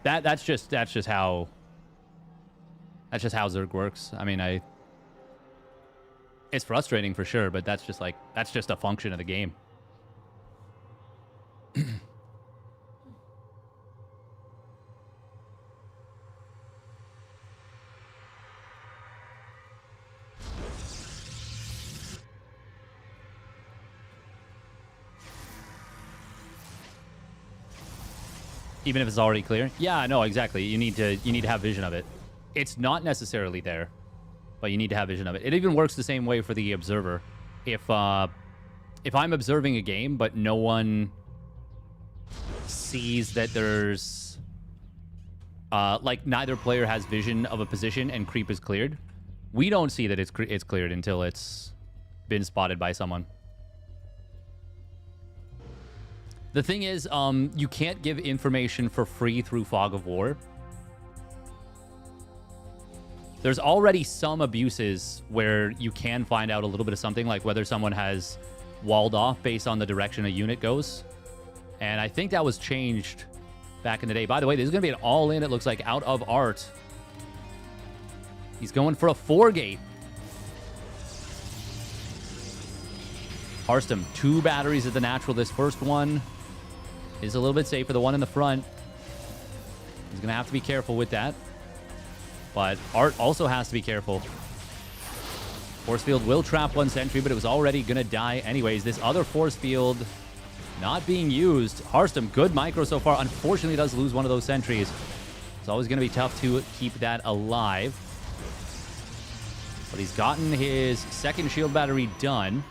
That's just how Zerg works. I mean, it's frustrating for sure, but that's just a function of the game. Even if it's already clear? Yeah, no, exactly. You need to have vision of it. It's not necessarily there, but you need to have vision of it. It even works the same way for the observer. If I'm observing a game, but no one sees that there's like neither player has vision of a position and creep is cleared, we don't see that it's cleared until it's been spotted by someone. The thing is, you can't give information for free through Fog of War. There's already some abuses where you can find out a little bit of something, like whether someone has walled off based on the direction a unit goes. And I think that was changed back in the day. By the way, this is going to be an all-in, it looks like, out of Art. He's going for a 4-gate. Harstem, 2 batteries at the natural. This first one is a little bit safer. The one in the front, he's going to have to be careful with that. But Art also has to be careful. Force field will trap 1 sentry, but it was already going to die anyways. This other force field not being used. Harstem, good micro so far. Unfortunately, does lose one of those sentries. It's always going to be tough to keep that alive. But he's gotten his second shield battery done.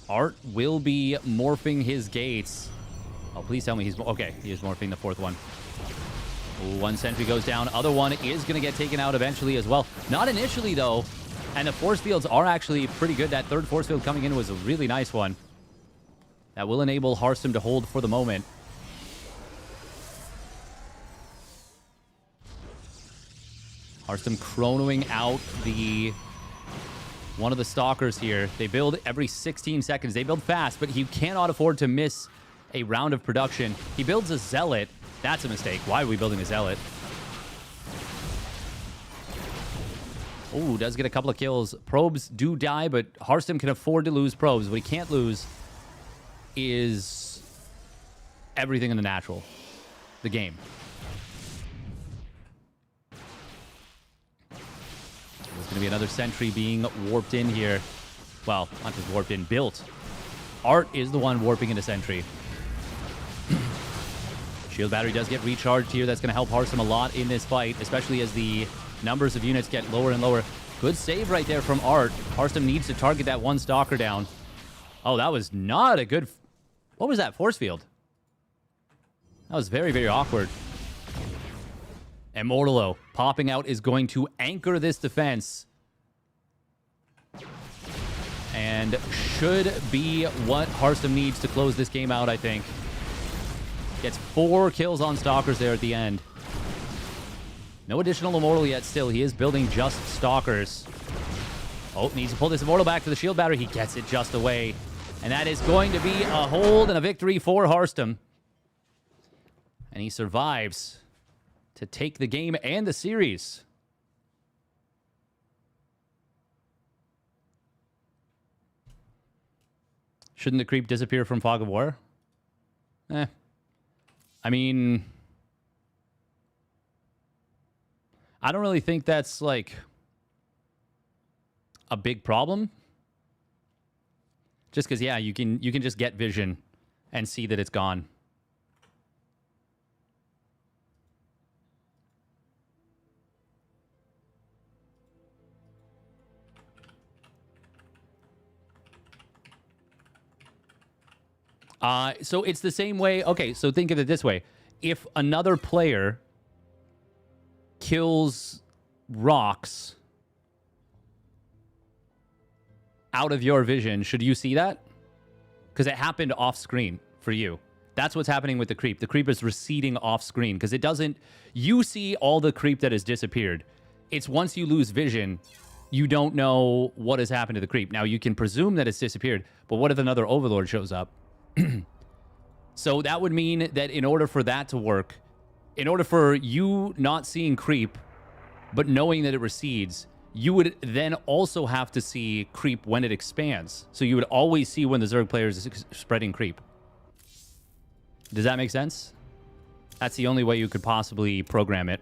Art will be morphing his gates. Oh, please tell me he's... Okay, he is morphing the 4th one. Ooh, 1 sentry goes down. Other one is going to get taken out eventually as well. Not initially, though. And the force fields are actually pretty good. That 3rd force field coming in was a really nice one. That will enable Harstem to hold for the moment. Harstem chronoing out the... one of the stalkers here. They build every 16 seconds. They build fast, but he cannot afford to miss a round of production. He builds a zealot. That's a mistake. Why are we building a zealot? Oh, does get a couple of kills. Probes do die, but Harstem can afford to lose probes. What he can't lose is everything in the natural. The game. There's going to be another sentry being warped in here. Well, not just warped in, built. Art is the one warping into sentry. Shield battery does get recharged here. That's going to help Harstem a lot in this fight, especially as the numbers of units get lower and lower. Good save right there from Art. Harstem needs to target that 1 stalker down. Oh, that was not a good... What was that? Force field? That was very, very awkward. Immortalo popping out is going to anchor this defense. And should be what Harstem needs to close this game out, I think. Gets 4 kills on stalkers there at the end. No additional Immortal yet still. He is building just stalkers. Oh, needs to pull this Immortal back to the shield battery. He gets it just away. And that is going to be a hold and a victory for Harstem. And he survives to take the game and the series. Shouldn't the creep disappear from Fog of War? I mean... I don't really think that's, like, a big problem. Just because, yeah, you can just get vision and see that it's gone. So it's the same way... Okay, so think of it this way. If another player kills rocks out of your vision, should you see that? Because it happened off screen for you. That's what's happening with the creep. The creep is receding off screen because it doesn't... You see all the creep that has disappeared. It's once you lose vision, you don't know what has happened to the creep. Now, you can presume that it's disappeared, but what if another overlord shows up? So that would mean that in order for that to work, in order for you not seeing creep, but knowing that it recedes, you would then also have to see creep when it expands. So you would always see when the Zerg player is spreading creep. Does that make sense? That's the only way you could possibly program it.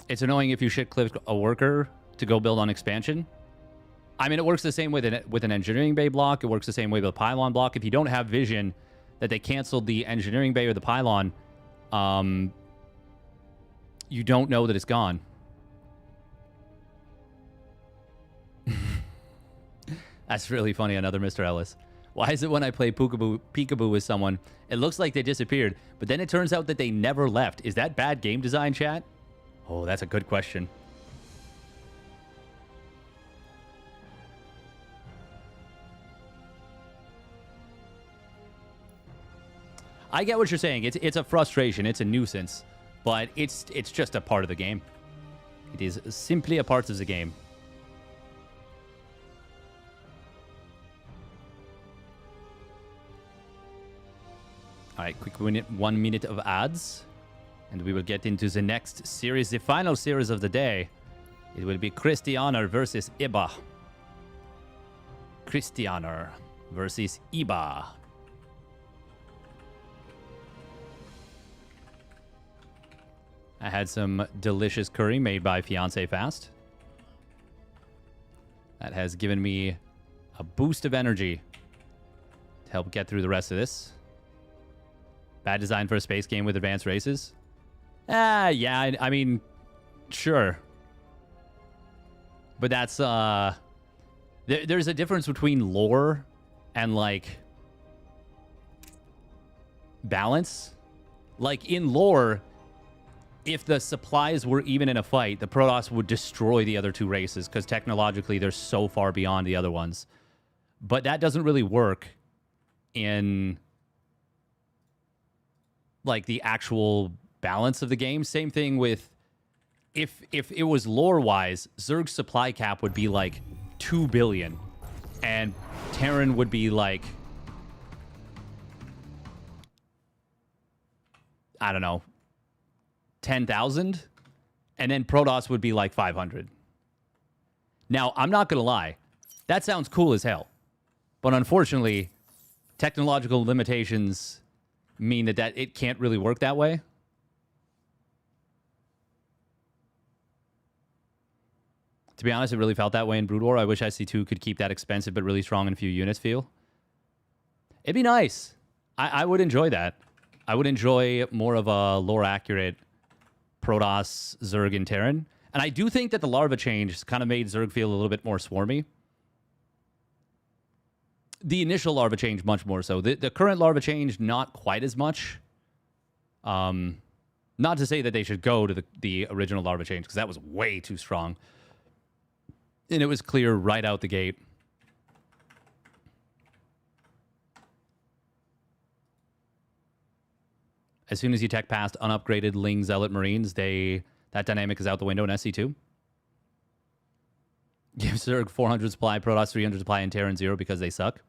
It's annoying if you shit-click a worker to go build on expansion. I mean, it works the same way with an engineering bay block. It works the same way with a pylon block. If you don't have vision that they canceled the engineering bay or the pylon, you don't know that it's gone. That's really funny. Another Mr. Ellis. Why is it when I play peekaboo with someone, it looks like they disappeared, but then it turns out that they never left? Is that bad game design, chat? Oh, that's a good question. I get what you're saying. It's a frustration. It's a nuisance, but it's just a part of the game. It is simply a part of the game. All right, quick 1 minute of ads, and we will get into the next series, the final series of the day. It will be Krystianer versus Iba. Krystianer versus Iba. I had some delicious curry made by Fiance Fast. That has given me a boost of energy to help get through the rest of this. Bad design for a space game with advanced races? Yeah, I mean, sure. But that's, there's a difference between lore and, like, balance. Like, in lore, if the supplies were even in a fight, the Protoss would destroy the other two races because technologically they're so far beyond the other ones. But that doesn't really work in, like, the actual balance of the game. Same thing with, if it was lore-wise, Zerg's supply cap would be, like, 2 billion. And Terran would be, like, I don't know, 10,000, and then Protoss would be like 500. Now, I'm not going to lie. That sounds cool as hell. But unfortunately, technological limitations mean that it can't really work that way. To be honest, it really felt that way in Brood War. I wish SC2 could keep that expensive but really strong in a few units feel. It'd be nice. I would enjoy that. I would enjoy more of a lore-accurate Protoss, Zerg, and Terran. And I do think that the larva change kind of made Zerg feel a little bit more swarmy. The initial larva change, much more so. The current larva change, not quite as much. Not to say that they should go to the original larva change, because that was way too strong. And it was clear right out the gate. As soon as you tech past unupgraded Ling Zealot Marines, that dynamic is out the window in SC2. Give Zerg 400 supply, Protoss 300 supply, and Terran 0 because they suck.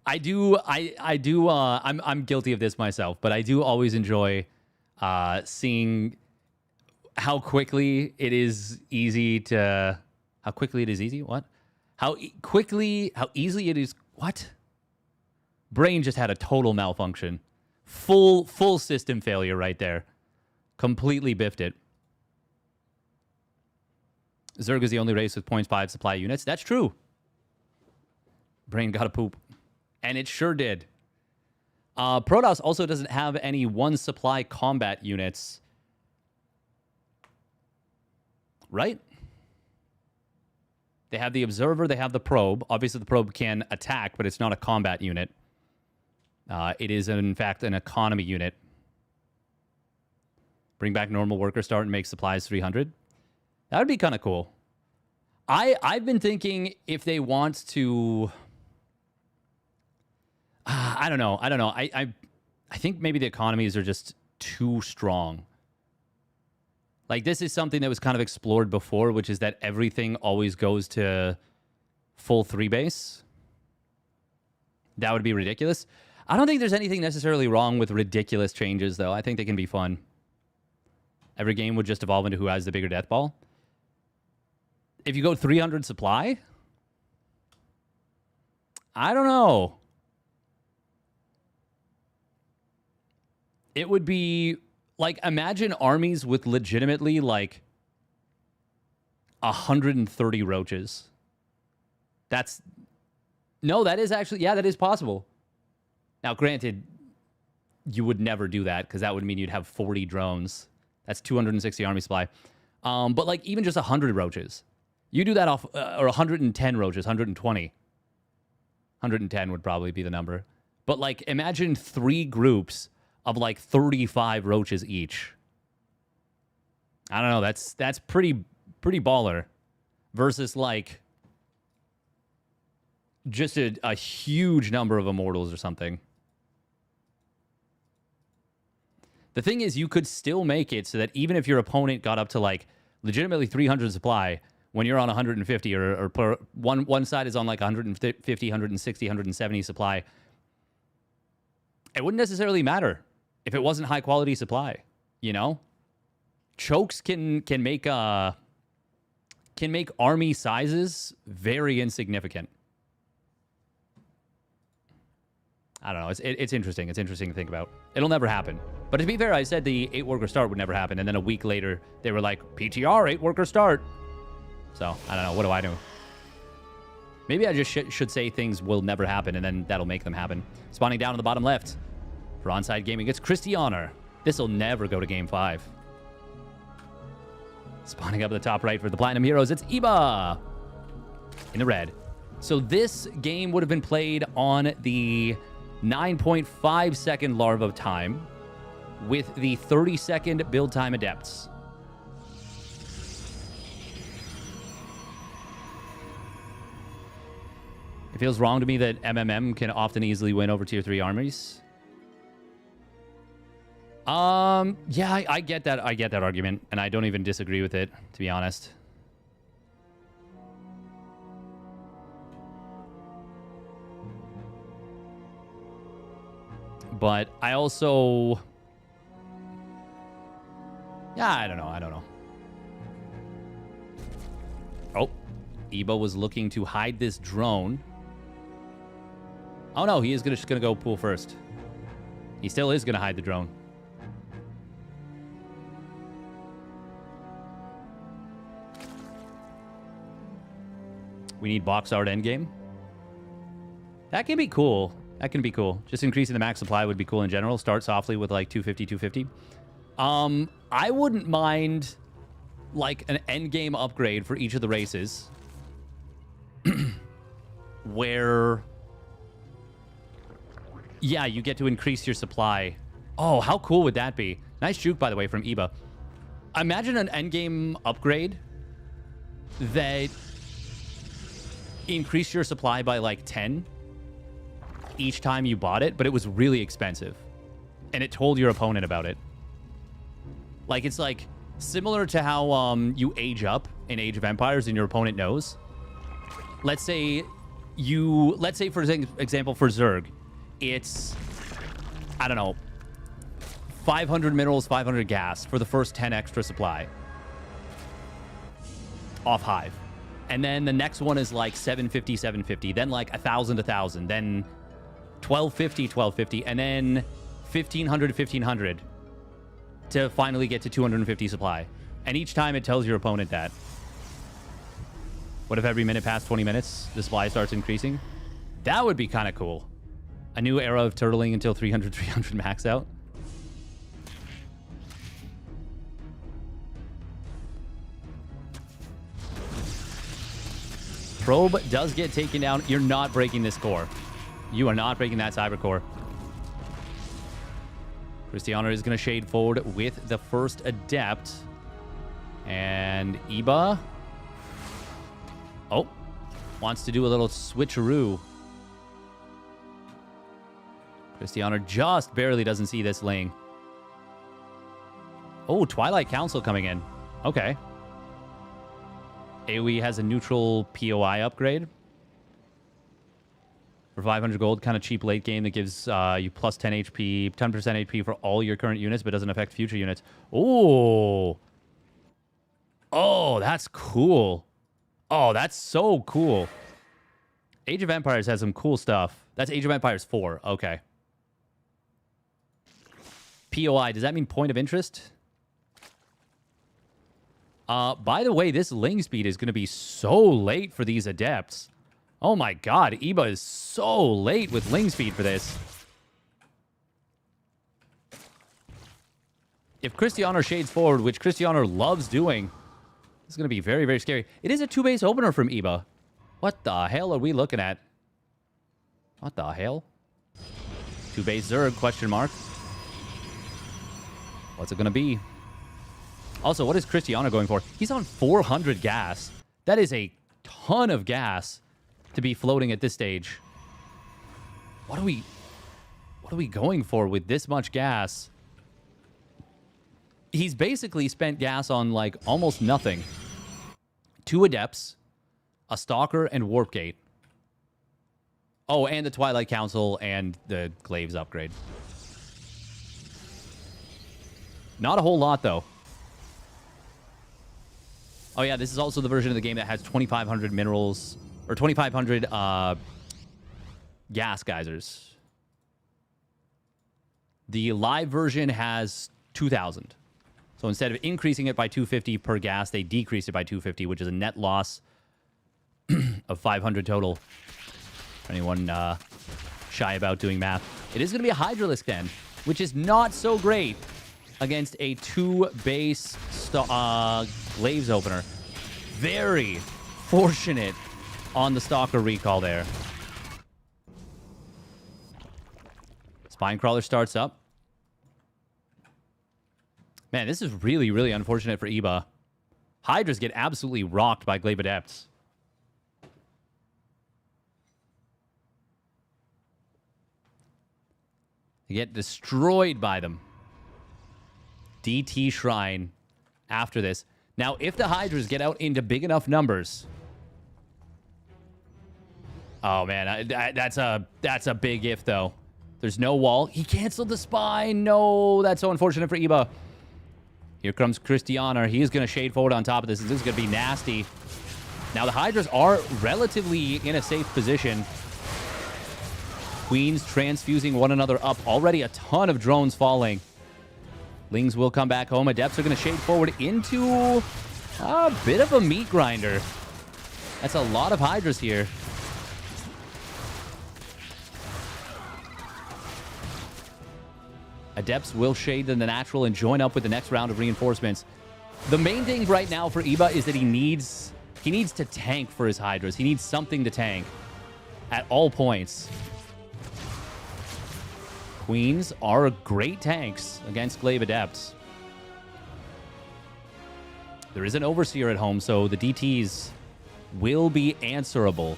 I'm guilty of this myself, but I do always enjoy seeing how quickly it is easy to... How quickly it is easy? What? How easily it is... What? Brain just had a total malfunction. Full system failure right there. Completely biffed it. Zerg is the only race with 0.5 supply units. That's true. Brain got a poop. And it sure did. Protoss also doesn't have any one supply combat units. Right? They have the Observer, they have the Probe. Obviously, the Probe can attack, but it's not a combat unit. It is, in fact, an economy unit. Bring back normal worker start and make supplies 300. That would be kind of cool. I've been thinking if they want to... I don't know. I think maybe the economies are just too strong. Like, this is something that was kind of explored before, which is that everything always goes to full 3 base. That would be ridiculous. I don't think there's anything necessarily wrong with ridiculous changes, though. I think they can be fun. Every game would just evolve into who has the bigger death ball. If you go 300 supply? I don't know. It would be like, imagine armies with legitimately like 130 roaches. No, that is actually, yeah, that is possible. Now, granted, you would never do that because that would mean you'd have 40 drones. That's 260 army supply. But like even just 100 roaches, you do that off, or 110 roaches, 120. 110 would probably be the number. But like imagine 3 groups of like 35 roaches each. I don't know. That's pretty baller versus like just a huge number of immortals or something. The thing is, you could still make it so that even if your opponent got up to like legitimately 300 supply, when you're on 150 or one side is on like 150, 160, 170 supply, it wouldn't necessarily matter if it wasn't high quality supply, you know? Chokes can make army sizes very insignificant. I don't know. It's interesting. It's interesting to think about. It'll never happen. But to be fair, I said the 8-worker start would never happen. And then a week later, they were like, PTR, 8-worker start. So, I don't know. What do I do? Maybe I just should say things will never happen, and then that'll make them happen. Spawning down on the bottom left. For Onside Gaming, it's Krystianer. This will never go to Game 5. Spawning up at the top right for the Platinum Heroes, it's Iba. In the red. So this game would have been played on the 9.5 second larva time with the 30-second build time adepts. It feels wrong to me that MMM can often easily win over tier 3 armies. Yeah, I get that. I get that argument, and I don't even disagree with it, to be honest. But I also... Yeah, I don't know. Oh, Iba was looking to hide this drone. Oh no, he is just gonna go pool first. He still is gonna hide the drone. We need box art endgame. That can be cool. That can be cool. Just increasing the max supply would be cool in general. Start softly with like 250, 250. I wouldn't mind like an endgame upgrade for each of the races where, yeah, you get to increase your supply. Oh, how cool would that be? Nice juke, by the way, from Iba. Imagine an endgame upgrade that increased your supply by like 10 each time you bought it, but it was really expensive. And it told your opponent about it. Like, it's like similar to how you age up in Age of Empires and your opponent knows. Let's say, for example, for Zerg, it's, I don't know, 500 minerals, 500 gas for the first 10 extra supply. Off Hive. And then the next one is like 750, 750. Then like 1,000, 1,000. Then 1,250, 1,250. And then 1,500, 1,500. To finally get to 250 supply. And each time it tells your opponent that. What if every minute past 20 minutes, the supply starts increasing? That would be kind of cool. A new era of turtling until 300, 300 max out. Probe does get taken down. You're not breaking this core. You are not breaking that cyber core. Krystianer is going to shade forward with the first adept. And Iba... Oh. Wants to do a little switcheroo. Krystianer just barely doesn't see this lane. Oh, Twilight Council coming in. Okay. AoE has a neutral POI upgrade. For 500 gold, kind of cheap late game that gives you plus 10 HP, 10% HP for all your current units, but doesn't affect future units. Oh. Oh, that's cool. Oh, that's so cool. Age of Empires has some cool stuff. That's Age of Empires 4. Okay. POI, does that mean point of interest? By the way, this ling speed is going to be so late for these adepts. Oh my god, Iba is so late with ling speed for this. If Krystianer shades forward, which Krystianer loves doing, this is going to be very, very scary. It is a 2-base opener from Iba. What the hell are we looking at? What the hell? 2-base Zerg, question mark. What's it going to be? Also, what is Krystianer going for? He's on 400 gas. That is a ton of gas to be floating at this stage. What are we going for with this much gas? He's basically spent gas on, like, almost nothing. 2 Adepts, a Stalker, and Warp Gate. Oh, and the Twilight Council and the Glaives upgrade. Not a whole lot, though. Oh, yeah, this is also the version of the game that has 2,500 minerals, or 2,500 gas geysers. The live version has 2,000. So instead of increasing it by 250 per gas, they decreased it by 250, which is a net loss of 500 total. For anyone shy about doing math. It is going to be a Hydralisk then, which is not so great against a 2-base Glaives opener. Very fortunate on the Stalker recall there. Spinecrawler starts up. Man, this is really, really unfortunate for Iba. Hydras get absolutely rocked by Glaive Adepts. They get destroyed by them. DT Shrine after this. Now, if the Hydras get out into big enough numbers... Oh, man, that's a big if, though. There's no wall. He canceled the spine. No, that's so unfortunate for Iba. Here comes Krystianer. He is going to shade forward on top of this. This is going to be nasty. Now, the Hydras are relatively in a safe position. Queens transfusing one another up. Already a ton of drones falling. Lings will come back home. Adepts are going to shade forward into a bit of a meat grinder. That's a lot of Hydras here. Adepts will shade in the natural and join up with the next round of reinforcements. The main thing right now for Iba is that he needs to tank for his Hydras. He needs something to tank at all points. Queens are great tanks against Glaive Adepts. There is an Overseer at home, so the DTs will be answerable.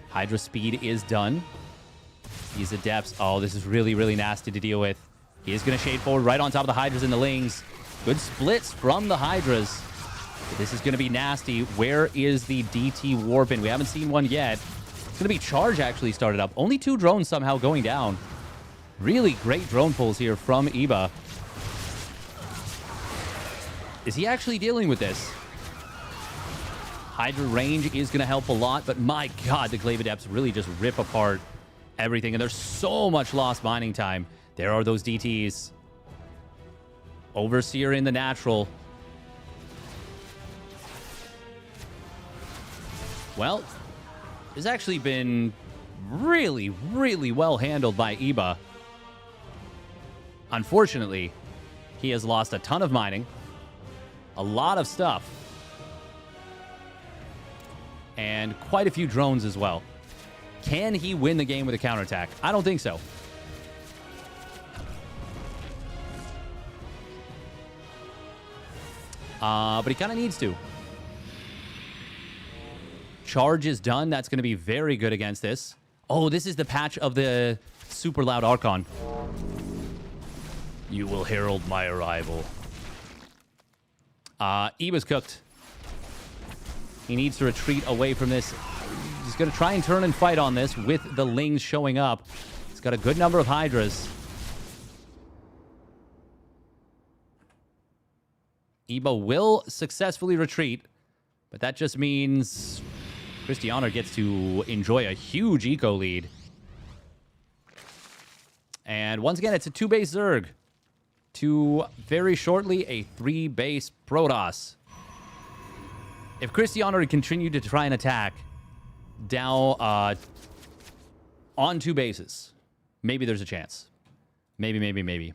Hydra speed is done. These Adepts, oh, this is really, really nasty to deal with. He is going to shade forward right on top of the Hydras and the Lings. Good splits from the Hydras. But this is going to be nasty. Where is the DT Warp in? We haven't seen one yet. It's going to be Charge actually started up. Only 2 drones somehow going down. Really great drone pulls here from Iba. Is he actually dealing with this? Hydra range is going to help a lot, but my god, the Glaive Adepts really just rip apart everything, and there's so much lost mining time. There are those DTs. Overseer in the natural. Well, it's actually been really, really well handled by Iba. Unfortunately, he has lost a ton of mining, a lot of stuff, and quite a few drones as well. Can he win the game with a counterattack? I don't think so. But he kind of needs to. Charge is done. That's going to be very good against this. Oh, this is the patch of the super loud Archon. You will herald my arrival. Iba's cooked. He needs to retreat away from this. He's going to try and turn and fight on this with the Lings showing up. He's got a good number of Hydras. Iba will successfully retreat, but that just means Krystianer gets to enjoy a huge eco lead. And once again, it's a 2-base Zerg to very shortly a 3-base Protoss. If Krystianer continued to try and attack down on 2 bases, maybe there's a chance. Maybe.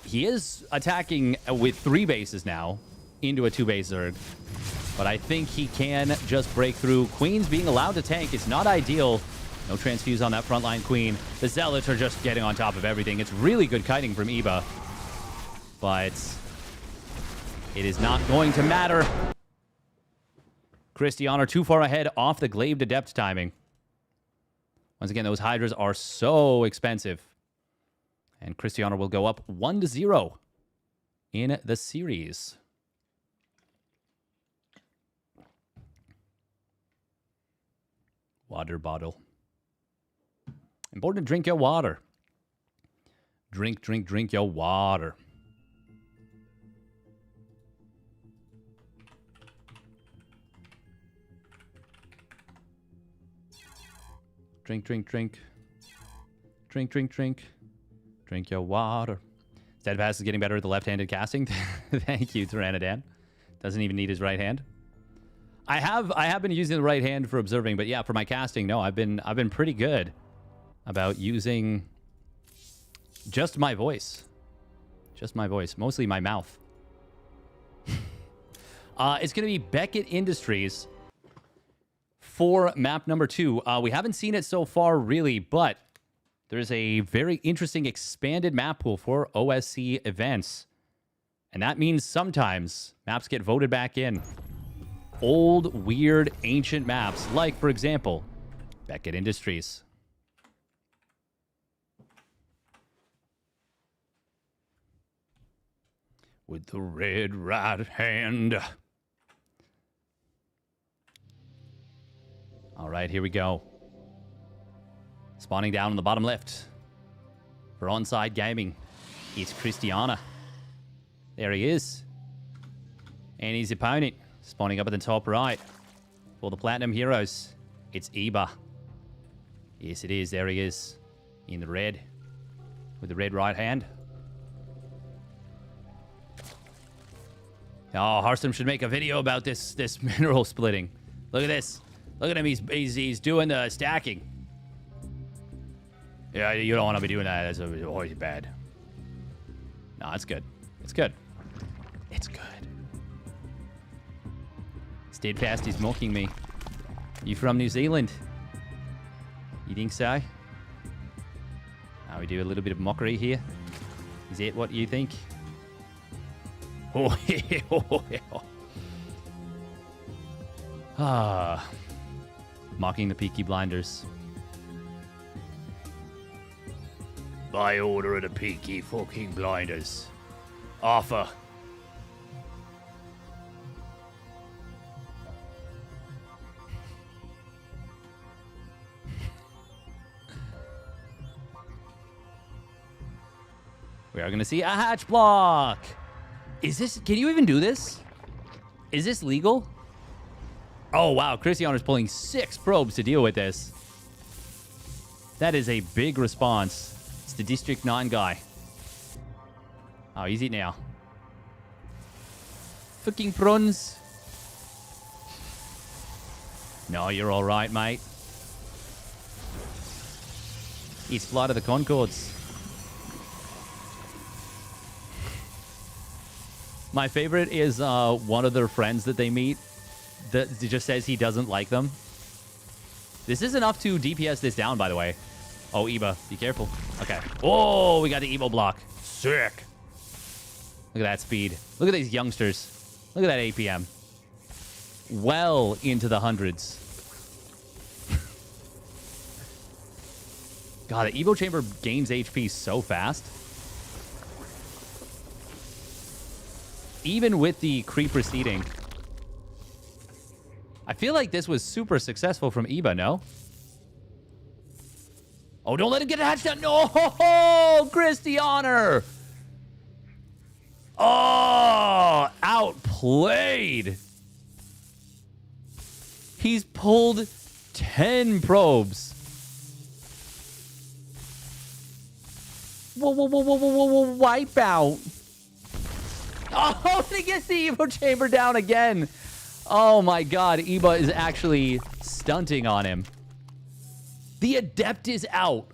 He is attacking with 3 bases now into a 2-base Zerg. But I think he can just break through. Queen's being allowed to tank. It's not ideal. No transfuse on that frontline Queen. The Zealots are just getting on top of everything. It's really good kiting from Iba. But it is not going to matter. Krystianer too far ahead off the Glaive Adept timing. Once again, those Hydras are so expensive. And Krystianer will go up 1-0 in the series. Water bottle. Important to drink your water. Drink your water. Drink. Drink your water. Steadfast is getting better at the left-handed casting. Thank you, Tyranidan. Doesn't even need his right hand. I have been using the right hand for observing, but yeah, for my casting, no, I've been pretty good about using just my voice. Just my voice, mostly my mouth. It's going to be Beckett Industries for map number 2. We haven't seen it so far, really, but there's a very interesting expanded map pool for OSC events. And that means sometimes maps get voted back in. Old, weird, ancient maps, like, for example, Beckett Industries. With the red right hand. All right, here we go. Spawning down on the bottom left. For Onside Gaming, it's Krystianer. There he is. And his opponent, spawning up at the top right. For the Platinum Heroes, it's Iba. Yes, it is. There he is. In the red. With the red right hand. Oh, Harstem should make a video about this mineral splitting. Look at this. Look at him. He's doing the stacking. Yeah, you don't want to be doing that. That's always bad. No, it's good. It's good. It's good. Steadfast is mocking me. You from New Zealand? You think so? Now we do a little bit of mockery here. Is that what you think? Oh, ah, mocking the Peaky Blinders. By order of the Peaky fucking Blinders. Offer. We are going to see a hatch block. Is this... Can you even do this? Is this legal? Oh, wow. Krystianer's pulling 6 probes to deal with this. That is a big response. It's the District 9 guy. Oh, easy now. Fucking prawns. No, you're all right, mate. It's Flight of the Conchords. My favorite is one of their friends that they meet that just says he doesn't like them. This is enough to DPS this down, by the way. Oh, Iba, be careful. Okay. Oh, we got the Evo block. Sick. Look at that speed. Look at these youngsters. Look at that APM. Well into the hundreds. God, the Evo Chamber gains HP so fast. Even with the creep receding. I feel like this was super successful from Iba, no? Oh, don't let him get hatched out. No, Krystianer. Oh, outplayed. He's pulled 10 probes. Whoa, wipe out. Oh, he gets the Evo Chamber down again. Oh my god, Iba is actually stunting on him. The Adept is out.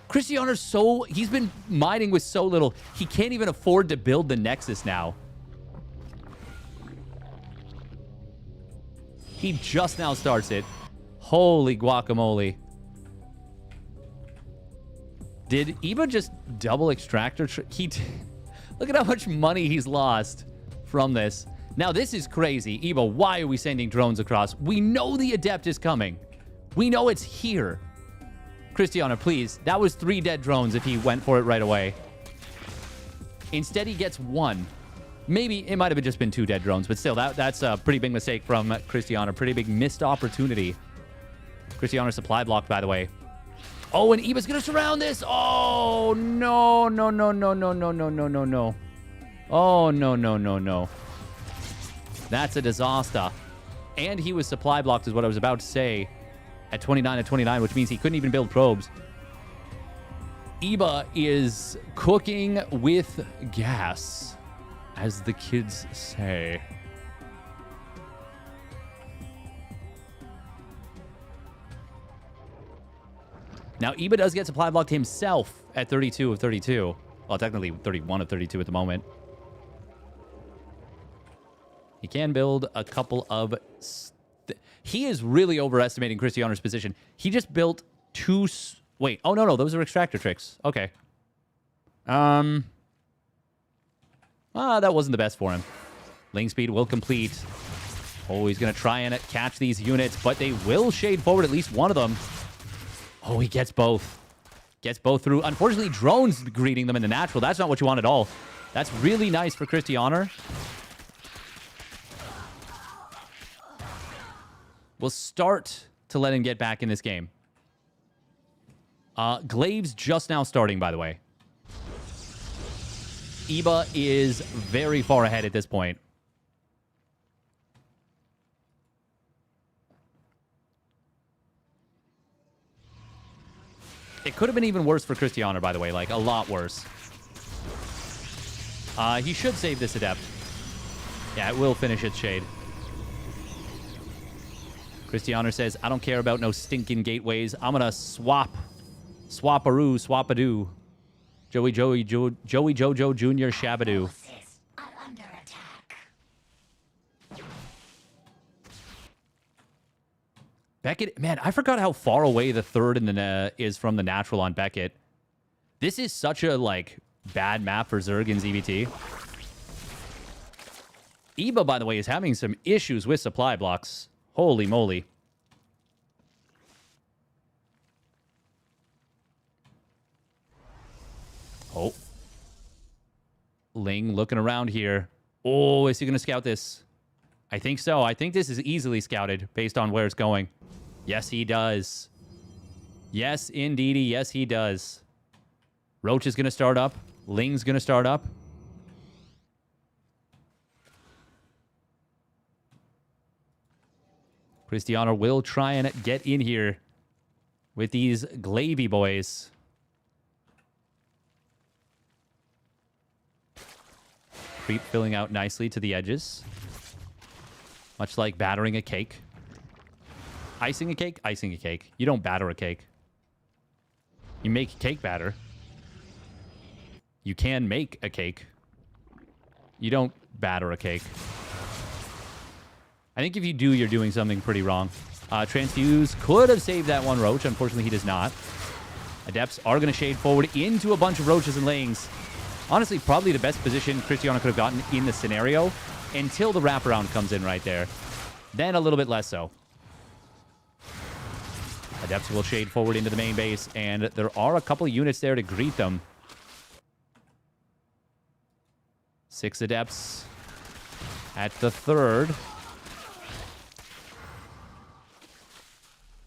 Krystianer's he's been mining with so little, he can't even afford to build the Nexus now. He just now starts it. Holy guacamole. Did Iba just double extractor? Look at how much money he's lost from this. Now, this is crazy. Iba, why are we sending drones across? We know the Adept is coming. We know it's here. Krystianer, please. That was 3 dead drones if he went for it right away. Instead, he gets 1. Maybe it might have just been 2 dead drones, but still, that's a pretty big mistake from Krystianer. Pretty big missed opportunity. Krystianer supply blocked, by the way. Oh, and Iba's going to surround this. Oh, no. Oh, no. That's a disaster. And he was supply blocked is what I was about to say at 29, which means he couldn't even build probes. Iba is cooking with gas, as the kids say. Now, Iba does get supply blocked himself at 32 of 32. Well, technically 31 of 32 at the moment. He can build a couple of... He is really overestimating Krystianer's position. He just built 2... Wait. Oh, no. Those are extractor tricks. Okay. That wasn't the best for him. Lane speed will complete. Oh, he's going to try and catch these units, but they will shade forward at least one of them. Oh, he gets both. Gets both through. Unfortunately, drones greeting them in the natural. That's not what you want at all. That's really nice for Krystianer. We'll start to let him get back in this game. Glaive's just now starting, by the way. Iba is very far ahead at this point. It could have been even worse for Krystianer, by the way. Like, a lot worse. He should save this Adept. Yeah, it will finish its shade. Krystianer says, I don't care about no stinking gateways. I'm going to swap-a-roo, swap-a-doo. Joey Jojo Jr. Shabadoo. Under attack. Beckett, man, I forgot how far away the third in the is from the natural on Beckett. This is such a, like, bad map for Zerg in ZvT. Iba, by the way, is having some issues with supply blocks. Holy moly. Oh. Ling looking around here. Oh, is he going to scout this? I think so. I think this is easily scouted based on where it's going. Yes, he does. Yes, indeedy. Yes, he does. Roach is going to start up. Ling's going to start up. Krystianer will try and get in here with these Glavy boys. Creep filling out nicely to the edges. Much like battering a cake. Icing a cake? Icing a cake. You don't batter a cake. You make cake batter. You can make a cake. You don't batter a cake. I think if you do, you're doing something pretty wrong. Transfuse could have saved that one Roach. Unfortunately, he does not. Adepts are going to shade forward into a bunch of Roaches and Lings. Honestly, probably the best position Krystianer could have gotten in the scenario until the wraparound comes in right there. Then a little bit less so. Adepts will shade forward into the main base, and there are a couple of units there to greet them. 6 Adepts at the third.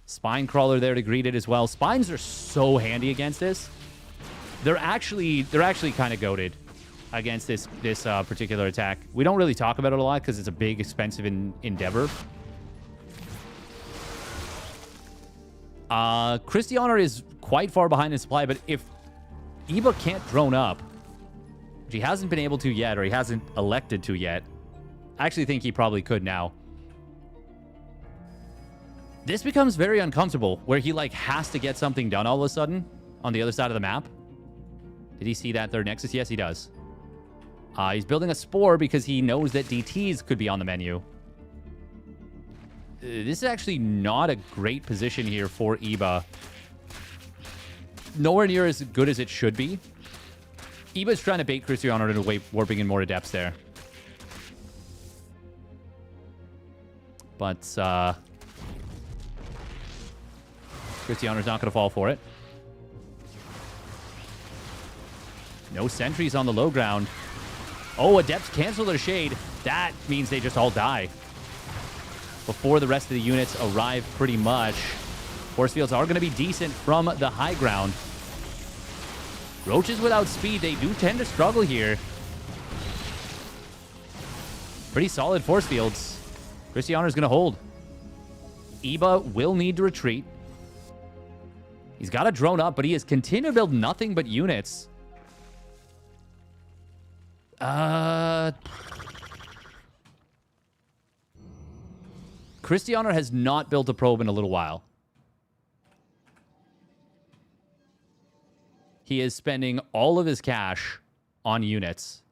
Spine Crawler there to greet it as well. Spines are so handy against this. They're actually kind of goated. against this particular attack. We don't really talk about it a lot because it's a big, expensive endeavor. Krystianer is quite far behind in supply, but if Iba can't drone up, which he hasn't been able to yet, or he hasn't elected to yet, I actually think he probably could now. This becomes very uncomfortable, where he, like, has to get something done all of a sudden on the other side of the map. Did he see that third Nexus? Yes, he does. He's building a Spore because he knows that DTs could be on the menu. This is actually not a great position here for Iba. Nowhere near as good as it should be. Iba's trying to bait Krystianer into warping in more Adepts there. But, Krystianer's not going to fall for it. No sentries on the low ground. Oh, Adepts cancel their shade. That means they just all die before the rest of the units arrive pretty much. Force fields are going to be decent from the high ground. Roaches without speed, they do tend to struggle here. Pretty solid force fields. Krystianer's going to hold. Iba will need to retreat. He's got a drone up, but he has continued to build nothing but units. Krystianer has not built a probe in a little while. He is spending all of his cash on units.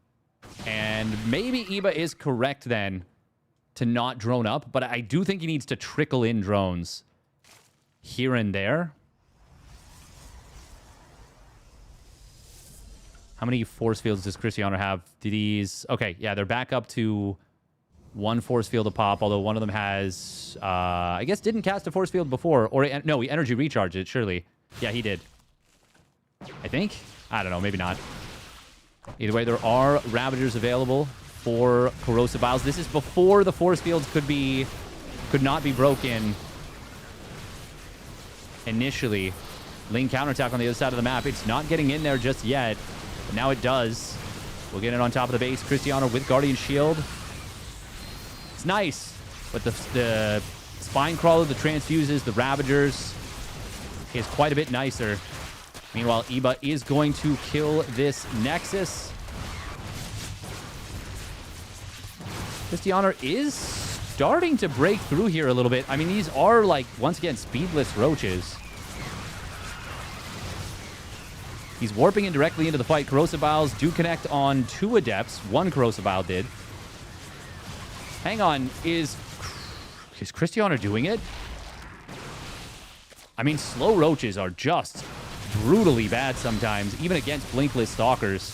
And maybe Iba is correct then to not drone up, but I do think he needs to trickle in drones here and there. How many force fields does Krystianer have? These... Okay, yeah, they're back up to one force field a pop, although one of them has... I guess didn't cast a force field before. Or, no, he energy recharged it, surely. Yeah, he did. I think? I don't know, maybe not. Either way, there are Ravagers available for Corrosive Vials. This is before the force fields could not be broken initially. Ling counterattack on the other side of the map. It's not getting in there just yet. But now it does. We'll get it on top of the base. Krystianer with Guardian Shield. It's nice. But the Spine Crawler, the Transfuses, the Ravagers is quite a bit nicer. Meanwhile, Iba is going to kill this Nexus. Krystianer is starting to break through here a little bit. I mean, these are, like, once again, speedless roaches. He's warping in directly into the fight. Corrosive Vials do connect on 2 Adepts. 1 Corrosive Vial did. Hang on. Is Krystianer doing it? I mean, slow roaches are just brutally bad sometimes, even against Blinkless Stalkers.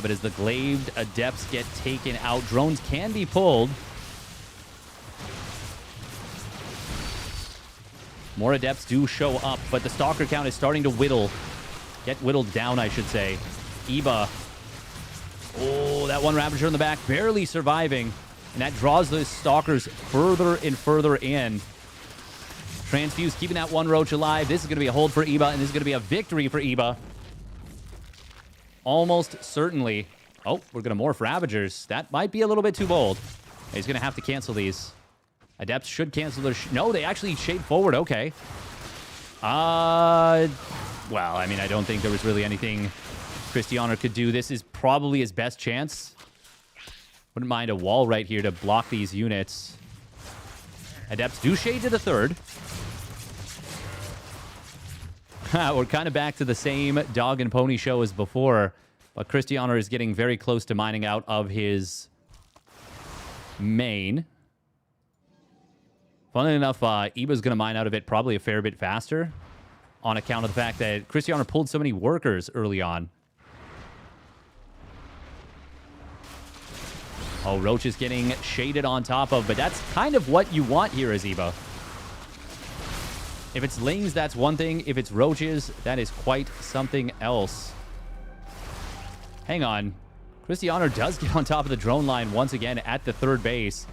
But as the Glaive Adepts get taken out, drones can be pulled. More Adepts do show up, but the Stalker count is starting to get whittled down, I should say. Iba. Oh, that one Ravager in the back, barely surviving. And that draws those Stalkers further and further in. Transfuse keeping that one Roach alive. This is going to be a hold for Iba, and this is going to be a victory for Iba. Almost certainly. Oh, we're going to morph Ravagers. That might be a little bit too bold. He's going to have to cancel these. Adepts should cancel their... No, they actually shade forward. Okay. Well, I mean, I don't think there was really anything Krystianer could do. This is probably his best chance. Wouldn't mind a wall right here to block these units. Adepts do shade to the third. We're kind of back to the same dog and pony show as before. But Krystianer is getting very close to mining out of his main. Funnily enough, Iba's going to mine out of it probably a fair bit faster on account of the fact that Krystianer pulled so many workers early on. Oh, Roach is getting shaded on top of, but that's kind of what you want here as Iba. If it's Lings, that's one thing. If it's Roaches, that is quite something else. Hang on. Krystianer does get on top of the drone line once again at the third base.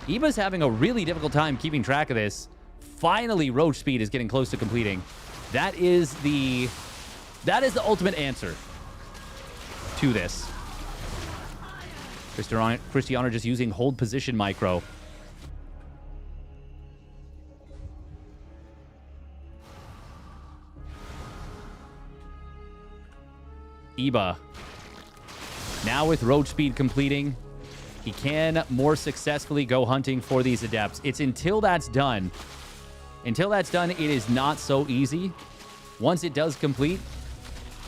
Iba's having a really difficult time keeping track of this. Finally, Roach speed is getting close to completing. That is the ultimate answer to this. Krystianer just using hold position micro. Iba. Now with roach speed completing, he can more successfully go hunting for these adepts. It's until that's done. Until that's done, it is not so easy. Once it does complete,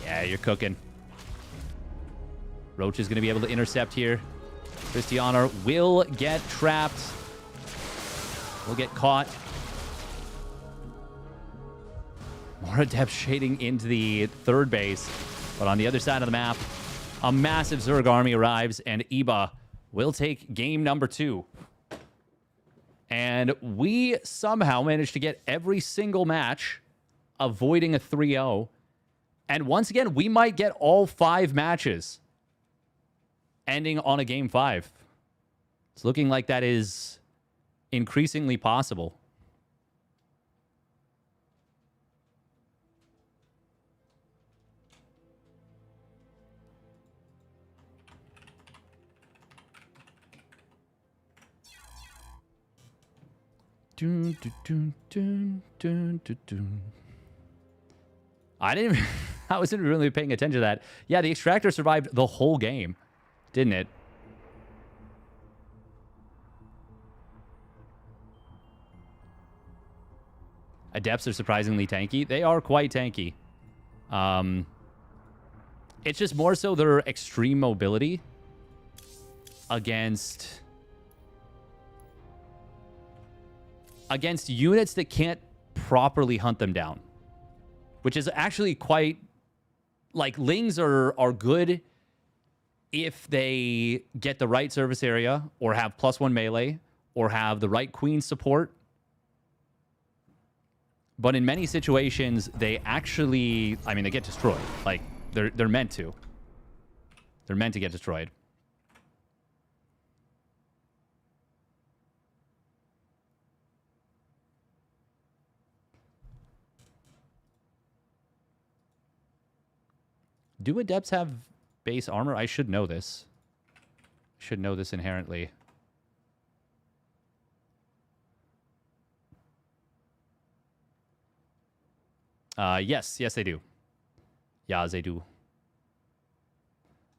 yeah, you're cooking. Roach is going to be able to intercept here. Krystianer will get trapped. Will get caught. More adepts shading into the third base. But on the other side of the map, a massive Zerg army arrives, and Iba will take game number 2. And we somehow managed to get every single match, avoiding a 3-0. And once again, we might get all 5 matches ending on a game 5. It's looking like that is increasingly possible. Dun, dun, dun, dun, dun, dun, dun. I wasn't really paying attention to that. Yeah, the extractor survived the whole game, didn't it? Adepts are surprisingly tanky. They are quite tanky. It's just more so their extreme mobility against units that can't properly hunt them down, which is actually quite, like, Lings are good if they get the right service area or have +1 melee or have the right queen support. But in many situations, they actually, I mean, they get destroyed. Like, they're meant to. They're meant to get destroyed. Do adepts have base armor? I should know this. Should know this inherently. Yes, they do. Yeah, they do.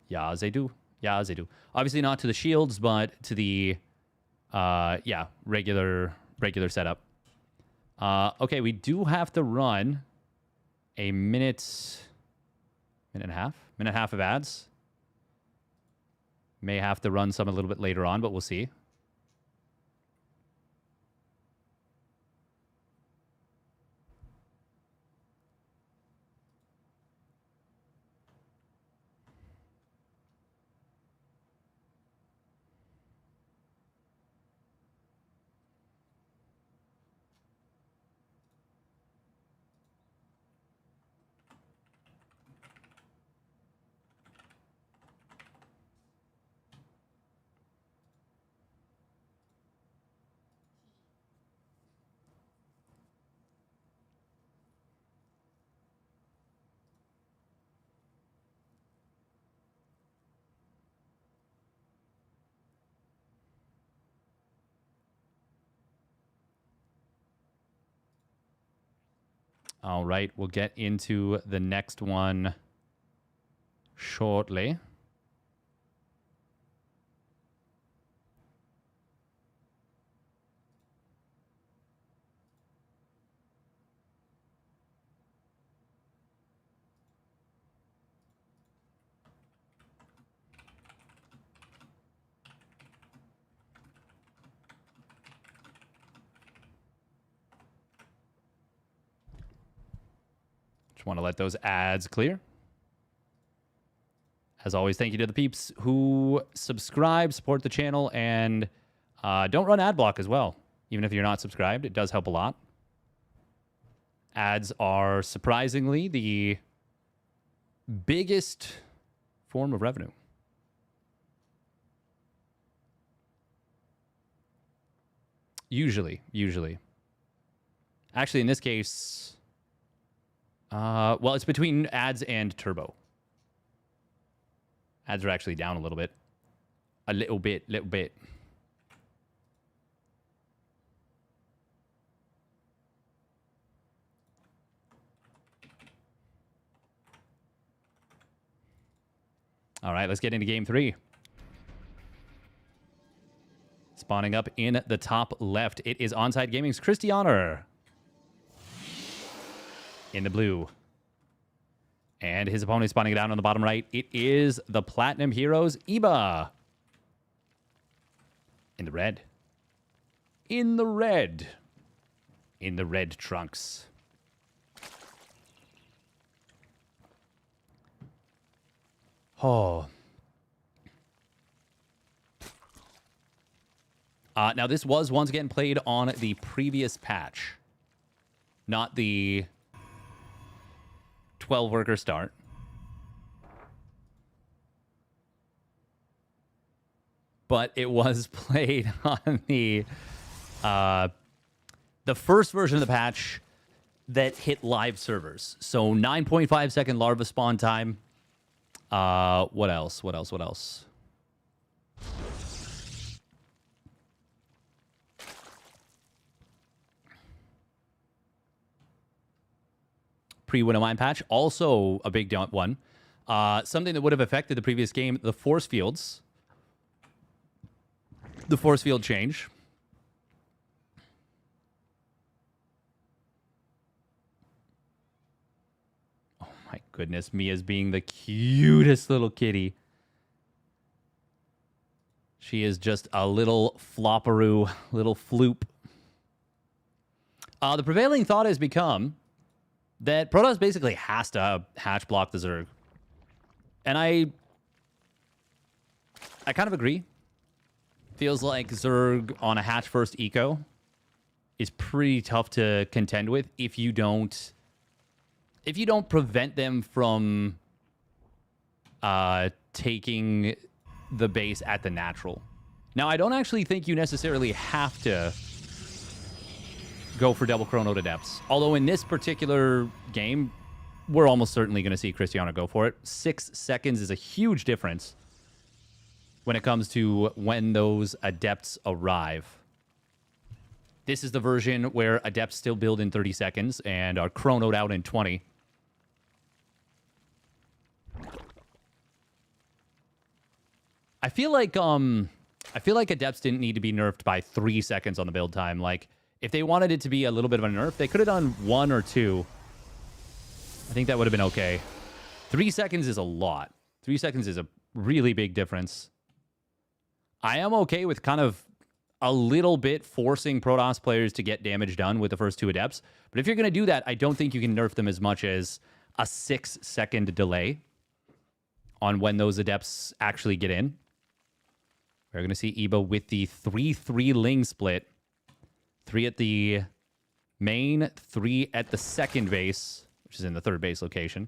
Yeah, they do. Yeah, they do. Obviously not to the shields, but to the yeah, regular setup. Okay, we do have to run a minute and a half of ads. May have to run some a little bit later on, but we'll see. All right, we'll get into the next one shortly. Just want to let those ads clear. As always, thank you to the peeps who subscribe, support the channel, and don't run ad block as well. Even if you're not subscribed, it does help a lot. Ads are surprisingly the biggest form of revenue. Usually. Actually, in this case, Well, it's between ads and turbo. Ads are actually down a little bit. A little bit, little bit. All right, let's get into game 3. Spawning up in the top left, it is Onside Gaming's Krystianer. In the blue. And his opponent spawning down on the bottom right. It is the Platinum Heroes, Iba. In the red. In the red. In the red trunks. Oh. Now, this was once again played on the previous patch. Not the 12-worker start. But it was played on the first version of the patch that hit live servers. So 9.5 second larva spawn time. What else? What else? What else? Pre-Winnow Mine patch, also a big one. Something that would have affected the previous game, the force fields. The force field change. Oh my goodness, Mia's being the cutest little kitty. She is just a little flopperoo, little floop. The prevailing thought has become that Protoss basically has to hatch block the Zerg. And I kind of agree. Feels like Zerg on a hatch first eco is pretty tough to contend with if you don't prevent them from taking the base at the natural. Now, I don't actually think you necessarily have to go for double chrono to depths. Although in this particular game, we're almost certainly going to see Krystianer go for it. 6 seconds is a huge difference when it comes to when those adepts arrive. This is the version where adepts still build in 30 seconds and are chronoed out in 20. I feel like adepts didn't need to be nerfed by 3 seconds on the build time. Like, if they wanted it to be a little bit of a nerf, they could have done 1 or 2. I think that would have been okay. 3 seconds is a lot. 3 seconds is a really big difference. I am okay with kind of a little bit forcing Protoss players to get damage done with the first 2 adepts. But if you're going to do that, I don't think you can nerf them as much as a 6-second delay on when those adepts actually get in. We're going to see Iba with the 3-3 Ling split. 3 at the main, 3 at the second base, which is in the third base location.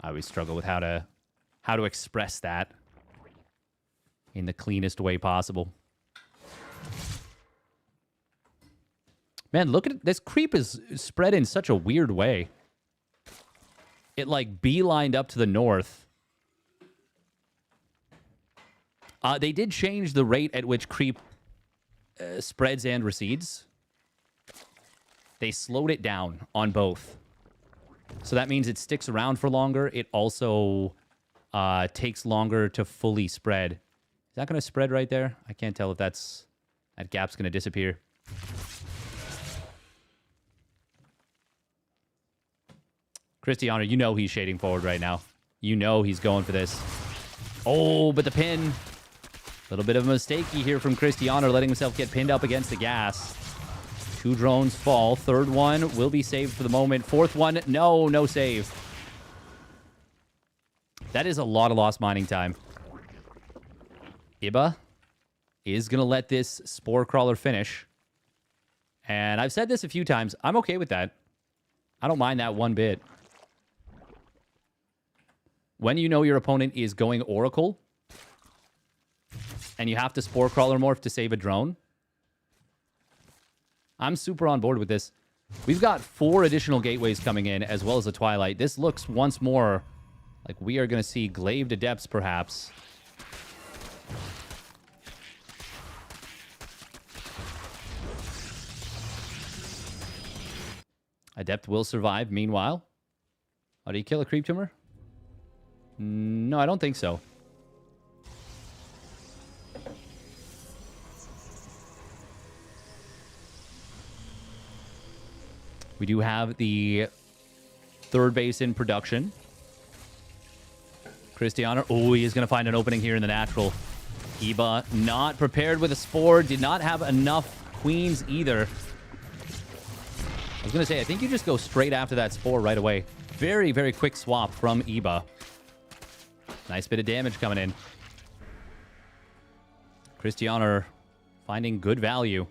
I always struggle with how to express that in the cleanest way possible. Man, look at this. Creep is spread in such a weird way. It like beelined up to the north. They did change the rate at which creep spreads and recedes. They slowed it down on both. So that means it sticks around for longer. It also takes longer to fully spread. Is that going to spread right there? I can't tell if that gap's going to disappear. Krystianer, you know he's shading forward right now. You know he's going for this. Oh, but the pin. A little bit of a mistakey here from Krystianer, letting himself get pinned up against the gas. 2 drones fall. Third one will be saved for the moment. Fourth one, no save. That is a lot of lost mining time. Iba is going to let this Spore Crawler finish. And I've said this a few times. I'm okay with that. I don't mind that one bit. When you know your opponent is going Oracle, and you have to Spore Crawler morph to save a drone, I'm super on board with this. We've got 4 additional gateways coming in, as well as a Twilight. This looks once more like we are going to see Glaved Adepts, perhaps. Adept will survive, meanwhile. Oh, did he kill a Creep Tumor? No, I don't think so. We do have the 3rd base in production. Krystianer. Oh, he is going to find an opening here in the natural. Iba not prepared with a Spore. Did not have enough Queens either. I was going to say, I think you just go straight after that Spore right away. Very, very quick swap from Iba. Nice bit of damage coming in. Krystianer finding good value.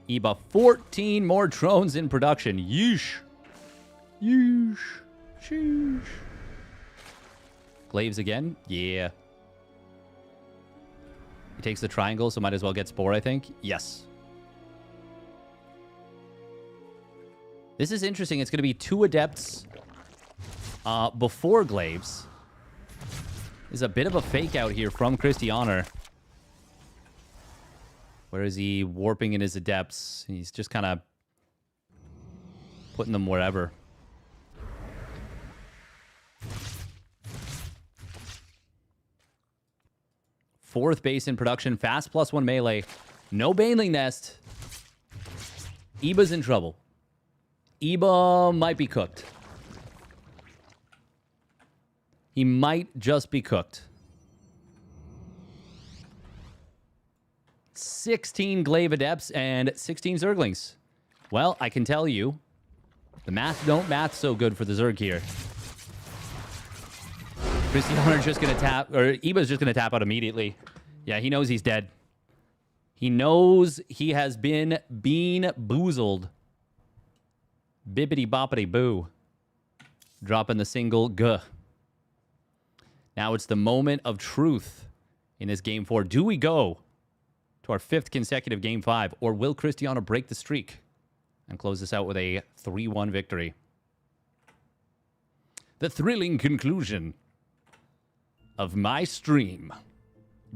Iba, 14 more drones in production. Yeesh. Yeesh. Sheesh. Glaves again. Yeah. He takes the triangle, so might as well get Spore, I think. Yes. This is interesting. It's going to be 2 Adepts before Glaves. There's a bit of a fake out here from Krystianer. Where is he warping in his Adepts? He's just kind of putting them wherever. Fourth base in production. Fast +1 melee. No Baneling Nest. Iba's in trouble. Iba might be cooked. He might just be cooked. 16 Glaive Adepts and 16 Zerglings. Well, I can tell you, the math don't math so good for the Zerg here. Krystianer's just going to tap, or Iba's just going to tap out immediately. Yeah, he knows he's dead. He knows he has been boozled. Bibbity boppity boo. Dropping the single G. Now it's the moment of truth in this Game 4. Do we go to our 5th consecutive Game 5, or will Krystianer break the streak and close this out with a 3-1 victory? The thrilling conclusion of my stream.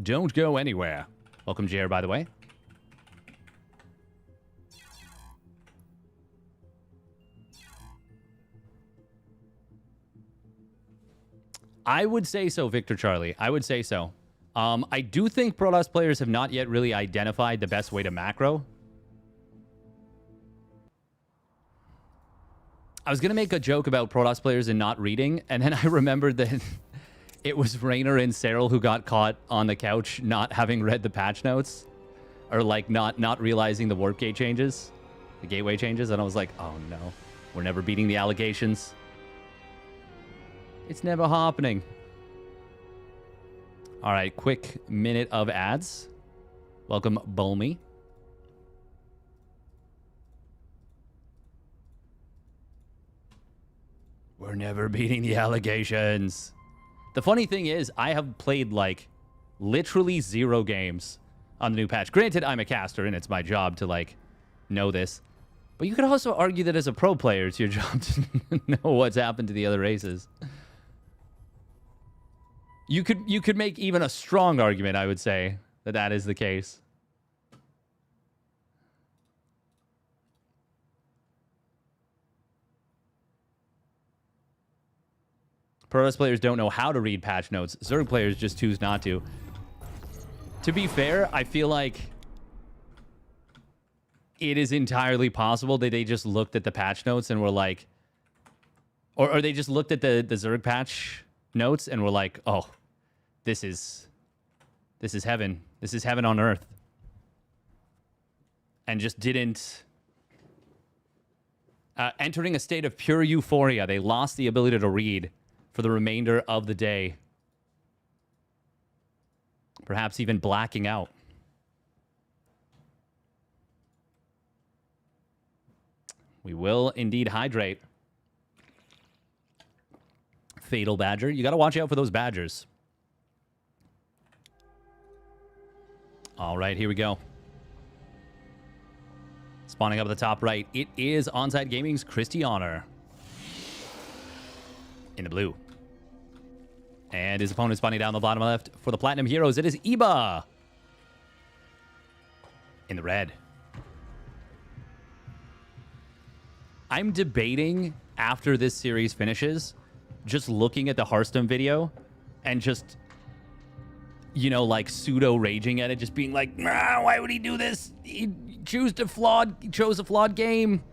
Don't go anywhere. Welcome, Jer, by the way. I would say so, Victor Charlie. I would say so. I do think Protoss players have not yet really identified the best way to macro. I was going to make a joke about Protoss players and not reading, and then I remembered that it was Raynor and Cyril who got caught on the couch not having read the patch notes, or like not realizing the warp gate changes, the gateway changes, and I was like, oh no, we're never beating the allegations. It's never happening. All right, quick minute of ads. Welcome, Bulmy. We're never beating the allegations. The funny thing is, I have played, like, literally 0 games on the new patch. Granted, I'm a caster, and it's my job to, like, know this. But you could also argue that as a pro player, it's your job to know what's happened to the other races. You could make even a strong argument, I would say, that that is the case. Protoss players don't know how to read patch notes. Zerg players just choose not to. To be fair, I feel like it is entirely possible that they just looked at the patch notes and were like... Or they just looked at the Zerg patch notes and were like, oh, this is heaven. This is heaven on earth. And just didn't... entering a state of pure euphoria, they lost the ability to read for the remainder of the day. Perhaps even blacking out. We will indeed hydrate. Fatal Badger. You got to watch out for those badgers. All right, here we go. Spawning up at the top right, it is Onside Gaming's Krystianer. In the blue. And his opponent spawning down the bottom left for the Platinum Heroes. It is Iba. In the red. I'm debating after this series finishes, just looking at the Harstem video and just, you know, like pseudo raging at it, just being like, nah, why would he do this? He chose a flawed game.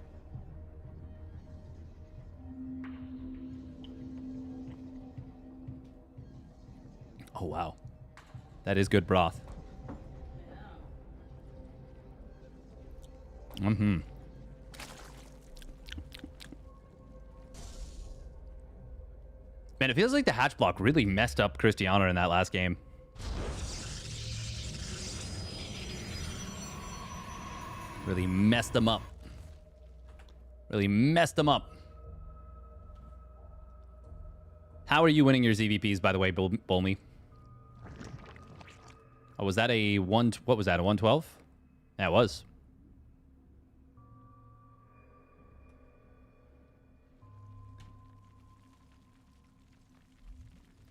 Oh, wow. That is good broth. Mm-hmm. Man, it feels like the hatch block really messed up Krystianer in that last game. Really messed them up. Really messed them up. How are you winning your ZVPs, by the way, Bolmy? Oh, was that a one? What was that? A 112? Yeah, it was.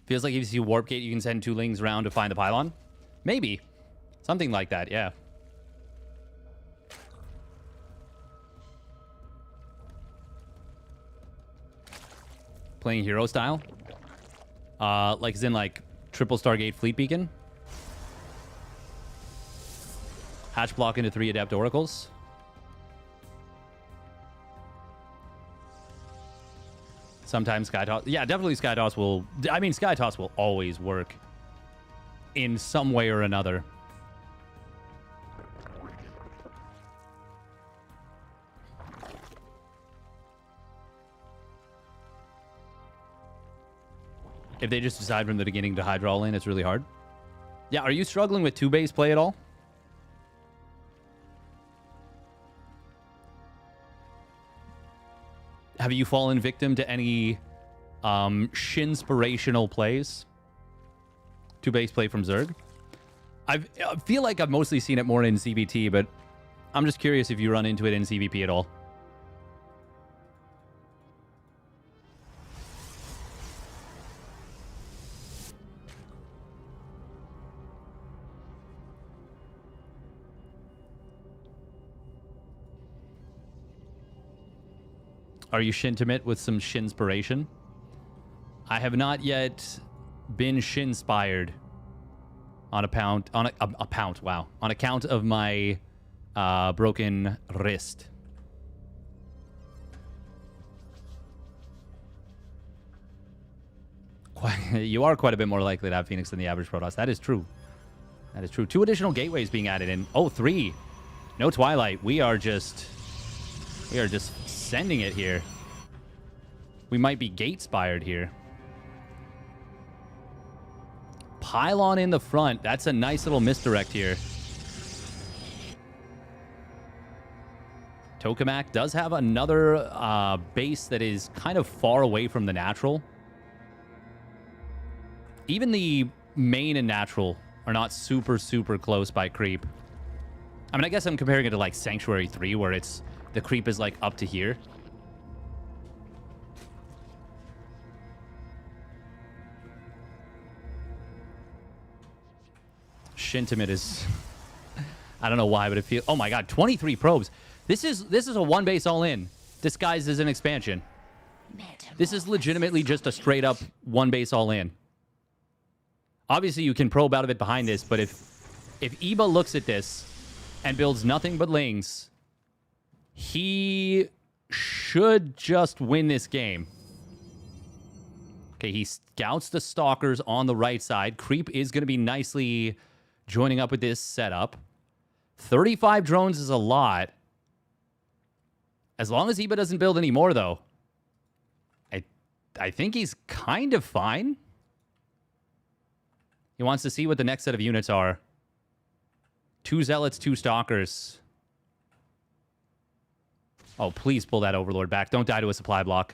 Feels like if you see Warp Gate, you can send 2 lings around to find the pylon. Maybe. Something like that, yeah. Playing hero style. Like as in like triple Stargate Fleet Beacon. Hatch block into 3 Adept Oracles. Sometimes Sky Toss. Yeah, definitely Sky Toss will... I mean, Sky Toss will always work in some way or another. If they just decide from the beginning to Hydra all in, it's really hard. Yeah, are you struggling with 2-base play at all? Have you fallen victim to any Shinspirational plays? 2-base play from Zerg? I feel like I've mostly seen it more in CBT, but I'm just curious if you run into it in CVP at all. Are you Shintimate with some Shinspiration? I have not yet been Shinspired on account of my broken wrist. You are quite a bit more likely to have Phoenix than the average Protoss. That is true. That is true. 2 additional gateways being added in. Oh, 3. No Twilight. We are just sending it here. We might be gate-spired here. Pylon in the front. That's a nice little misdirect here. Tokamak does have another base that is kind of far away from the natural. Even the main and natural are not super, super close by creep. I mean, I guess I'm comparing it to like Sanctuary 3, where it's the creep is like up to here. Shintimate is... I don't know why, but it feels... Oh my god, 23 probes. This is a 1-base all-in disguised as an expansion. This is legitimately just a straight-up 1-base all-in. Obviously, you can probe out of it behind this, but if Iba looks at this and builds nothing but lings, he should just win this game. Okay, he scouts the stalkers on the right side. Creep is going to be nicely joining up with this setup. 35 drones is a lot. As long as Iba doesn't build any more, though, I think he's kind of fine. He wants to see what the next set of units are. 2 Zealots, 2 Stalkers. Oh, please pull that Overlord back. Don't die to a supply block.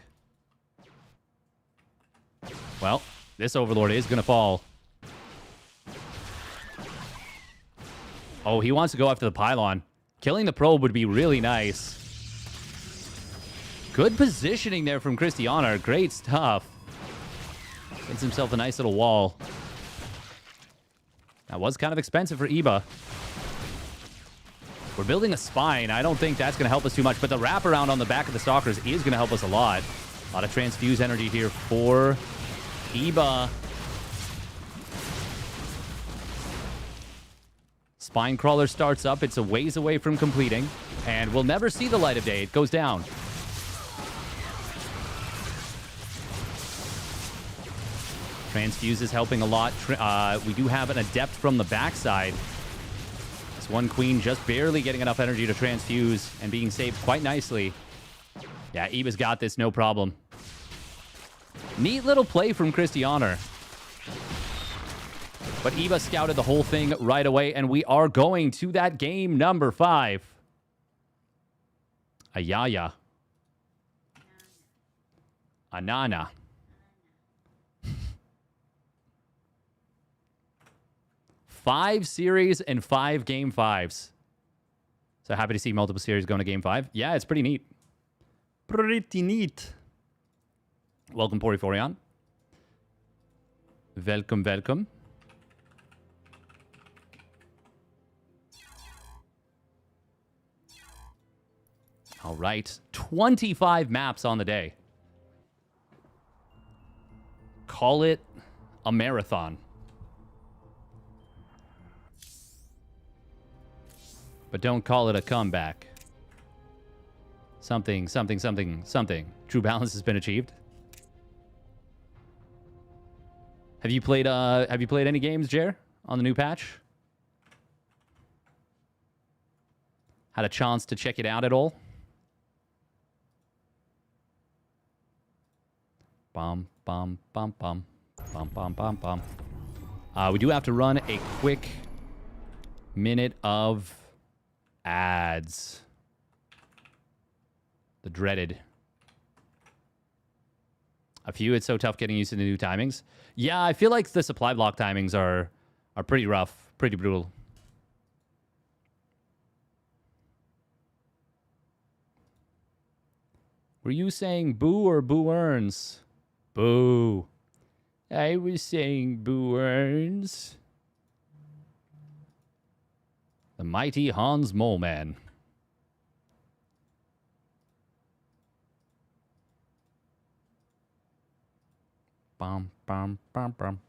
Well, this Overlord is going to fall. Oh, he wants to go after the pylon. Killing the probe would be really nice. Good positioning there from Krystianer. Great stuff. Gets himself a nice little wall. That was kind of expensive for Iba. We're building a spine. I don't think that's going to help us too much, but the wraparound on the back of the Stalkers is going to help us a lot. A lot of transfuse energy here for Iba. Spine Crawler starts up. It's a ways away from completing, and we'll never see the light of day. It goes down. Transfuse is helping a lot. We do have an Adept from the backside. This one Queen just barely getting enough energy to transfuse and being saved quite nicely. Yeah, Iba's got this, no problem. Neat little play from Krystianer. But Iba scouted the whole thing right away, and we are going to that game number 5. Ayaya. Anana. Five series and 5 game 5s. So happy to see multiple series going to game 5. Yeah, it's pretty neat. Pretty neat. Welcome, Poriforion. Welcome, welcome. All right. 25 maps on the day. Call it a marathon. But don't call it a comeback. Something, something, something, something. True balance has been achieved. Have you played any games, Jer, on the new patch? Had a chance to check it out at all? Bum, bum, bum, bum. Bum, bum, bum, bum. We do have to run a quick minute of ads. The dreaded. A few, it's so tough getting used to the new timings. Yeah, I feel like the supply block timings are pretty rough, pretty brutal. Were you saying boo or boo earns? Boo. I was saying boo earns. The mighty Hans Moleman. Bum, bum, bum, bum.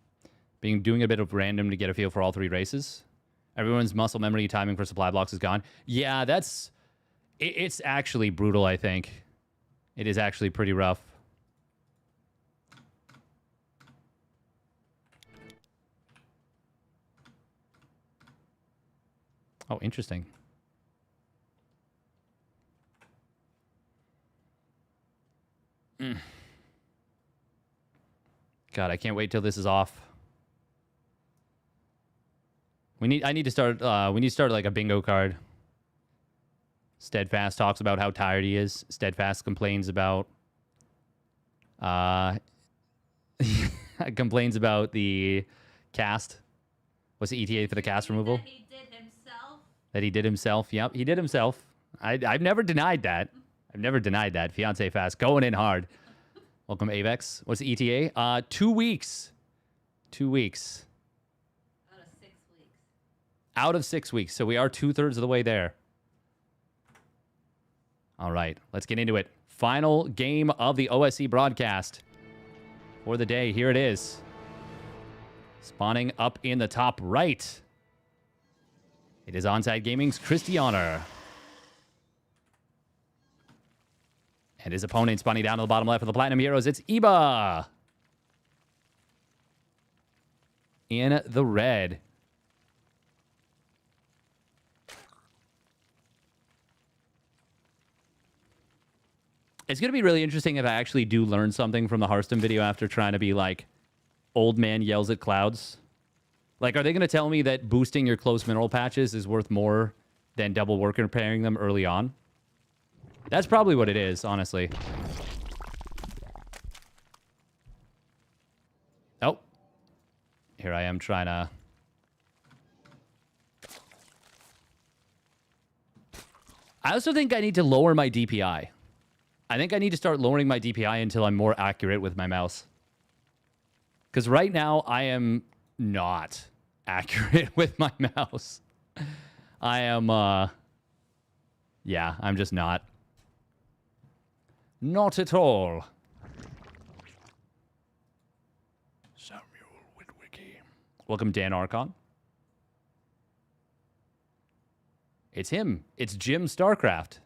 Doing a bit of random to get a feel for all 3 races. Everyone's muscle memory timing for supply blocks is gone. Yeah, it's actually brutal, I think. It is actually pretty rough. Oh, interesting. God, I can't wait till this is off. I need to start like a bingo card. Steadfast talks about how tired he is. Steadfast complains about complains about the cast. What's the ETA for the cast removal? That he did himself. That he did himself. Yep, he did himself. I've never denied that. I've never denied that. Fiance Fast going in hard. Welcome, Avex. What's the ETA? 2 weeks. 2 weeks. Out of 6 weeks. Out of 6 weeks. So we are 2/3 of the way there. All right, let's get into it. Final game of the OSC broadcast for the day. Here it is. Spawning up in the top right. It is Onside Gaming's Krystianer. And his opponent spawning down to the bottom left of the Platinum Heroes. It's Iba. In the red. It's going to be really interesting if I actually do learn something from the Harstem video after trying to be like, old man yells at clouds. Like, are they going to tell me that boosting your close mineral patches is worth more than double worker pairing them early on? That's probably what it is, honestly. Oh. Here I am trying to... I also think I need to lower my DPI. I think I need to start lowering my DPI until I'm more accurate with my mouse. Because right now, I am not accurate with my mouse. I am, yeah, I'm just not. Not at all. Samuel Witwicky. Welcome, Dan Archon. It's him. It's Jim StarCraft.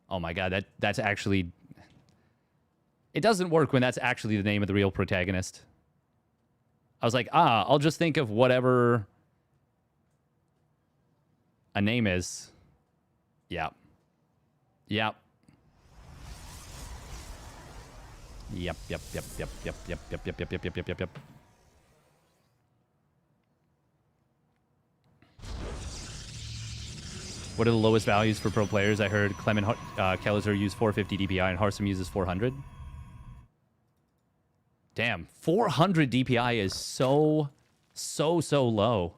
Oh my god, that's actually... It doesn't work when that's actually the name of the real protagonist. I was like, I'll just think of whatever a name is. Yep. Yep. Yep. What are the lowest values for pro players? I heard Clement Kelleser use 450 DPI and Harstem uses 400. Damn, 400 DPI is so low.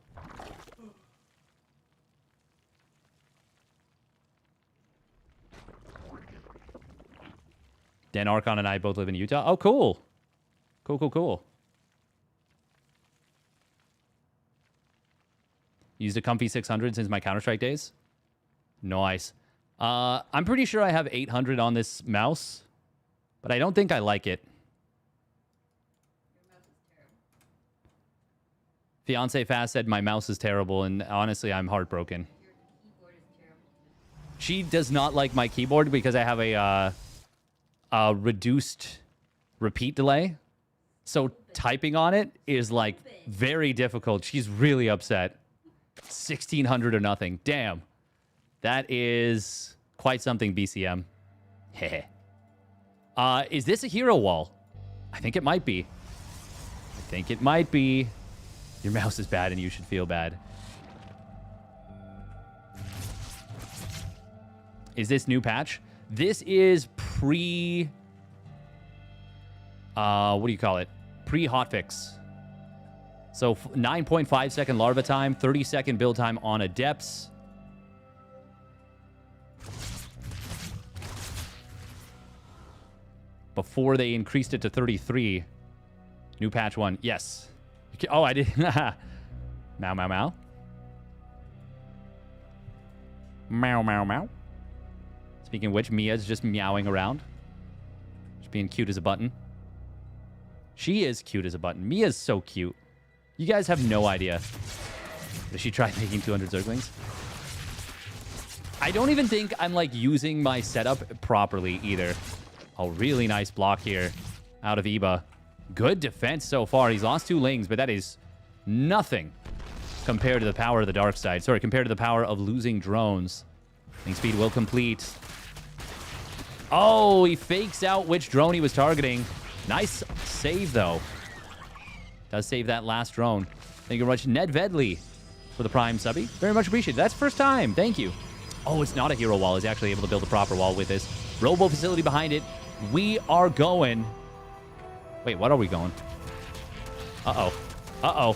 Dan Archon and I both live in Utah. Oh, cool. Cool. Used a comfy 600 since my Counter-Strike days. Nice. I'm pretty sure I have 800 on this mouse, but I don't think I like it. Fiance Fast said my mouse is terrible, and honestly, I'm heartbroken. She does not like my keyboard because I have a reduced repeat delay. So typing on it is like very difficult. She's really upset. 1600 or nothing. Damn. That is quite something, BCM. Heh. Is this a hero wall? I think it might be. Your mouse is bad and you should feel bad. Is this new patch? This is pre... what do you call it? Pre-hotfix. So 9.5 second larva time, 30-second build time on Adepts. Before they increased it to 33. New patch 1. Yes. Oh, I did. Meow, meow, meow. Meow, meow, meow. Speaking of which, Mia's just meowing around. Just being cute as a button. She is cute as a button. Mia's so cute. You guys have no idea. Did she try making 200 Zerglings? I don't even think I'm, like, using my setup properly either. Oh, really nice block here out of Iba. Good defense so far. He's lost 2 lings, but that is nothing compared to the power of the dark side. Sorry, compared to the power of losing drones. Ling speed will complete. Oh, he fakes out which drone he was targeting. Nice save, though. Does save that last drone. Thank you very much, Ned Vedley, for the Prime subby. Very much appreciated. That's first time. Thank you. Oh, it's not a hero wall. He's actually able to build a proper wall with this. Robo facility behind it. We are going... Wait, what are we going? Uh-oh. Uh-oh.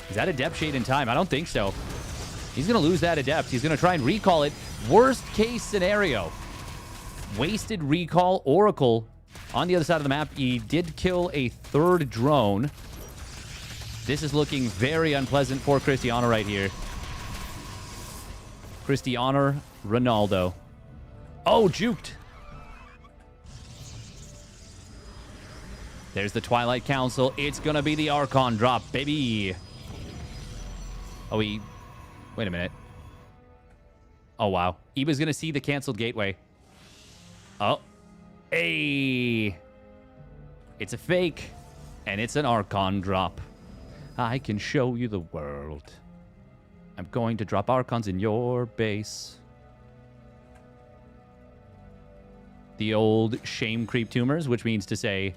Is that Adept Shade in time? I don't think so. He's going to lose that Adept. He's going to try and recall it. Worst case scenario. Wasted recall. Oracle on the other side of the map. He did kill a 3rd drone. This is looking very unpleasant for Krystianer right here. Krystianer Ronaldo. Oh, juked. There's the Twilight Council. It's going to be the Archon drop, baby. Oh, wait a minute. Oh, wow. Iba's going to see the canceled gateway. Oh. Hey. It's a fake. And it's an Archon drop. I can show you the world. I'm going to drop Archons in your base. The old shame creep tumors, which means to say...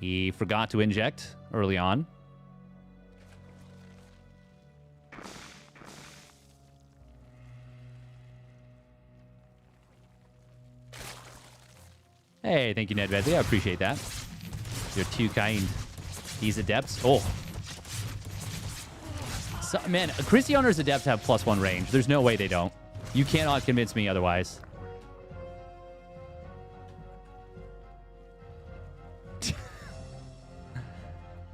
He forgot to inject early on. Hey, thank you, Ned Vedley. I appreciate that. You're too kind. These Adepts. Oh. So, man, Krystianer's Adepts have +1 range. There's no way they don't. You cannot convince me otherwise.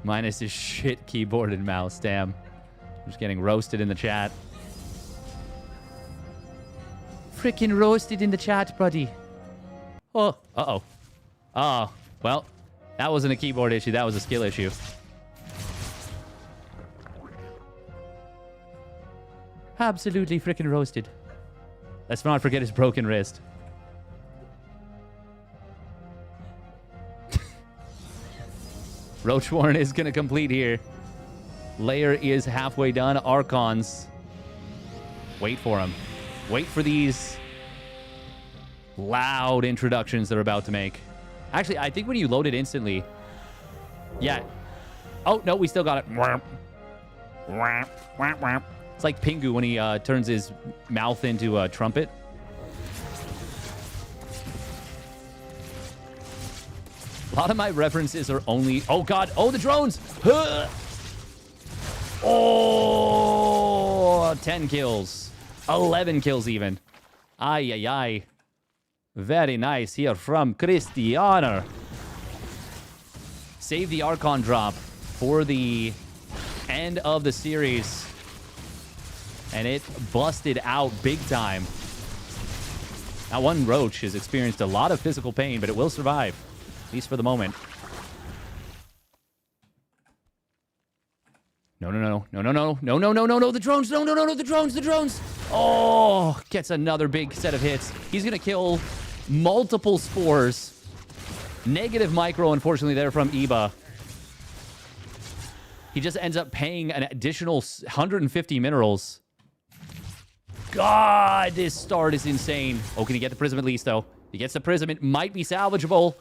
Minus his shit keyboard and mouse. Damn. I'm just getting roasted in the chat. Freaking roasted in the chat, buddy. Oh, uh-oh. Oh, well, that wasn't a keyboard issue. That was a skill issue. Absolutely freaking roasted. Let's not forget his broken wrist. Roach Warren is going to complete here. Layer is halfway done. Archons. Wait for him. Wait for these loud introductions they're about to make. Actually, I think when you load it instantly... Yeah. Oh, no, we still got it. It's like Pingu when he turns his mouth into a trumpet. A lot of my references are only... Oh, God. Oh, the drones. Oh, 10 kills. 11 kills even. Ay, ay, ay. Very nice here from Krystianer. Save the Archon drop for the end of the series. And it busted out big time. That one Roach has experienced a lot of physical pain, but it will survive. At least for the moment. No, no, no, no, no, no, no, no, no, no, no, the drones, no, no, no, no, the drones, the drones. Oh, gets another big set of hits. He's going to kill multiple spores. Negative micro, unfortunately, there from Iba. He just ends up paying an additional 150 minerals. God, this start is insane. Oh, can he get the prism at least, though? He gets the prism. It might be salvageable.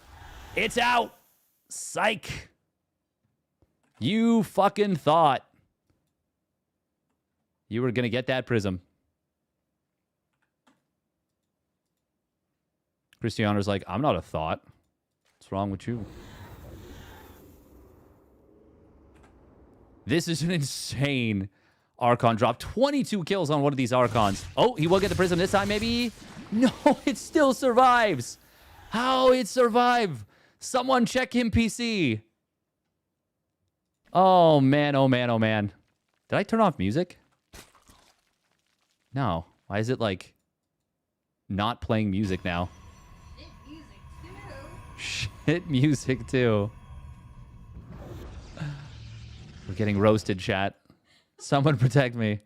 It's out. Psych. You fucking thought you were going to get that prism. Krystianer's like, I'm not a thought. What's wrong with you? This is an insane Archon drop. 22 kills on one of these Archons. Oh, he will get the prism this time, maybe? No, it still survives. How it survived? Someone check him PC. Oh, man, oh, man, oh, man. Did I turn off music? No. Why is it, like, not playing music now? Shit music, too. We're getting roasted, chat. Someone protect me.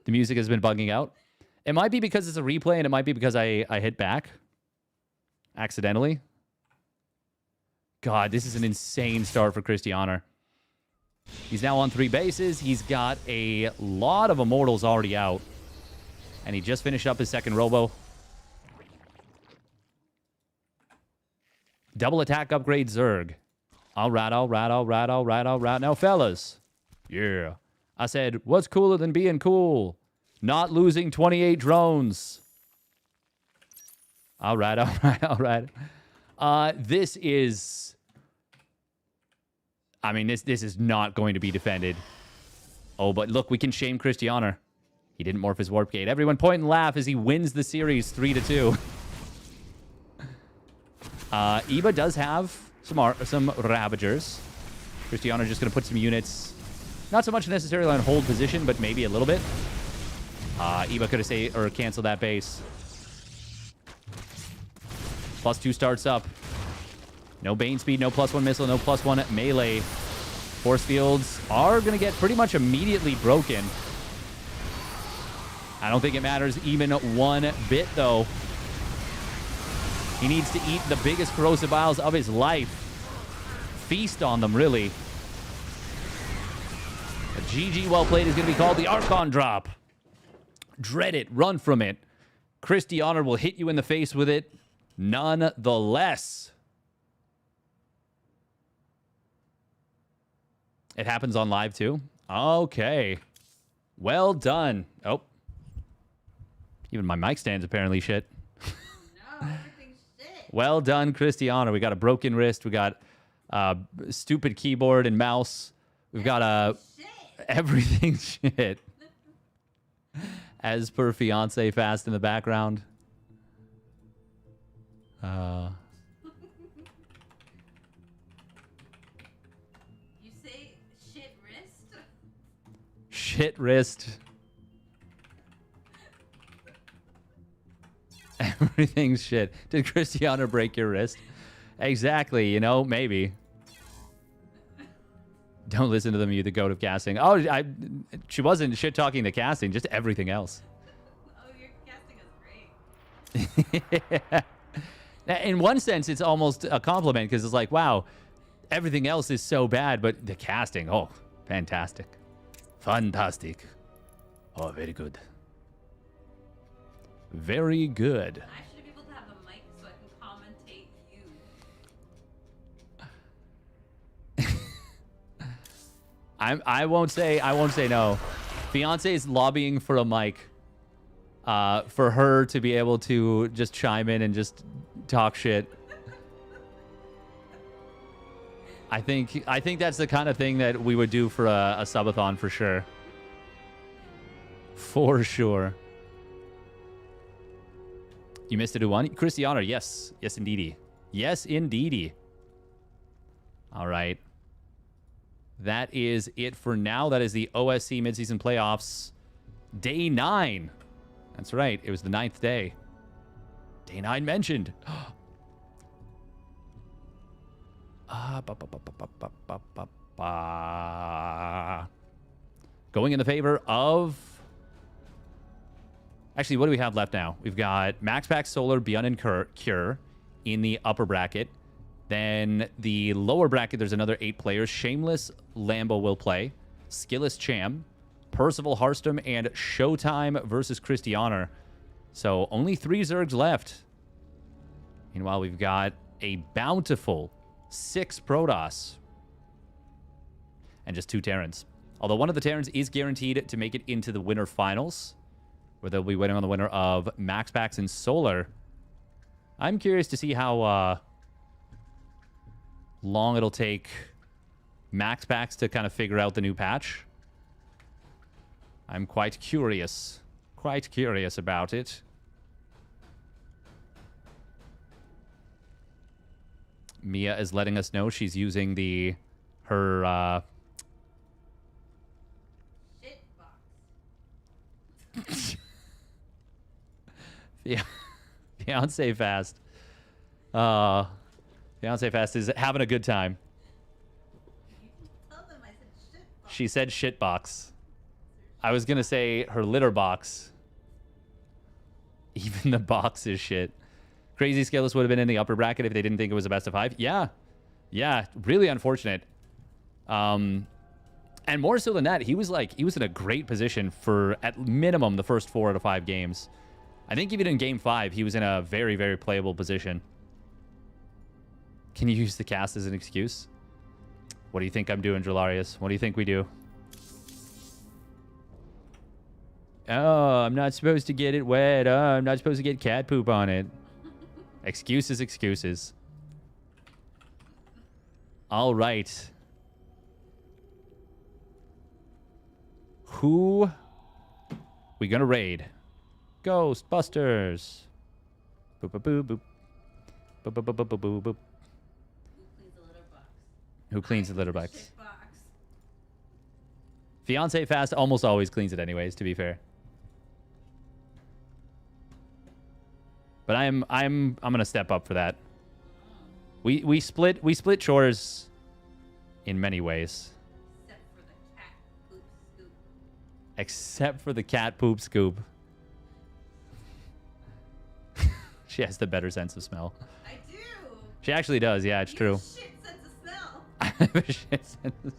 The music has been bugging out. It might be because it's a replay, and it might be because I hit back accidentally. God, this is an insane start for Krystianer. He's now on 3 bases. He's got a lot of Immortals already out. And he just finished up his second Robo. Double attack upgrade Zerg. All right, all right, all right, all right, all right. Now, fellas. Yeah. I said, what's cooler than being cool? Not losing 28 drones. All right, all right, all right. This is... I mean, this is not going to be defended. Oh, but look, we can shame Krystianer. He didn't morph his Warp Gate. Everyone point and laugh as he wins the series 3-2. Iba does have some Ravagers. Krystianer just going to put some units, not so much necessarily on hold position, but maybe a little bit. Iba could have saved or canceled that base. +2 starts up. No Bane speed, no +1 missile, no +1 melee. Force fields are going to get pretty much immediately broken. I don't think it matters even one bit, though. He needs to eat the biggest corrosive vials of his life. Feast on them, really. A GG well played is going to be called the Archon drop. Dread it. Run from it. Krystianer will hit you in the face with it nonetheless. It happens on live, too? Okay. Well done. Oh. Even my mic stand's apparently shit. No, everything's shit. Well done, Krystianer. We got a broken wrist. We got a stupid keyboard and mouse. We've got a... Shit. Everything's shit. As per fiance fast in the background. You say shit wrist? Shit wrist. Everything's shit. Did Krystianer break your wrist? Exactly, you know, maybe. Don't listen to them, you the goat of casting. Oh, she wasn't shit-talking the casting, just everything else. Oh, your casting is great. Yeah. In one sense, it's almost a compliment because it's like, wow, everything else is so bad, but the casting, oh, fantastic. Fantastic. Oh, very good. Very good. I should be able to have a mic so I can commentate you. I won't say no. Fiance is lobbying for a mic for her to be able to just chime in and just talk shit. I think that's the kind of thing that we would do for a subathon for sure. For sure. You missed it, one. Krystianer, yes. Yes, indeedy. Yes, indeedy. All right. That is it for now. That is the OSC midseason playoffs. Day 9. That's right. It was the 9th day. Day 9 mentioned. Going in the favor of... Actually, what do we have left now? We've got Max Pack, Solar, Beyond, and Cure in the upper bracket. Then the lower bracket, there's another 8 players. Shameless Lambo will play. SKillous Cham, Percival Harstem, and Showtime versus Krystianer. So only 3 Zergs left. Meanwhile, we've got a bountiful 6 Protoss. And just 2 Terrans. Although one of the Terrans is guaranteed to make it into the winter finals, where they'll be waiting on the winner of Max Packs and Solar. I'm curious to see how long it'll take Max Packs to kind of figure out the new patch. I'm quite curious about it. Mia is letting us know she's using her Shit box. Yeah. Fiance Fast. Fiance Fast is having a good time. Tell them I said shit box. She said shit box. I was going to say her litter box. Even the box is shit. Crazy SKillous would have been in the upper bracket if they didn't think it was a best of 5. Yeah. Yeah. Really unfortunate. And more so than that, he was in a great position for at minimum the first 4 out of 5 games. I think even in game 5, he was in a very, very playable position. Can you use the cast as an excuse? What do you think I'm doing, Drillarius? What do you think we do? Oh, I'm not supposed to get it wet. Oh, I'm not supposed to get cat poop on it. Excuses, excuses. All right. Who we gonna raid? Ghostbusters. Boop, boop, boop, boop. Boop, boop, boop, boop, boop, boop. Who cleans the litter box? Shit box. Fiance Fast almost always cleans it anyways, to be fair. But I'm gonna step up for that. We split chores in many ways. Except for the cat poop scoop. Except for the cat poop scoop. She has the better sense of smell. I do. She actually does, yeah, it's true. Shit sense of smell. I have a shit sense.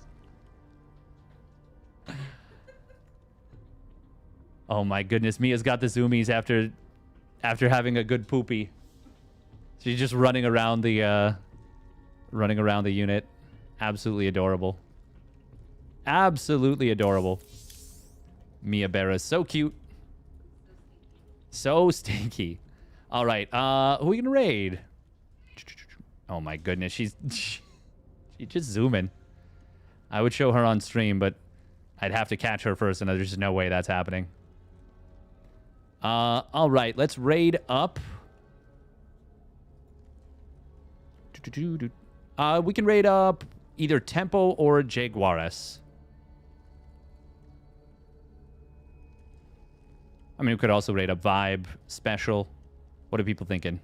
Oh my goodness, Mia's got the zoomies after having a good poopy. She's just running around the unit. Absolutely adorable. Absolutely adorable. Mia Bera's so cute. So stinky. All right, who are we gonna raid? Oh my goodness, she's just zooming. I would show her on stream, but I'd have to catch her first, and there's just no way that's happening. All right, let's raid up. We can raid up either Tempo or Jaguares. I mean, we could also raid up Vibe, Special. What are people thinking?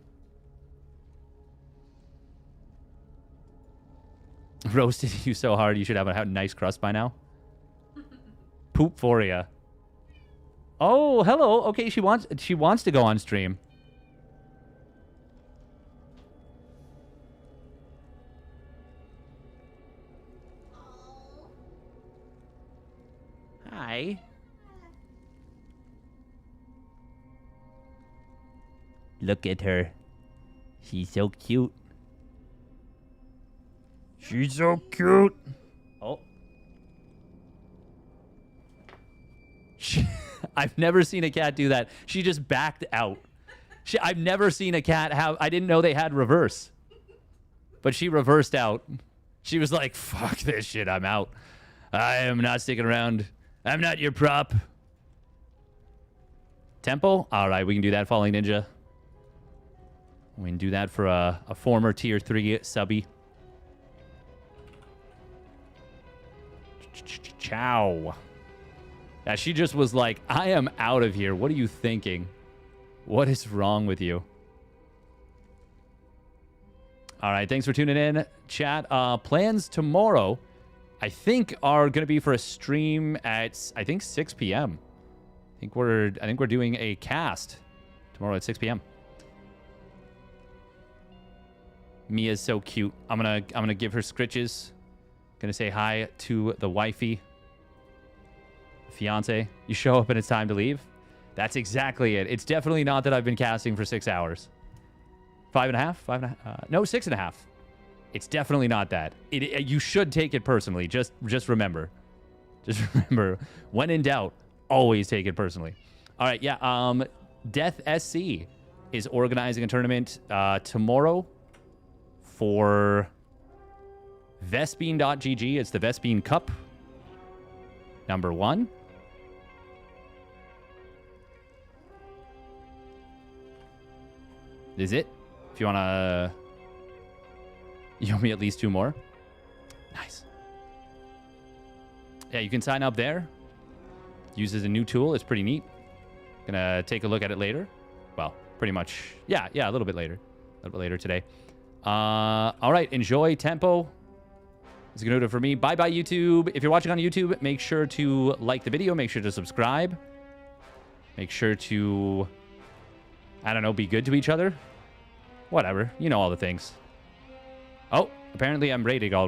Roasted you so hard, you should have a nice crust by now. Poop for ya. Oh, hello. Okay, she wants to go on stream. Hi. Look at her. She's so cute. She's so cute. Oh. I've never seen a cat do that. She just backed out. I've never seen a cat have... I didn't know they had reverse. But she reversed out. She was like, fuck this shit, I'm out. I am not sticking around. I'm not your prop. Tempo? All right, we can do that, Falling Ninja. We can do that for a former Tier 3 subby. Ciao. Yeah, she just was like, I am out of here. What are you thinking? What is wrong with you? All right, thanks for tuning in, chat. Plans tomorrow, I think, are going to be for a stream at, I think, 6 p.m. I think we're doing a cast tomorrow at 6 p.m. Mia's so cute. I'm gonna give her scritches. Gonna say hi to the wifey. Fiance. You show up and it's time to leave. That's exactly it. It's definitely not that I've been casting for 6 hours. 5.5? No, 6.5. It's definitely not that. You should take it personally. Just remember. Just remember. When in doubt, always take it personally. All right, yeah. Death SC is organizing a tournament tomorrow for Vespine.gg. It's the Vespine Cup. Number 1. Is it? If you want to... You owe me at least 2 more. Nice. Yeah, you can sign up there. Uses a new tool. It's pretty neat. Gonna take a look at it later. Well, pretty much. Yeah, a little bit later. A little bit later today. All right, enjoy Tempo. This is gonna do it for me. Bye-bye, YouTube. If you're watching on YouTube, make sure to like the video. Make sure to subscribe. Make sure to, I don't know, be good to each other. Whatever. You know all the things. Oh, apparently I'm rating already.